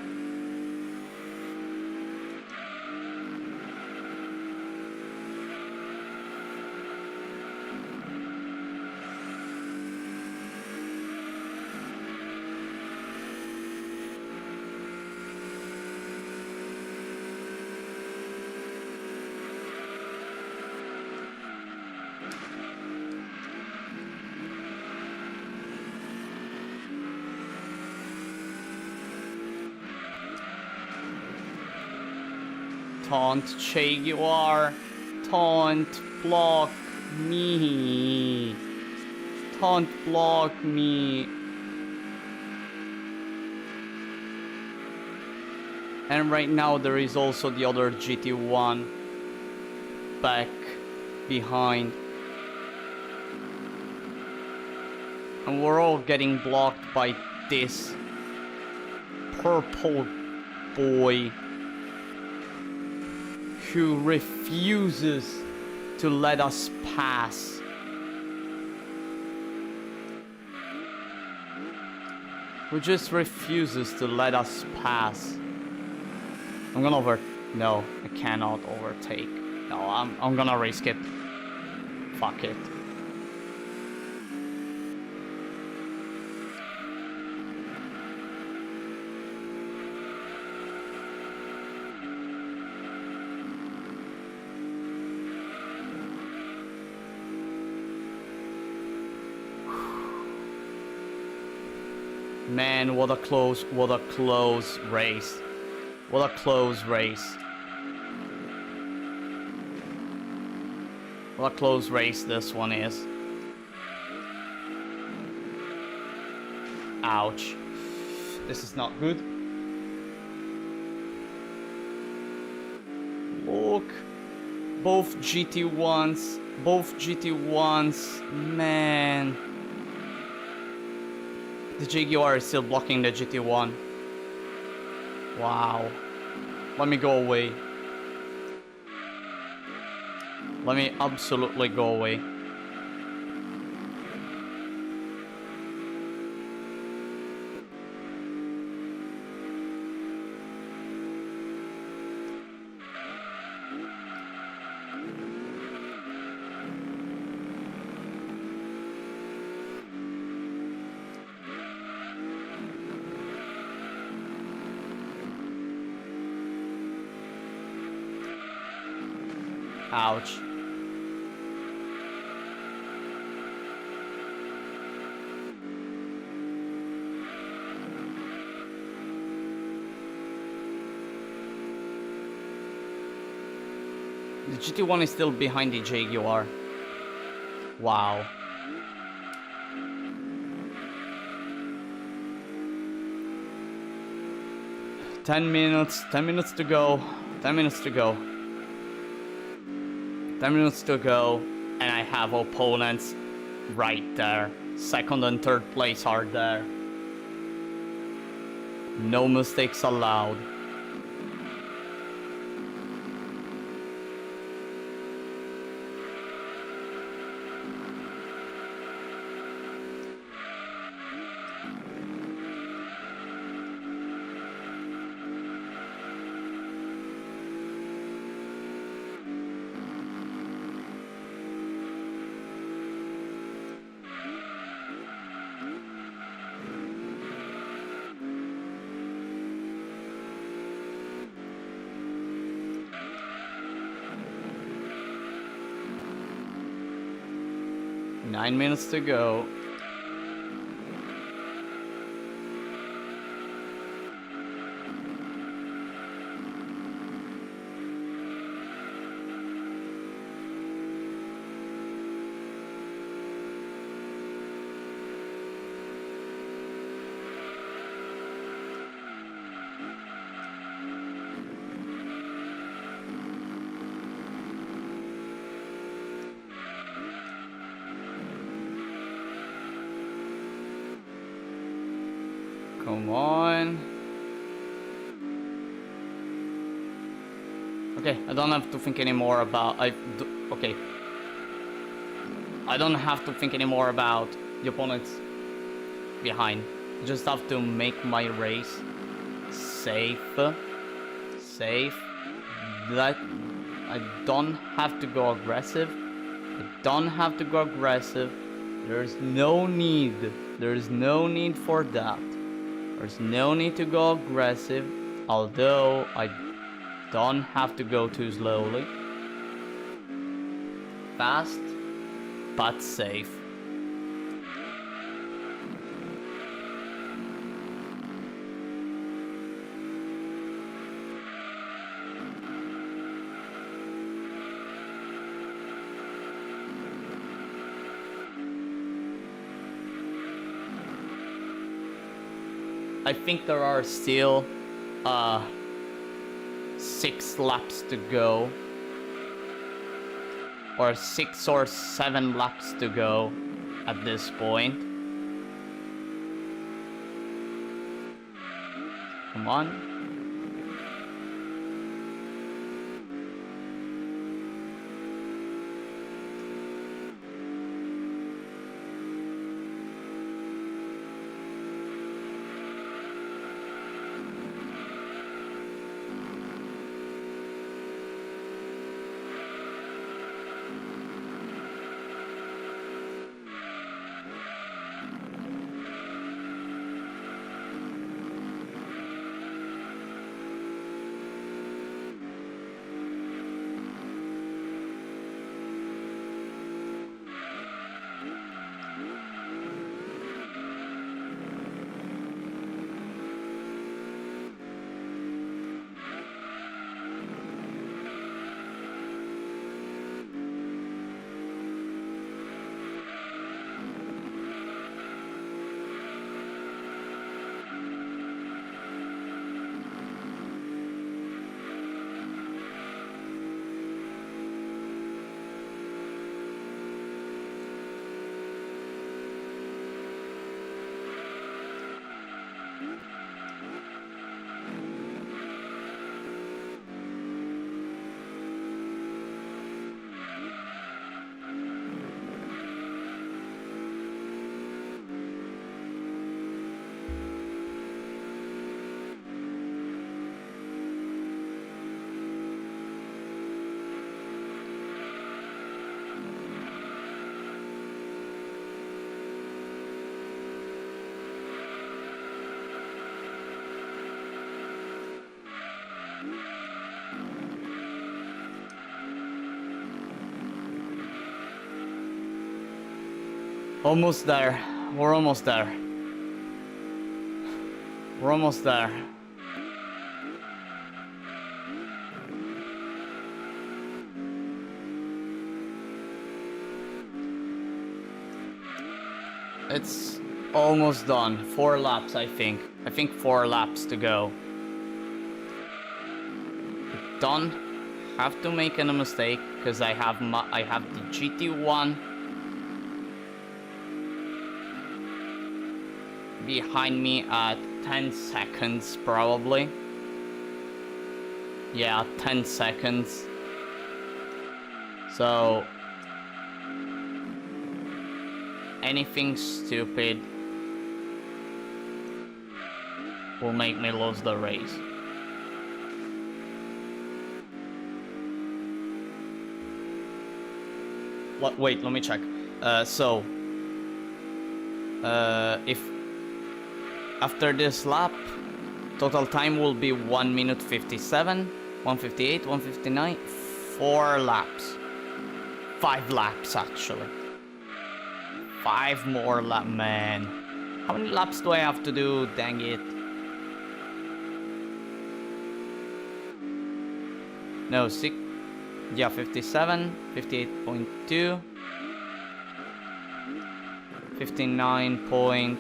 Taunt Jaguar, taunt block me, taunt block me. And right now there is also the other GT1 back behind. And we're all getting blocked by this purple boy who refuses to let us pass. Who just refuses to let us pass. I'm gonna no, I cannot overtake. No, I'm gonna risk it. Fuck it. Man, what a close race. What a close race. What a close race this one is. Ouch. This is not good. Look. Both GT1s. Both GT1s. Man. The Jaguar is still blocking the GT1. Wow. Let me go away. Let me absolutely go away. Ouch. The GT1 is still behind the Jaguar. Wow. Ten minutes to go. 10 minutes to go. 10 minutes to go, and I have opponents right there. Second and third place are there. No mistakes allowed. Nine minutes to go. Come on. Okay, I don't have to think anymore about... Okay. I don't have to think anymore about the opponents behind. I just have to make my race safe. Safe. That I don't have to go aggressive. I don't have to go aggressive. There's no need. There's no need for that. There's no need to go aggressive, although I don't have to go too slowly. Fast, but safe. I think there are still 6 laps to go, or 6 or 7 laps to go at this point. Come on. Almost there. We're almost there. We're almost there. It's almost done. 4 laps, I think. I think 4 laps to go. Don't have to make any mistake because I have the GT1 behind me at 10 seconds probably. Yeah, 10 seconds. So anything stupid will make me lose the race. Wait, let me check. If after this lap, total time will be 1 minute 57, 158, 159, 4 laps. 5 laps actually. 5 more laps, man. How many laps do I have to do? Dang it. No, 6. Yeah, 57, 58.2, 59 point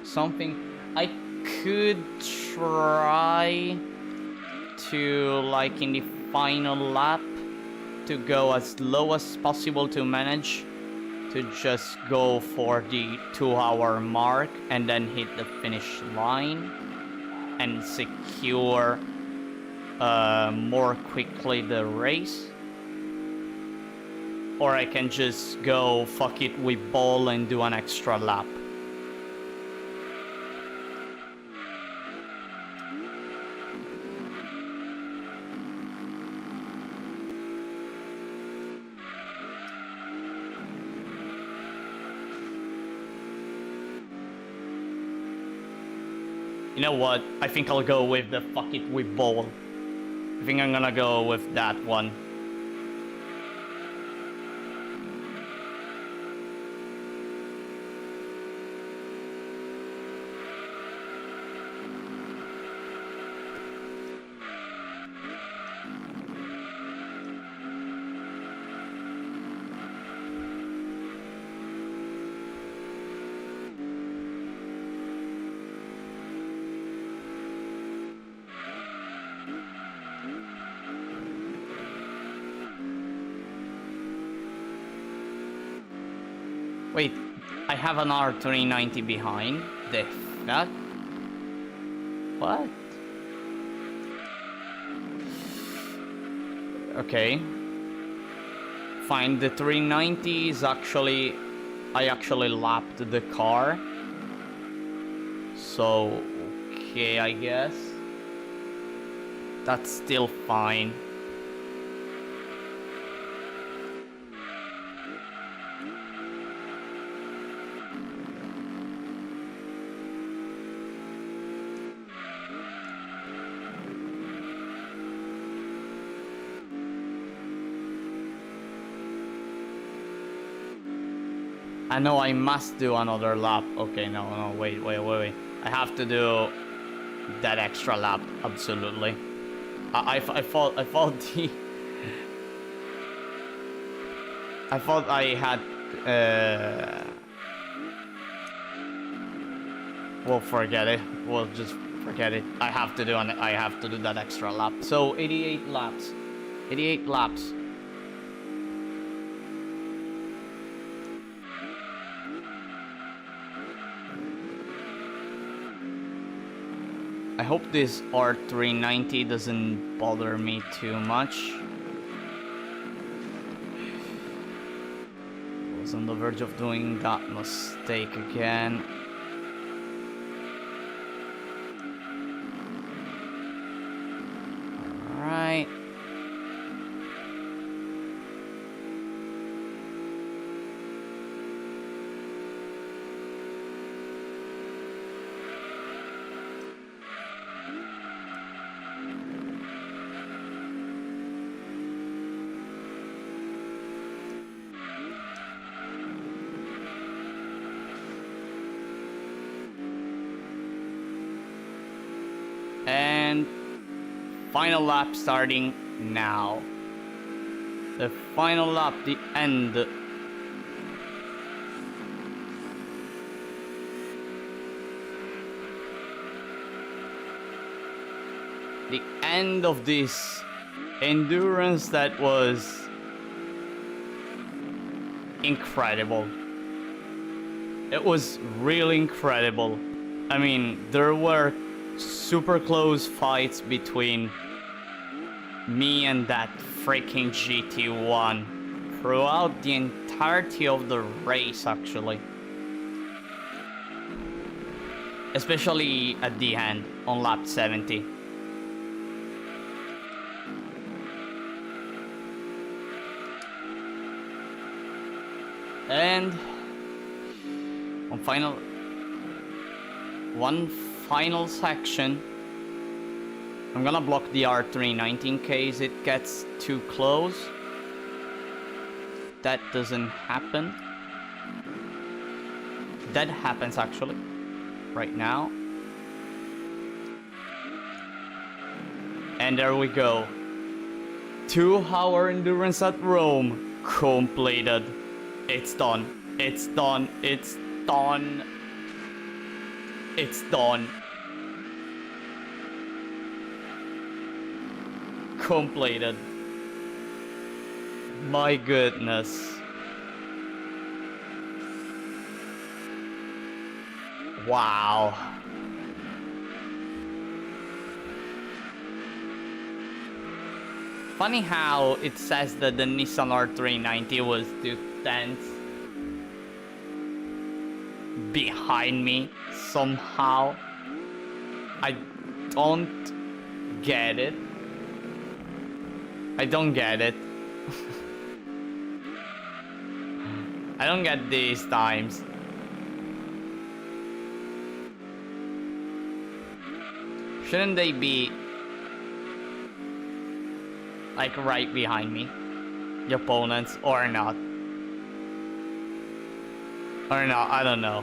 something. I could try to, like, in the final lap, to go as low as possible to manage to just go for the 2-hour mark and then hit the finish line and secure more quickly the race. Or I can just go fuck it with ball and do an extra lap. You know what? I think I'll go with the fuck it with ball. I think I'm gonna go with that one. Wait, I have an R390 behind. The fuck? What? Okay. Fine, the 390 is actually... I actually lapped the car. So, okay, I guess. That's still fine. I know I must do another lap. Okay, no, wait. I have to do that extra lap, absolutely. I thought the... I thought I had... Well, forget it. Well, just forget it. I have to do that extra lap. So, 88 laps. 88 laps. I hope this R390 doesn't bother me too much. I was on the verge of doing that mistake again. Alright. And final lap starting now. The final lap, the end. The end of this endurance that was incredible. It was really incredible. I mean, there were super close fights between me and that freaking GT1 throughout the entirety of the race, actually. Especially at the end, on lap 70. And on one final section, I'm gonna block the R390 in case it gets too close. That doesn't happen. That happens actually, right now. And there we go. 2-hour endurance at Rome completed. It's done. It's done. It's done. It's done. Completed. My goodness. Wow. Funny how it says that the Nissan R390 was 2/10 behind me somehow. I don't get it. I don't get it. I don't get these times. Shouldn't they be like right behind me, the opponents, or not? Or not, I don't know.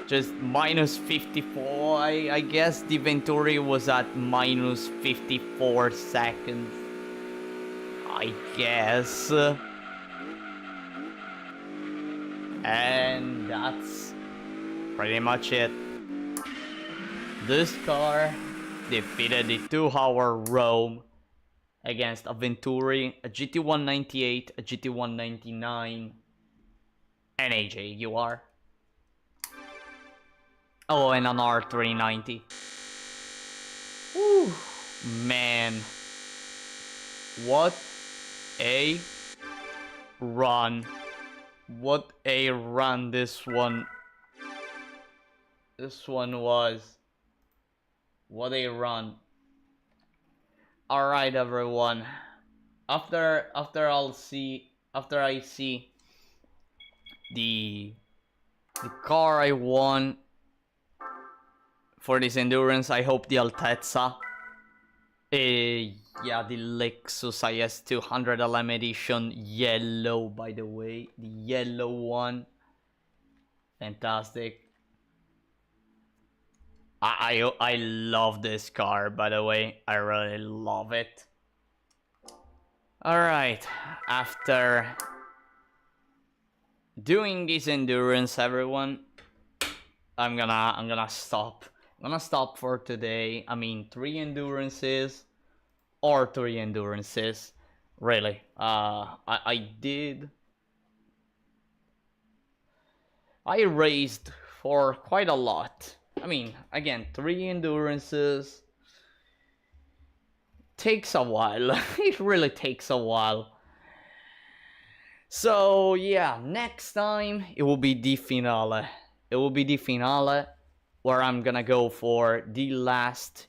Just minus 54, I guess the Venturi was at minus 54 seconds. I guess. And that's pretty much it. This car defeated the 2-hour Rome against a Venturi, a GT198, a GT199, and a Jaguar. Oh, and an R390. Whew, man. What a run. What a run this one was. What a run. Alright everyone. After I see the car I won for this endurance, I hope the Altezza. Yeah, the Lexus IS 200 LM edition, yellow by the way, the yellow one. Fantastic. I love this car, by the way. I really love it. Alright, after doing this endurance, everyone, I'm gonna stop. I'm gonna stop for today. I mean, 3 endurances or 3 endurances. Really. I raced for quite a lot. I mean, again, 3 endurances takes a while. It really takes a while. So yeah, next time it will be the finale. It will be the finale where I'm gonna go for the last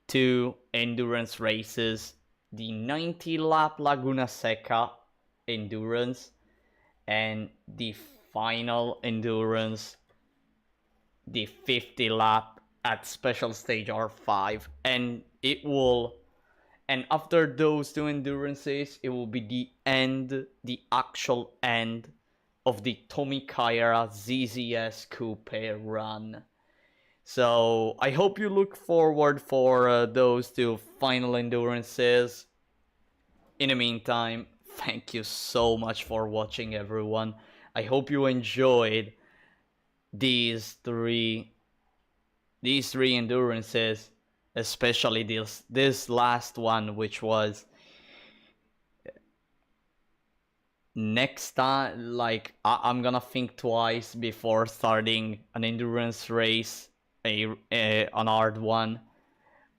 2 endurance races. The 90 lap Laguna Seca endurance and the final endurance, the 50 lap at Special Stage R5. And after those 2 endurances, it will be the end, the actual end of the Tommy Kaira ZZS Coupe run. So I hope you look forward for those two final endurances. In the meantime, thank you so much for watching, everyone. I hope you enjoyed these three endurances, especially this last one, which was next time. Like I'm gonna think twice before starting an endurance race, an hard one,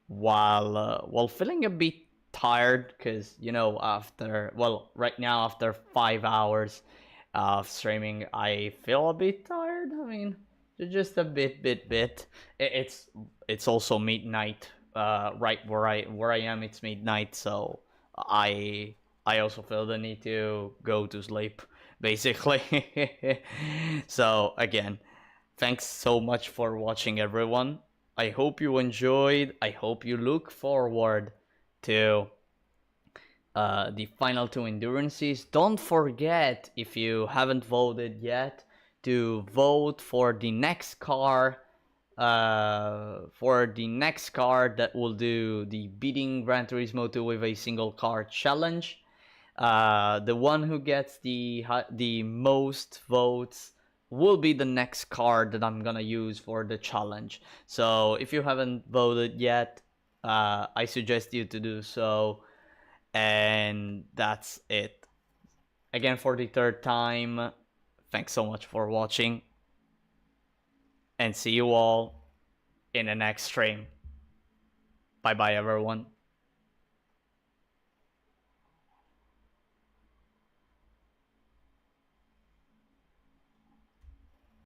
while feeling a bit tired, because after, well, right now, after 5 hours of streaming, I feel a bit tired. I mean, just a bit. It's also midnight. Right where I am, it's midnight, so I I also feel the need to go to sleep, basically. So again, thanks so much for watching, everyone. I hope you enjoyed. I hope you look forward to the final two endurances. Don't forget, if you haven't voted yet, to vote for the next car. For the next car that will do the beating Gran Turismo 2 with a single car challenge. The one who gets the most votes will be the next card that I'm gonna use for the challenge. So if you haven't voted yet, I suggest you to do so. And that's it. Again, for the third time, thanks so much for watching, and see you all in the next stream. Bye bye, everyone.